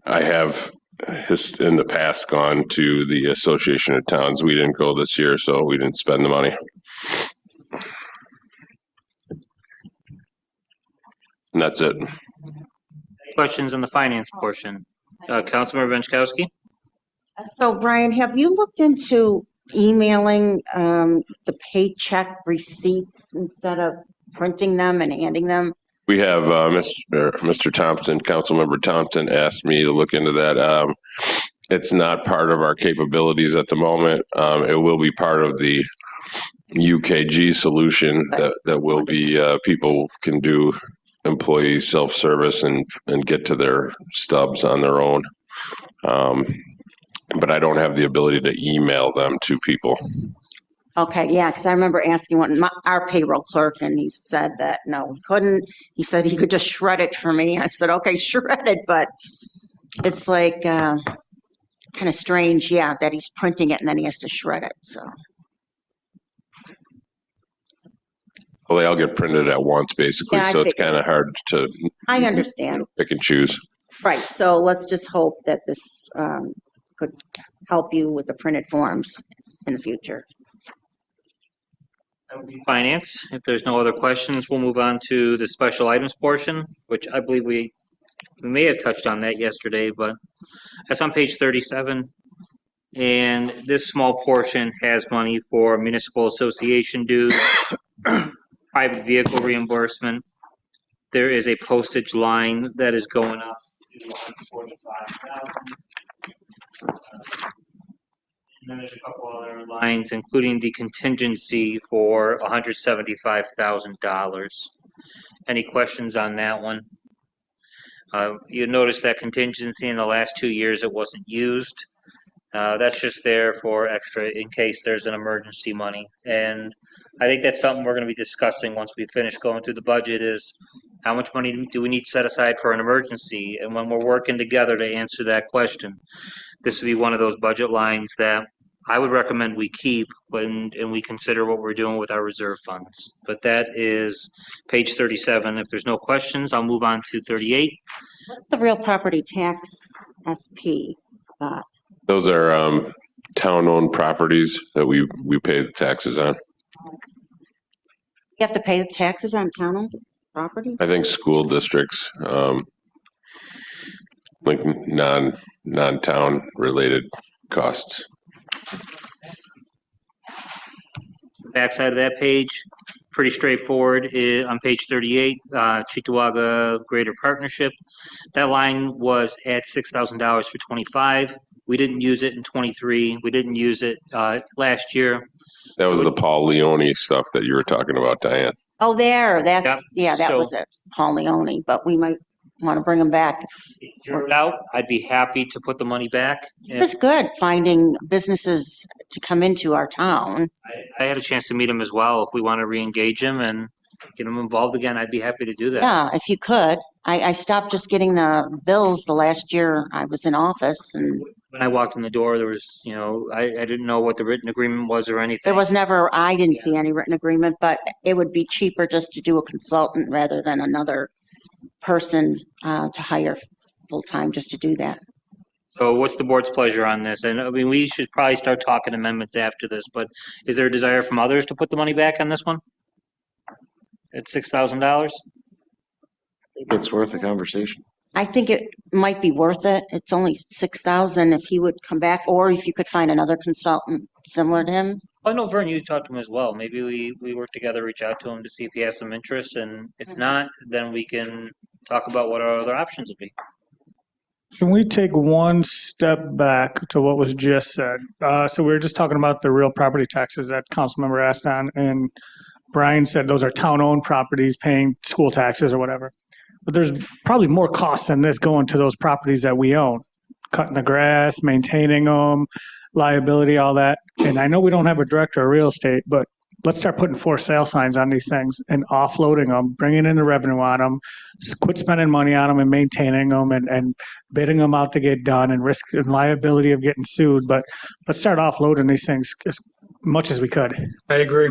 I have in the past gone to the Association of Towns. We didn't go this year, so we didn't spend the money. And that's it. questions on the finance portion? Councilmember Benchkowski? So Brian, have you looked into emailing the paycheck receipts instead of printing them and handing them? We have Mr. Thompson, Councilmember Thompson asked me to look into that. It's not part of our capabilities at the moment. It will be part of the UKG solution that will be, people can do employee self-service and get to their stubs on their own. But I don't have the ability to email them to people. Okay, yeah, because I remember asking our payroll clerk, and he said that, no, he couldn't. He said he could just shred it for me. I said, okay, shred it, but it's like kind of strange, yeah, that he's printing it and then he has to shred it, so. Well, they all get printed at once, basically, Yeah, I so it's figured. kind of hard to I understand. pick and choose. Right, so let's just hope that this could help you with the printed forms in the future. Finance. If there's no other questions, we'll move on to the special items portion, which I believe we may have touched on that yesterday, but that's on page 37. And this small portion has money for municipal association dues, private vehicle reimbursement. There is a postage line that is going up to $145,000. And then there's a couple other lines, including the contingency for $175,000. Any questions on that one? You notice that contingency in the last 2 years, it wasn't used. That's just there for extra in case there's an emergency money. And I think that's something we're going to be discussing once we finish going through the budget is how much money do we need set aside for an emergency? And when we're working together to answer that question, this would be one of those budget lines that I would recommend we keep and we consider what we're doing with our reserve funds. But that is page 37. If there's no questions, I'll move on to 38. What's the real property tax SP? Those are town-owned properties that we pay the taxes on. You have to pay the taxes on town-owned property? I think school districts, like non-town related costs. Backside of that page, pretty straightforward. On page 38, Cheektowaga Greater Partnership. That line was at $6,000 for 25. We didn't use it in 23. We didn't use it last year. That was the Paul Leone stuff that you were talking about, Diane. Oh, there, that's, Yep. yeah, that So- was it, Paul Leone, but we might want to bring him back. Zeroed out, I'd be happy to put the money back. It's good finding businesses to come into our town. I had a chance to meet him as well. If we want to re-engage him and get him involved again, I'd be happy to do that. Yeah, if you could. I stopped just getting the bills the last year I was in office, and When I walked in the door, there was, I didn't know what the written agreement was or anything. there was never, I didn't see any written agreement, but it would be cheaper just to do a consultant rather than another person to hire full-time just to do that. So what's the board's pleasure on this? And I mean, we should probably start talking amendments after this, but is there a desire from others to put the money back on this one? At $6,000? It's worth a conversation. I think it might be worth it. It's only 6,000 if he would come back, or if you could find another consultant similar to him. I know Vern, you talked to him as well. Maybe we work together, reach out to him to see if he has some interest, and if not, then we can talk about what our other options would be. Can we take one step back to what was just said? So we were just talking about the real property taxes that Councilmember asked on, and Brian said those are town-owned properties paying school taxes or whatever. But there's probably more costs than this going to those properties that we own. Cutting the grass, maintaining them, liability, all that. And I know we don't have a director of real estate, but let's start putting for sale signs on these things and offloading them, bringing in the revenue on them, quit spending money on them and maintaining them and bidding them out to get done and risk and liability of getting sued. But let's start offloading these things as much as we could. I agree.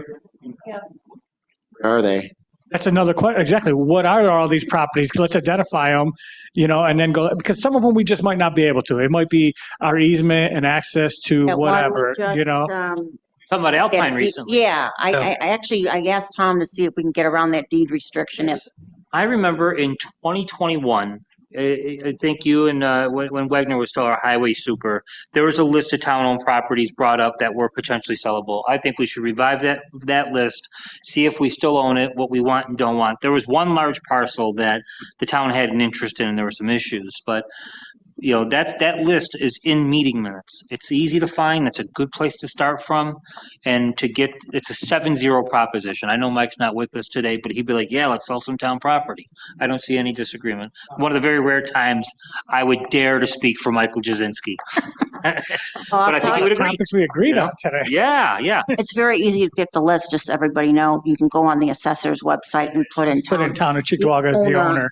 Where are they? That's another question. Exactly. What are all these properties? Let's identify them, and then go, because some of them we just might not be able to. It might be our easement and access to That one whatever, just, Talking about Alpine that deed- recently. Yeah, I actually asked Tom to see if we can get around that deed restriction if, I remember in 2021, I think you and when Wagner was still our highway super, there was a list of town-owned properties brought up that were potentially sellable. I think we should revive that list, see if we still own it, what we want and don't want. There was one large parcel that the town had an interest in, and there were some issues, but that list is in meeting minutes. It's easy to find. That's a good place to start from. And it's a 7-0 proposition. I know Mike's not with us today, but he'd be like, yeah, let's sell some town property. I don't see any disagreement. One of the very rare times I would dare to speak for Michael Jasinski. But I think he would agree. Topics we agreed on today. Yeah. it's very easy to get the list, just so everybody know. You can go on the assessor's website and put in Put in town of Cheektowaga as the owner.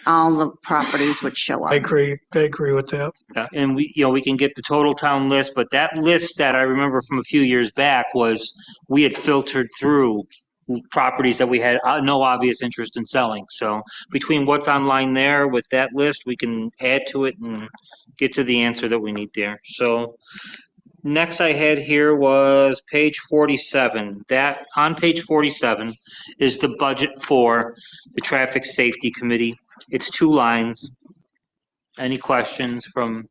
All the properties would show up. I agree with that. Yeah, and we can get the total town list, but that list that I remember from a few years back was we had filtered through properties that we had no obvious interest in selling. So between what's online there with that list, we can add to it and get to the answer that we need there. So next I had here was page 47. That on page 47 is the budget for the Traffic Safety Committee. It's 2 lines. Any questions from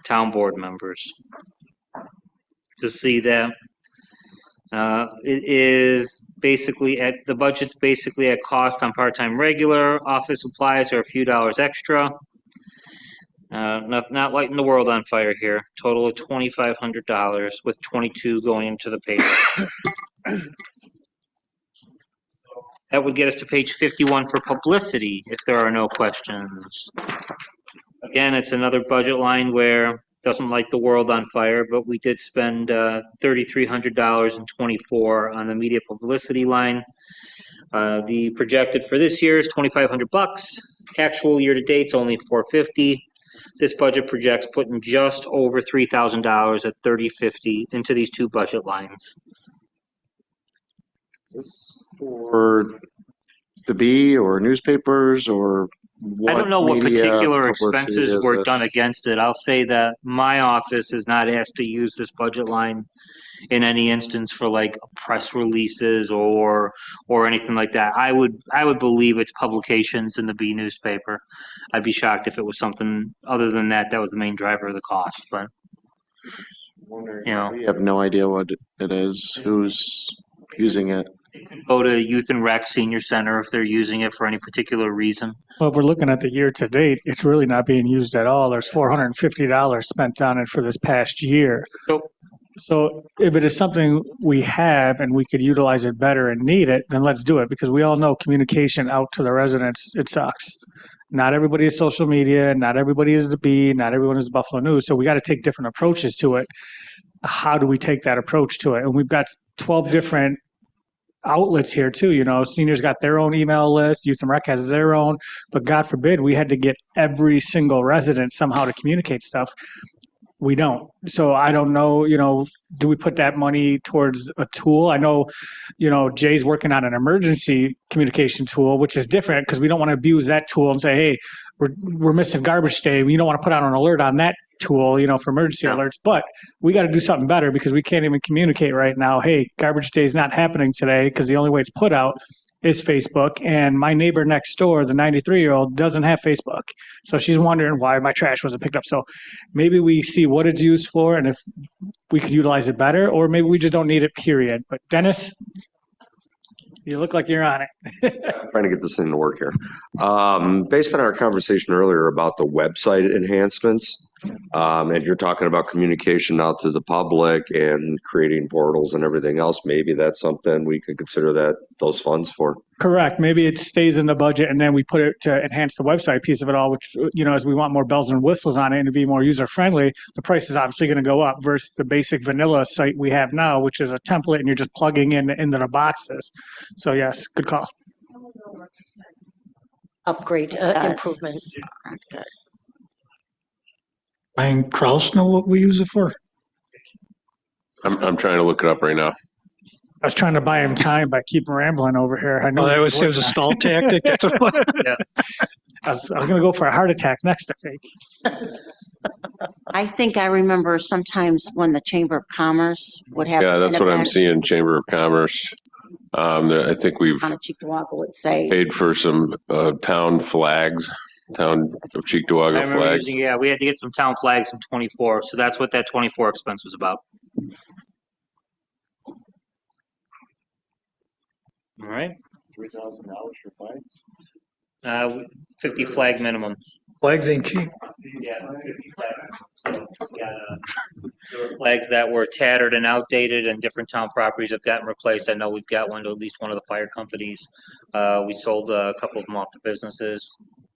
town board members? To see that it is basically the budget's basically at cost on part-time regular. Office supplies are a few dollars extra. Not lighting the world on fire here. Total of $2,500 with 22 going into the paper. That would get us to page 51 for publicity, if there are no questions. Again, it's another budget line where it doesn't light the world on fire, but we did spend $3,300 in '24 on the media publicity line. The projected for this year is $2,500. Actual year to date's only $450. This budget projects putting just over $3,000 at $3,050 into these 2 budget lines. Is this for the Bee or newspapers or I don't know what media particular publicity expenses is were this? done against it. I'll say that my office is not asked to use this budget line in any instance for like press releases or anything like that. I would believe it's publications in the B newspaper. I'd be shocked if it was something other than that was the main driver of the cost, but you know. We have no idea what it is, who's using it. Go to Youth and Rec Senior Center if they're using it for any particular reason. Well, if we're looking at the year to date, it's really not being used at all. There's $450 spent on it for this past year. So if it is something we have and we could utilize it better and need it, then let's do it, because we all know communication out to the residents, it sucks. Not everybody is social media, not everybody is the Bee, not everyone is the Buffalo News. So we got to take different approaches to it. How do we take that approach to it? And we've got 12 different outlets here too. You know, seniors got their own email list, Youth and Rec has their own, but God forbid we had to get every single resident somehow to communicate stuff. We don't. So I don't know, you know, do we put that money towards a tool? I know, you know, Jay's working on an emergency communication tool, which is different because we don't want to abuse that tool and say, hey, we're missing garbage day. We don't want to put out an alert on that tool, you know, for emergency alerts, but we got to do something better because we can't even communicate right now. Hey, garbage day is not happening today because the only way it's put out is Facebook. And my neighbor next door, the 93-year-old, doesn't have Facebook. So she's wondering why my trash wasn't picked up. So maybe we see what it's used for and if we could utilize it better, or maybe we just don't need it, period. But Dennis, you look like you're on it. Trying to get this thing to work here. Based on our conversation earlier about the website enhancements, and you're talking about communication out to the public and creating portals and everything else, maybe that's something we could consider those funds for. Correct. Maybe it stays in the budget and then we put it to enhance the website piece of it all, which, you know, as we want more bells and whistles on it and to be more user friendly, the price is obviously going to go up versus the basic vanilla site we have now, which is a template and you're just plugging into the boxes. So yes, good call. Upgrade, improvement. Ryan Kraus know what we use it for? I'm trying to look it up right now. I was trying to buy him time by keeping rambling over here. I know it was a stall tactic. That's what it was. Yeah. I was going to go for a heart attack next to fake. I think I remember sometimes when the Chamber of Commerce would have. Yeah, that's an what I'm event seeing, Chamber of Commerce. I think we've On a Cheektowaga would say. paid for some town flags, town of I Cheektowaga remember flags. we had to get some town flags in 24, so that's what that 24 expense was about. All right, $3,000 for flags? 50 flag minimum. Flags ain't cheap. Yeah, 50 flags. So, there were flags that were tattered and outdated, and different town properties have gotten replaced. I know we've got one to at least one of the fire companies. We sold a couple of them off to businesses.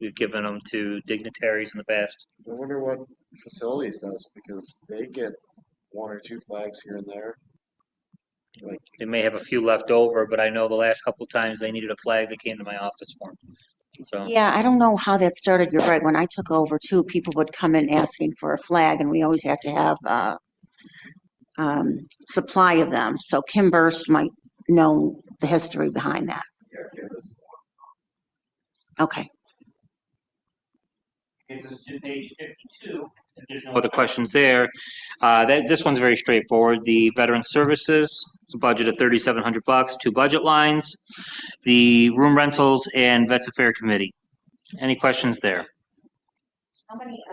We've given them to dignitaries in the past. I wonder what facilities does, because they get one or two flags here and there. Like, They may have a few left over, but I know the last couple of times they needed a flag, they came to my office for them. So. Yeah, I don't know how that started. You're right. When I took over too, people would come in asking for a flag and we always had to have supply of them. So Kim Burst might know the history behind that. Okay. Gets us to page 52. If there's no other questions there, this one's very straightforward. The Veteran Services, it's a budget of $3,700, 2 budget lines. The room rentals and Vets Affair Committee. Any questions there? How many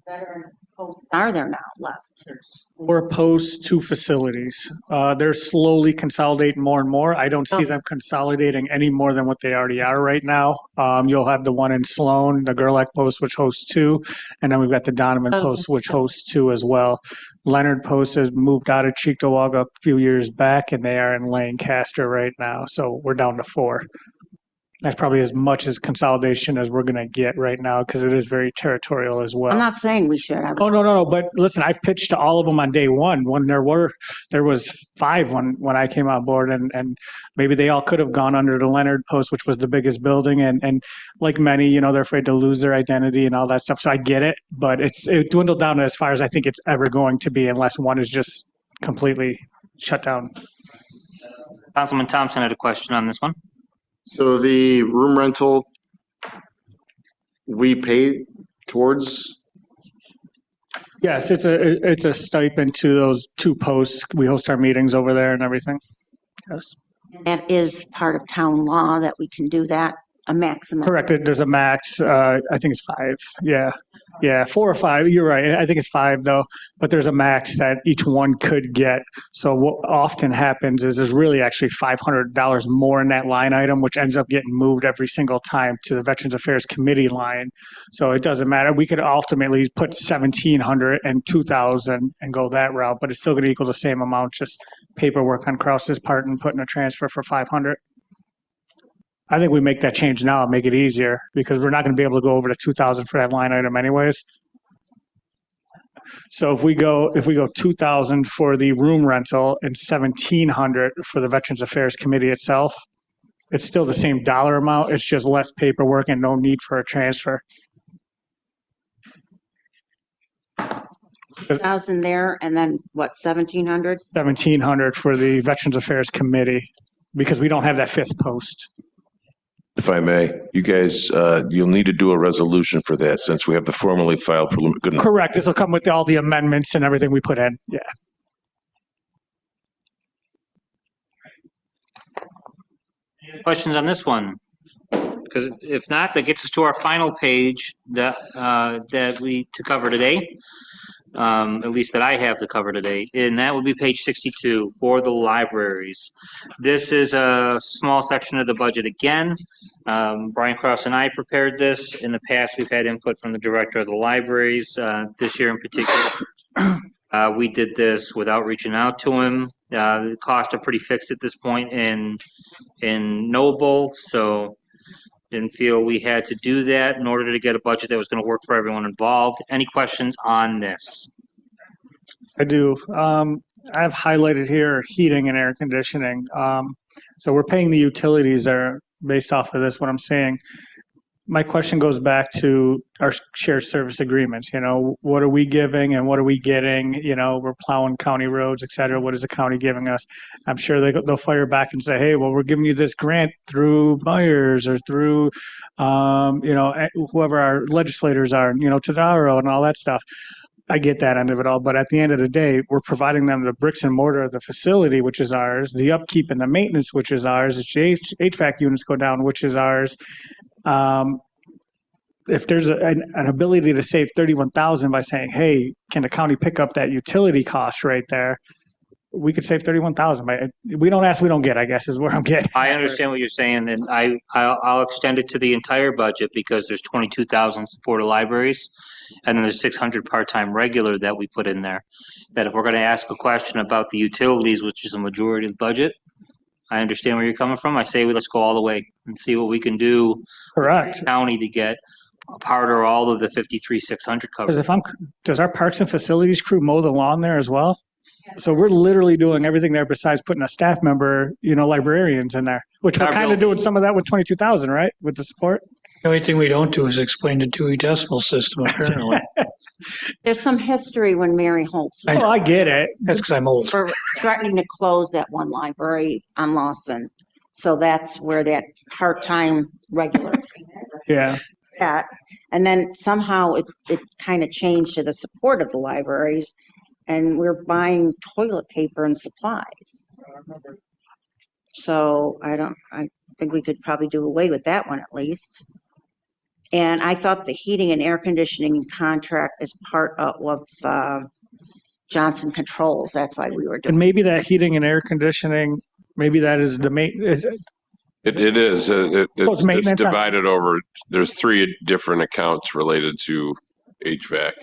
veterans posts are there now left? 4 posts, 2 facilities. They're slowly consolidating more and more. I don't see them consolidating any more than what they already are right now. You'll have the one in Sloan, the Gerlach post, which hosts 2, and then we've got the Donovan post, which hosts 2 as well. Leonard Post has moved out of Cheektowaga a few years back, and they are in Lancaster right now. So we're down to 4. That's probably as much as consolidation as we're going to get right now because it is very territorial as well. I'm not saying we should. Oh, no. But listen, I've pitched to all of them on day one when there was 5 when I came on board, and maybe they all could have gone under the Leonard Post, which was the biggest building. And like many, you know, they're afraid to lose their identity and all that stuff. So I get it, but it dwindled down as far as I think it's ever going to be unless one is just completely shut down. Councilman Thompson had a question on this one. so the room rental, we pay towards Yes, it's a stipend to those 2 posts. We host our meetings over there and everything. Yes. That is part of town law that we can do that, a maximum. Correct. There's a max. I think it's 5. Yeah. Yeah. 4 or 5. You're right. I think it's 5 though, but there's a max that each one could get. So what often happens is there's really actually $500 more in that line item, which ends up getting moved every single time to the Veterans Affairs Committee line. So it doesn't matter. We could ultimately put 1,700 and 2,000 and go that route, but it's still going to equal the same amount, just paperwork on Kraus's part and putting a transfer for 500. I think we make that change now and make it easier because we're not going to be able to go over to 2,000 for that line item anyways. So if we go 2,000 for the room rental and 1,700 for the Veterans Affairs Committee itself, it's still the same dollar amount. It's just less paperwork and no need for a transfer. 1,000 there, and then what, 1,700? 1,700 for the Veterans Affairs Committee because we don't have that 5th post. If I may, you guys, you'll need to do a resolution for that since we have the formally filed preliminary. Correct. This will come with all the amendments and everything we put in. Yeah. Any questions on this one? Because if not, that gets us to our final page that to cover today. At least that I have to cover today, and that would be page 62 for the libraries. This is a small section of the budget again. Brian Kraus and I prepared this. In the past, we've had input from the director of the libraries. This year in particular, we did this without reaching out to him. The costs are pretty fixed at this point in Noble, so didn't feel we had to do that in order to get a budget that was going to work for everyone involved. Any questions on this? I do. I've highlighted here heating and air conditioning. So we're paying the utilities there based off of this, what I'm saying. My question goes back to our shared service agreements. You know, what are we giving and what are we getting? You know, we're plowing county roads, et cetera. What is the county giving us? I'm sure they'll fire back and say, hey, well, we're giving you this grant through Myers or through, whoever our legislators are, Tadaro and all that stuff. I get that end of it all, but at the end of the day, we're providing them the bricks and mortar of the facility, which is ours, the upkeep and the maintenance, which is ours, the HVAC units go down, which is ours. If there's an ability to save $31,000 by saying, hey, can the county pick up that utility cost right there? We could save $31,000. We don't ask, we don't get, I guess, is where I'm getting. I understand what you're saying, and I'll extend it to the entire budget because there's 22,000 supported libraries, and then there's 600 part-time regular that we put in there. That if we're going to ask a question about the utilities, which is a majority of the budget, I understand where you're coming from. I say let's go all the way and see what we can do. Correct. With the county to get a part or all of the 53,600 covered. Because does our parks and facilities crew mow the lawn there as well? So we're literally doing everything there besides putting a staff member, librarians in there, which we're kind of doing some of that with 22,000, right? With the support. The only thing we don't do is explain the Dewey Decimal System, apparently. There's some history when Mary Holtz. Oh, I get it. That's because I'm old. For threatening to close that one library on Lawson. So that's where that part-time regular. Yeah. That. And then somehow it kind of changed to the support of the libraries. And we're buying toilet paper and supplies. So I think we could probably do away with that one at least. And I thought the heating and air conditioning contract is part of Johnson Controls. That's why we were doing. And maybe that heating and air conditioning, maybe that is the main. It is. It's divided over. There's 3 different accounts related to HVAC.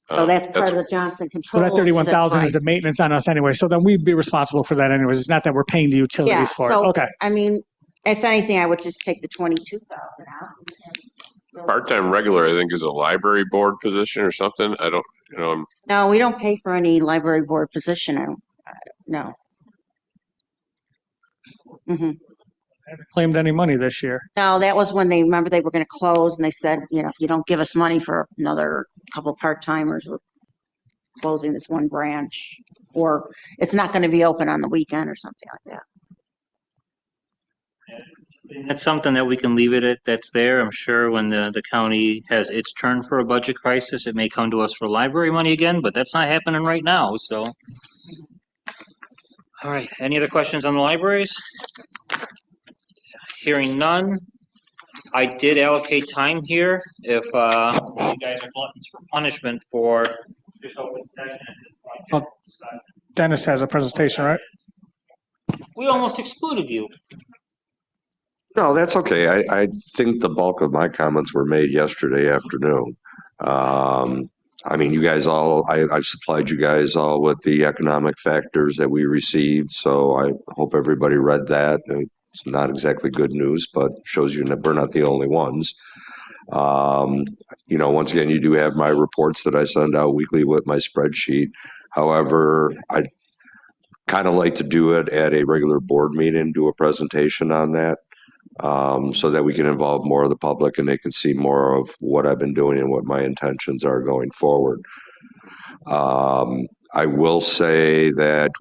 So that's part of the Johnson Controls. So that 31,000 is the maintenance on us anyway. So then we'd be responsible for that anyways. It's not that we're paying the utilities for it. Okay. I mean, if anything, I would just take the 22,000 out. Part-time regular, I think, is a library board position or something. I don't, No, we don't pay for any library board position. No. Mm-hmm. I haven't claimed any money this year. No, that was when they were going to close and they said, if you don't give us money for another couple of part-timers, we're closing this one branch, or it's not going to be open on the weekend or something like that. That's something that we can leave it at, that's there. I'm sure when the county has its turn for a budget crisis, it may come to us for library money again, but that's not happening right now, so. All right, any other questions on the libraries? Hearing none. I did allocate time here if you guys are gluttons for punishment for just open session at this point. Dennis has a presentation, right? We almost excluded you. No, that's okay. I think the bulk of my comments were made yesterday afternoon. I mean, you guys all, I've supplied you guys all with the economic factors that we received, so I hope everybody read that. It's not exactly good news, but shows you that we're not the only ones. You know, once again, you do have my reports that I send out weekly with my spreadsheet. However, I kind of like to do it at a regular board meeting, do a presentation on that. So that we can involve more of the public and they can see more of what I've been doing and what my intentions are going forward. I will say that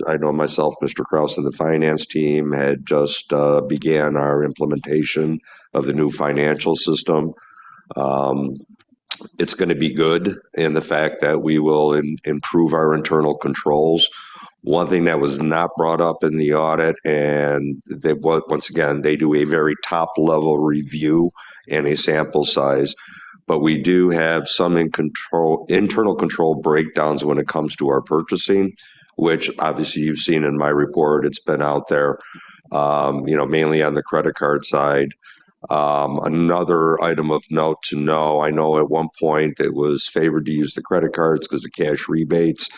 I know myself, Mr. Kraus, and the finance team had just began our implementation of the new financial system. It's going to be good in the fact that we will improve our internal controls. One thing that was not brought up in the audit, and once again, they do a very top-level review and a sample size, but we do have some internal control breakdowns when it comes to our purchasing, which obviously you've seen in my report. It's been out there, you know, mainly on the credit card side. Another item of note to know, I know at one point it was favored to use the credit cards because of cash rebates.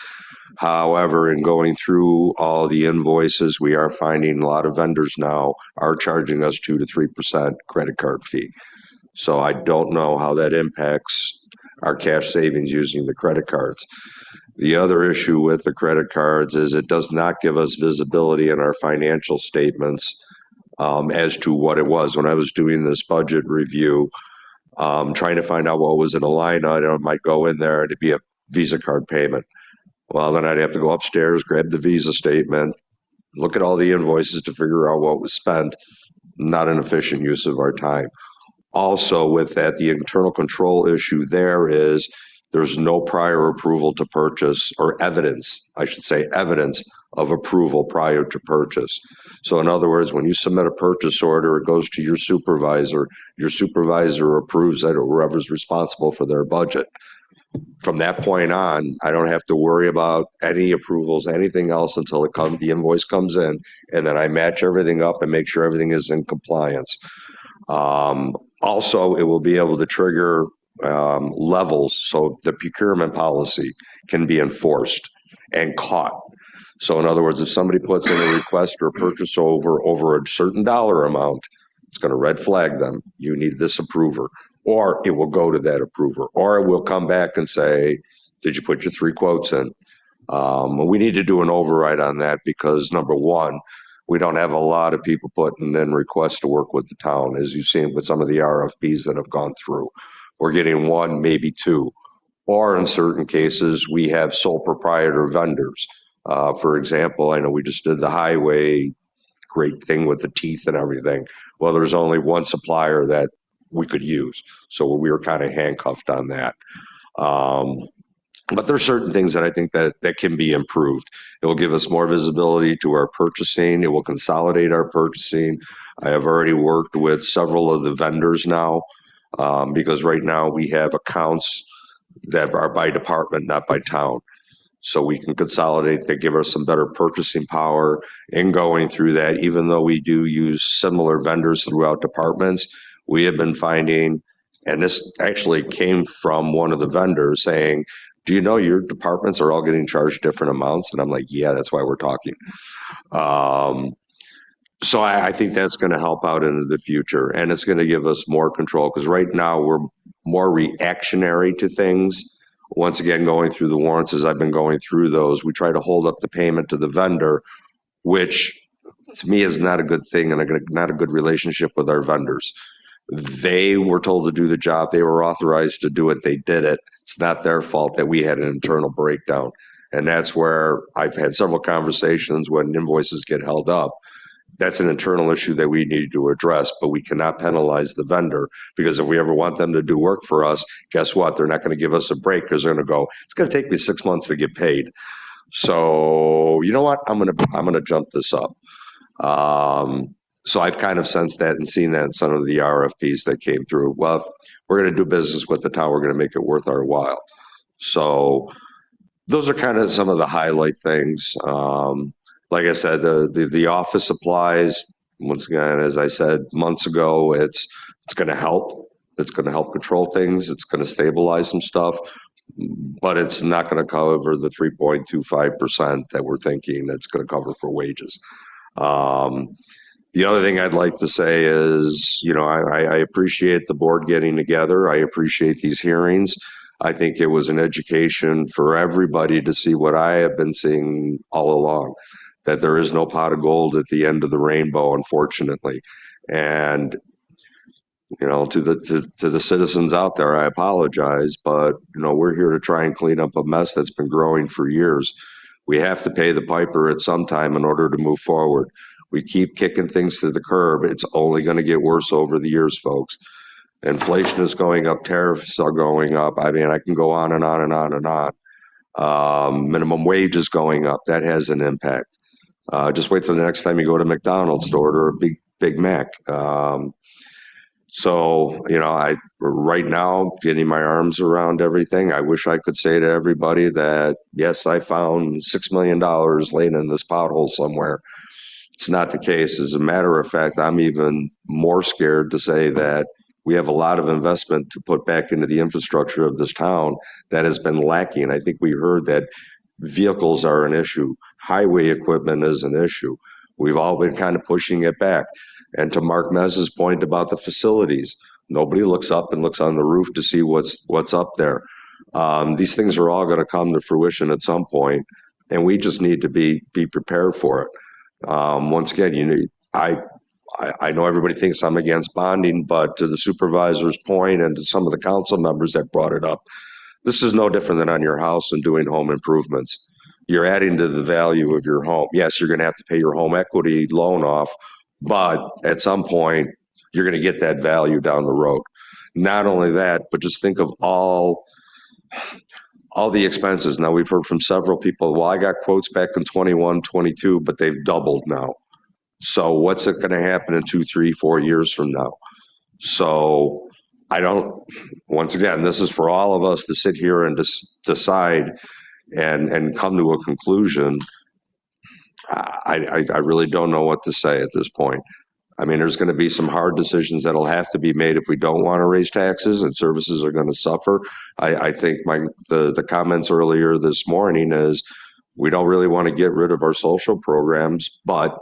However, in going through all the invoices, we are finding a lot of vendors now are charging us 2 to 3% credit card fee. So I don't know how that impacts our cash savings using the credit cards. The other issue with the credit cards is it does not give us visibility in our financial statements as to what it was. When I was doing this budget review, trying to find out what was in a line item, I might go in there and it'd be a Visa card payment. Well, then I'd have to go upstairs, grab the Visa statement, look at all the invoices to figure out what was spent. Not an efficient use of our time. Also, with that, the internal control issue there is there's no prior approval to purchase, or evidence, I should say, evidence of approval prior to purchase. So in other words, when you submit a purchase order, it goes to your supervisor approves it, or whoever's responsible for their budget. From that point on, I don't have to worry about any approvals, anything else until the invoice comes in, and then I match everything up and make sure everything is in compliance. Also, it will be able to trigger levels, so the procurement policy can be enforced and caught. So in other words, if somebody puts in a request or a purchase over a certain dollar amount, it's going to red flag them. You need this approver. Or it will go to that approver, or it will come back and say, did you put your 3 quotes in? We need to do an override on that because, number one, we don't have a lot of people putting in requests to work with the town, as you've seen with some of the RFPs that have gone through. We're getting 1, maybe 2. Or in certain cases, we have sole proprietor vendors. For example, I know we just did the highway, great thing with the teeth and everything. Well, there's only one supplier that we could use. So we were kind of handcuffed on that. But there are certain things that I think that can be improved. It will give us more visibility to our purchasing. It will consolidate our purchasing. I have already worked with several of the vendors now because right now we have accounts that are by department, not by town. So we can consolidate. They give us some better purchasing power in going through that. Even though we do use similar vendors throughout departments, we have been finding, and this actually came from one of the vendors saying, do you know your departments are all getting charged different amounts? And I'm like, yeah, that's why we're talking. So I think that's going to help out into the future, and it's going to give us more control because right now we're more reactionary to things. Once again, going through the warrants, as I've been going through those, we try to hold up the payment to the vendor, which to me is not a good thing and not a good relationship with our vendors. They were told to do the job. They were authorized to do it. They did it. It's not their fault that we had an internal breakdown. And that's where I've had several conversations when invoices get held up. that's an internal issue that we need to address, but we cannot penalize the vendor, because if we ever want them to do work for us, guess what? They're not going to give us a break, because they're going to go, it's going to take me 6 months to get paid. So you know what? I'm going to jump this up. So I've kind of sensed that and seen that in some of the RFPs that came through. Well, if we're going to do business with the town, we're going to make it worth our while. So those are kind of some of the highlight things. Like I said, the office supplies, once again, as I said months ago, it's going to help. It's going to help control things. It's going to stabilize some stuff, but it's not going to cover the 3.25% that we're thinking it's going to cover for wages. The other thing I'd like to say is, you know, I appreciate the board getting together. I appreciate these hearings. I think it was an education for everybody to see what I have been seeing all along, that there is no pot of gold at the end of the rainbow, unfortunately. And, you know, to the citizens out there, I apologize, but, you know, we're here to try and clean up a mess that's been growing for years. We have to pay the piper at some time in order to move forward. We keep kicking things to the curb. It's only going to get worse over the years, folks. Inflation is going up. Tariffs are going up. I mean, I can go on and on and on and on. Minimum wage is going up. That has an impact. Just wait till the next time you go to McDonald's to order a Big Mac. So, you know, right now, getting my arms around everything, I wish I could say to everybody that, yes, I found $6 million laying in this pothole somewhere. It's not the case. As a matter of fact, I'm even more scared to say that we have a lot of investment to put back into the infrastructure of this town that has been lacking. I think we heard that vehicles are an issue. Highway equipment is an issue. We've all been kind of pushing it back. And to Mark Mez's point about the facilities, nobody looks up and looks on the roof to see what's up there. These things are all going to come to fruition at some point, and we just need to be prepared for it. Once again, you know, I know everybody thinks I'm against bonding, but to the supervisor's point and to some of the council members that brought it up, this is no different than on your house and doing home improvements. You're adding to the value of your home. Yes, you're going to have to pay your home equity loan off, but at some point, you're going to get that value down the road. Not only that, but just think of all the expenses. Now, we've heard from several people, well, I got quotes back in 21, 22, but they've doubled now. So what's it going to happen in 2, 3, 4 years from now? So once again, this is for all of us to sit here and decide and come to a conclusion. I really don't know what to say at this point. I mean, there's going to be some hard decisions that'll have to be made if we don't want to raise taxes, and services are going to suffer. I think the comments earlier this morning is we don't really want to get rid of our social programs, but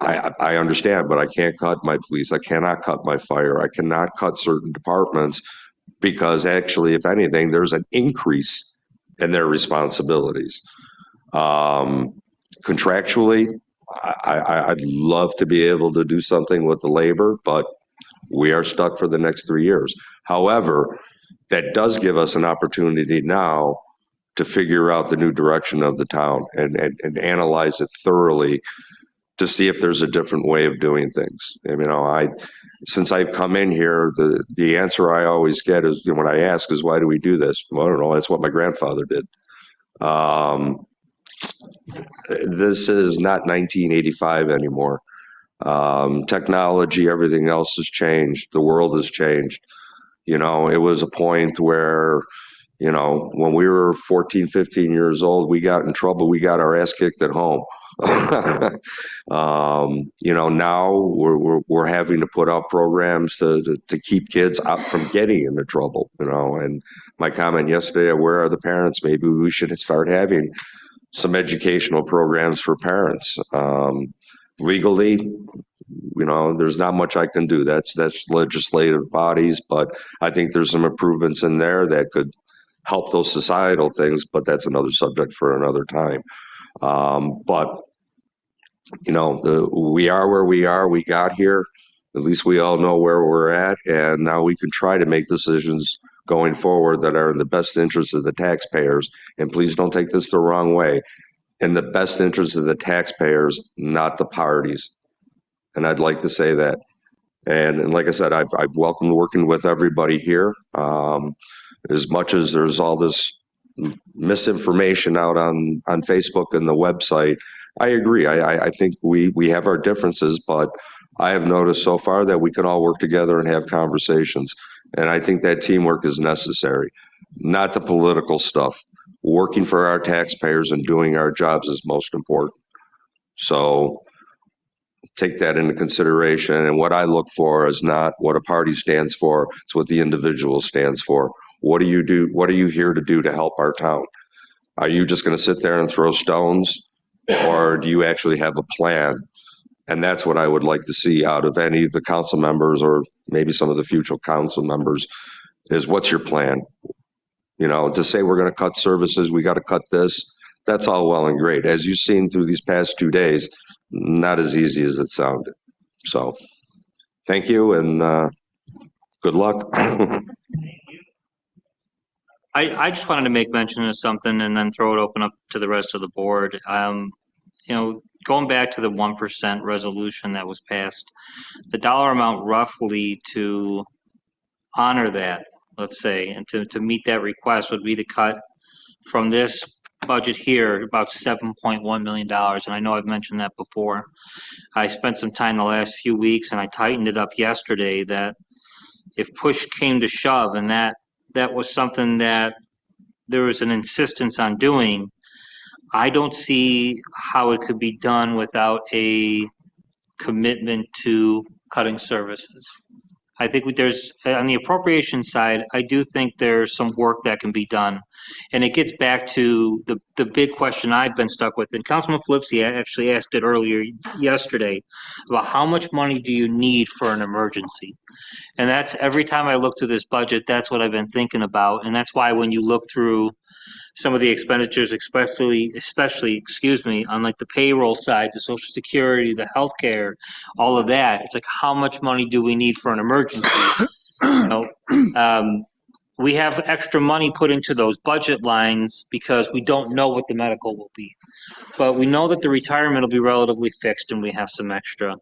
I understand, but I can't cut my police. I cannot cut my fire. I cannot cut certain departments because actually, if anything, there's an increase in their responsibilities. Contractually, I'd love to be able to do something with the labor, but we are stuck for the next 3 years. However, that does give us an opportunity now to figure out the new direction of the town and analyze it thoroughly to see if there's a different way of doing things. I mean, since I've come in here, the answer I always get is, when I ask is, why do we do this? Well, I don't know. That's what my grandfather did. This is not 1985 anymore. Technology, everything else has changed. The world has changed. You know, it was a point where, you know, when we were 14, 15 years old, we got in trouble. We got our ass kicked at home. You know, now we're having to put out programs to keep kids out from getting into trouble, you know. And my comment yesterday, where are the parents? Maybe we should start having some educational programs for parents. Legally, you know, there's not much I can do. That's legislative bodies, but I think there's some improvements in there that could help those societal things, but that's another subject for another time. But, you know, we are where we are. We got here. At least we all know where we're at, and now we can try to make decisions going forward that are in the best interest of the taxpayers. And please don't take this the wrong way. in the best interest of the taxpayers, not the parties. And I'd like to say that. And like I said, I've welcomed working with everybody here. As much as there's all this misinformation out on Facebook and the website, I agree. I think we have our differences, but I have noticed so far that we can all work together and have conversations. And I think that teamwork is necessary, not the political stuff. Working for our taxpayers and doing our jobs is most important. So take that into consideration. And what I look for is not what a party stands for, it's what the individual stands for. What do you do? What are you here to do to help our town? Are you just going to sit there and throw stones, or do you actually have a plan? And that's what I would like to see out of any of the council members, or maybe some of the future council members, is what's your plan? You know, to say we're going to cut services, we got to cut this, that's all well and great. As you've seen through these past 2 days, not as easy as it sounded. So thank you, and good luck. I just wanted to make mention of something and then throw it open up to the rest of the board. You know, going back to the 1% resolution that was passed, the dollar amount roughly to honor that, let's say, and to meet that request would be to cut from this budget here about $7.1 million. And I know I've mentioned that before. I spent some time the last few weeks and I tightened it up yesterday that if push came to shove and that was something that there was an insistence on doing, I don't see how it could be done without a commitment to cutting services. I think there's, on the appropriation side, I do think there's some work that can be done. And it gets back to the big question I've been stuck with. And Councilman Flipsy actually asked it earlier yesterday about how much money do you need for an emergency? And that's every time I look through this budget, that's what I've been thinking about. And that's why when you look through some of the expenditures, especially, excuse me, on like the payroll side, the Social Security, the healthcare, all of that, it's like, how much money do we need for an emergency? You know, we have extra money put into those budget lines because we don't know what the medical will be. But we know that the retirement will be relatively fixed and we have some extra.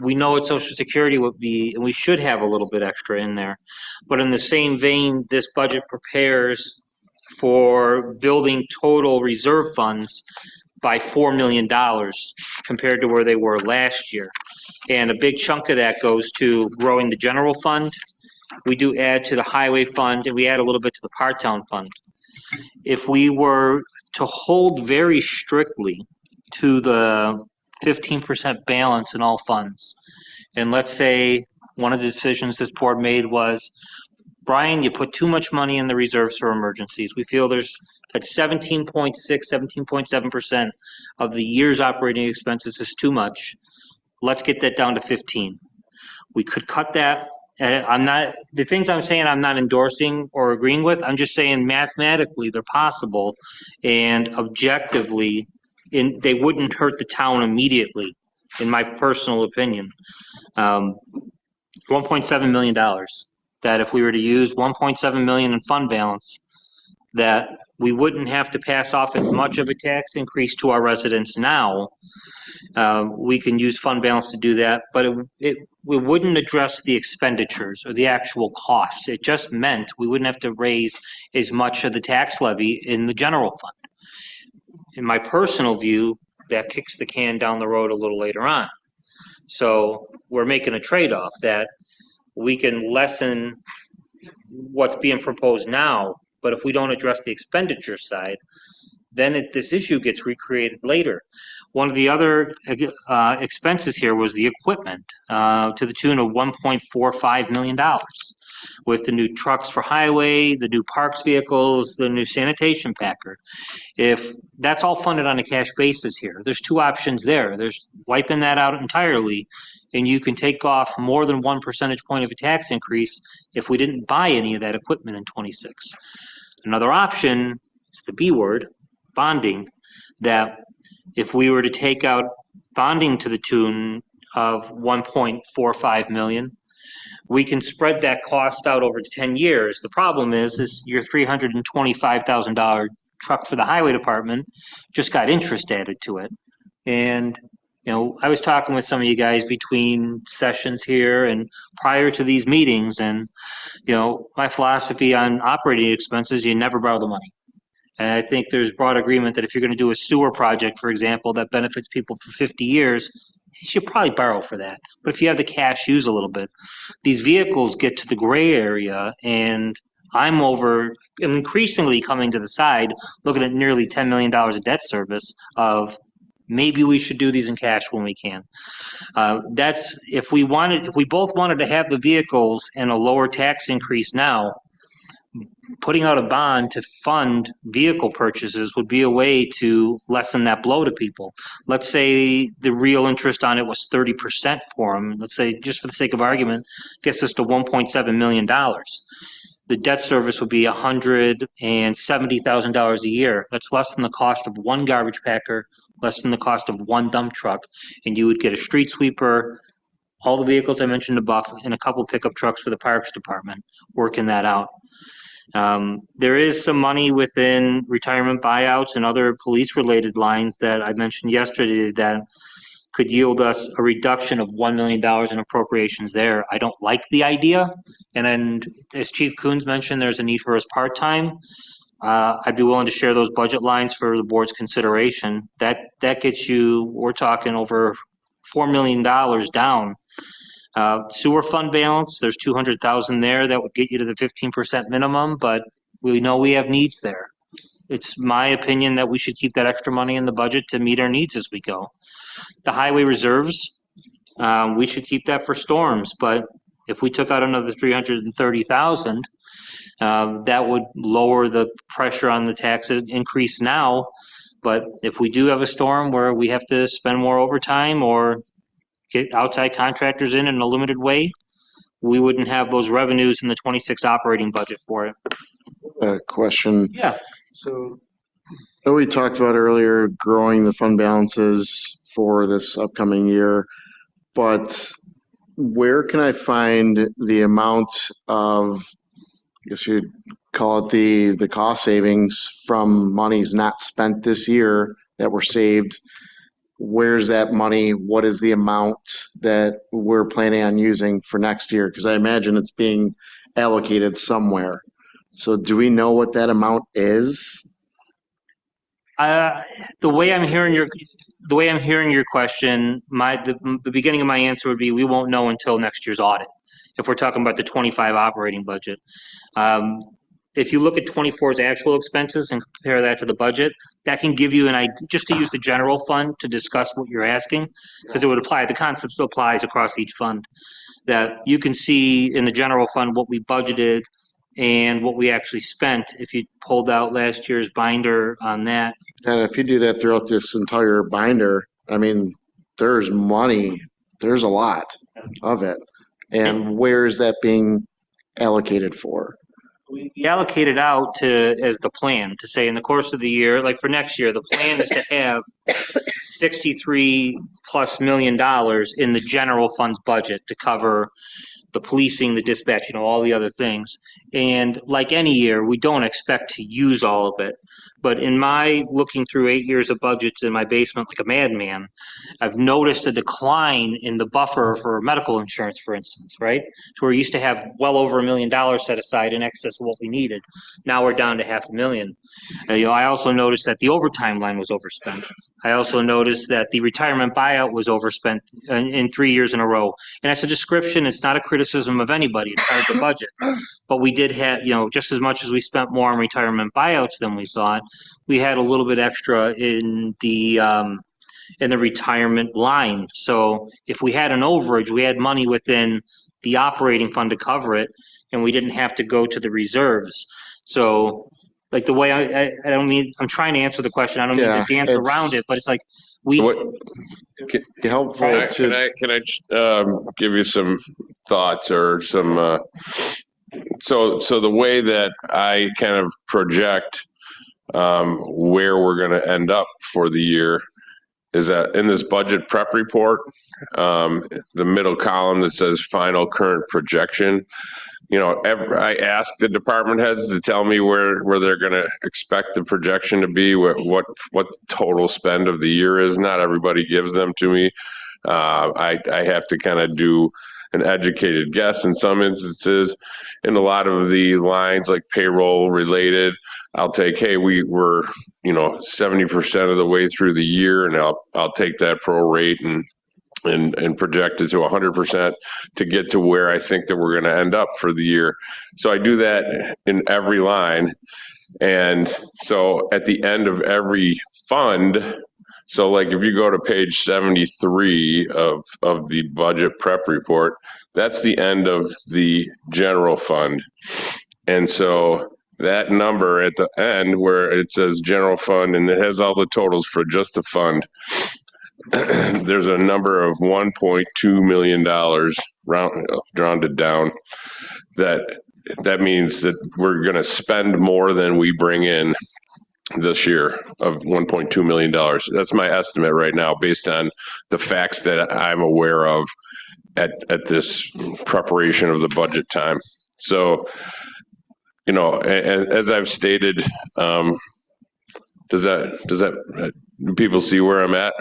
We know what Social Security would be, and we should have a little bit extra in there. But in the same vein, this budget prepares for building total reserve funds by $4 million compared to where they were last year. And a big chunk of that goes to growing the general fund. We do add to the highway fund, and we add a little bit to the Parktown fund. If we were to hold very strictly to the 15% balance in all funds, and let's say one of the decisions this board made was, Brian, you put too much money in the reserves for emergencies. We feel there's at 17.6, 17.7% of the year's operating expenses is too much. Let's get that down to 15. We could cut that. The things I'm saying I'm not endorsing or agreeing with. I'm just saying mathematically they're possible, and objectively they wouldn't hurt the town immediately, in my personal opinion. $1.7 million. That if we were to use 1.7 million in fund balance, that we wouldn't have to pass off as much of a tax increase to our residents now. We can use fund balance to do that, but it wouldn't address the expenditures or the actual costs. It just meant we wouldn't have to raise as much of the tax levy in the general fund. In my personal view, that kicks the can down the road a little later on. So we're making a trade-off that we can lessen what's being proposed now, but if we don't address the expenditure side, then this issue gets recreated later. One of the other expenses here was the equipment to the tune of $1.45 million with the new trucks for highway, the new parks vehicles, the new sanitation packer. If that's all funded on a cash basis here, there's two options there. There's wiping that out entirely, and you can take off more than 1 percentage point of a tax increase if we didn't buy any of that equipment in '26. Another option is the B word, bonding, that if we were to take out bonding to the tune of $1.45 million, we can spread that cost out over 10 years. The problem is your $325,000 truck for the highway department just got interest added to it. And, I was talking with some of you guys between sessions here and prior to these meetings, and, my philosophy on operating expenses, you never borrow the money. And I think there's broad agreement that if you're going to do a sewer project, for example, that benefits people for 50 years, you should probably borrow for that. But if you have the cash, use a little bit. These vehicles get to the gray area, and I'm increasingly coming to the side, looking at nearly $10 million of debt service of maybe we should do these in cash when we can. That's if we both wanted to have the vehicles and a lower tax increase now, putting out a bond to fund vehicle purchases would be a way to lessen that blow to people. Let's say the real interest on it was 30% for them. Let's say, just for the sake of argument, gets us to $1.7 million. The debt service would be $170,000 a year. That's less than the cost of one garbage packer, less than the cost of one dump truck, and you would get a street sweeper, all the vehicles I mentioned above, and a couple pickup trucks for the Parks Department, working that out. There is some money within retirement buyouts and other police-related lines that I mentioned yesterday that could yield us a reduction of $1 million in appropriations there. I don't like the idea. And then, as Chief Coons mentioned, there's a need for us part-time. I'd be willing to share those budget lines for the board's consideration. That gets you, we're talking over $4 million down. Sewer fund balance, there's 200,000 there. That would get you to the 15% minimum, but we know we have needs there. It's my opinion that we should keep that extra money in the budget to meet our needs as we go. The highway reserves, we should keep that for storms, but if we took out another 330,000, that would lower the pressure on the tax increase now. But if we do have a storm where we have to spend more overtime or get outside contractors in a limited way, we wouldn't have those revenues in the 26 operating budget for it. Question. Yeah. So we talked about earlier growing the fund balances for this upcoming year, but where can I find the amount of, I guess you'd call it the cost savings from monies not spent this year that were saved? Where's that money? What is the amount that we're planning on using for next year? Because I imagine it's being allocated somewhere. So do we know what that amount is? The way I'm hearing your question, the beginning of my answer would be we won't know until next year's audit, if we're talking about the 25 operating budget. If you look at 24's actual expenses and compare that to the budget, that can give you an idea, just to use the general fund to discuss what you're asking, because it would apply, the concept applies across each fund, that you can see in the general fund what we budgeted and what we actually spent if you pulled out last year's binder on that. And if you do that throughout this entire binder, I mean, there's money, there's a lot of it. And where is that being allocated for? We allocate it out as the plan, to say in the course of the year, like for next year, the plan is to have $63+ million in the general fund's budget to cover the policing, the dispatch, all the other things. And like any year, we don't expect to use all of it. But in my looking through 8 years of budgets in my basement like a madman, I've noticed a decline in the buffer for medical insurance, for instance, right? So we used to have well over $1 million set aside in excess of what we needed. Now we're down to $500,000. I also noticed that the overtime line was overspent. I also noticed that the retirement buyout was overspent in 3 years in a row. And that's a description. It's not a criticism of anybody. It's part of the budget. But we did have, just as much as we spent more on retirement buyouts than we thought, we had a little bit extra in the retirement line. So if we had an overage, we had money within the operating fund to cover it, and we didn't have to go to the reserves. So like the way I don't mean, I'm trying to answer the question. I don't mean to dance around it, but it's like helpful to. Can I give you some thoughts or some, so the way that I kind of project where we're going to end up for the year is that in this budget prep report, the middle column that says final current projection, I ask the department heads to tell me where they're going to expect the projection to be, what the total spend of the year is. Not everybody gives them to me. I have to kind of do an educated guess in some instances. In a lot of the lines like payroll related, I'll take, hey, we're 70% of the way through the year, and I'll take that pro rate and project it to 100% to get to where I think that we're going to end up for the year. So I do that in every line. And so at the end of every fund, so like if you go to page 73 of the budget prep report, that's the end of the general fund. And so that number at the end where it says general fund and it has all the totals for just the fund, there's a number of $1.2 million rounded down. That means that we're going to spend more than we bring in this year of $1.2 million. That's my estimate right now based on the facts that I'm aware of at this preparation of the budget time. So, as I've stated, do people see where I'm at?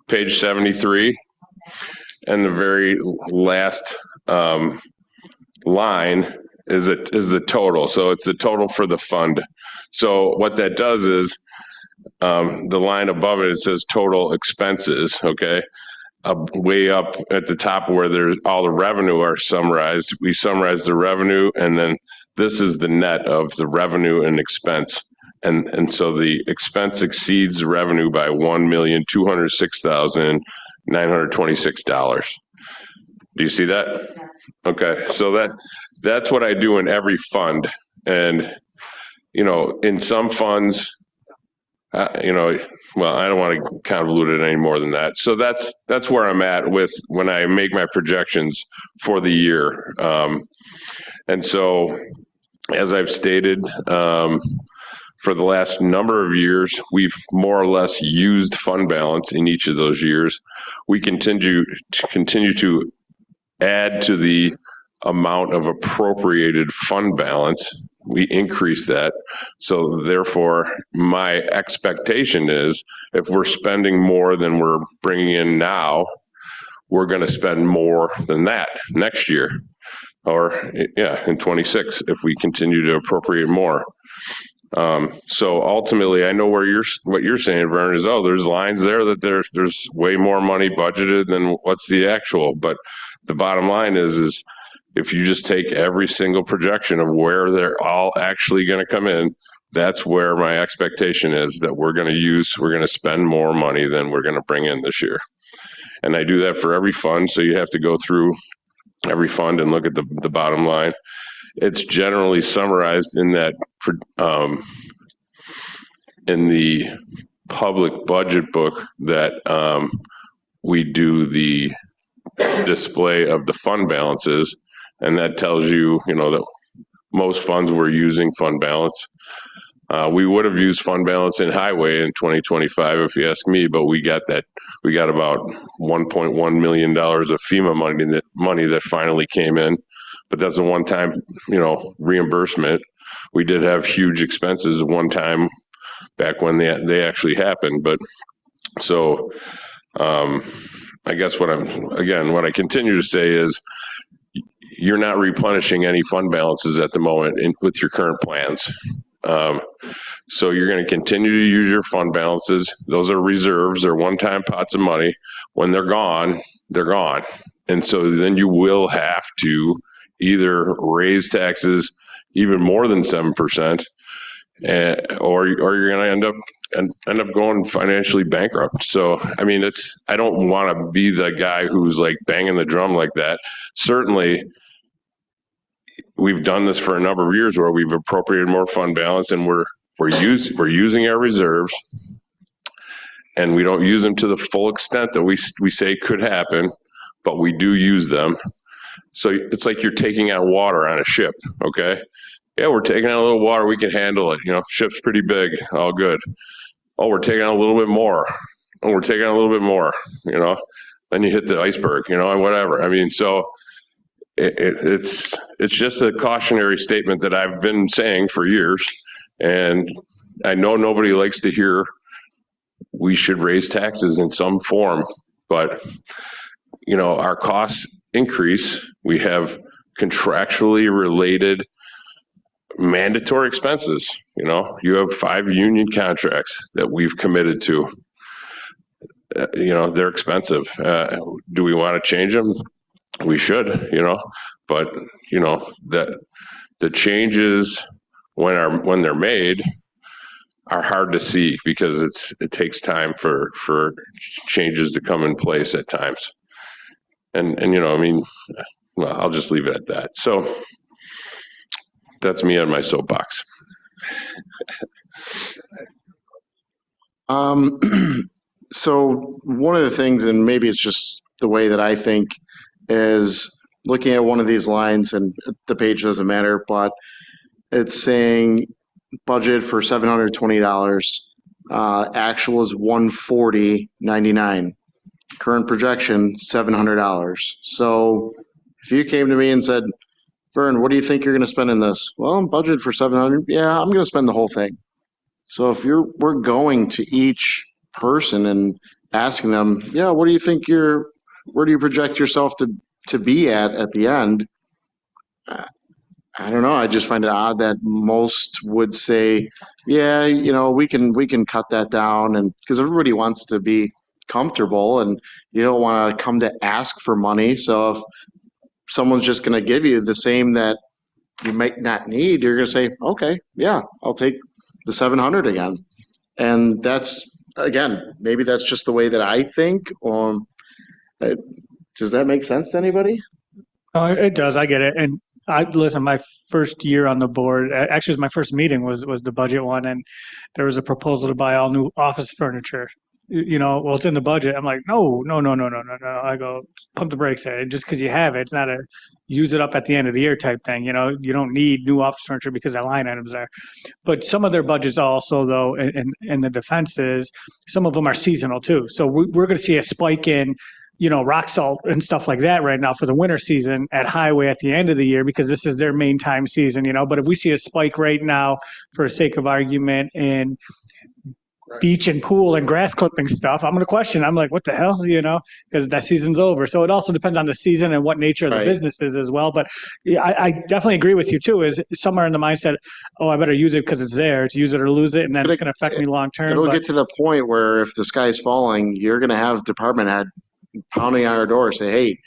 Page 73, and the very last line is the total. So it's the total for the fund. So what that does is the line above it says total expenses. Okay, way up at the top where there's all the revenue are summarized. We summarize the revenue, and then this is the net of the revenue and expense. And so the expense exceeds the revenue by $1,206,926. Do you see that? Okay, so that's what I do in every fund. And, in some funds, well, I don't want to convolute it any more than that. So that's where I'm at with when I make my projections for the year. And so, as I've stated, for the last number of years, we've more or less used fund balance in each of those years. We continue to add to the amount of appropriated fund balance. We increase that. So therefore, my expectation is if we're spending more than we're bringing in now, we're going to spend more than that next year. Or, in 26, if we continue to appropriate more. So ultimately, I know what you're saying, Vern, is, there's lines there that there's way more money budgeted than what's the actual. But the bottom line is if you just take every single projection of where they're all actually going to come in, that's where my expectation is that we're going to spend more money than we're going to bring in this year. And I do that for every fund. So you have to go through every fund and look at the bottom line. It's generally summarized in that in the public budget book that we do the display of the fund balances, and that tells you, that most funds were using fund balance. We would have used fund balance in highway in 2025, if you ask me, but we got about $1.1 million of FEMA money that finally came in. But that's a one-time, reimbursement. We did have huge expenses one time back when they actually happened. But so I guess what I continue to say is you're not replenishing any fund balances at the moment with your current plans. So you're going to continue to use your fund balances. Those are reserves. They're one-time pots of money. When they're gone, they're gone. And so then you will have to either raise taxes even more than 7%, or you're going to end up going financially bankrupt. So, I don't want to be the guy who's like banging the drum like that. Certainly, we've done this for a number of years where we've appropriated more fund balance, and we're using our reserves, and we don't use them to the full extent that we say could happen, but we do use them. So it's like you're taking out water on a ship, okay? Yeah, we're taking out a little water, we can handle it. Ship's pretty big, all good. Oh, we're taking out a little bit more. Oh, we're taking out a little bit more, Then you hit the iceberg, and whatever. So it's just a cautionary statement that I've been saying for years. And I know nobody likes to hear we should raise taxes in some form, but our costs increase. We have contractually related mandatory expenses. You have 5 union contracts that we've committed to. They're expensive. Do we want to change them? We should, but that the changes when they're made are hard to see because it takes time for changes to come in place at times. And well, I'll just leave it at that. So that's me on my soapbox. So one of the things, and maybe it's just the way that I think, is looking at one of these lines, and the page doesn't matter, but it's saying budget for $720. Actual is $140.99. Current projection, $700. So if you came to me and said, Vern, what do you think you're going to spend in this? Well, I'm budgeted for $700. Yeah, I'm going to spend the whole thing. So if we're going to each person and asking them, yeah, what do you think where do you project yourself to be at the end? I don't know. I just find it odd that most would say, yeah, we can cut that down, and because everybody wants to be comfortable and you don't want to come to ask for money. So if someone's just going to give you the same that you might not need, you're going to say, okay, yeah, I'll take the 700 again. And that's, again, maybe that's just the way that I think. Does that make sense to anybody? Oh, it does. I get it. And listen, my first year on the board, actually, it was my first meeting was the budget one, and there was a proposal to buy all new office furniture. Well, it's in the budget. I'm like, no. I go, pump the brakes there. Just because you have it, it's not a use it up at the end of the year type thing. You don't need new office furniture because that line item's there. But some of their budgets also, though, in the defense is, some of them are seasonal too. So we're going to see a spike in rock salt and stuff like that right now for the winter season at highway at the end of the year because this is their main time season, But if we see a spike right now, for the sake of argument, in beach and pool and grass clipping stuff, I'm going to question. I'm like, what the hell, because that season's over. So it also depends on the season and what nature of the business is as well. But I definitely agree with you too, is somewhere in the mindset, oh, I better use it because it's there. It's use it or lose it. And then it's going to affect me long term. It'll get to the point where if the sky's falling, you're going to have department head pounding on our door, say, hey,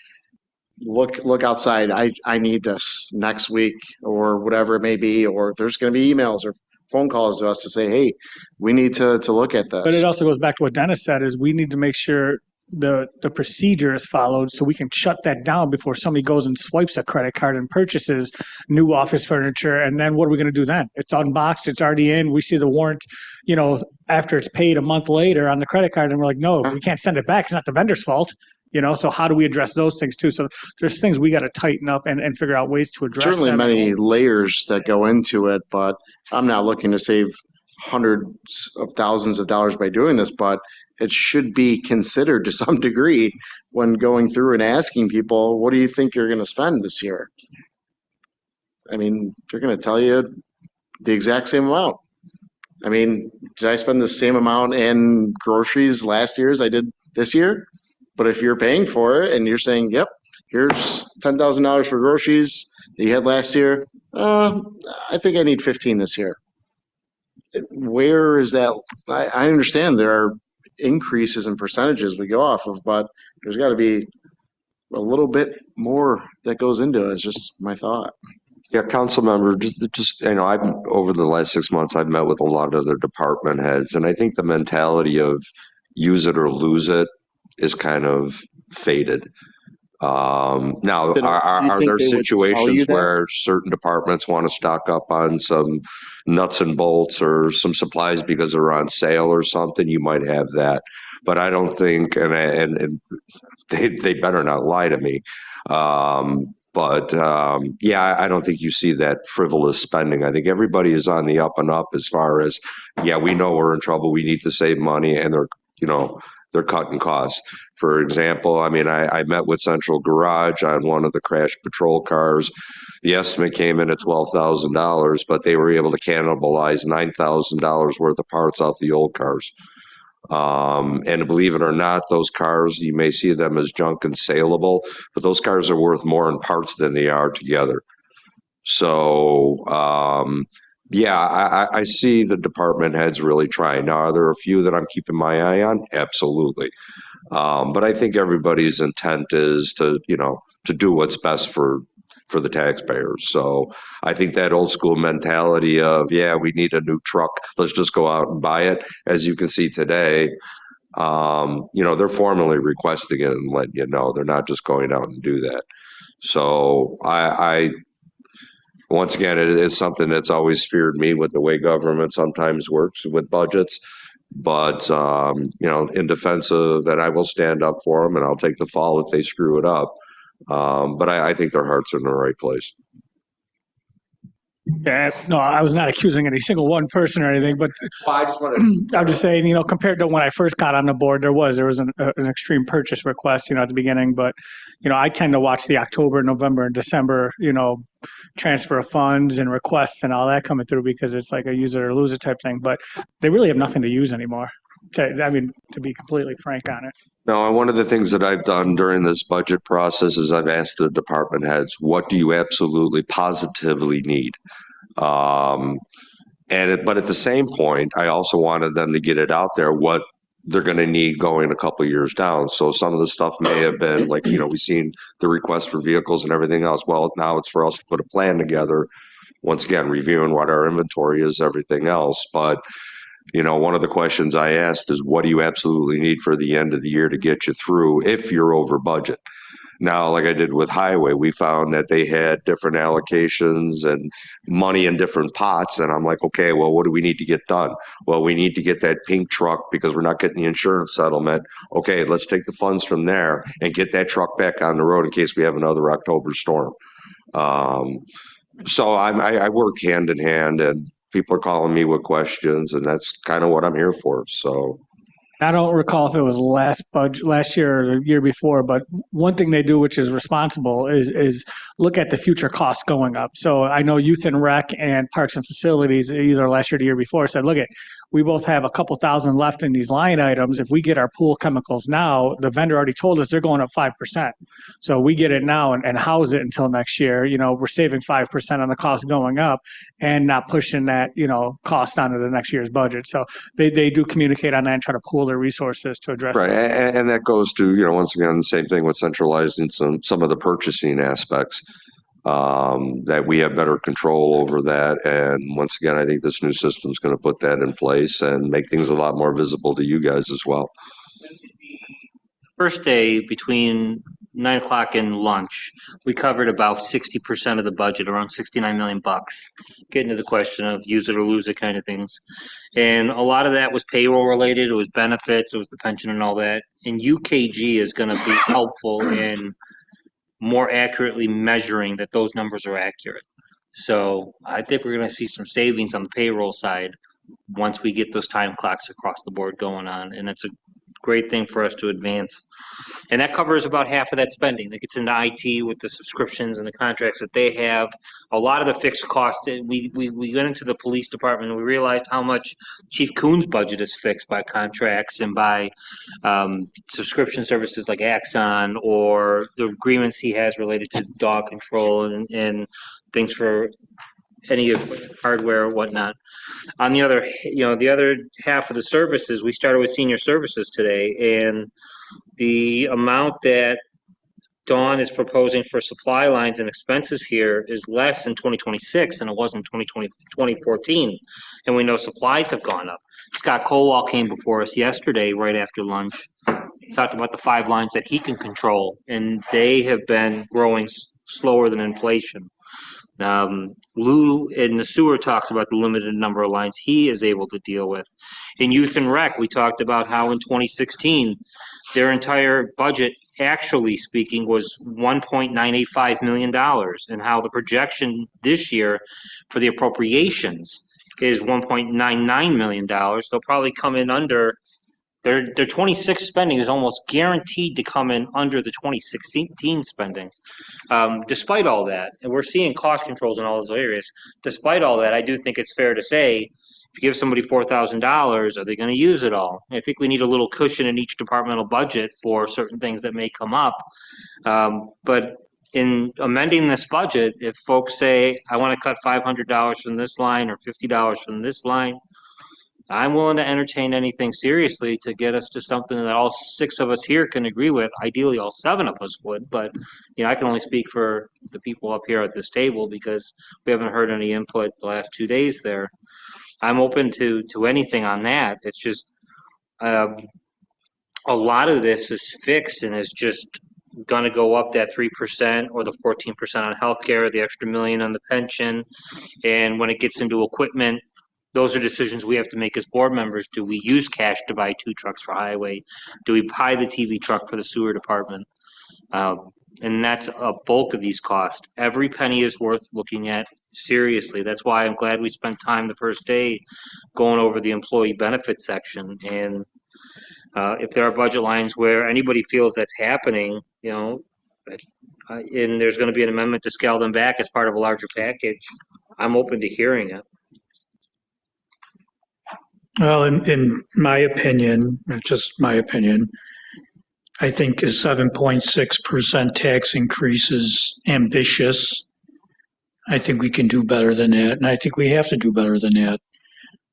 look outside. I need this next week or whatever it may be. Or there's going to be emails or phone calls to us to say, hey, we need to look at this. But it also goes back to what Dennis said, is we need to make sure the procedure is followed so we can shut that down before somebody goes and swipes a credit card and purchases new office furniture. And then what are we going to do then? It's unboxed, it's already in, we see the warrant, after it's paid a month later on the credit card, and we're like, no, we can't send it back. It's not the vendor's fault. So how do we address those things too? So there's things we got to tighten up and figure out ways to address. Certainly many layers that go into it, but I'm not looking to save hundreds of thousands of dollars by doing this, but it should be considered to some degree when going through and asking people, what do you think you're going to spend this year? I mean, they're going to tell you the exact same amount. I mean, did I spend the same amount in groceries last year as I did this year? But if you're paying for it and you're saying, yep, here's $10,000 for groceries that you had last year, I think I need 15 this year. Where is that? I understand there are increases in percentages we go off of, but there's got to be a little bit more that goes into it. It's just my thought. Yeah, council member, just I've over the last 6 months, I've met with a lot of the department heads, and I think the mentality of use it or lose it is kind of faded. Now, are there situations where certain departments want to stock up on some nuts and bolts or some supplies because they're on sale or something? You might have that, but I don't think, and they better not lie to me. Yeah, I don't think you see that frivolous spending. I think everybody is on the up and up as far as, yeah, we know we're in trouble. We need to save money, and they're, they're cutting costs. For example, I mean, I met with Central Garage on one of the crash patrol cars. The estimate came in at $12,000, but they were able to cannibalize $9,000 worth of parts off the old cars. And believe it or not, those cars, you may see them as junk and saleable, but those cars are worth more in parts than they are together. So, yeah, I see the department heads really trying. Now, are there a few that I'm keeping my eye on? Absolutely. But I think everybody's intent is to do what's best for the taxpayers. So I think that old school mentality of, yeah, we need a new truck, let's just go out and buy it. As you can see today, they're formally requesting it and letting you know. They're not just going out and do that. So I once again, it is something that's always feared me with the way government sometimes works with budgets. But, in defense of that, I will stand up for them and I'll take the fall if they screw it up. But I think their hearts are in the right place. Yeah, no, I was not accusing any single one person or anything, but I just wanted I'm just saying, compared to when I first got on the board, there was an extreme purchase request, at the beginning. But, I tend to watch the October, November, and December, transfer of funds and requests and all that coming through because it's like a use it or lose it type thing. But they really have nothing to use anymore. To be completely frank on it. No, and one of the things that I've done during this budget process is I've asked the department heads, what do you absolutely positively need? But at the same point, I also wanted them to get it out there, what they're going to need going a couple of years down. So some of the stuff may have been like, we've seen the request for vehicles and everything else. Well, now it's for us to put a plan together, once again, reviewing what our inventory is, everything else. But one of the questions I asked is, what do you absolutely need for the end of the year to get you through if you're over budget? Now, like I did with highway, we found that they had different allocations and money in different pots. And I'm like, okay, well, what do we need to get done? Well, we need to get that pink truck because we're not getting the insurance settlement. Okay, let's take the funds from there and get that truck back on the road in case we have another October storm. So I work hand in hand, and people are calling me with questions, and that's kind of what I'm here for. So I don't recall if it was last year or the year before, but one thing they do, which is responsible, is look at the future costs going up. So I know Youth and Rec and Parks and Facilities, either last year or the year before, said, look, we both have a couple thousand left in these line items. If we get our pool chemicals now, the vendor already told us they're going up 5%. So we get it now and house it until next year. We're saving 5% on the cost going up and not pushing that, cost onto the next year's budget. So they do communicate on that and try to pool their resources to address right. it. And that goes to, once again, the same thing with centralizing some of the purchasing aspects, that we have better control over that. And once again, I think this new system is going to put that in place and make things a lot more visible to you guys as well. First day between 9 o'clock and lunch, we covered about 60% of the budget, around $69 million, getting to the question of use it or lose it kind of things. And a lot of that was payroll related. It was benefits. It was the pension and all that. And UKG is going to be helpful in more accurately measuring that those numbers are accurate. So I think we're going to see some savings on the payroll side once we get those time clocks across the board going on. And it's a great thing for us to advance. And that covers about half of that spending. That gets into IT with the subscriptions and the contracts that they have. A lot of the fixed costs, we went into the police department and we realized how much Chief Coon's budget is fixed by contracts and by subscription services like Axon or the agreements he has related to dog control and things for any of hardware or whatnot. On the other, the other half of the services, we started with senior services today, and the amount that Dawn is proposing for supply lines and expenses here is less in 2026 than it was in 2014. And we know supplies have gone up. Scott Colwell came before us yesterday, right after lunch, talked about the 5 lines that he can control, and they have been growing slower than inflation. Lou in the sewer talks about the limited number of lines he is able to deal with. In Youth and Rec, we talked about how in 2016, their entire budget, actually speaking, was $1.985 million, and how the projection this year for the appropriations is $1.99 million. They'll probably come in under Their 26 spending is almost guaranteed to come in under the 2016 spending. Despite all that, and we're seeing cost controls in all those areas, despite all that, I do think it's fair to say, if you give somebody $4,000, are they going to use it all? I think we need a little cushion in each departmental budget for certain things that may come up. But in amending this budget, if folks say, I want to cut $500 from this line or $50 from this line, I'm willing to entertain anything seriously to get us to something that all 6 of us here can agree with. Ideally, all 7 of us would, but I can only speak for the people up here at this table because we haven't heard any input the last 2 days there. I'm open to anything on that. It's just a lot of this is fixed and is just going to go up that 3% or the 14% on healthcare, the extra $1 million on the pension, and when it gets into equipment. Those are decisions we have to make as board members. Do we use cash to buy 2 trucks for highway? Do we buy the TV truck for the sewer department? And that's a bulk of these costs. Every penny is worth looking at seriously. That's why I'm glad we spent time the first day going over the employee benefit section. And if there are budget lines where anybody feels that's happening, and there's going to be an amendment to scale them back as part of a larger package, I'm open to hearing it. Well, in my opinion, just my opinion, I think a 7.6% tax increase is ambitious. I think we can do better than that, and I think we have to do better than that.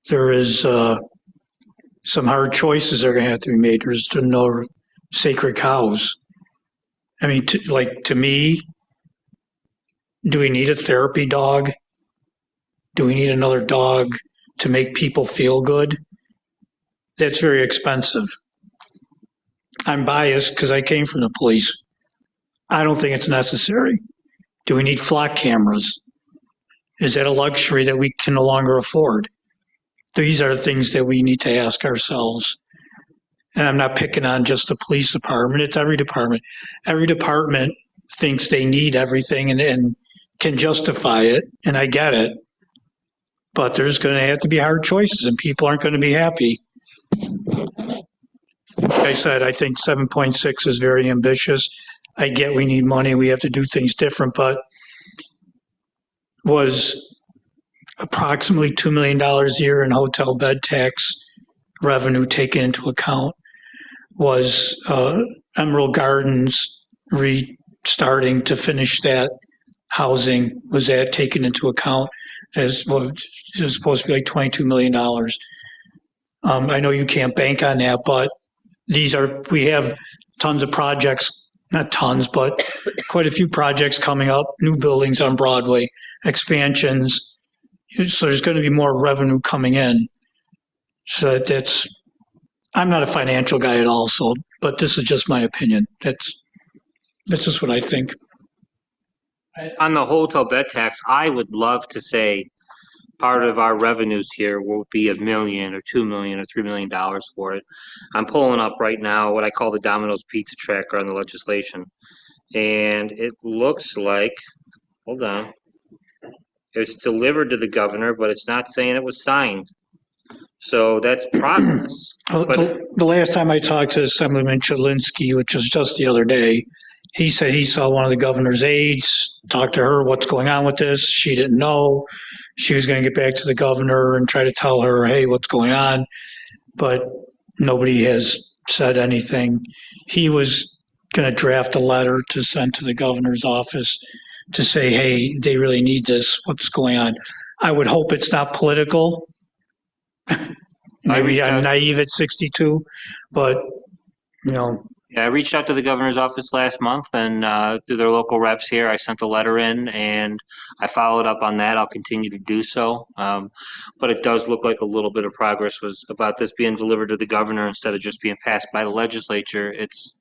There is some hard choices that are going to have to be made. There's no sacred cows. I mean, to me, do we need a therapy dog? Do we need another dog to make people feel good? That's very expensive. I'm biased because I came from the police. I don't think it's necessary. Do we need flock cameras? Is that a luxury that we can no longer afford? These are things that we need to ask ourselves. And I'm not picking on just the police department, it's every department. Every department thinks they need everything and can justify it, and I get it. But there's going to have to be hard choices, and people aren't going to be happy. Like I said, I think 7.6 is very ambitious. I get we need money, we have to do things different, but was approximately $2 million a year in hotel bed tax revenue taken into account? Was Emerald Gardens restarting to finish that housing, was that taken into account? As well, it's supposed to be like $22 million. I know you can't bank on that, but we have tons of projects, not tons, but quite a few projects coming up, new buildings on Broadway, expansions. So there's going to be more revenue coming in. So I'm not a financial guy at all, but this is just my opinion. That's just what I think. On the hotel bed tax, I would love to say part of our revenues here will be $1 million or $2 million or $3 million for it. I'm pulling up right now what I call the Domino's Pizza tracker on the legislation. And it looks like, hold on, it's delivered to the governor, but it's not saying it was signed. So that's progress. The last time I talked to Assemblyman Chalinsky, which was just the other day, he said he saw one of the governor's aides, talked to her, what's going on with this? She didn't know. She was going to get back to the governor and try to tell her, hey, what's going on? But nobody has said anything. He was going to draft a letter to send to the governor's office to say, hey, they really need this. What's going on? I would hope it's not political. Maybe I'm naive at 62, but, Yeah, I reached out to the governor's office last month and through their local reps here, I sent a letter in and I followed up on that. I'll continue to do so. But it does look like a little bit of progress was about this being delivered to the governor instead of just being passed by the legislature.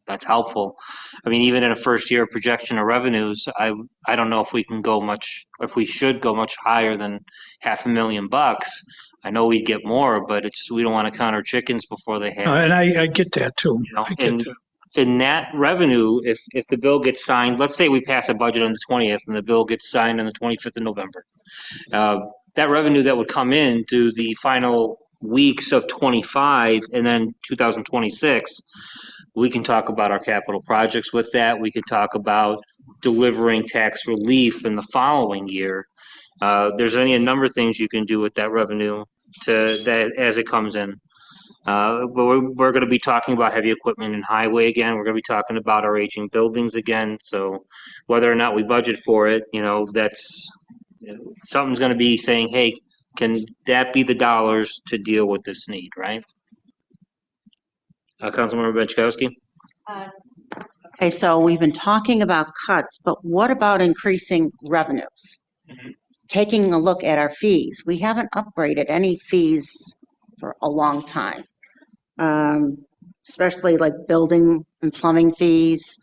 That's helpful. I mean, even in a first year projection of revenues, I don't know if we should go much higher than $500,000. I know we'd get more, but we don't want to count our chickens before they hatch. and I get that too. In that revenue, if the bill gets signed, let's say we pass a budget on the 20th and the bill gets signed on the 25th of November. That revenue that would come in through the final weeks of 25 and then 2026, we can talk about our capital projects with that. We could talk about delivering tax relief in the following year. There's a number of things you can do with that revenue that as it comes in. But we're going to be talking about heavy equipment and highway again. We're going to be talking about our aging buildings again. So whether or not we budget for it, that's something's going to be saying, hey, can that be the dollars to deal with this need, right? Councilmember Benchkowski? Okay, so we've been talking about cuts, but what about increasing revenues? Taking a look at our fees, we haven't upgraded any fees for a long time. Especially like building and plumbing fees.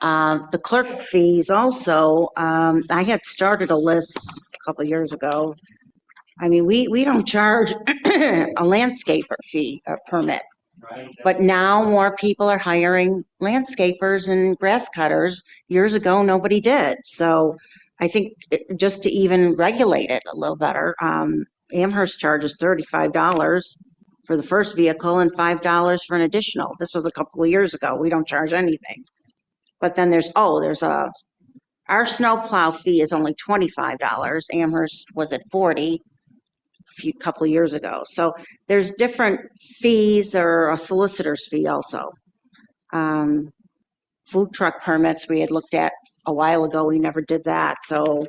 The clerk fees also, I had started a list a couple of years ago. I mean, we don't charge a landscaper fee or permit. But now more people are hiring landscapers and grass cutters. Years ago, nobody did. So I think just to even regulate it a little better, Amherst charges $35 for the first vehicle and $5 for an additional. This was a couple of years ago. We don't charge anything. But then our snowplow fee is only $25. Amherst was at $40 a couple of years ago. So there's different fees, or a solicitor's fee also. Food truck permits we had looked at a while ago. We never did that. So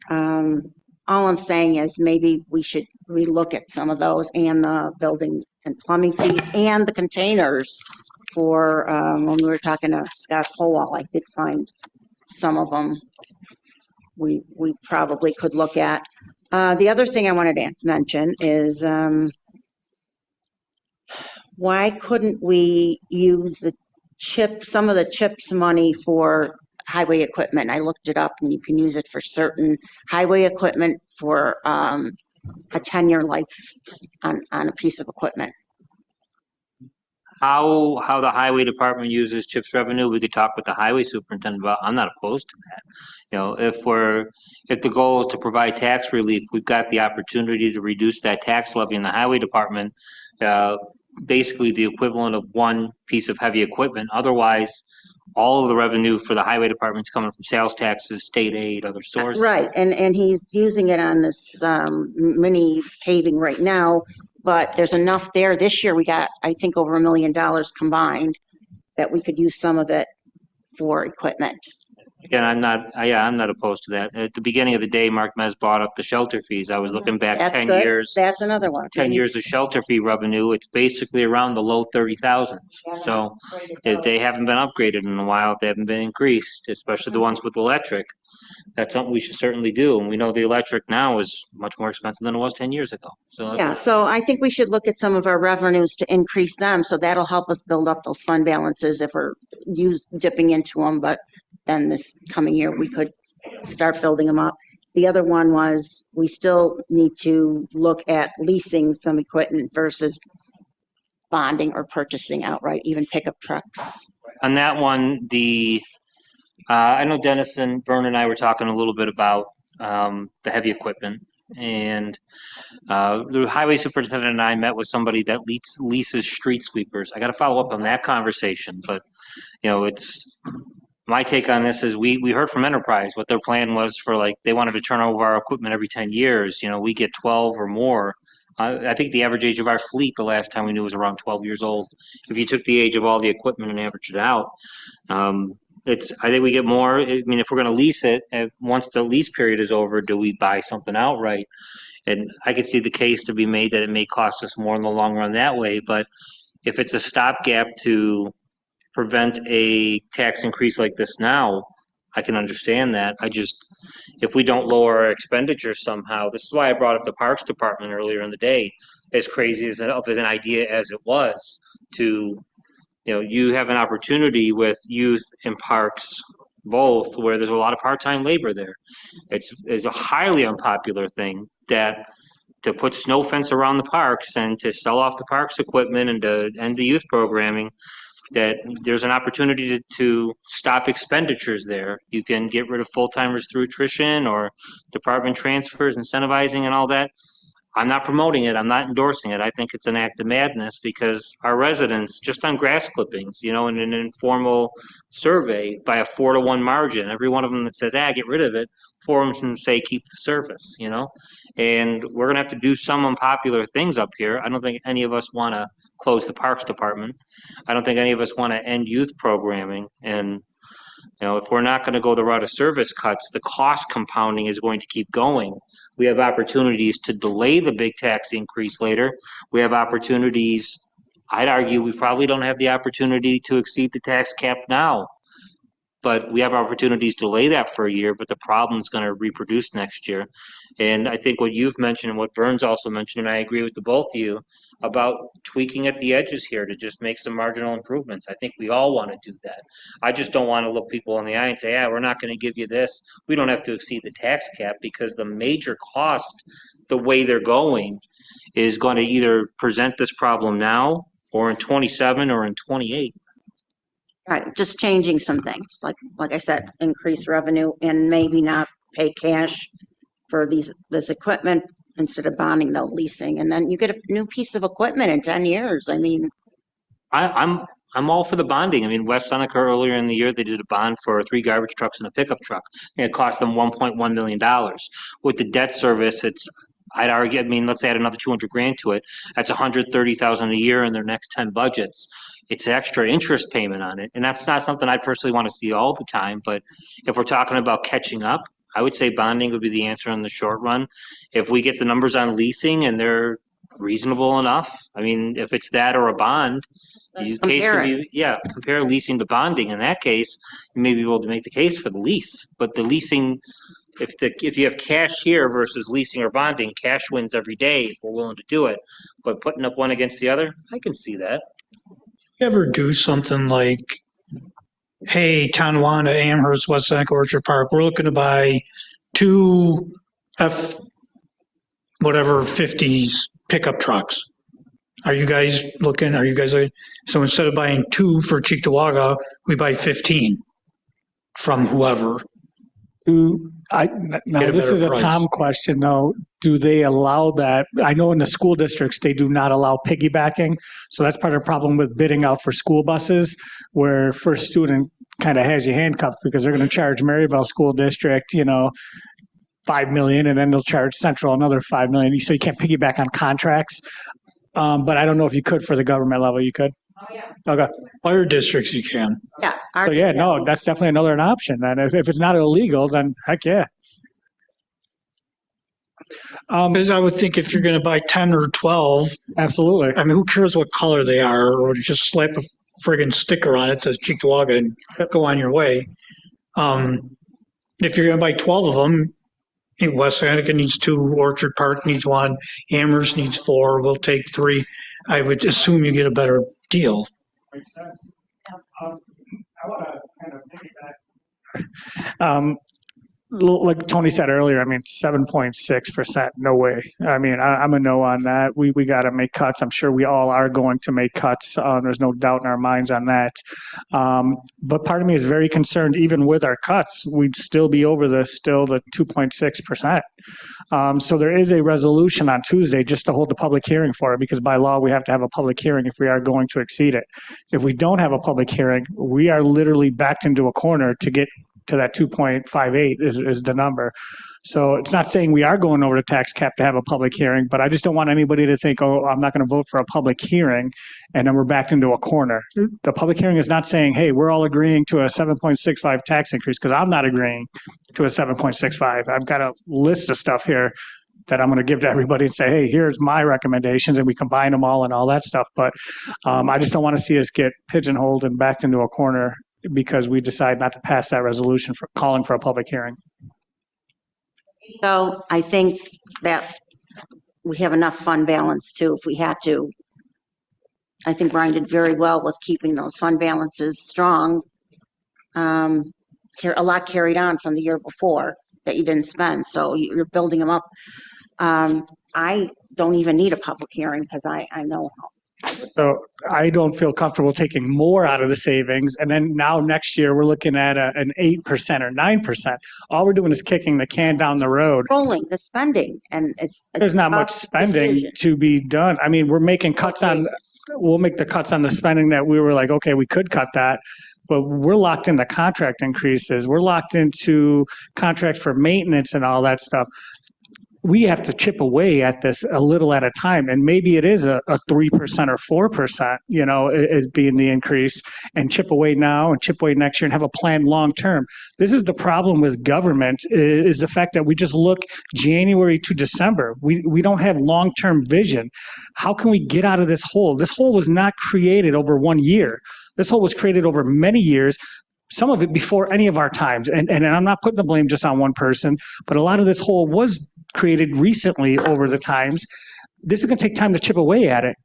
all I'm saying is maybe we should relook at some of those, and the building and plumbing fees and the containers for when we were talking to Scott Howell, I did find some of them we probably could look at. The other thing I wanted to mention is why couldn't we use some of the CHIPS money for highway equipment? I looked it up, and you can use it for certain highway equipment for a 10-year life on a piece of equipment. How the highway department uses CHIPS revenue, we could talk with the highway superintendent about. I'm not opposed to that. If the goal is to provide tax relief, we've got the opportunity to reduce that tax levy in the highway department, basically the equivalent of one piece of heavy equipment. Otherwise, all of the revenue for the highway department is coming from sales taxes, state aid, other sources. Right, and he's using it on this mini paving right now. But there's enough there. This year we got, I think, over $1 million combined that we could use some of it for equipment. Again, I'm not opposed to that. At the beginning of the day, Mark Mez brought up the shelter fees. I was looking back That's 10 good. years. That's another one. 10 years of shelter fee revenue. It's basically around the low 30,000s. So if they haven't been upgraded in a while, if they haven't been increased, especially the ones with electric, that's something we should certainly do. And we know the electric now is much more expensive than it was 10 years ago. So Yeah, so I think we should look at some of our revenues to increase them. So that'll help us build up those fund balances if we're dipping into them. But then this coming year, we could start building them up. The other one was we still need to look at leasing some equipment versus bonding or purchasing outright, even pickup trucks. on that one, I know Dennis and Vern and I were talking a little bit about the heavy equipment. And the highway superintendent and I met with somebody that leases street sweepers. I got to follow up on that conversation, but it's my take on this is we heard from Enterprise what their plan was for, like, they wanted to turn over our equipment every 10 years. We get 12 or more. I think the average age of our fleet the last time we knew was around 12 years old. If you took the age of all the equipment and averaged it out, I think we get more. I mean, if we're going to lease it, once the lease period is over, do we buy something outright? And I could see the case to be made that it may cost us more in the long run that way. But if it's a stopgap to prevent a tax increase like this now, I can understand that. If we don't lower our expenditures somehow, this is why I brought up the Parks Department earlier in the day, as crazy as of an idea as it was, to you have an opportunity with youth and parks both where there's a lot of part-time labor there. It's a highly unpopular thing that to put snow fence around the parks and to sell off the parks equipment and to end the youth programming, that there's an opportunity to stop expenditures there. You can get rid of full-timers through attrition or department transfers, incentivizing and all that. I'm not promoting it. I'm not endorsing it. I think it's an act of madness because our residents, just on grass clippings, in an informal survey by a 4-to-1 margin, every one of them that says, get rid of it, 4 of them say keep the service, and we're going to have to do some unpopular things up here. I don't think any of us want to close the Parks Department. I don't think any of us want to end youth programming. And if we're not going to go the route of service cuts, the cost compounding is going to keep going. We have opportunities to delay the big tax increase later. We have opportunities, I'd argue we probably don't have the opportunity to exceed the tax cap now. But we have opportunities to delay that for a year, but the problem is going to reproduce next year. And I think what you've mentioned and what Vern's also mentioned, and I agree with the both of you, about tweaking at the edges here to just make some marginal improvements. I think we all want to do that. I just don't want to look people in the eye and say, we're not going to give you this. We don't have to exceed the tax cap, because the major cost, the way they're going, is going to either present this problem now or in 27 or in 28. Right, just changing some things, like I said, increase revenue and maybe not pay cash for this equipment instead of bonding, though leasing, and then you get a new piece of equipment in 10 years. I mean, I'm all for the bonding. I mean, West Seneca earlier in the year, they did a bond for 3 garbage trucks and a pickup truck, and it cost them $1.1 million. With the debt service, I'd argue, let's add another 200 grand to it. That's $130,000 a year in their next 10 budgets. It's extra interest payment on it. And that's not something I personally want to see all the time. But if we're talking about catching up, I would say bonding would be the answer in the short run. If we get the numbers on leasing and they're reasonable enough, if it's that or a bond, compare leasing to bonding. In that case, you may be able to make the case for the lease. But the leasing, if you have cash here versus leasing or bonding, cash wins every day if we're willing to do it. But putting up one against the other, I can see that. Ever do something like, hey, Tonawanda, Amherst, West Seneca, Orchard Park, we're looking to buy 2 F-50s pickup trucks. So instead of buying 2 for Cheektowaga, we buy 15 from whoever. This is a Tom question, though. Do they allow that? I know in the school districts, they do not allow piggybacking. So that's part of the problem with bidding out for school buses, where first student kind of has you handcuffed because they're going to charge Maryville School District, $5 million, and then they'll charge Central another $5 million. So you can't piggyback on contracts. But I don't know if you could for the government level. You could. Oh, yeah. Okay. Fire districts, you can. Yeah. That's definitely another option. Then if it's not illegal, then heck yeah. Because I would think if you're going to buy 10 or 12, absolutely. Who cares what color they are, or just slap a friggin' sticker on it that says Cheektowaga and go on your way. If you're going to buy 12 of them, West Seneca needs 2, Orchard Park needs 1, Amherst needs 4. We'll take 3. I would assume you get a better deal. Makes sense. I want to kind of piggyback. Like Tony said earlier, 7.6%, no way. I'm a no on that. We got to make cuts. I'm sure we all are going to make cuts. There's no doubt in our minds on that. But part of me is very concerned, even with our cuts, we'd still be over the 2.6%. So there is a resolution on Tuesday just to hold the public hearing for it, because by law, we have to have a public hearing if we are going to exceed it. If we don't have a public hearing, we are literally backed into a corner to get to that 2.58 is the number. So it's not saying we are going over the tax cap to have a public hearing, but I just don't want anybody to think, I'm not going to vote for a public hearing, and then we're backed into a corner. The public hearing is not saying, hey, we're all agreeing to a 7.65 tax increase, because I'm not agreeing to a 7.65. I've got a list of stuff here that I'm going to give to everybody and say, hey, here's my recommendations, and we combine them all and all that stuff. But I just don't want to see us get pigeonholed and backed into a corner because we decide not to pass that resolution for calling for a public hearing. So I think that we have enough fund balance too, if we had to. I think Brian did very well with keeping those fund balances strong. A lot carried on from the year before that you didn't spend, so you're building them up. I don't even need a public hearing because I know So I don't feel comfortable taking more out of the savings. And then now next year, we're looking at an 8% or 9%. All we're doing is kicking the can down the road. Controlling the spending, and it's. There's not much tough spending decision. to be done. I mean, we're making cuts on, we'll make the cuts on the spending that we were like, okay, we could cut that. But we're locked into contract increases. We're locked into contracts for maintenance and all that stuff. We have to chip away at this a little at a time. And maybe it is a 3% or 4%, you know, is being the increase, and chip away now and chip away next year and have a plan long term. This is the problem with government, is the fact that we just look January to December. We don't have long-term vision. How can we get out of this hole? This hole was not created over 1 year. This hole was created over many years, some of it before any of our times. And I'm not putting the blame just on one person, but a lot of this hole was created recently over the times. This is going to take time to chip away at it.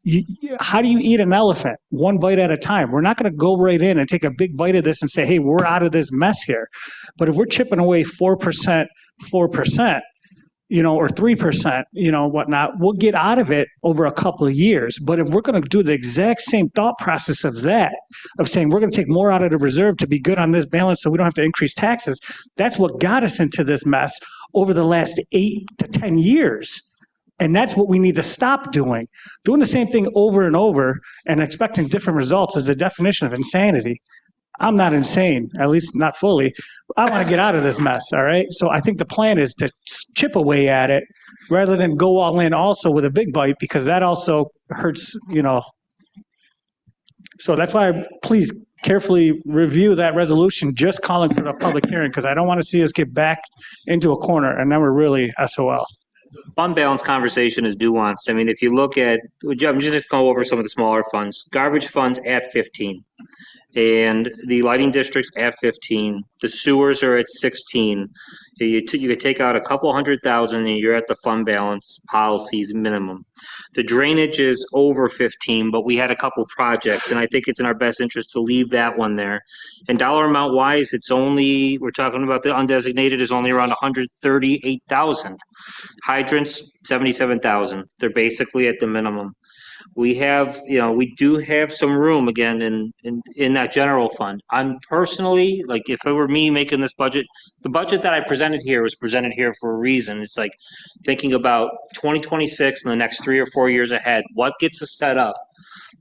How do you eat an elephant? One bite at a time. We're not going to go right in and take a big bite of this and say, hey, we're out of this mess here. But if we're chipping away 4%, you know, or 3%, you know, whatnot, we'll get out of it over a couple of years. But if we're going to do the exact same thought process of that, of saying we're going to take more out of the reserve to be good on this balance so we don't have to increase taxes, that's what got us into this mess over the last 8 to 10 years. And that's what we need to stop doing. Doing the same thing over and over and expecting different results is the definition of insanity. I'm not insane, at least not fully. I want to get out of this mess, all right? So I think the plan is to chip away at it rather than go all in also with a big bite, because that also hurts, you know. So that's why please carefully review that resolution, just calling for the public hearing, because I don't want to see us get back into a corner and then we're really SOL. Fund balance conversation is nuanced. I mean, if you look at, I'm just going to go over some of the smaller funds. Garbage funds at 15. And the lighting district's at 15. The sewers are at 16. You could take out a couple $100,000 and you're at the fund balance policies minimum. The drainage is over 15, but we had a couple projects, and I think it's in our best interest to leave that one there. And dollar amount wise, it's only, we're talking about the undesignated is only around 138,000. Hydrants, 77,000. They're basically at the minimum. We have, you know, we do have some room again in that general fund. I'm personally, like, if it were me making this budget, the budget that I presented here was presented here for a reason. It's like thinking about 2026 and the next 3 or 4 years ahead. What gets us set up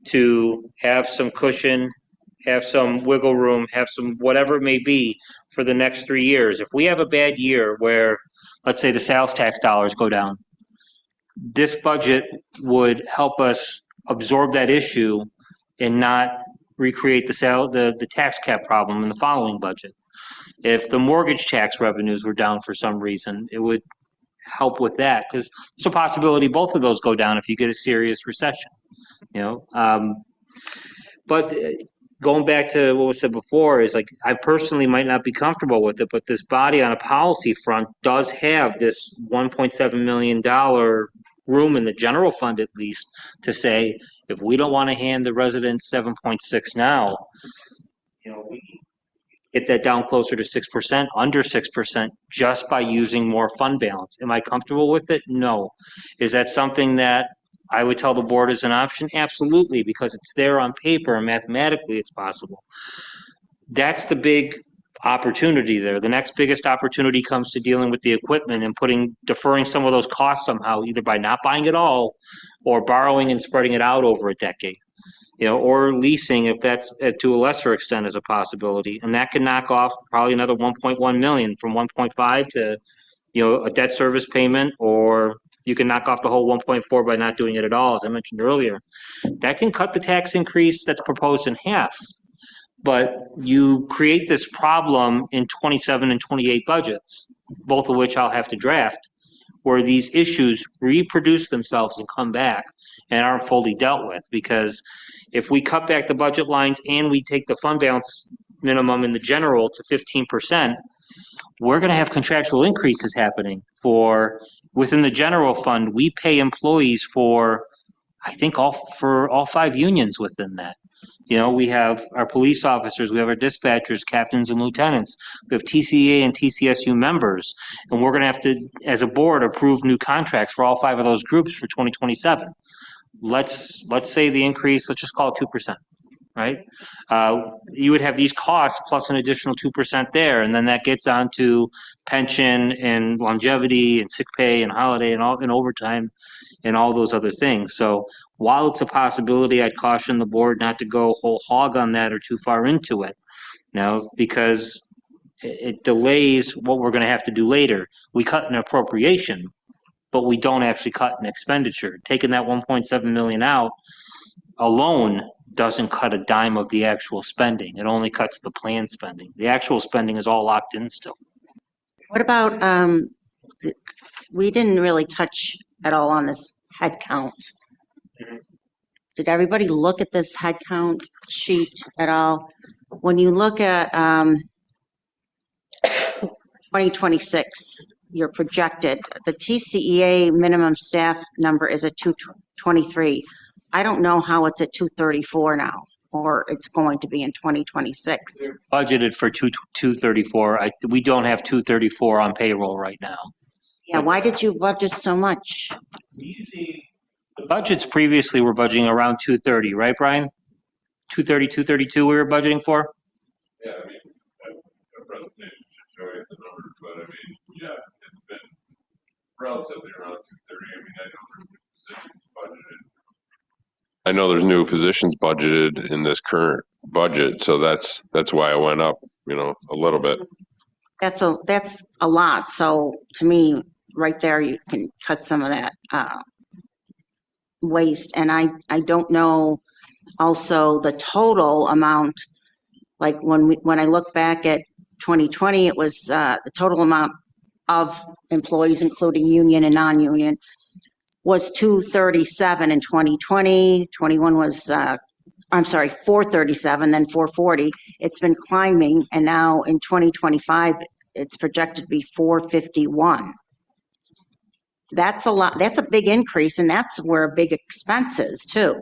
to have some cushion, have some wiggle room, have some whatever it may be for the next 3 years. If we have a bad year where, let's say, the sales tax dollars go down, this budget would help us absorb that issue and not recreate the tax cap problem in the following budget. If the mortgage tax revenues were down for some reason, it would help with that, because there's a possibility both of those go down if you get a serious recession. You know, but going back to what was said before is, like, I personally might not be comfortable with it, but this body on a policy front does have this $1.7 million room in the general fund, at least, to say, if we don't want to hand the residents 7.6 now, you know, we get that down closer to 6%, under 6%, just by using more fund balance. Am I comfortable with it? No. Is that something that I would tell the board is an option? Absolutely, because it's there on paper and mathematically it's possible. That's the big opportunity there. The next biggest opportunity comes to dealing with the equipment and deferring some of those costs somehow, either by not buying it all or borrowing and spreading it out over a decade, you know, or leasing, if that's to a lesser extent, is a possibility. And that can knock off probably another 1.1 million from 1.5 to, you know, a debt service payment, or you can knock off the whole 1.4 by not doing it at all, as I mentioned earlier. That can cut the tax increase that's proposed in half. But you create this problem in 27 and 28 budgets, both of which I'll have to draft, where these issues reproduce themselves and come back and aren't fully dealt with. Because if we cut back the budget lines and we take the fund balance minimum in the general to 15%, we're going to have contractual increases happening within the general fund. We pay employees for, I think, all 5 unions within that. You know, we have our police officers, we have our dispatchers, captains and lieutenants, we have TCA and TCSU members, and we're going to have to, as a board, approve new contracts for all 5 of those groups for 2027. let's say the increase, let's just call it 2%, right? You would have these costs plus an additional 2% there, and then that gets onto pension and longevity and sick pay and holiday and all and overtime and all those other things. So while it's a possibility, I'd caution the board not to go whole hog on that or too far into it. Now, because it delays what we're going to have to do later. We cut an appropriation, but we don't actually cut an expenditure. Taking that 1.7 million out alone doesn't cut a dime of the actual spending. It only cuts the planned spending. The actual spending is all locked in still. What about, we didn't really touch at all on this head count. Did everybody look at this head count sheet at all? When you look at 2026, you're projected, the TCEA minimum staff number is at 223. I don't know how it's at 234 now, or it's going to be in 2026. Budgeted for 234. We don't have 234 on payroll right now. Yeah, why did you budget so much? The budgets previously were budgeting around 230, right, Brian? 230, 232 we were budgeting for? Yeah, I mean, a presentation should show you the numbers, but I mean, yeah, it's been relatively around 230. I mean, I know there's new positions budgeted in this current budget, so that's why it went up, a little bit. That's a lot. So to me, right there, you can cut some of that waste. And I don't know also the total amount, like when I look back at 2020, it was the total amount of employees, including union and non-union, was 237 in 2020. 21 was, 437, then 440. It's been climbing, and now in 2025, it's projected to be 451. That's a lot. That's a big increase, and that's where a big expense is too.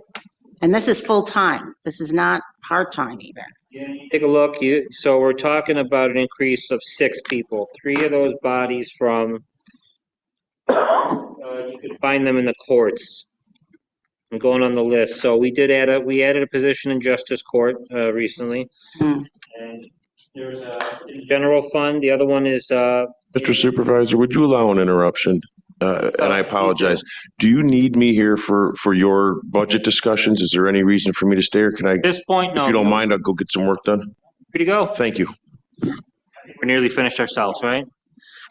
And this is full-time. This is not part-time even. Take a look. So we're talking about an increase of 6 people. 3 of those bodies from, you can find them in the courts. I'm going on the list. So we added a position in justice court recently. And there's a general fund. The other one is Mr. Supervisor, would you allow an interruption? And I apologize. Do you need me here for your budget discussions? Is there any reason for me to stay, or can I? At this point, no. If you don't mind, I'll go get some work done. Free to go. Thank you. We're nearly finished ourselves, right?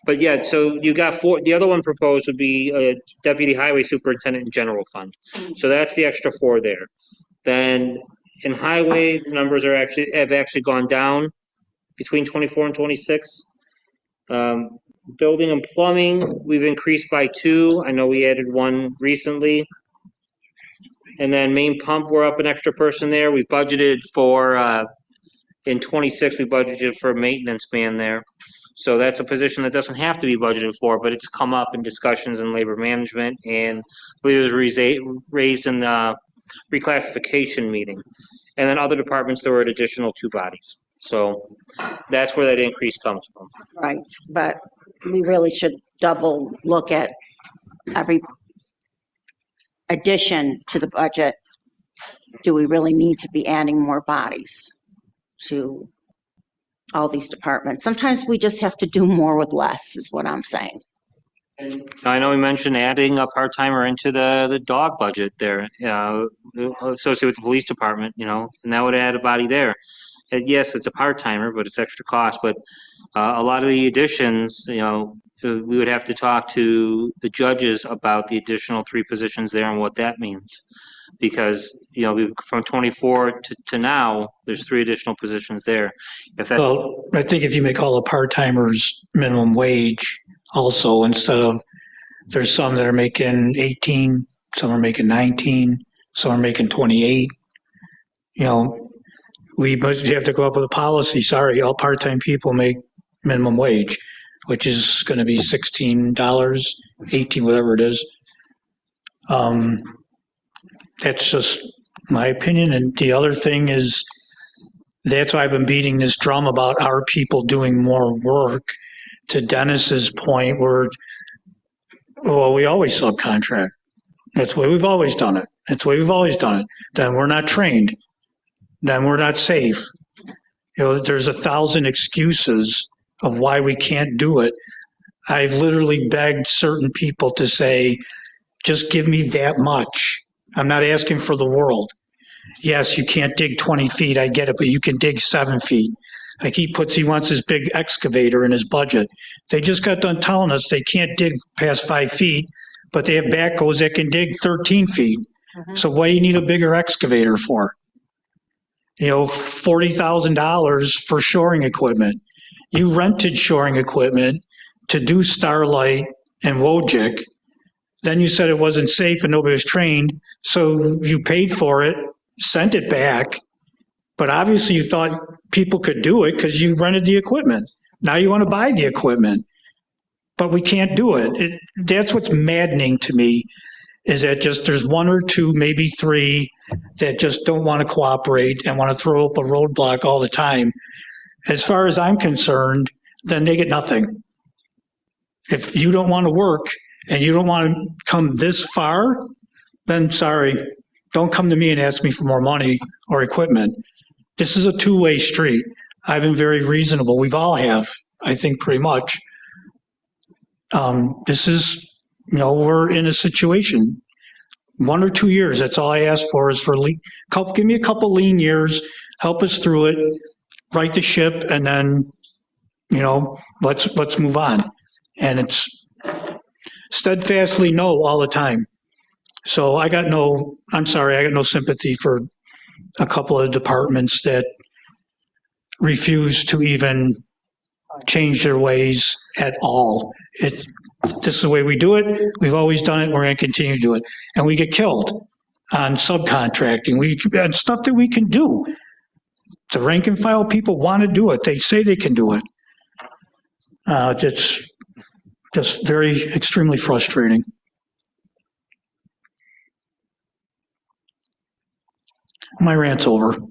But yeah, so you got 4. The other one proposed would be a deputy highway superintendent and general fund. So that's the extra 4 there. Then in highway, the numbers have actually gone down between 24 and 26. Building and plumbing, we've increased by 2. I know we added 1 recently. And then main pump, we're up an extra person there. We budgeted for, in 26, we budgeted for a maintenance man there. So that's a position that doesn't have to be budgeted for, but it's come up in discussions in labor management, and I believe it was raised in the reclassification meeting. And then other departments, there were an additional 2 bodies. So that's where that increase comes from. Right, but we really should double look at every addition to the budget. Do we really need to be adding more bodies to all these departments? Sometimes we just have to do more with less, is what I'm saying. I know we mentioned adding a part-timer into the dog budget there, associated with the police department, and that would add a body there. And yes, it's a part-timer, but it's extra cost. But a lot of the additions, we would have to talk to the judges about the additional 3 positions there and what that means. Because, from 24 to now, there's 3 additional positions there. Well, I think if you make all the part-timers minimum wage also, instead of, there's some that are making 18, some are making 19, some are making 28. We must have to go up with a policy. Sorry, all part-time people make minimum wage, which is going to be $16, 18, whatever it is. That's just my opinion. And the other thing is, that's why I've been beating this drum about our people doing more work. To Dennis's point, we always subcontract. That's the way we've always done it. That's the way we've always done it. Then we're not trained. Then we're not safe. There's 1,000 excuses of why we can't do it. I've literally begged certain people to say, just give me that much. I'm not asking for the world. Yes, you can't dig 20 feet, I get it, but you can dig 7 feet. Like he wants his big excavator in his budget. They just got done telling us they can't dig past 5 feet, but they have backhoes that can dig 13 feet. So what do you need a bigger excavator for? $40,000 for shoring equipment. You rented shoring equipment to do Starlight and Wojcik. Then you said it wasn't safe and nobody was trained, so you paid for it, sent it back, but obviously you thought people could do it because you rented the equipment. Now you want to buy the equipment, but we can't do it. That's what's maddening to me, is that just there's 1 or 2, maybe 3 that just don't want to cooperate and want to throw up a roadblock all the time. As far as I'm concerned, then they get nothing. If you don't want to work and you don't want to come this far, then sorry, don't come to me and ask me for more money or equipment. This is a two-way street. I've been very reasonable. We've all have, I think, pretty much. This is, we're in a situation. 1 or 2 years, that's all I ask for, is for give me a couple lean years, help us through it, right the ship, and then, let's move on. And it's steadfastly no all the time. So I got no sympathy for a couple of departments that refuse to even change their ways at all. This is the way we do it. We've always done it. We're going to continue to do it. And we get killed on subcontracting. And stuff that we can do. The rank and file people want to do it. They say they can do it. It's just extremely frustrating. My rant's over. All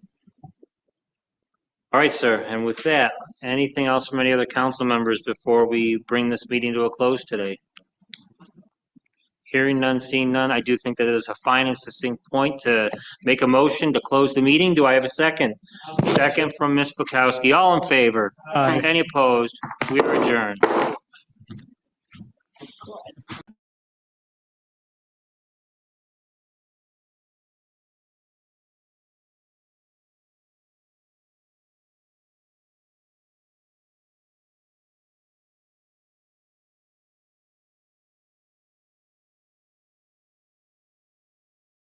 right, sir. And with that, anything else from any other council members before we bring this meeting to a close today? Hearing none, seeing none, I do think that it is a fine and succinct point to make a motion to close the meeting. Do I have a second? Second from Ms. Bukowski. All in favor? Aye. Any opposed? We are adjourned.